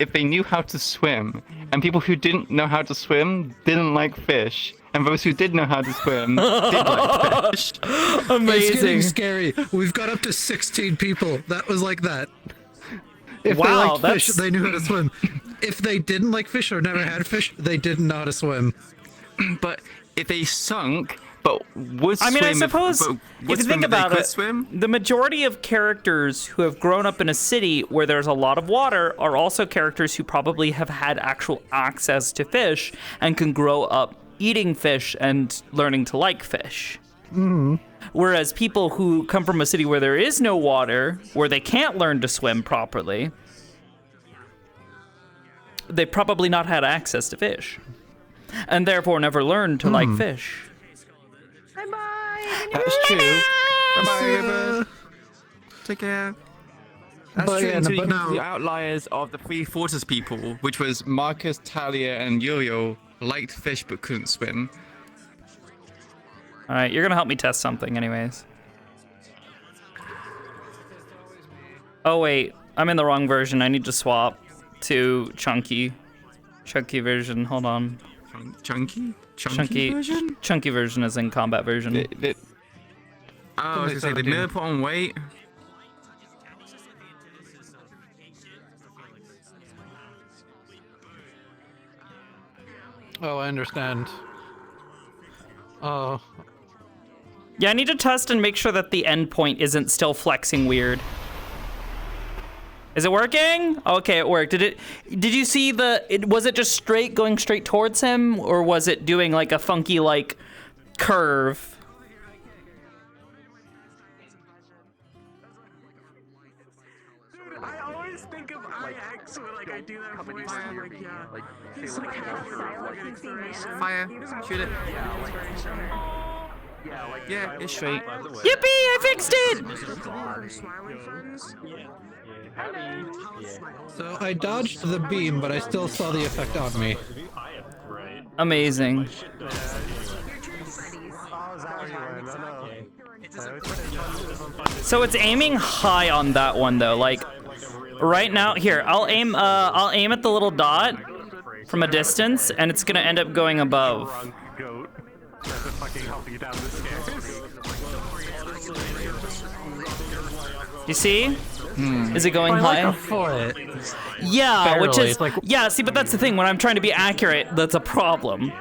if they knew how to swim, and people who didn't know how to swim didn't like fish, and those who did know how to swim did like fish. It's Amazing. getting scary. We've got up to 16 people. That was like that. If they Wow, liked fish, that's- they knew how to swim. If they didn't like fish or never had fish, they didn't know how to swim. But if they sunk, but would I swim, mean, I suppose but if would you swim think if they about could it, swim? the majority of characters who have grown up in a city where there's a lot of water are also characters who probably have had actual access to fish and can grow up eating fish and learning to like fish. Whereas people who come from a city where there is no water, where they can't learn to swim properly, they've probably not had access to fish, and therefore never learned to like fish. That's true. Bye-bye, River. Take care. That's But true yeah, until you but come to the now- outliers of the Three Forces people, which was Marcus, Talia, and Yo-Yo, liked fish but couldn't swim. All right, you're gonna help me test something, anyways. Oh wait, I'm in the wrong version. I need to swap to Chunky version. Hold on. Chunky version? Chunky version is in combat version. I was gonna say, did Mira put on weight? Oh, I understand. Oh. Yeah, I need to test and make sure that the endpoint isn't still flexing weird. Is it working? Okay, it worked. Did you see was it just going straight towards him, or was it doing like a funky like curve? I always think of IX when like I do that voice. I'm like, yeah. He's like half your Fire. Shoot it. Yeah, it's straight. Yippee! I fixed it! So I dodged the beam, but I still saw the effect on me. Amazing. So it's aiming high on that one though. Like right now, here I'll aim at the little dot from a distance, and it's gonna end up going above. You see? Is it going high? Like a foot. Yeah, which Barely, is it's like- yeah. See, but that's the thing. When I'm trying to be accurate, that's a problem.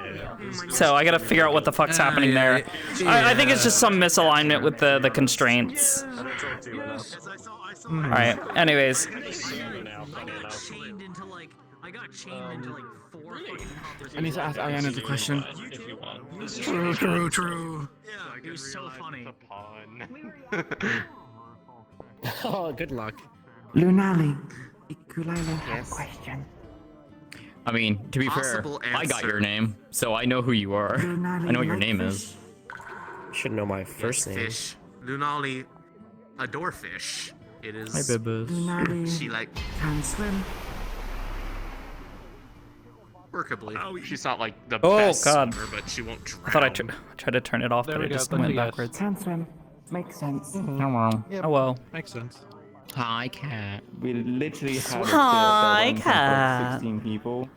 So I gotta figure out what the fuck's happening there. I think it's just some misalignment with the constraints. All right. Anyways. I need to ask Ariana the question. True. It was so funny. Oh, good luck. Lunali, Ikulila has a question. I mean, to be fair, Possible I got answer. your name, so I know who you are. I know what your name is. Should know my first name. Fish. Lunali adore fish. It is. Hi, Bibas. Lunali She like can swim. workably. She's not like the Oh, best God. swimmer, but she won't drown. I thought I tried to turn it off, There but we it go, just then went yes. backwards. Can swim. Makes sense. Hello. Oh well. Makes sense. Hi, cat. We literally had a Hi, set cat. 16 people,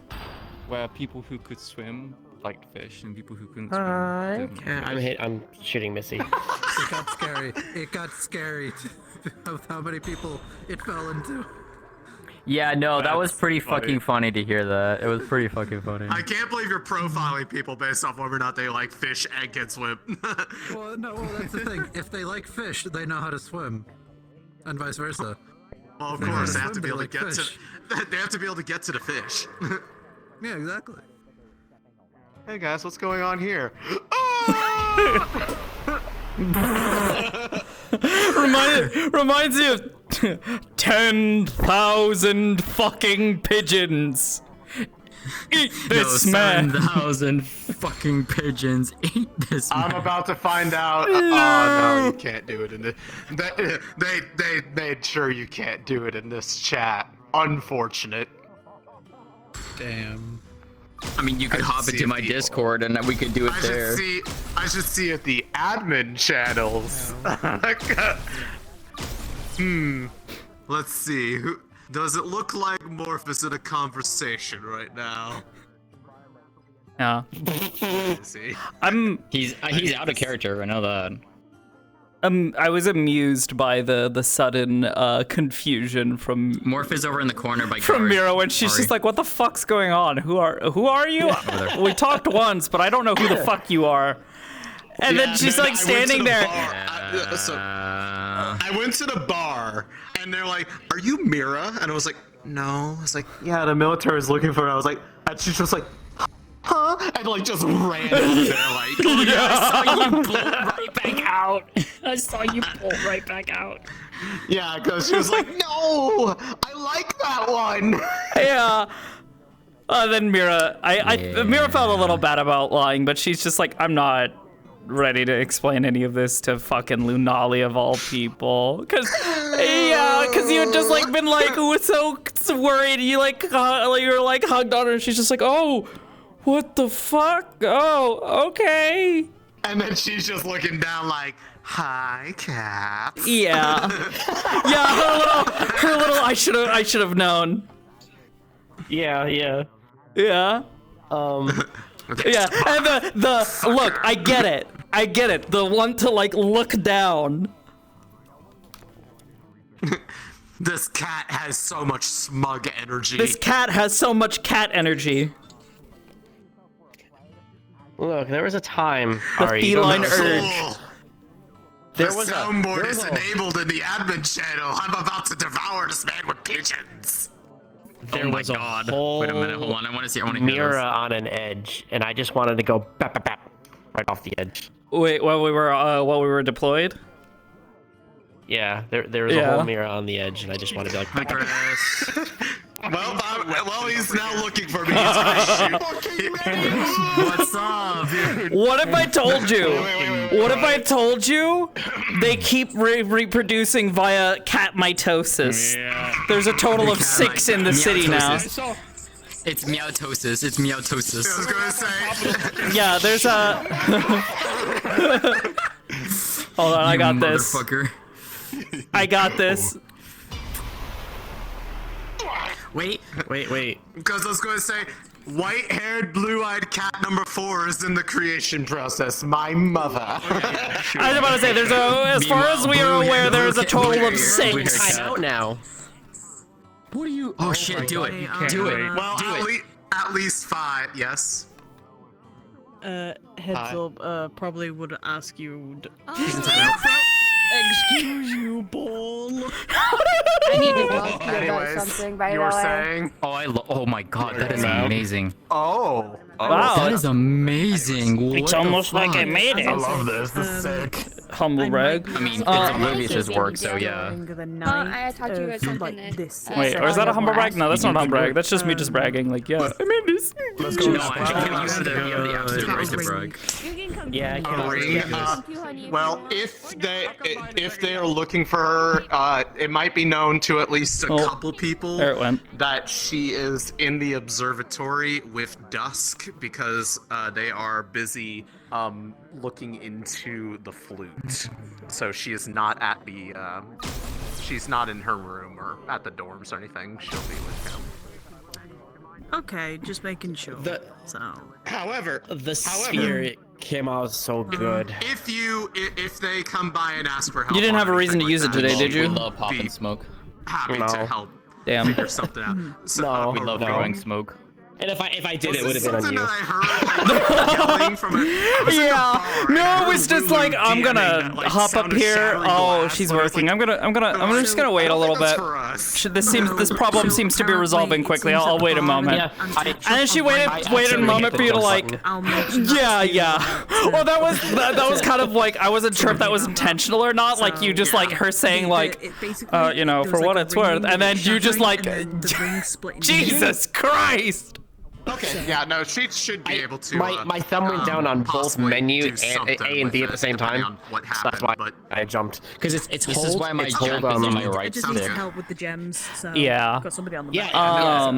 where people who could swim liked fish, and people who couldn't swim Hi, didn't. cat. I'm shooting Missy. It got scary. It got scary of how many people it fell into. Yeah, no, that was That's pretty funny. fucking funny to hear that. It was pretty fucking funny. I can't believe you're profiling people based off whether or not they like fish and can swim. Well, that's the thing. If they like fish, they know how to swim, and vice versa. Well, of They know how course, to they have to swim, be they able to like get fish. to. They have to be able to get to the fish. Yeah, exactly. Hey guys, what's going on here? Reminds me of 10,000 fucking pigeons. Eat this man. 7,000 fucking pigeons. Eat this I'm man. about to find out. Oh no, you can't do it in this. They made sure you can't do it in this chat. Unfortunate. Damn. I mean, you could I hop see into if my the- Discord and we could do it there. I should see at the admin channels. Let's see. Does it look like Morphus in a conversation right now? Yeah. See? He's out of character. I know that. I was amused by the sudden confusion from Morph is over in the corner by from Garth. Mira when she's Sorry. just like, "What the fuck's going on? Who are you? We talked once, but I don't know who the fuck you are." And then she's like standing there. I went to the bar, and they're like, "Are you Mira?" And I was like, "No." I was like, "Yeah, the military is looking for her." I was like, and she's just like, "Huh?" And like just ran out of there, like, I saw you pull right back out. I saw you pull right back out. Yeah, because she was like, "No, I like that one." Yeah. Then Mira, Mira felt a little bad about lying, but she's just like, "I'm not ready to explain any of this to fucking Lunali of all people." Cause you had just like been like so worried. You like you were like hugged on her, and she's just like, "Oh, what the fuck? Oh, okay." And then she's just looking down like, "Hi, Cap." Yeah. Yeah, her little I should have known. Yeah. Yeah. Yeah, and the look, I get it. The one to like look down. This cat has so much smug energy. This cat has so much cat energy. Look, there was a time. The feline urge. The soundboard is enabled in the admin channel. I'm about to devour this man with pigeons. There was a whole Wait a minute, hold on. I want to hear Mira this. on an edge, and I just wanted to go bap, bap, bap, right off the edge. Wait, while we were deployed? Yeah, there was a whole Mira on the edge, and I just wanted to be like, bap, bap, bap. Well, he's now looking for me. He's gonna shoot. What's up, dude? What if I told you? What if I told you they keep reproducing via cat mitosis? Yeah. There's a total of 6 in the city now. It's meowtosis. It's meowtosis. I was gonna say. Yeah, there's a. Hold on, I got this. Motherfucker. I got this. Wait. Because I was going to say, white-haired, blue-eyed cat number 4 is in the creation process. My mother. I was about to say, there's as far as we are aware, there's a total of 6. I'm out now. What are you? Oh shit! Do it! Do it! Well, Do it! at least 5. Yes. Heads up, probably would ask you. Excuse you, Paul. I need to talk to you about Anyways, something, by you the were way. saying? Oh my god, that is amazing. Oh. Wow. That is amazing. It's What the almost like I fuck? made it. I love this. This is sick. Humble brag. I mean, it's Oblivious's work, so yeah. I talked to you about something that... Wait, or is that a humble brag? No, that's not a humble brag. That's just me just bragging. Like, yeah, I made this. Let's go. No, I think you have the absolute right to brag. Yeah, I can. Well, if they are looking for her, it might be known to at least a couple people There it went. that she is in the observatory with Dusk because they are busy looking into the flute. So she is not at the she's not in her room or at the dorms or anything. She'll be with him. Okay, just making sure. However, The sphere came out so good. If they come by and ask for help, You didn't on have a reason to anything use it like today, that, did you? We love pop and smoke. happy No. to help Damn. figure something out. So, We love throwing smoke. And if I did, it would was have this been on something you. that I heard like, yelling from a Yeah. No, it's just like I'm gonna hop up here. Oh, she's working. I'm just gonna wait a little bit. This problem seems to be resolving quickly. I'll wait a moment. Yeah, And then she waited a moment for you to like. Yeah. Well, that was kind of like I wasn't sure if that was intentional or not. Like you just like her saying like, for what it's worth, and then you just like, Jesus Christ. Okay, yeah, no, she should be able to. My thumb went down on both possibly menu do and something A and B with at the same it, depending time. on what So that's happened, why but I jumped. Because it's This hold, is why my it's jump hold, is on my right It just needs stick. help with the gems. So Yeah. got somebody on the Yeah. back.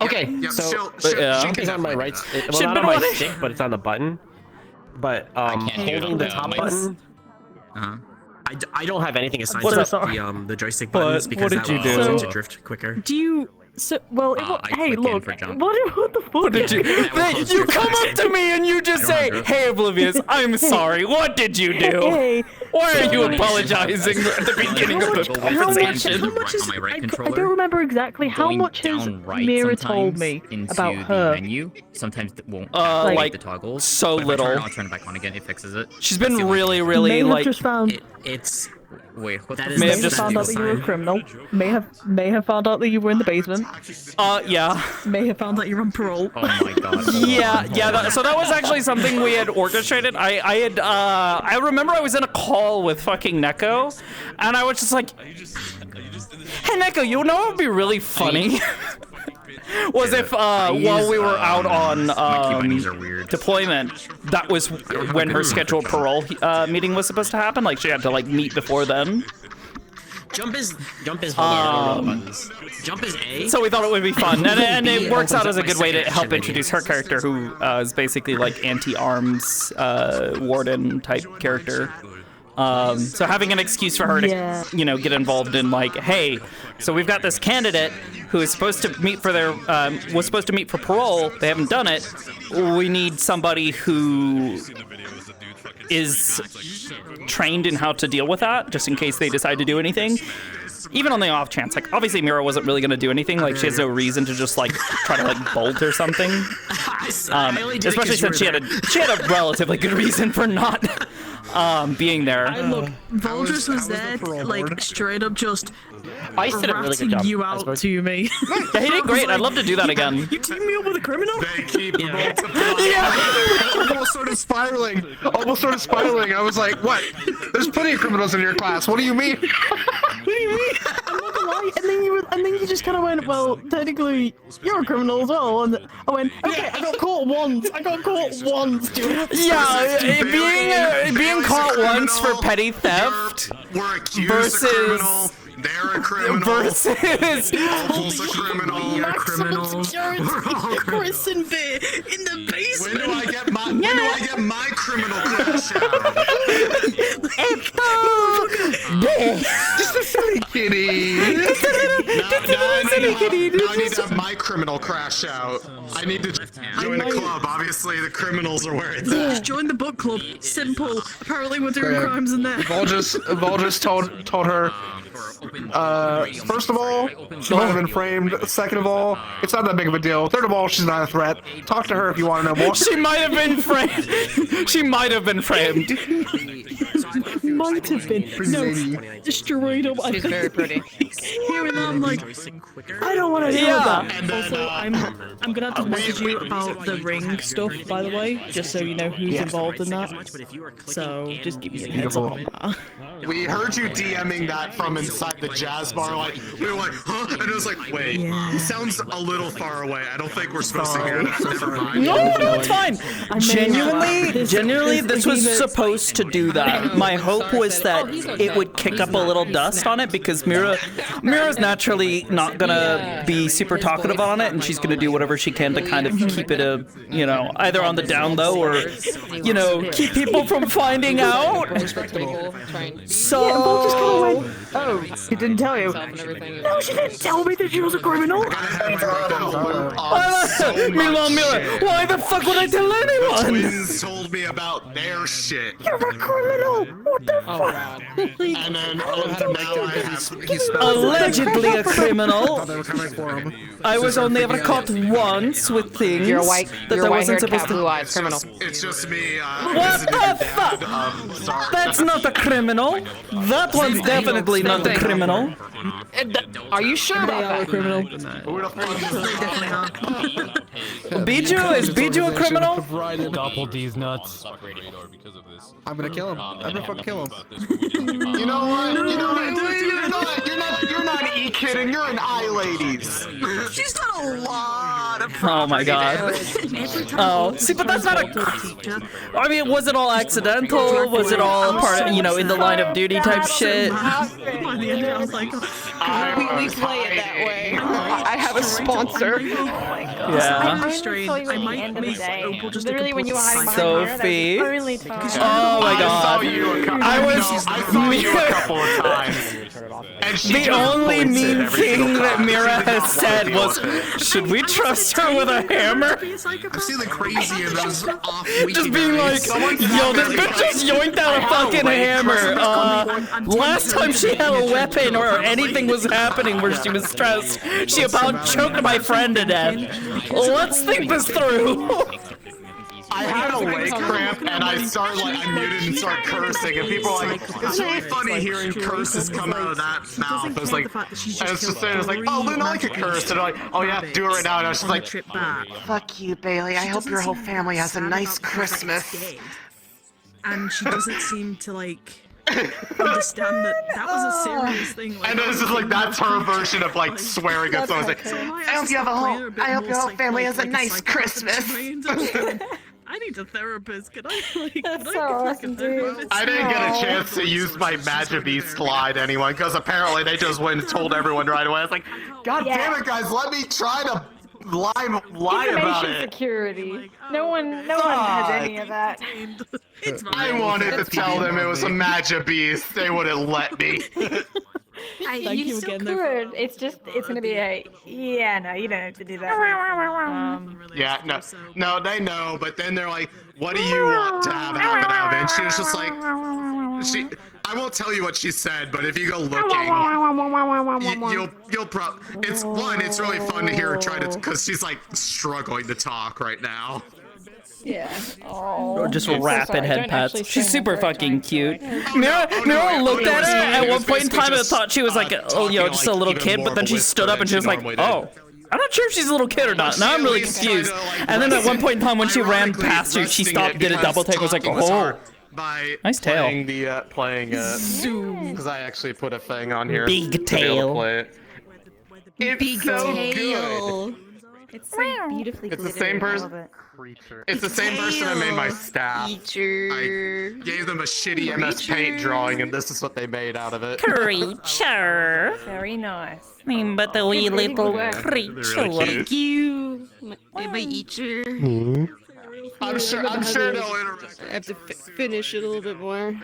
Okay, yeah, so yeah. jump is on my right. Well, Should've not been on my wanting- stick, but it's on the button. But can't do it holding on the the- top my- button. Uh-huh. I don't have anything assigned What to is- the joystick But buttons because what that did you will do? cause it to drift quicker. Do you So, well, hey, look, what the fuck? What did you? You come up to me and you just say, "Hey, Oblivious, I'm sorry. What did you do? Hey, Why are you apologizing at the beginning of the conversation?" How much is, I don't remember exactly how much has Mira told me about her. Menu. Sometimes it won't like the toggles. so but if I little. turn it on, turn it back on again, it fixes it. She's been really, really like. Just found. It's wait. What May have just found out that you were a criminal. May have found out that you were in the basement. Yeah. May have found out you're on parole. Oh my god. Yeah. So that was actually something we had orchestrated. I remember I was in a call with fucking Neko, and I was just like, "Hey Neko, you know what would be really funny?" was if while we were out on deployment, that was when her scheduled parole meeting was supposed to happen. Like she had to like meet before then. Jump is buttons. Jump is A. So we thought it would be fun, and it works out as a good way to help introduce her character, who is basically like anti-arms warden type character. So having an excuse for her to, you know, get involved in like, hey, so we've got this candidate who is supposed to meet for their, was supposed to meet for parole. They haven't done it. We need somebody who is trained in how to deal with that, just in case they decide to do anything. Even on the off chance, like obviously Mira wasn't really gonna do anything. Like she has no reason to just like try to like bolt or something. Especially since she had a relatively good reason for not being there. Look, Voldris was there, like straight up just Ice did a really good job. you out to me. Yeah, he did great. I'd love to do that again. You teamed me up with a criminal? They keep almost started spiraling. I was like, what? There's plenty of criminals in your class. What do you mean? What do you mean? I'm not gonna lie. And then you just kind of went, well, technically, you're a criminal as well. And I went, okay, I got caught once. Yeah, being caught once for petty theft We're accused versus. of criminal. They're a criminal. Versus. Opal's a criminal. You're criminals. Prison beer in the basement. When do I get my criminal crash out? Just a silly kitty. Now I need to have my criminal crash out. I need to join a club. Obviously, the criminals are where it's at. Join the book club. Simple. Apparently, we're doing crimes in there. Voldris told her. First of all, she might have been framed. Second of all, it's not that big of a deal. Third of all, she's not a threat. Talk to her if you want to know more. She might have been framed. She might have been framed. Might have been. No, straight up. She's very pretty. Here and I'm like, I don't want to deal with that. Also, I'm gonna have to message you about the ring stuff, by the way, just so you know who's involved in that. So just give me a heads up on that. We heard you DMing that from inside the jazz bar. Like we were like, huh? And it was like, wait, sounds a little far away. I don't think we're supposed to hear that. Never mind. No, it's fine. Genuinely, this was supposed to do that. My hope was that it would kick up a little dust on it because Mira's naturally not gonna be super talkative on it, and she's gonna do whatever she can to kind of keep it either on the down low or, keep people from finding out. So just kind of went, oh, he didn't tell you. No, she didn't tell me that she was a criminal. Meanwhile, Mira, why the fuck would I tell anyone? Twins told me about their shit. You're a criminal. What the fuck? And then allegedly a criminal. I was only ever caught once with things that I wasn't supposed to. Blue-eyed criminal. It's just me. What the fuck? That's not a criminal. That one's definitely not a criminal. Are you sure about that? Criminal. Biju, is Biju a criminal? Doppel D's nuts. I'm gonna kill him. I'm gonna fucking kill him. You know what? You're not E-kidding. You're an eye-ladies. She's done a lot of. Oh my god. Oh, see, but that's not a. I mean, was it all accidental? Was it all part of, in the line of duty type shit? We play it that way. I have a sponsor. Yeah. I'm restrained. I might make Opal just literally when you were hiding behind Sophie. Mira, Oh my god. I saw you a couple of times. And she The just only points it mean every thing single that time. Mira She did not has want to said deal was, with it. should we trust her with a hammer? I've seen the crazy in those off weekend Just being like, yo, this bitch just yoinked out a fucking hammer. Last time she had a weapon or anything was happening where she was stressed, she about choked my friend to death. Let's think this through. I had a leg cramp and I started I muted and started cursing and people were like, it's really funny hearing curses come out of that mouth. I was like, I was just saying, I was like, oh, Luna, I like a curse. And they're like, oh yeah, do it right now. And I was just like, Fuck you, Bailey. I hope your whole family has a nice Christmas. And she doesn't seem to like understand that was a serious thing. and it's just like, that's her version of like swearing at someone. Like, I hope your whole family has a nice Christmas. I need a therapist. Can I like? That's so awesome, dude. I didn't get a chance to use my Magic Beast lie to anyone because apparently they just went and told everyone right away. I was like, God damn it, guys, let me try to lie about it. Security. No one has any of that. I wanted to tell them it was a Magic Beast. They wouldn't let me. You still could. It's gonna be a yeah. No, you don't have to do that. Yeah, no, they know. But then they're like, "What do you want to have happen out of it?" And she was just like, I won't tell you what she said, but if you go looking, you'll it's really fun to hear her try to, because she's like struggling to talk right now. Yeah. Or just rapid head pats. She's super fucking cute. Mira looked at her at one point in time and thought she was like, just a little kid, but then she stood up and she was like, oh. I'm not sure if she's a little kid or not. Now I'm really confused. And then at one point in time when she ran past her, she stopped, did a double take, was like, oh. Nice tail. Because I actually put a thing on here. Big tail. It's so good. It's so beautifully It's the same person. It's the same person that made my staff. I gave them a shitty MS Paint drawing, and this is what they made out of it. Creature. Very nice. But the wee little creature. Thank you. My eater. I'm sure they'll interact. I have to finish it a little bit more.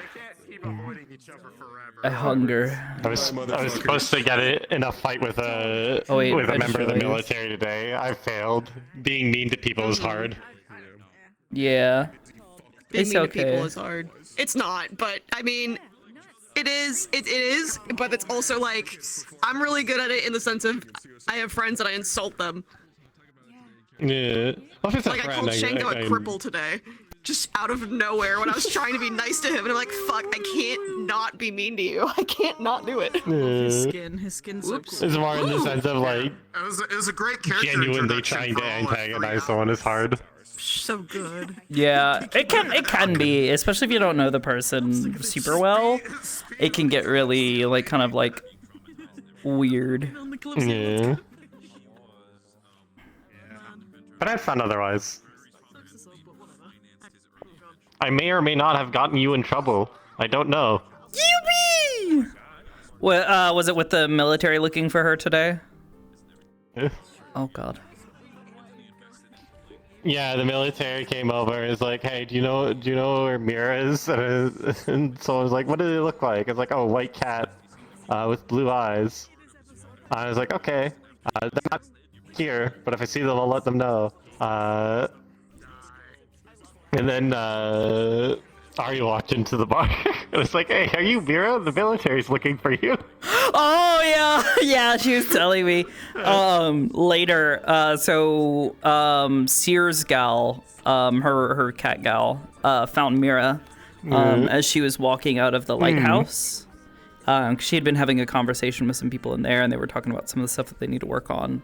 I hunger. I was supposed to get it in a fight with a member of the military today. I failed. Being mean to people is hard. Yeah. Being It's mean okay. to people is hard. It's not, but I mean, it is, but it's also like, I'm really good at it in the sense of, I have friends and I insult them. Yeah. Well, if it's a Like, I friend, called Shango a I'm- cripple today. Just out of nowhere when I was trying to be nice to him, and I'm like, fuck, I can't not be mean to you. I can't not do it. His Yeah. skin's Whoops. It's more in the sense of like It was a great character genuinely introduction trying for to all of antagonize someone is hard. So good. Yeah, it can be, especially if you don't know the person super well. It can get really like kind of like weird. Yeah. But I had fun otherwise. I may or may not have gotten you in trouble. I don't know. Yippee! What, was it with the military looking for her today? Yeah. Oh god. Yeah, the military came over and was like, "Hey, do you know where Mira is?" And so I was like, "What do they look like?" It's like, "Oh, white cat, with blue eyes." I was like, "Okay, they're not here, but if I see them, I'll let them know." And then Ari walked into the bar and was like, "Hey, are you Mira? The military's looking for you." Oh yeah, yeah. She was telling me later. Sears gal, her cat gal, found Mira as she was walking out of the lighthouse. She had been having a conversation with some people in there, and they were talking about some of the stuff that they need to work on.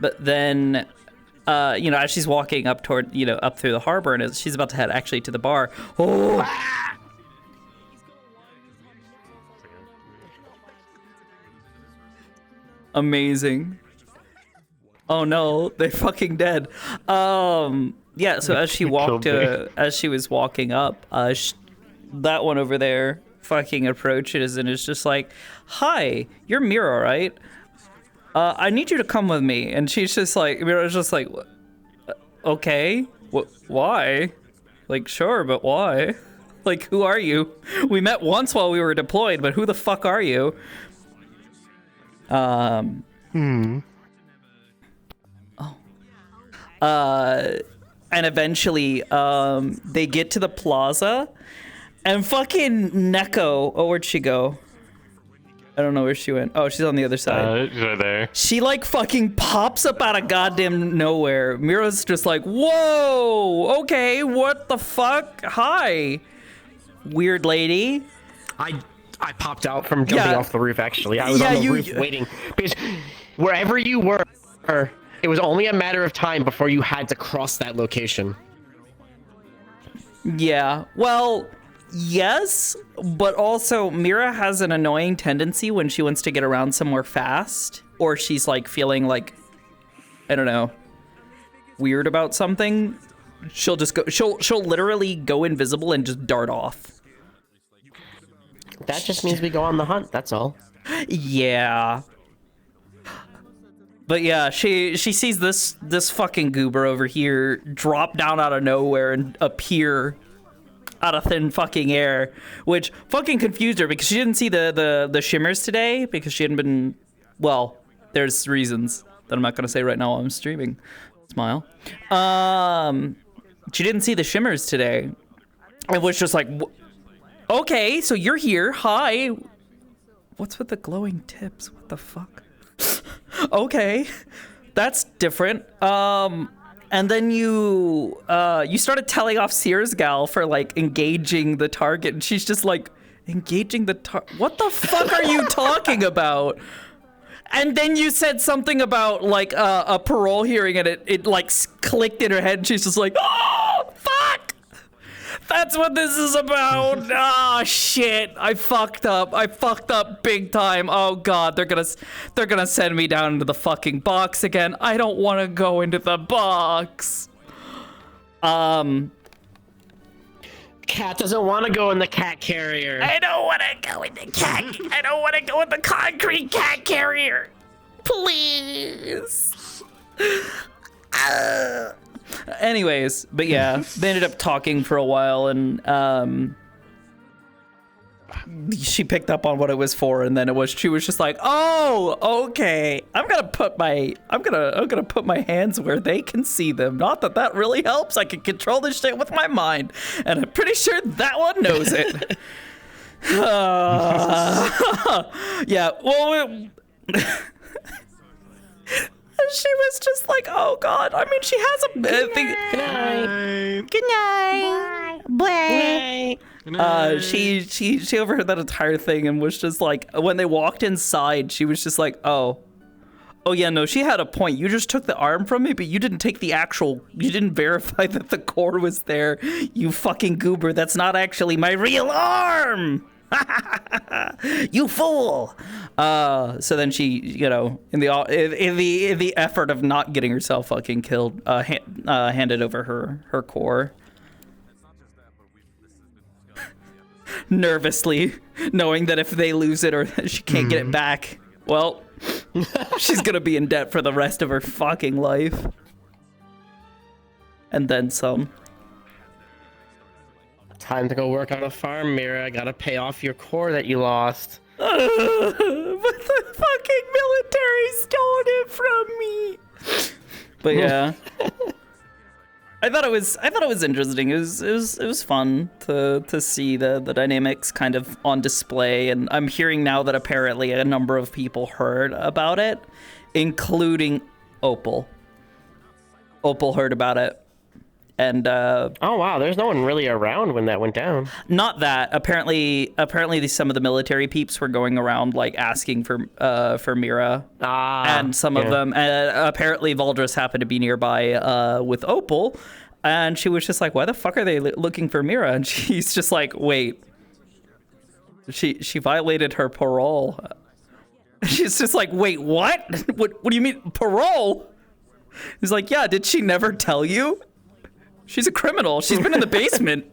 But then, as she's walking up toward, up through the harbor, and she's about to head actually to the bar. Oh. Amazing. Oh no, they fucking dead. Yeah, so as she walked, as she was walking up, that one over there fucking approaches and is just like, "Hi, you're Mira, right? I need you to come with me." And she's just like, Mira's just like, "Okay, why? Like, sure, but why?" Like, who are you? We met once while we were deployed, but who the fuck are you? Oh. And eventually, they get to the plaza, and fucking Neko. Oh, where'd she go? I don't know where she went. Oh, she's on the other side. She's right there. She like fucking pops up out of goddamn nowhere. Mira's just like, whoa, okay, what the fuck? Hi, weird lady. I popped out from jumping off the roof, actually. I was on the roof waiting. Because wherever you were, it was only a matter of time before you had to cross that location. Yeah, well, yes, but also Mira has an annoying tendency when she wants to get around somewhere fast, or she's like feeling like, I don't know, weird about something. She'll just go, she'll literally go invisible and just dart off. That just means we go on the hunt, that's all. Yeah. But yeah, she sees this fucking goober over here drop down out of nowhere and appear out of thin fucking air, which fucking confused her because she didn't see the shimmers today because she hadn't been, well, there's reasons that I'm not gonna say right now while I'm streaming. Smile. She didn't see the shimmers today. It was just like, okay, so you're here. Hi. What's with the glowing tips? What the fuck? Okay, that's different. And then you started telling off Sears Gal for like engaging the target, and she's just like, engaging the target? What the fuck are you talking about? And then you said something about like a parole hearing, and it like clicked in her head, and she's just like, oh fuck! That's what this is about. Ah, shit. I fucked up. I fucked up big time. Oh god, they're gonna send me down into the fucking box again. I don't want to go into the box. Cat doesn't want to go in the cat carrier. I don't want to go in the cat. I don't want to go in the concrete cat carrier. Please. Anyways, but yeah, they ended up talking for a while, and she picked up on what it was for, and then she was just like, oh, okay, I'm gonna put my hands where they can see them. Not that really helps. I can control this shit with my mind, and I'm pretty sure that one knows it. Yeah, well, she was just like, oh god. I mean, she has a thing. Good night. Bye. She overheard that entire thing and was just like, when they walked inside, she was just like, oh yeah, no, she had a point. You just took the arm from me, but you didn't take the actual, you didn't verify that the core was there. You fucking goober. That's not actually my real arm. You fool. So then she, you know, in the effort of not getting herself fucking killed, handed over her core. Nervously, knowing that if they lose it or she can't get it back, well, she's gonna be in debt for the rest of her fucking life. And then some. Time to go work on a farm, Mira. I gotta pay off your core that you lost. But the fucking military stole it from me. But yeah, I thought it was interesting. It was fun to see the dynamics kind of on display, and I'm hearing now that apparently a number of people heard about it, including Opal. Opal heard about it. And oh wow, there's no one really around when that went down. Not that. Apparently some of the military peeps were going around like asking for Mira, and some of them. Apparently Valdris happened to be nearby with Opal, and she was just like, "Why the fuck are they looking for Mira?" And she's just like, "Wait, she violated her parole." She's just like, "Wait, what? What do you mean parole?" He's like, "Yeah, did she never tell you? She's a criminal. She's been in the basement.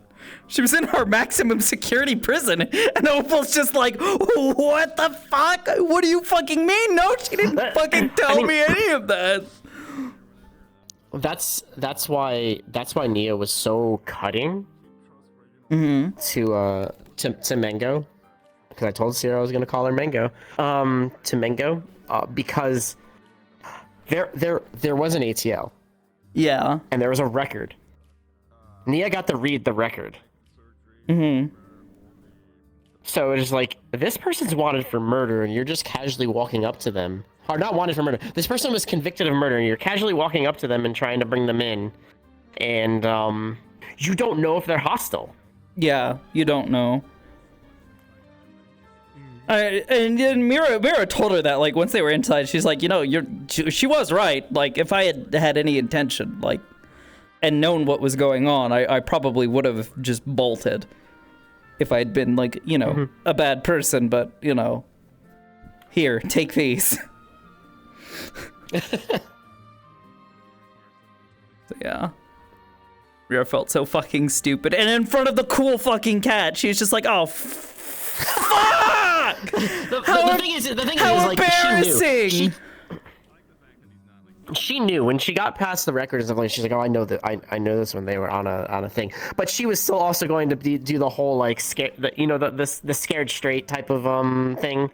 She was in our maximum security prison." And Opal's just like, what the fuck? What do you fucking mean? No, she didn't fucking tell me any of that. That's why Nia was so cutting. to Mango, because I told Sierra I was gonna call her Mango. To Mango, because there was an ATL. Yeah. And there was a record. Nia got to read the record. So it's like, this person's wanted for murder, and you're just casually walking up to them. Or not wanted for murder. This person was convicted of murder, and you're casually walking up to them and trying to bring them in. And you don't know if they're hostile. Yeah, you don't know. And then Mira told her that, like, once they were inside, she's like, you know, she was right. Like, if I had had any intention, like, and known what was going on, I probably would have just bolted. If I'd been, like, you know, a bad person, but, you know, here, take these. So, yeah. Mira felt so fucking stupid. And in front of the cool fucking cat, she's just like, oh, fuck! The thing is, how like, embarrassing! She knew when she got past the record and stuff like. She's like, "Oh, I know that. I know this when they were on a thing." But she was still also going to do the whole like the scared straight type of thing,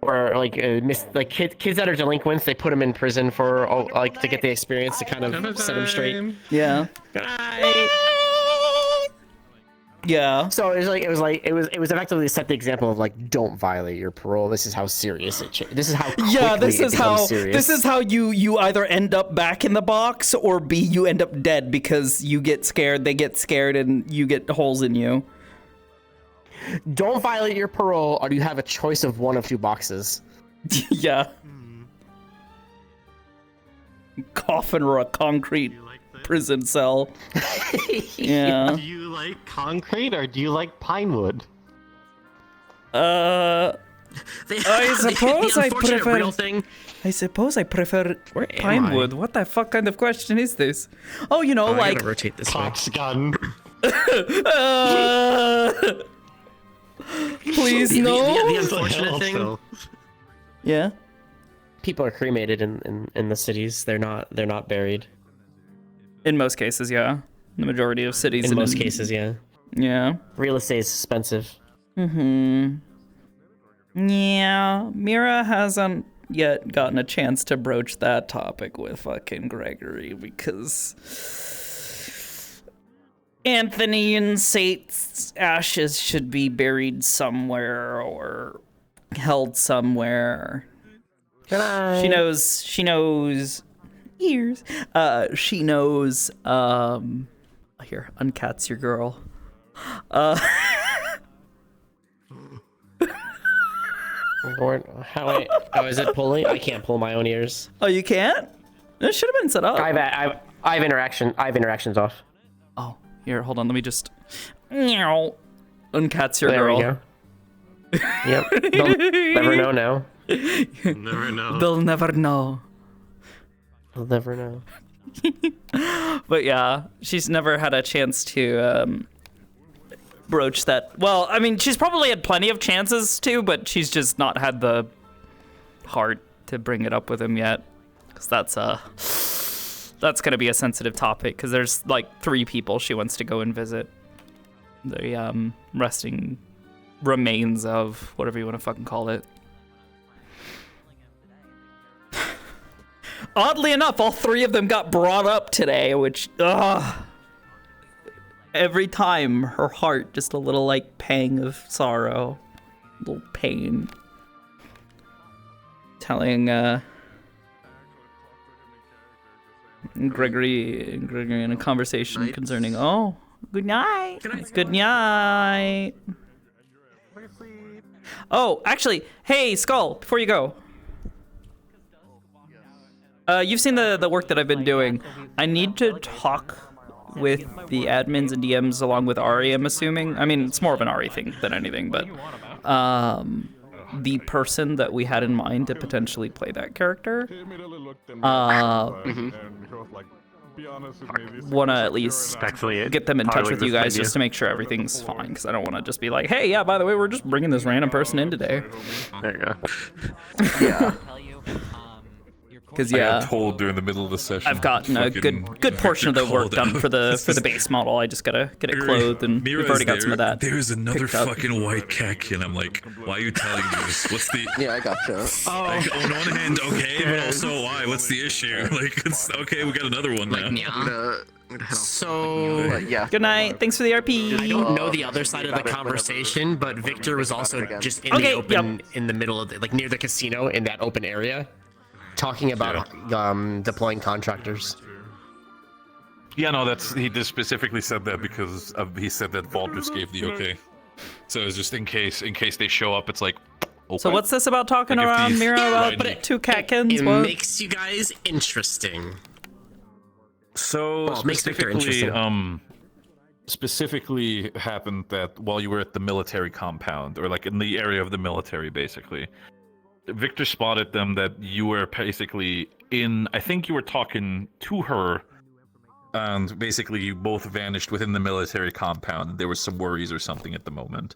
or like kids that are delinquents. They put them in prison for like to get the experience to kind of set them straight. Yeah. Yeah. So it was effectively set the example of like, don't violate your parole. This is how serious it. This is how. This is how you either end up back in the box, or B, you end up dead because you get scared, they get scared, and you get holes in you. Don't violate your parole, or you have a choice of one of two boxes. Yeah. Coffin or a concrete prison cell. Yeah. Do you like concrete or do you like pine wood? I suppose I prefer. Real thing. I suppose I prefer pine wood. What the fuck kind of question is this? Oh, you know, I like gotta rotate this Cox gun. Please no. The unfortunate thing. Yeah. People are cremated in the cities. They're not buried. In most cases, yeah. The majority of cities. In most cases, yeah. Yeah. Real estate is expensive. Yeah. Mira hasn't yet gotten a chance to broach that topic with fucking Gregory because Anthony and Sate's ashes should be buried somewhere or held somewhere. She knows ears. She knows here, uncats your girl. How is it pulling? I can't pull my own ears. Oh, you can't? It should have been set up. I have interactions off. Oh, here, hold on. Let me just uncats your there girl. We go. Yep. They'll never know now. Never know. They'll never know. They'll never know. But yeah, she's never had a chance to broach that. Well, I mean, she's probably had plenty of chances to, but she's just not had the heart to bring it up with him yet. Because that's gonna be a sensitive topic. Because there's like 3 people she wants to go and visit. The resting remains of whatever you want to fucking call it. Oddly enough, all 3 of them got brought up today, which, every time her heart, just a little like pang of sorrow, a little pain. Telling Gregory in a conversation concerning, oh, good night. Good night. Oh, actually, hey, Skull, before you go. You've seen the work that I've been doing. I need to talk with the admins and DMs along with Ari, I'm assuming. I mean, it's more of an Ari thing than anything, but the person that we had in mind to potentially play that character, want to at least get them in touch with you guys just to make sure everything's fine, because I don't want to just be like, hey, yeah, by the way, we're just bringing this random person in today. There you go. Yeah. Because I yeah, got told during the middle of the session. I've gotten a good portion of the work done for the base model. I just gotta get it clothed, and we've already got some of that. There's another picked up. fucking white cat kid. I'm like, why are you telling me this? What's the? Yeah, I gotcha. Like, on one hand, okay, but also why? What's the issue? Like, it's okay. We got another one now. So yeah. Good night. Thanks for the RP. I don't know the other side of the conversation, but Victor was also just in Okay, the open, in the middle of the, like near the casino in that open area, talking about deploying contractors. Yeah, no, he just specifically said that because he said that Vault just gave the okay. So it's just in case they show up, it's like. Okay. So what's this about talking Like if around these- Mira about Right. two catkins? It What? makes you guys interesting. So Well, it makes Victor interesting. Specifically happened that while you were at the military compound, or like in the area of the military, basically, Victor spotted them that you were basically in. I think you were talking to her, and basically you both vanished within the military compound. There was some worries or something at the moment.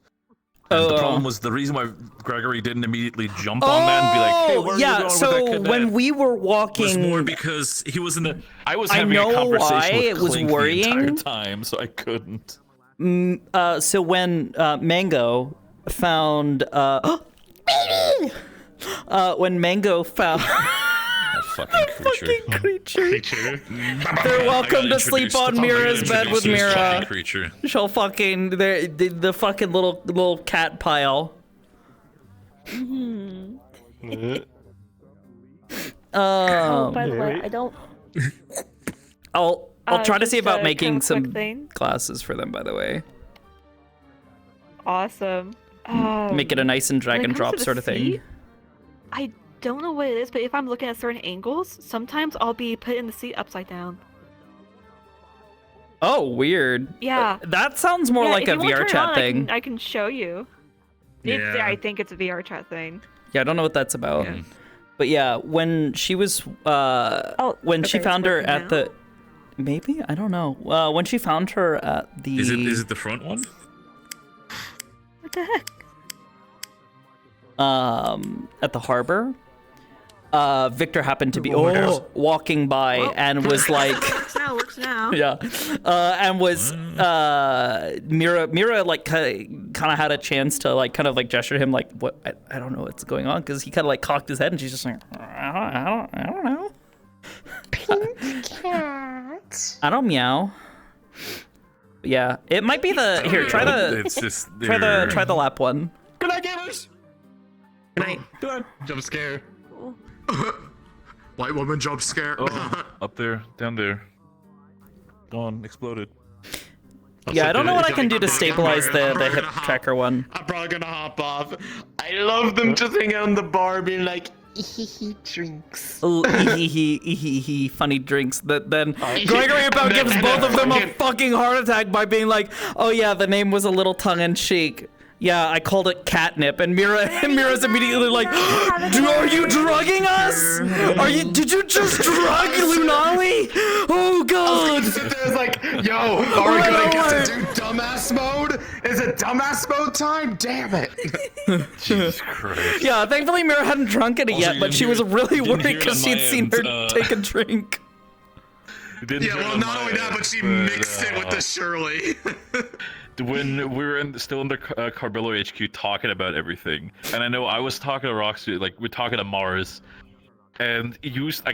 And the problem was the reason why Gregory didn't immediately jump on that and be like, "Hey, where are you going with that so cadet?" when we were walking, was more because he was in the. I was I having know a conversation why with it was Clink worrying. the entire time, so I couldn't. So when Mango found when Mango found Fucking creature. They're welcome to sleep on Mira's bed with Mira. Creature. She'll fucking the fucking little cat pile. Oh, by the way, I don't. I'll try to just see about a making kinda quick some thing. glasses for them. By the way, Awesome. make it a nice and drag when it and comes drop to the sort of thing. seat, I don't know what it is, but if I'm looking at certain angles, sometimes I'll be put in the seat upside down. Oh, weird. Yeah. That sounds more Yeah, like if a you want to VR turn it chat on, thing. I can show you. Yeah. I think it's a VR chat thing. Yeah, I don't know what that's about. But yeah, when she was when she okay, found it's her working at now. the maybe? I don't know. When she found her at the Is it the front one? What the heck? At the harbor, Victor happened to be walking by and was like works now. yeah, and was Mira like kind of had a chance to like kind of like gesture to him like what I don't know what's going on because he kind of like cocked his head and she's just like I don't know. Pink cat. I don't meow. Yeah, it might be the here. Try the It's just try the lap one. Good night, gamers. Good night. Good. Jump scare. White woman jump scare. Up there, down there. Gone, exploded. Yeah, I don't know what I can do to stabilize the hip tracker one. I'm probably gonna hop off. I love them just hanging out in the bar being like, hee drinks. Funny drinks. That then Gregory about gives both of them a fucking heart attack by being like, "Oh yeah, the name was a little tongue in cheek. Yeah, I called it catnip." And Mira's immediately like, "Are you drugging us? Did you just drug Lunali? Oh god!" There's like, yo, are we gonna get to do dumbass mode? Is it dumbass mode time? Damn it! Jesus Christ. Yeah, thankfully Mira hadn't drunk it Also, yet, you but didn't she was hear- really didn't worried hear it because on she'd my seen her end, take a drink. Yeah, well, not only that, but she mixed it with the Shirley. When we were still in the Carbillo HQ talking about everything, and I know I was talking to Roxy, like we're talking to Mars, and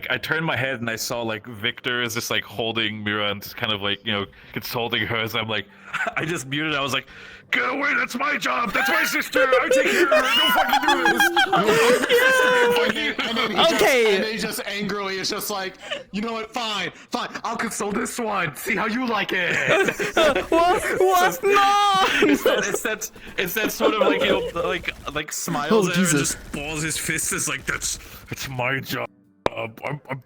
I turned my head and I saw like Victor is just like holding Mira and just kind of like consulting her. As I'm like, I just muted. I was like, "Get away! That's my job. That's my sister. I take care of her. Don't fucking do this." And then he just angrily is just like, you know what? Fine. I'll console this one. See how you like it. What's not? It's that sort of like like smiles at her and Jesus. just balls his fist. It's like that's my job. I'm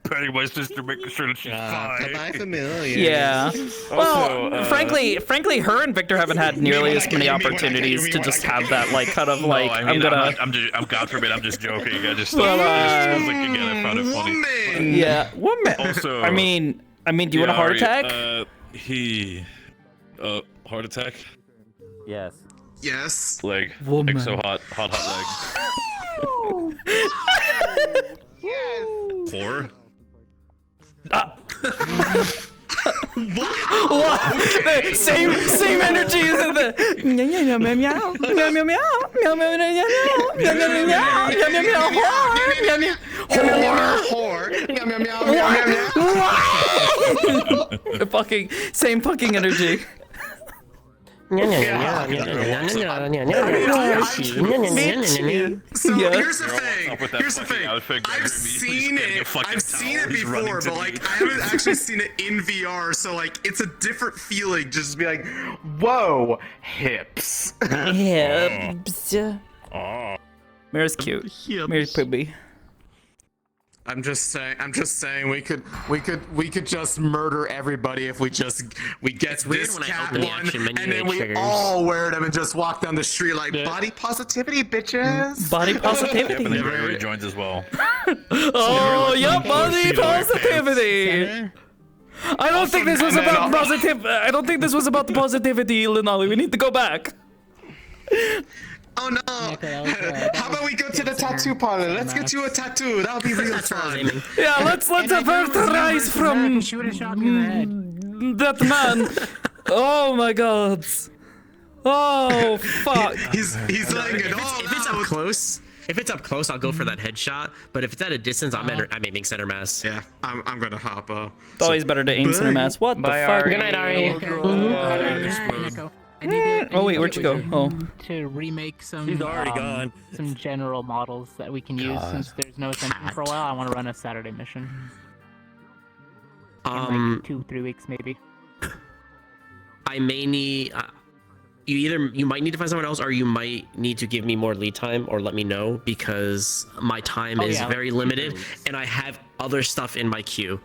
petting my sister, making sure that she's fine. Yeah. Well, frankly, her and Victor haven't had nearly as many opportunities to just have that like kind of like I'm God forbid, I'm just joking. I just like again, I found it funny. Yeah, woman. Also, I mean, do you want a heart attack? Heart attack. Yes. Yes. Leg. Woman. Like so hot leg. Yes. whore? What? Same energy as the meow meow meow meow meow meow meow meow meow meow meow meow meow meow whore. Fucking same fucking energy. So here's the thing. I've seen it before, but like I haven't actually seen it in VR. So like it's a different feeling. Just to be like, whoa, hips. Hips. Mira's cute. Mira's poopy. I'm just saying we could just murder everybody if we get this cat one and then we all wear them and just walk down the street like body positivity, bitches. Body positivity. Yep, and then Gregory joins as well. Oh, yep, body positivity. I don't think this was about positive. I don't think this was about the positivity, Linali. We need to go back. Oh no! How about we go to the tattoo parlor? Let's get you a tattoo. That'll be real fun. Yeah, let's avert the rise from that man. Oh my god. Oh fuck. He's like, if it's up close. If it's up close, I'll go for that headshot. But if it's at a distance, I'm aiming center mass. Yeah, I'm gonna hop up. It's always better to aim center mass. What the fuck? Good night, Ari. Oh wait, where'd you go? Oh. To remake some. She's already gone. Some general models that we can use since there's no ascension for a while. I want to run a Saturday mission. In like 2-3 weeks maybe. I may need. You might need to find someone else, or you might need to give me more lead time, or let me know because my time is very limited, and I have other stuff in my queue.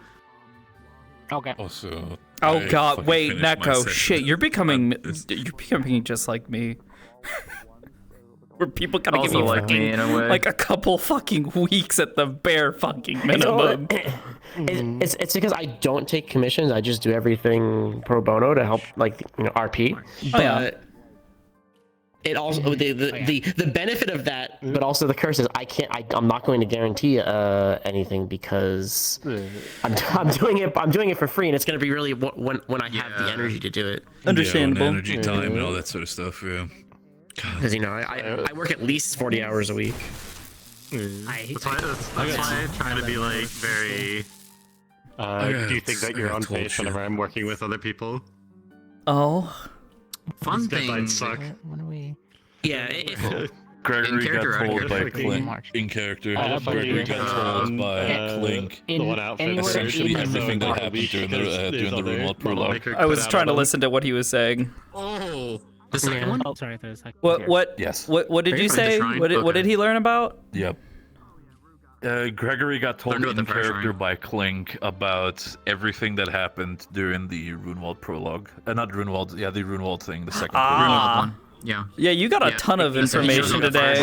Okay. Also. Oh god, wait, Neko, shit, you're becoming just like me. Where people gotta give me like me, in a way. like a couple fucking weeks at the bare fucking minimum. It's because I don't take commissions. I just do everything pro bono to help, like, RP. But it also the benefit of that, but also the curse is I'm not going to guarantee anything because I'm doing it for free, and it's going to be really when I have the energy to do it. Understandable. Yeah, energy, time, and all that sort of stuff. Yeah. Because I work at least 40 hours a week. That's why I try to be like very. Do you think that you're on pace whenever I'm working with other people? Oh. Fun thing. Might suck. When are we? Yeah. Gregory got told by character? Clink. In character. Gregory got told by Clink. Essentially everything that happened during the RuneWorld prologue. I was trying to listen to what he was saying. Oh. The second one? Oh, sorry, there's a second. What? Yes. What did you say? What did he learn about? Yep. Gregory got told in character by Clink about everything that happened during the RuneWorld prologue. Not RuneWorld, yeah, the RuneWorld thing, the second RuneWorld one. Yeah. Yeah, you got a ton of information today.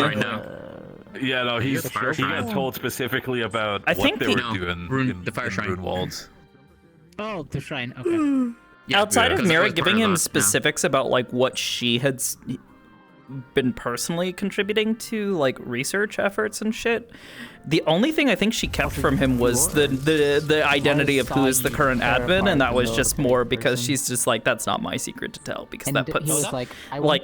Yeah, no, he got told specifically about what they were doing in RuneWorld. Oh, the shrine. Okay. Outside of Mira giving him specifics about like what she had been personally contributing to like research efforts and shit, the only thing I think she kept from him was the identity of who is the current admin, and that was just more because she's just like, that's not my secret to tell, because that puts like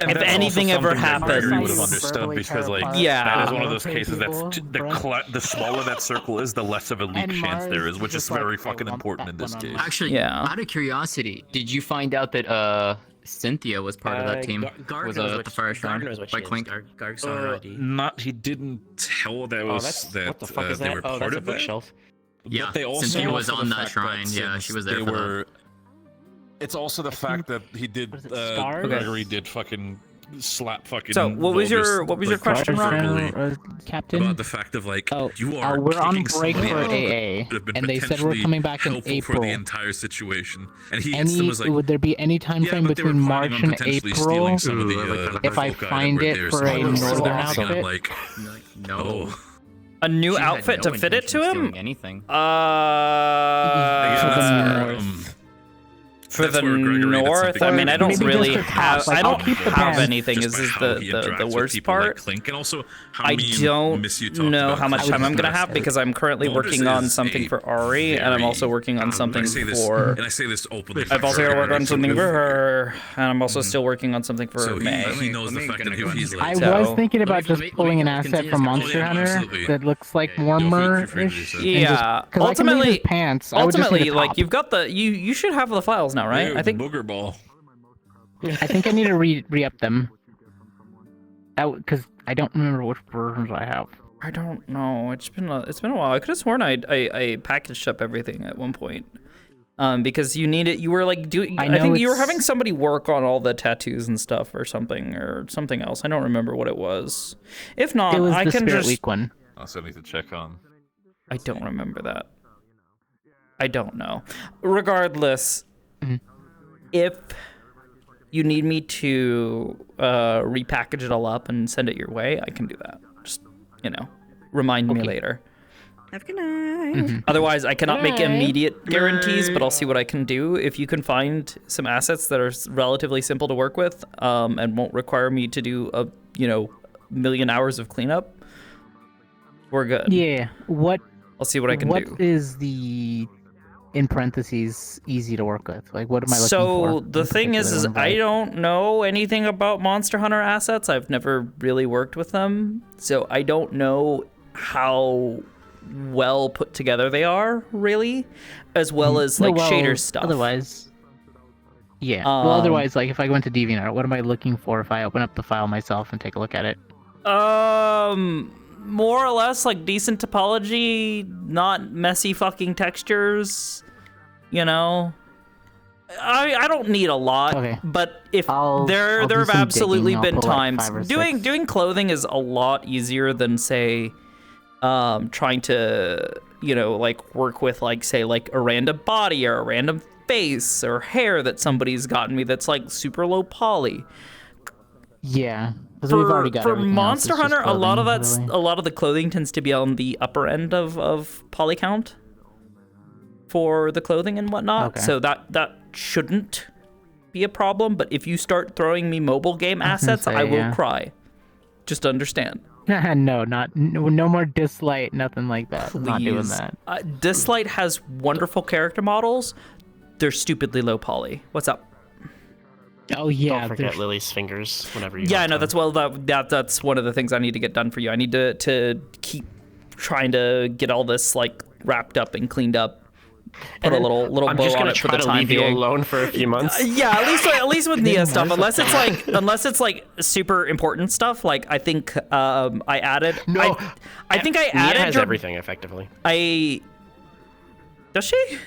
if anything ever happens, would have understood, because like that is one of those cases that's the smaller that circle is, the less of a leak chance there is, which is very fucking important in this case. Actually, out of curiosity, did you find out that Cynthia was part of that team? Was the fire shrine by Clink? Not, he didn't tell that they were part of that. Yeah, they also Cynthia was on that shrine. Yeah, she was there for that. It's also the fact that he did. Gregory did fucking slap fucking. So what was your question, Ron? Captain? About the fact of like you are. We're on break for AA, and they said we're coming back in April. For the entire situation, and he was like, would there be any time frame between March and April if I find it for a northern outfit? Like, no. A new outfit to fit it to him? Anything. For the north, I mean, I don't really have. I don't keep the have pants. anything. Just Is by how he the interacts with worst people like part? Clink, and also how I me and don't Missy talked know about how much Clink time I'm in gonna the have past. because I'm currently Baldur's working on is something a for Ari, and I'm also working on something I say this, for. and I say this openly. I've also got to work on something for her, and I'm also still working on something for So May. he knows the fact that if he's like, I was thinking about just pulling an asset from Monster Hunter that looks like warmer-ish. Yeah, Because I can leave his ultimately, pants. I would just need ultimately, a like top. you've got the you should have the files now, right? I think booger ball. I think I need to re-up them. Because I don't remember which versions I have. I don't know. It's been a while. I could have sworn I packaged up everything at one point. Because you need it. You were like doing. I think you were having somebody work on all the tattoos and stuff, or something else. I don't remember what it was. If not, It was I the can Spirit just. Week one. Also need to check on. I don't remember that. I don't know. Regardless, if you need me to repackage it all up and send it your way, I can do that. Just, remind me later. Have a good night. Otherwise, I cannot make immediate guarantees, but I'll see what I can do. If you can find some assets that are relatively simple to work with and won't require me to do a million hours of cleanup, we're good. Yeah. I'll see what I can do. What is the, in parentheses, easy to work with? Like, what am I looking for? So the thing is I don't know anything about Monster Hunter assets. I've never really worked with them, so I don't know how well put together they are, really, as well as like shader stuff. Otherwise, yeah. Well, otherwise, like if I go into DeviantArt, what am I looking for if I open up the file myself and take a look at it? More or less like decent topology, not messy fucking textures. I don't need a lot, but if there have absolutely been times doing clothing is a lot easier than say trying to like work with say a random body or a random face or hair that somebody's gotten me that's like super low poly. Yeah. We've already got for Monster Hunter, a lot of the clothing tends to be on the upper end of poly count for the clothing and whatnot. So that shouldn't be a problem. But if you start throwing me mobile game assets, I will cry. Just understand. No more Dislight, nothing like that. Please. Not doing that. Dislight has wonderful character models. They're stupidly low poly. What's up? Oh yeah. Don't forget Lily's fingers whenever you. Yeah, I know. That's that's one of the things I need to get done for you. I need to keep trying to get all this like wrapped up and cleaned up. Put a little I'm bow just on gonna it for try the to time leave you being. alone for a few months. Yeah, at least with Nia stuff. Unless it's like super important stuff. Like I think I added. No, I think I added. Nia has everything effectively. Does she?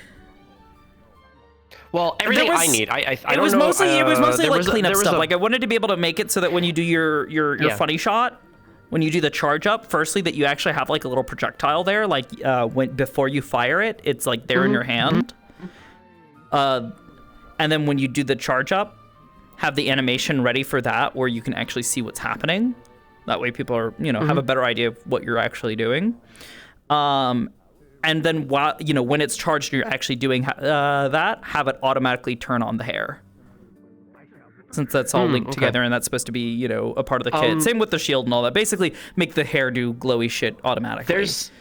Well, everything I need. I it don't was know. Mostly, it was mostly like cleanup stuff. A... Like I wanted to be able to make it so that when you do your funny shot, when you do the charge up, firstly that you actually have like a little projectile there, like before you fire it, it's like there in your hand. And then when you do the charge up, have the animation ready for that, where you can actually see what's happening. That way, people are have a better idea of what you're actually doing. And then while when it's charged and you're actually doing that, have it automatically turn on the hair. Since that's all linked together and that's supposed to be, a part of the kit. Same with the shield and all that. Basically, make the hair do glowy shit automatically. There's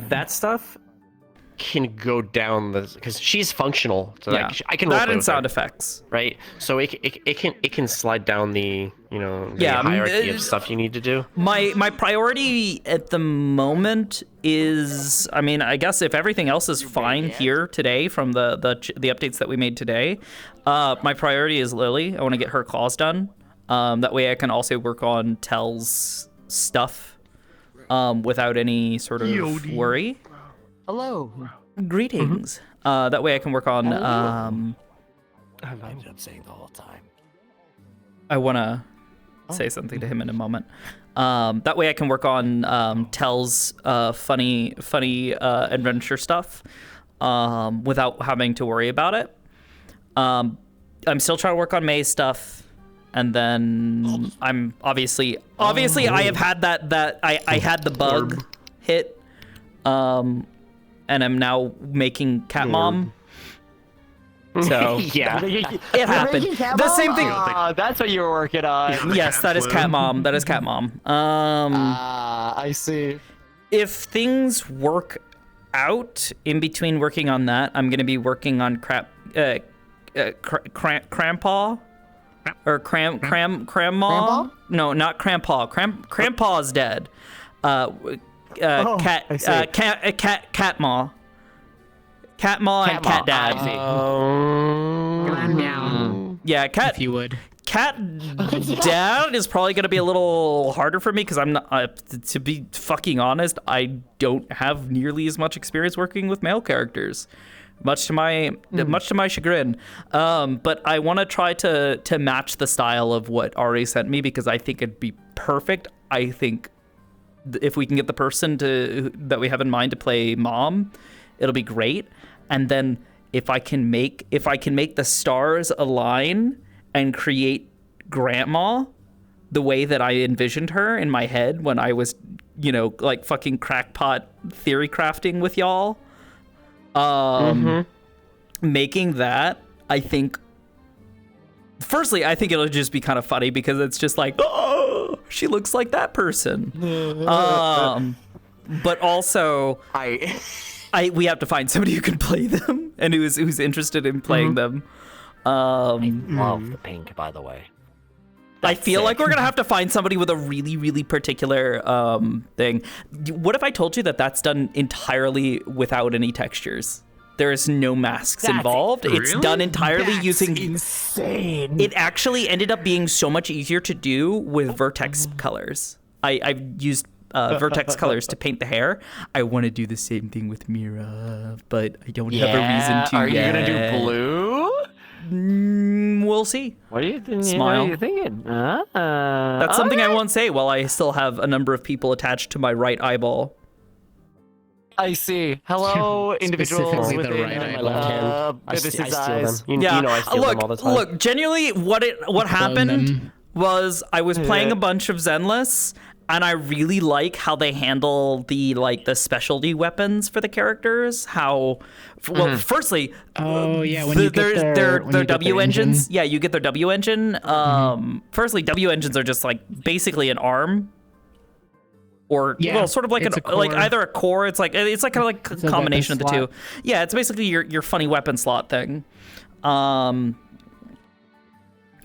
that stuff can go down because she's functional. So I can that and sound effects, right? So it can slide down the hierarchy of stuff you need to do. My priority at the moment is, I mean, I guess if everything else is fine here today from the updates that we made today, my priority is Lily. I want to get her claws done. That way I can also work on Tell's stuff without any sort of worry. Hello. Greetings. That way I can work on. I ended up saying the whole time. I want to say something to him in a moment. That way I can work on Tell's funny adventure stuff without having to worry about it. I'm still trying to work on May's stuff. And then I'm obviously I have had that I had the bug hit. And I'm now making Cat Mom. So Yeah. it happened. The same thing. That's what you were working on. Yes, that is Cat Mom. That is Cat Mom. I see. If things work out in between working on that, I'm gonna be working on Crampaw or Crammaw. No, not Crampaw. Crampaw is dead. Catmaw. Catmaw and Cat Dad. Calm down. Yeah, Cat. If you would. Cat Dad is probably gonna be a little harder for me because I'm not. To be fucking honest, I don't have nearly as much experience working with male characters, much to my chagrin. But I want to try to match the style of what Ari sent me because I think it'd be perfect. I think if we can get the person that we have in mind to play Mom, it'll be great. And then if I can make the stars align and create Grandma the way that I envisioned her in my head when I was, like fucking crackpot theory crafting with y'all. Making that, I think, firstly, I think it'll just be kind of funny because it's just like, oh, she looks like that person. But also, we have to find somebody who can play them and who's interested in playing them. I love the pink, by the way. I feel like we're gonna have to find somebody with a really, really particular thing. What if I told you that that's done entirely without any textures? There is no masks involved. It's done entirely using. Insane. It actually ended up being so much easier to do with vertex colors. I've used vertex colors to paint the hair. I want to do the same thing with Mira, but I don't have a reason to. Are you yet. gonna do blue? We'll see. What are you thinking? Smile. What are you thinking? That's something I won't say while I still have a number of people attached to my right eyeball. I see. Hello, individuals Specifically within the right eyeball. I steal eyes. them. Yeah. You know I steal them all the time. Look, genuinely, what happened was I was playing a bunch of Zenless, and I really like how they handle the specialty weapons for the characters. How, well, firstly, when you get their W engines. engine. Yeah, you get their W engine. Firstly, W engines are just like basically an arm. Or sort of like either a core. It's kind of like a combination of the two. Yeah, it's basically your funny weapon slot thing.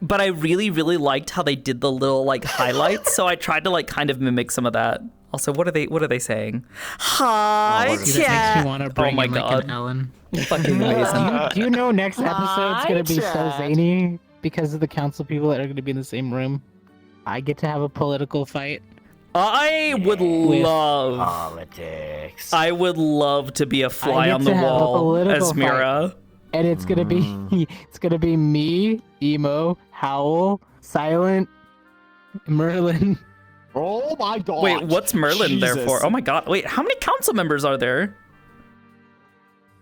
But I really, really liked how they did the little highlights. So I tried to kind of mimic some of that. Also, what are they saying? Hi, chat. Makes me want to bring my in, god, an Ellen. Fucking amazing. Do you know next episode's gonna be so zany because of the council people that are gonna be in the same room? I get to have a political fight. I would love politics. I would love to be a fly on the wall as Mira. And it's gonna be me, Emo, Howl, Silent, Merlin. Oh my god. Wait, what's Merlin there for? Oh my god. Wait, how many council members are there?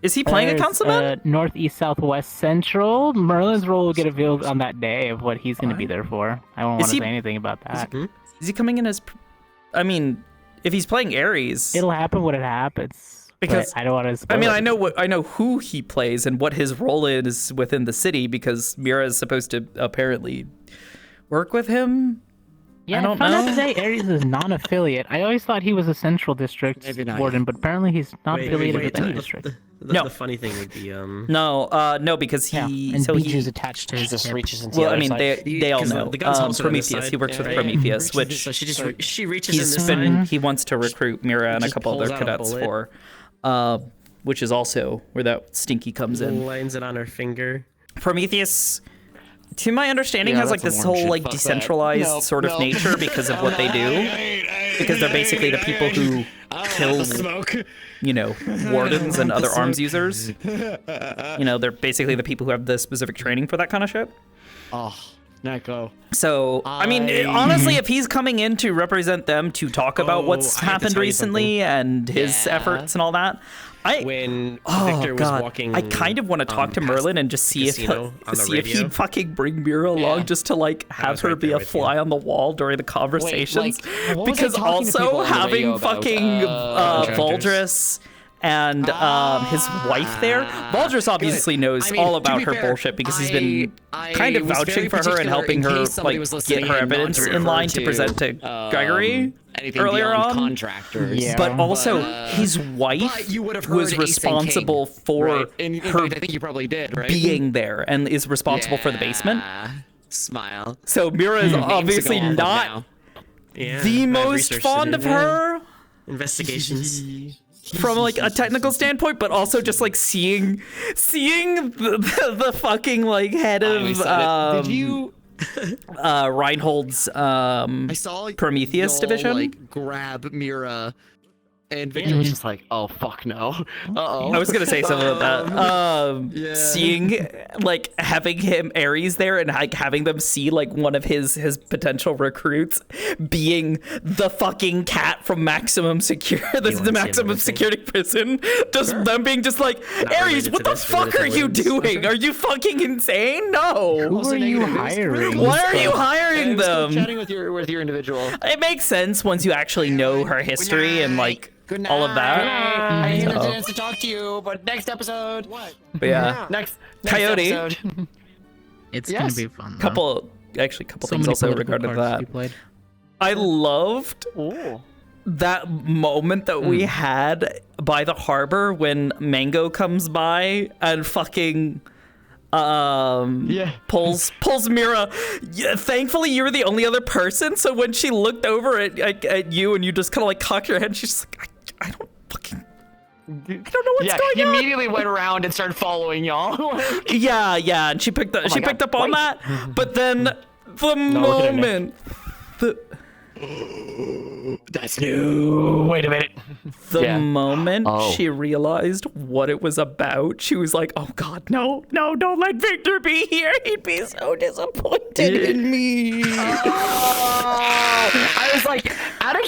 Is he playing a councilman? North, East, South, West, Central. Merlin's role will get revealed on that day of what he's gonna be there for. I don't want to say anything about that. Is he coming in as? I mean, if he's playing Ares, it'll happen when it happens. Because I don't want to. I mean, I know who he plays and what his role is within the city because Mira is supposed to apparently work with him. Yeah, I don't found know. out today Ares is non-affiliate. I always thought he was a Central District warden, but apparently he's not affiliated with any district. The funny thing would be no, because he and Bijou's attached to his just hip. reaches into Well, the I mean, other side. they all know. The gun's also on this Prometheus. side, He works with right? Prometheus, which So she reaches in this he side. wants to recruit Mira and a Just couple other pulls out a cadets bullet. for, which is also where that Stinky comes in. Lines it on her finger. Prometheus, to my understanding, Yeah, has that's this a warm whole shit. Fuck that. decentralized No, sort of no. nature because of what they do. Because they're basically the people who kill, wardens and other arms users. They're basically the people who have the specific training for that kind of shit. Oh, Neko. So, I mean, honestly, if he's coming in to represent them to talk about what's I have to happened tell you recently and his efforts and all that, when Victor was walking, I kind of want to talk to past Merlin and just see if casino on the he'd radio. fucking bring Mira along just to have was her right be there a with you. fly on the wall during the conversations. what was I Because talking to people also on the radio having about? fucking Contractors. Voldris and his wife there. Valdris obviously knows all about her bullshit because he's been kind of vouching for her and helping her like get her evidence in line to present to Gregory earlier on. Contractors. Yeah. But also, his wife was responsible for her I think you probably did, right? being there and is responsible for the basement. Smile. So Mira is obviously not the most fond of her. Investigations. From like a technical standpoint, but also just like seeing the fucking like head of Did you? Reinhold's I saw Prometheus division. Like grab Mira, and Victor was just like, "Oh fuck no." Uh-oh. I was gonna say something about that. Seeing like having him Ares there and like having them see like one of his potential recruits being the fucking cat from Maximum the Maximum Security prison, just them being just like, Ares, what the fuck are you doing? Are you fucking insane? No. Who are you hiring? Why are you hiring them? Chatting with your individual. It makes sense once you actually know her history and like all of that. I didn't have a chance to talk to you, but next episode. What? But yeah, next Coyote. episode. It's gonna be fun. Though. Couple things many also political regarding cards that. you played. I loved that moment that we had by the harbor when Mango comes by and fucking pulls Mira. Yeah, thankfully you were the only other person, so when she looked over at you and you just kind of like cocked your head, she's just like, I don't know what's going on. He immediately went around and started following y'all. yeah, and she picked up on that, but then the moment that's new. Wait a minute. The moment she realized what it was about, she was like, oh god, no, don't let Victor be here. He'd be so disappointed in me. I was like, out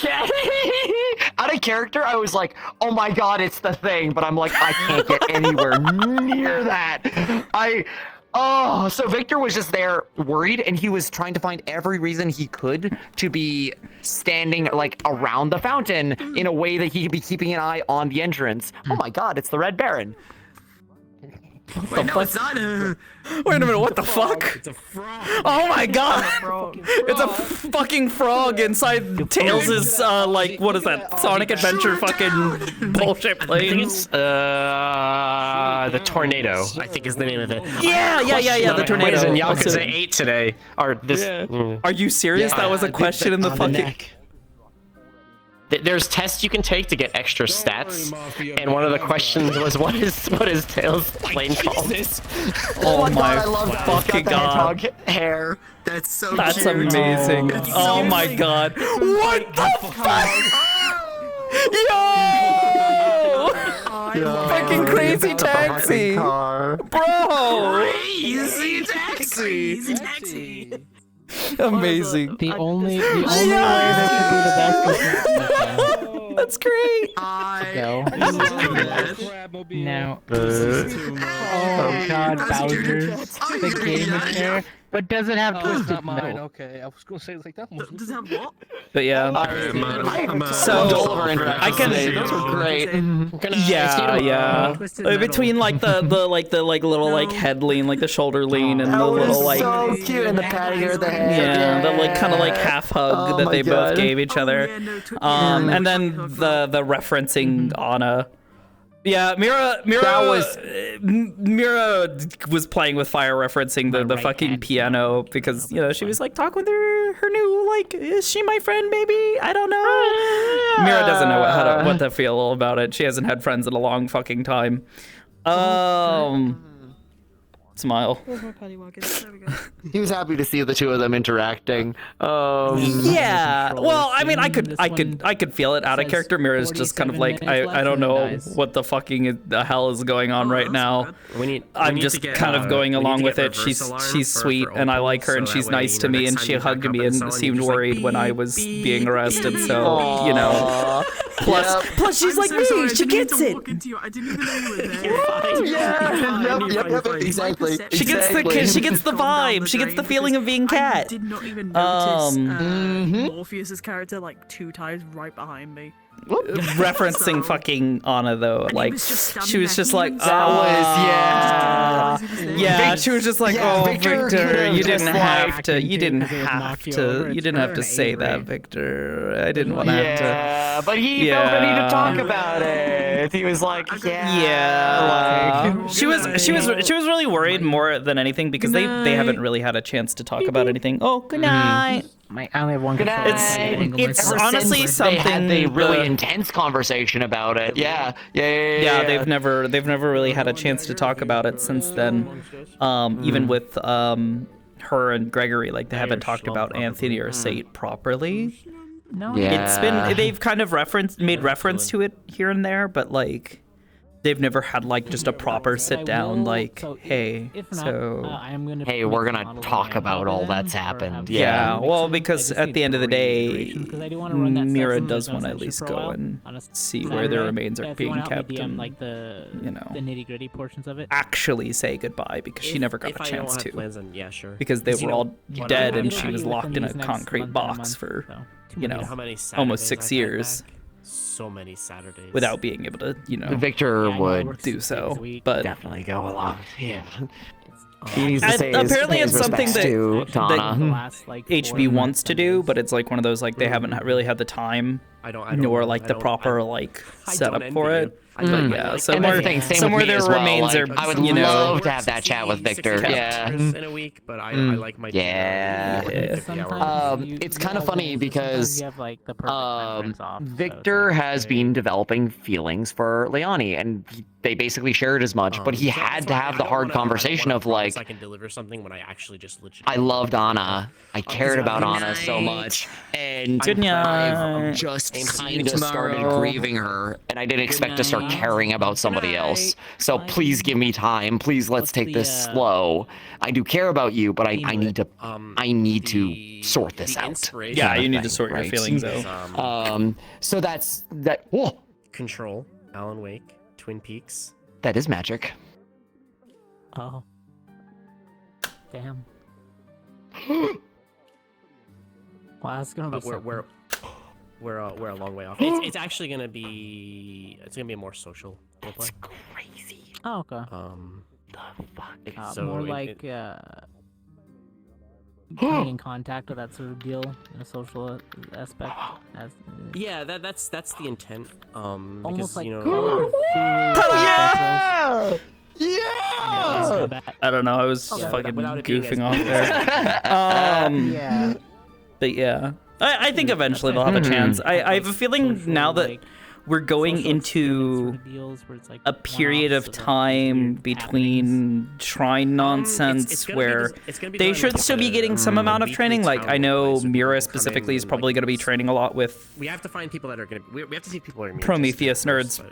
of character, I was like, oh my god, it's the thing, but I'm like, I can't get anywhere near that. So Victor was just there worried, and he was trying to find every reason he could to be standing like around the fountain in a way that he could be keeping an eye on the entrance. Oh my god, it's the Red Baron. Wait, no, it's not a... Wait a minute, what the fuck? It's a frog. Oh my god! It's a fucking frog inside Tails' like, what is that? Sonic Adventure fucking bullshit place. The tornado, I think is the name of it. Yeah, the tornado. Poison Yakuza 8 today. Or this. Are you serious? That was a question in the fucking... There's tests you can take to get extra stats, and one of the questions was, what is Tails' plane called? Oh my god, I love fucking god. Hair. That's so That's cute. amazing. Oh my god. What the fuck? Yo! Fucking crazy taxi! Bro! Crazy taxi! Amazing. The only way that could be the best is That's great. Now. Oh god, Bowser. The game is there, but does it have twisted? Not mine. No. Okay, I was gonna say like that. Does it have what? But yeah. So I can. Those were great. Yeah. Between like the little like head lean, like the shoulder lean, and the little like. So cute, and the patting of the head. Yeah, the like kind of like half hug that they both gave each other. And then the referencing Anna. Yeah, Mira was playing with fire, referencing the fucking piano because she was like talking with her new like, is she my friend? Maybe, I don't know. Mira doesn't know what to feel about it. She hasn't had friends in a long fucking time. Smile. He was happy to see the two of them interacting. Yeah. Well, I mean, I could feel it out of character. Mira's just kind of like, I don't know what the fucking the hell is going on right now. I'm just kind of going along with it. She's sweet and I like her and she's nice to me and she hugged me and seemed worried when I was being arrested. So plus she's like me. She gets it. I didn't even know you were there. Yep, exactly. She gets the vibe. She gets the feeling of being Cat. I did not even notice Morpheus's character like 2 times right behind me. referencing fucking Anna though. Like she was just like, yeah. She was just like, oh, Victor, you didn't have to. You didn't have to. You didn't have to say that, Victor. I didn't want to have to. Yeah, but he felt the need to talk about it. He was like, yeah. She was really worried more than anything because they haven't really had a chance to talk about anything. Oh, good night. I only have one. Good night. It's honestly something. They had the really intense conversation about it. Yeah. They've never really had a chance to talk about it since then. Even with her and Gregory, like they haven't talked about Anthony or Sate properly. No. It's been they've kind of made reference to it here and there, but like they've never had like just a proper sit down like, hey, hey, we're gonna talk about all that's happened. Yeah, well, because at the end of the day, Mira does want to at least go and see where their remains are being kept and, like the nitty-gritty portions of it. Actually say goodbye because she never got a chance to. Yeah, sure. Because they were all dead and she was locked in a concrete box for, almost 6 years. So many Saturdays without being able to, Victor would do so, but definitely go along. Yeah. Apparently, it's something that HB Mm-hmm. wants to do, but it's like one of those like they haven't really had the time, nor like the proper like setup for it. But yeah, somewhere their remains are. I would love to have that chat with Victor. Yeah. In a week, but I like my. It's kind of funny because Victor has been developing feelings for Leonie, and they basically shared as much. But he had to have the hard conversation of like, I can deliver something when I actually just legit. I loved Anna. I cared about Anna so much, and I've just kind of started grieving her, and I didn't expect to start caring about somebody else. So please give me time. Please let's take this slow. I do care about you, but I need to sort this out. Yeah, you need to sort your feelings out. So that's that. Whoa. Control, Alan Wake, Twin Peaks. That is magic. Oh. Damn. Wow, that's gonna be. We're a long way off. It's actually gonna be a more social roleplay. It's crazy. Oh, okay. The fuck. More like being in contact with that sort of deal in a social aspect. Yeah, that's the intent. Almost because, like. Yeah! I don't know. I was fucking goofing off there. Yeah. But yeah, I think eventually they'll have a chance. I have a feeling now that we're going into a period of time between shrine nonsense where they should still be getting some amount of training. Like I know Mira specifically is probably going to be training a lot with. We have to find people that are going to. We have to see people that are Prometheus nerds,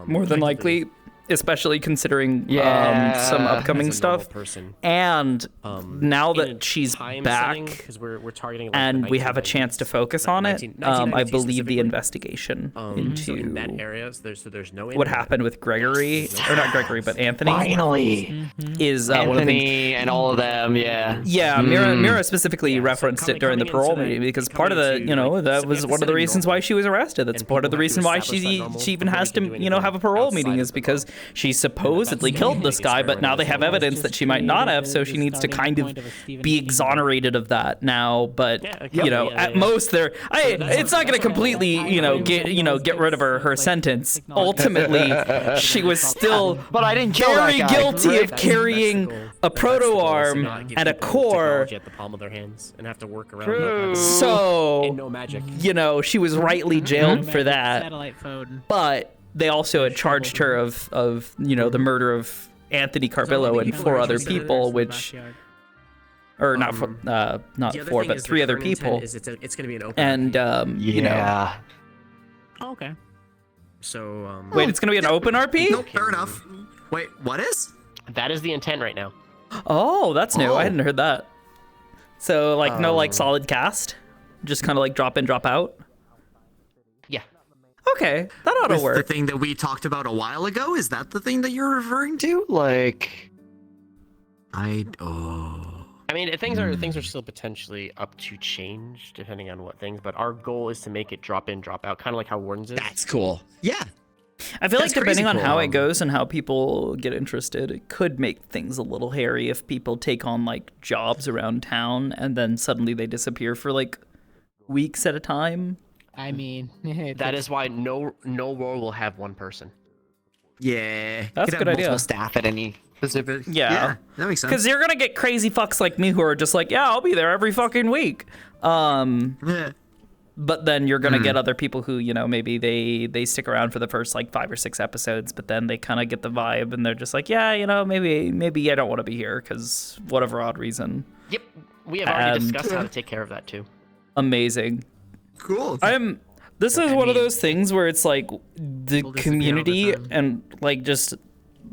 more than likely. Especially considering some upcoming stuff, and now that she's back and we have a chance to focus on it, I believe the investigation into what happened with Gregory, or not Gregory, but Anthony. Finally, is one of the Anthony and all of them. Yeah. Yeah, Mira specifically referenced it during the parole meeting because part of the, that was one of the reasons why she was arrested. That's part of the reason why she even has to, have a parole meeting is because she supposedly killed this guy, but now they have evidence that she might not have, so she needs to kind of be exonerated of that now. But at most, it's not going to completely, get rid of her sentence. Ultimately, she was still very guilty of carrying a proto arm and a core. At the palm of their hands and have to work around. So, no magic. She was rightly jailed for that. Satellite phone. But they also had charged her of the murder of Anthony Carbillo and 4 other people, which, or not 4, but 3 other people. It's going to be an open. And yeah. Oh, okay. So wait, it's going to be an open RP? Nope, fair enough. Wait, what is? That is the intent right now. Oh, that's new. I hadn't heard that. So no solid cast, just kind of like drop in, drop out. Okay, that ought to work. The thing that we talked about a while ago, is that the thing that you're referring to? Like, I I mean, things are still potentially up to change depending on what things, but our goal is to make it drop in, drop out, kind of like how Wardens is. That's cool. Yeah. I feel like That's depending crazy on cool. how it goes and how people get interested, it could make things a little hairy if people take on like jobs around town and then suddenly they disappear for like weeks at a time. I mean, That is why no role will have one person. Yeah. That's Could a have good idea. multiple staff at any specific. Yeah. That makes sense. Because you're gonna get crazy fucks like me who are just like, yeah, I'll be there every fucking week. But then you're gonna get other people who, you know, maybe they stick around for the first like 5 or 6 episodes, but then they kind of get the vibe and they're just like, yeah, you know, maybe I don't want to be here because whatever odd reason. Yep, we have already And- discussed how to take care of that too. Amazing. Cool. This is one of those things where it's like the community and like just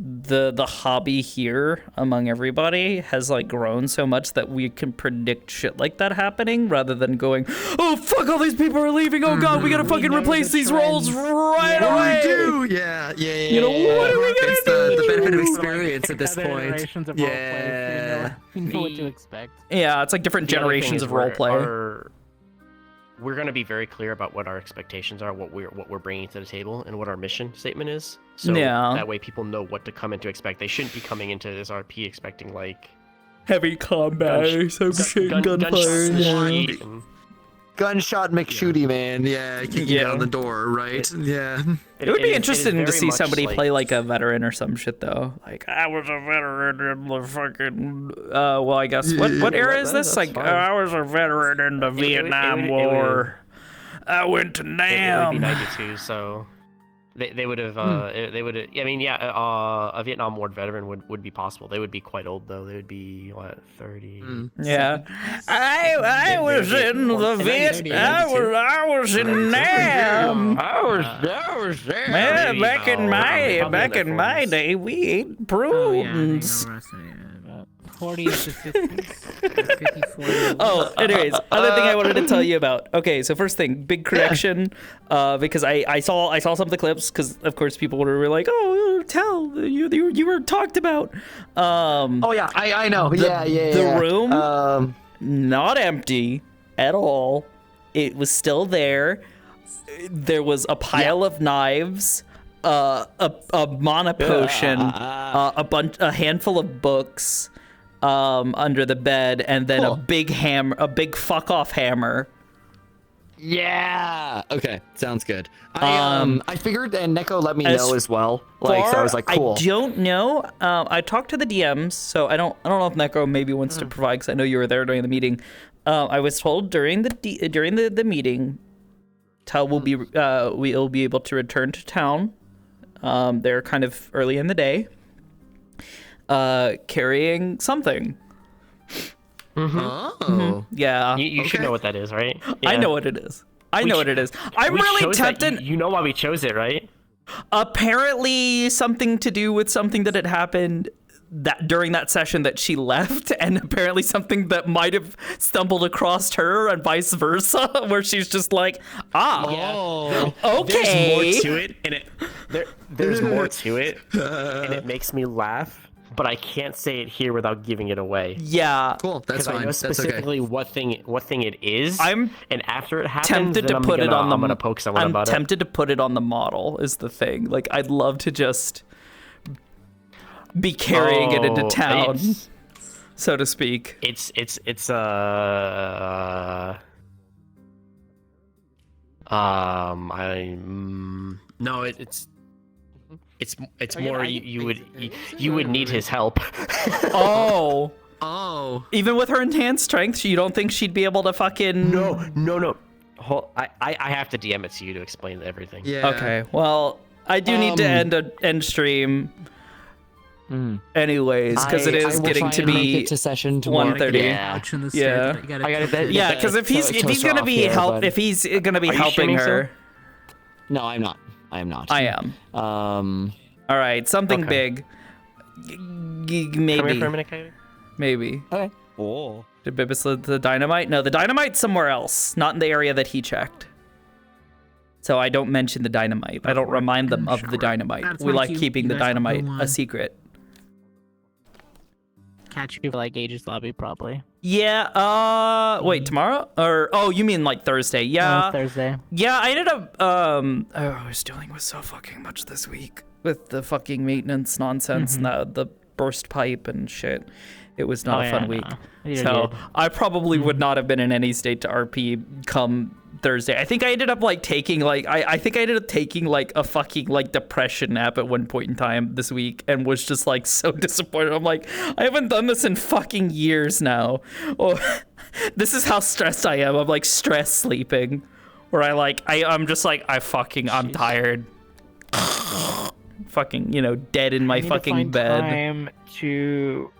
the hobby here among everybody has like grown so much that we can predict shit like that happening rather than going, oh fuck, all these people are leaving, oh god, we gotta fucking replace these roles right away. Yeah. You know, what are we gonna It's do? the benefit of experience at this Other point. iterations of Yeah. we know what to expect. Yeah, it's like different The other thing generations is of roleplay. We're going to be very clear about what our expectations are, what we're bringing to the table, and what our mission statement is. So Yeah. that way people know what to come in to expect. They shouldn't be coming into this RP expecting like heavy combat or some shit, gunfire. Gunshot McShooty, man. Yeah, kicking down the door, right? Yeah. It would be interesting to very see much somebody like- play like a veteran or some shit though. Like I was a veteran in the fucking. Well, I guess what era is this? Like I was a veteran in the Vietnam War. I went to It would Nam. be 92, so they would have they would have. I mean, yeah, a Vietnam War veteran would be possible. They would be quite old though. They would be what 30. Yeah, I was in the Viet. I was in Nam. I was there. Man, back in my day, we ate prunes. 40s to 50s. 54. Oh, anyways, other thing I wanted to tell you about. Okay, so first thing, big correction, because I saw some of the clips, because of course people were like, oh, tell you were talked about. Oh yeah, I know. The room, not empty at all. It was still there. There was a pile of knives, a mana potion, a handful of books. Under the bed, and then a big hammer, a big fuck off hammer. Yeah. Okay. Sounds good. I figured, and Neko let me know as well. Like, so I was like, cool. I don't know. I talked to the DMs, so I don't know if Neko maybe wants to provide, because I know you were there during the meeting. I was told during the meeting, Tal will be we'll be able to return to town. They're kind of early in the day. Carrying something. Yeah. You should know what that is, right? I know what it is. I'm really tempted. You know why we chose it, right? Apparently, something to do with something that had happened that during that session that she left, and apparently something that might have stumbled across her, and vice versa, where she's just like, okay. There's more to it, and there's more to it, and it makes me laugh. But I can't say it here without giving it away. Yeah. Cool. That's fine. I know That's specifically okay. what thing it is. I'm and after it happens, tempted to then put it on the. I'm gonna poke someone I'm about tempted to put it on the model. Is the thing. Like I'd love to just be carrying it into town, so to speak. It's more you would need his help. Oh. Oh. Even with her enhanced strength, you don't think she'd be able to fucking? No. I have to DM it to you to explain everything. Yeah. Okay. Well, I do need to end stream. Anyways, because it is getting to be session 1:30. Yeah. Yeah, because if he's gonna be helping her. No, I'm not. I am not. I am. All right, something big. Maybe. Come here for a minute, Coyote. Maybe. Okay. Oh. Did Bibis lead the dynamite? No, the dynamite's somewhere else, not in the area that he checked. So I don't mention the dynamite. I don't remind them of the dynamite. That's We like like keeping the you guys have dynamite no a secret. catch you for like Aegis Lobby probably. Yeah, wait, tomorrow? Or, oh, you mean like Thursday? Yeah. Thursday. Yeah, I ended up, I was dealing with so fucking much this week with the fucking maintenance nonsense and the burst pipe and shit. It was not a fun week. You're So good. I probably would not have been in any state to RP come Thursday. I think I ended up like taking like, I think I ended up taking like a fucking like depression nap at one point in time this week and was just like so disappointed. I'm like, I haven't done this in fucking years now. Oh, this is how stressed I am. I'm like stress sleeping where I'm just like, I'm tired. Fucking, you know, dead in my I need fucking to find bed. Time to.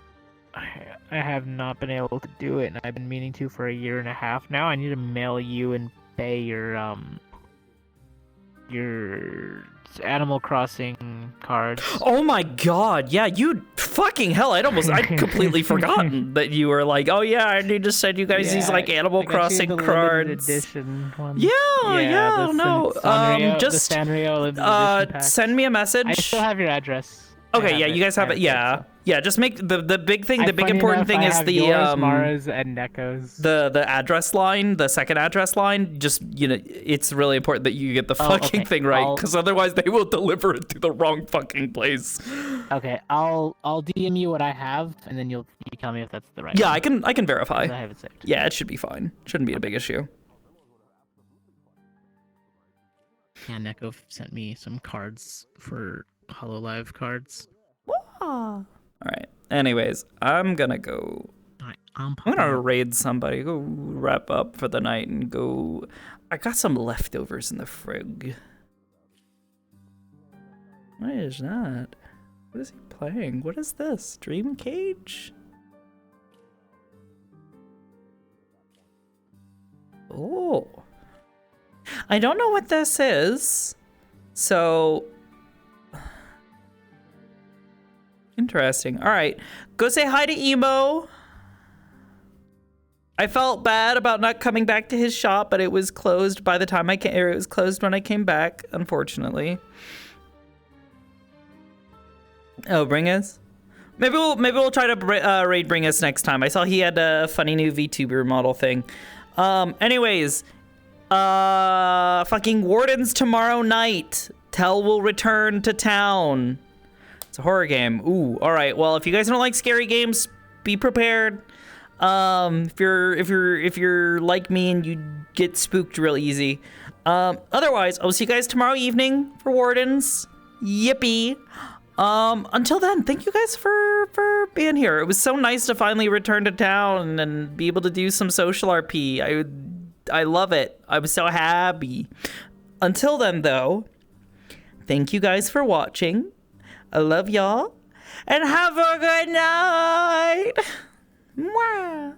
I have not been able to do it, and I've been meaning to for a year and a half now. I need to mail you and Bay your Animal Crossing cards. Oh my god, yeah, you fucking hell, I'd completely forgotten that you were like, oh yeah, I need to send you guys these like Animal Crossing cards. Edition ones. Yeah, the no. Sanrio, Just the Sanrio limited edition pack. send me a message. I still have your address. Okay, yeah, you guys have it. Yeah. Yeah, just make the big thing, the big important thing is the yours, Mara's, and Neko's. The address line, the second address line. Just, you know, it's really important that you get the fucking thing right, because otherwise they will deliver it to the wrong fucking place. Okay, I'll DM you what I have, and then you tell me if that's the right. Yeah, one. I can verify. I have it saved. Yeah, it should be fine. Shouldn't be a big issue. Yeah, Neko sent me some cards for HoloLive cards. All right. Anyways, I'm gonna go. I'm gonna raid somebody. Go wrap up for the night and go. I got some leftovers in the frig. What is that? What is he playing? What is this? Dream Cage? Oh. I don't know what this is. So. Interesting. All right. Go say hi to Emo. I felt bad about not coming back to his shop, but it was closed by the time I came, or it was closed when I came back, unfortunately. Oh, Bringus? Maybe we'll try to raid Bringus next time. I saw he had a funny new VTuber model thing. Anyways, fucking Wardens tomorrow night. Tell will return to town. It's a horror game. Ooh, all right. Well, if you guys don't like scary games, be prepared. If you're like me and you get spooked real easy. Otherwise, I'll see you guys tomorrow evening for Wardens. Yippee. Until then, thank you guys for being here. It was so nice to finally return to town and be able to do some social RP. I love it. I was so happy. Until then, though, thank you guys for watching. I love y'all. And have a good night. Mwah.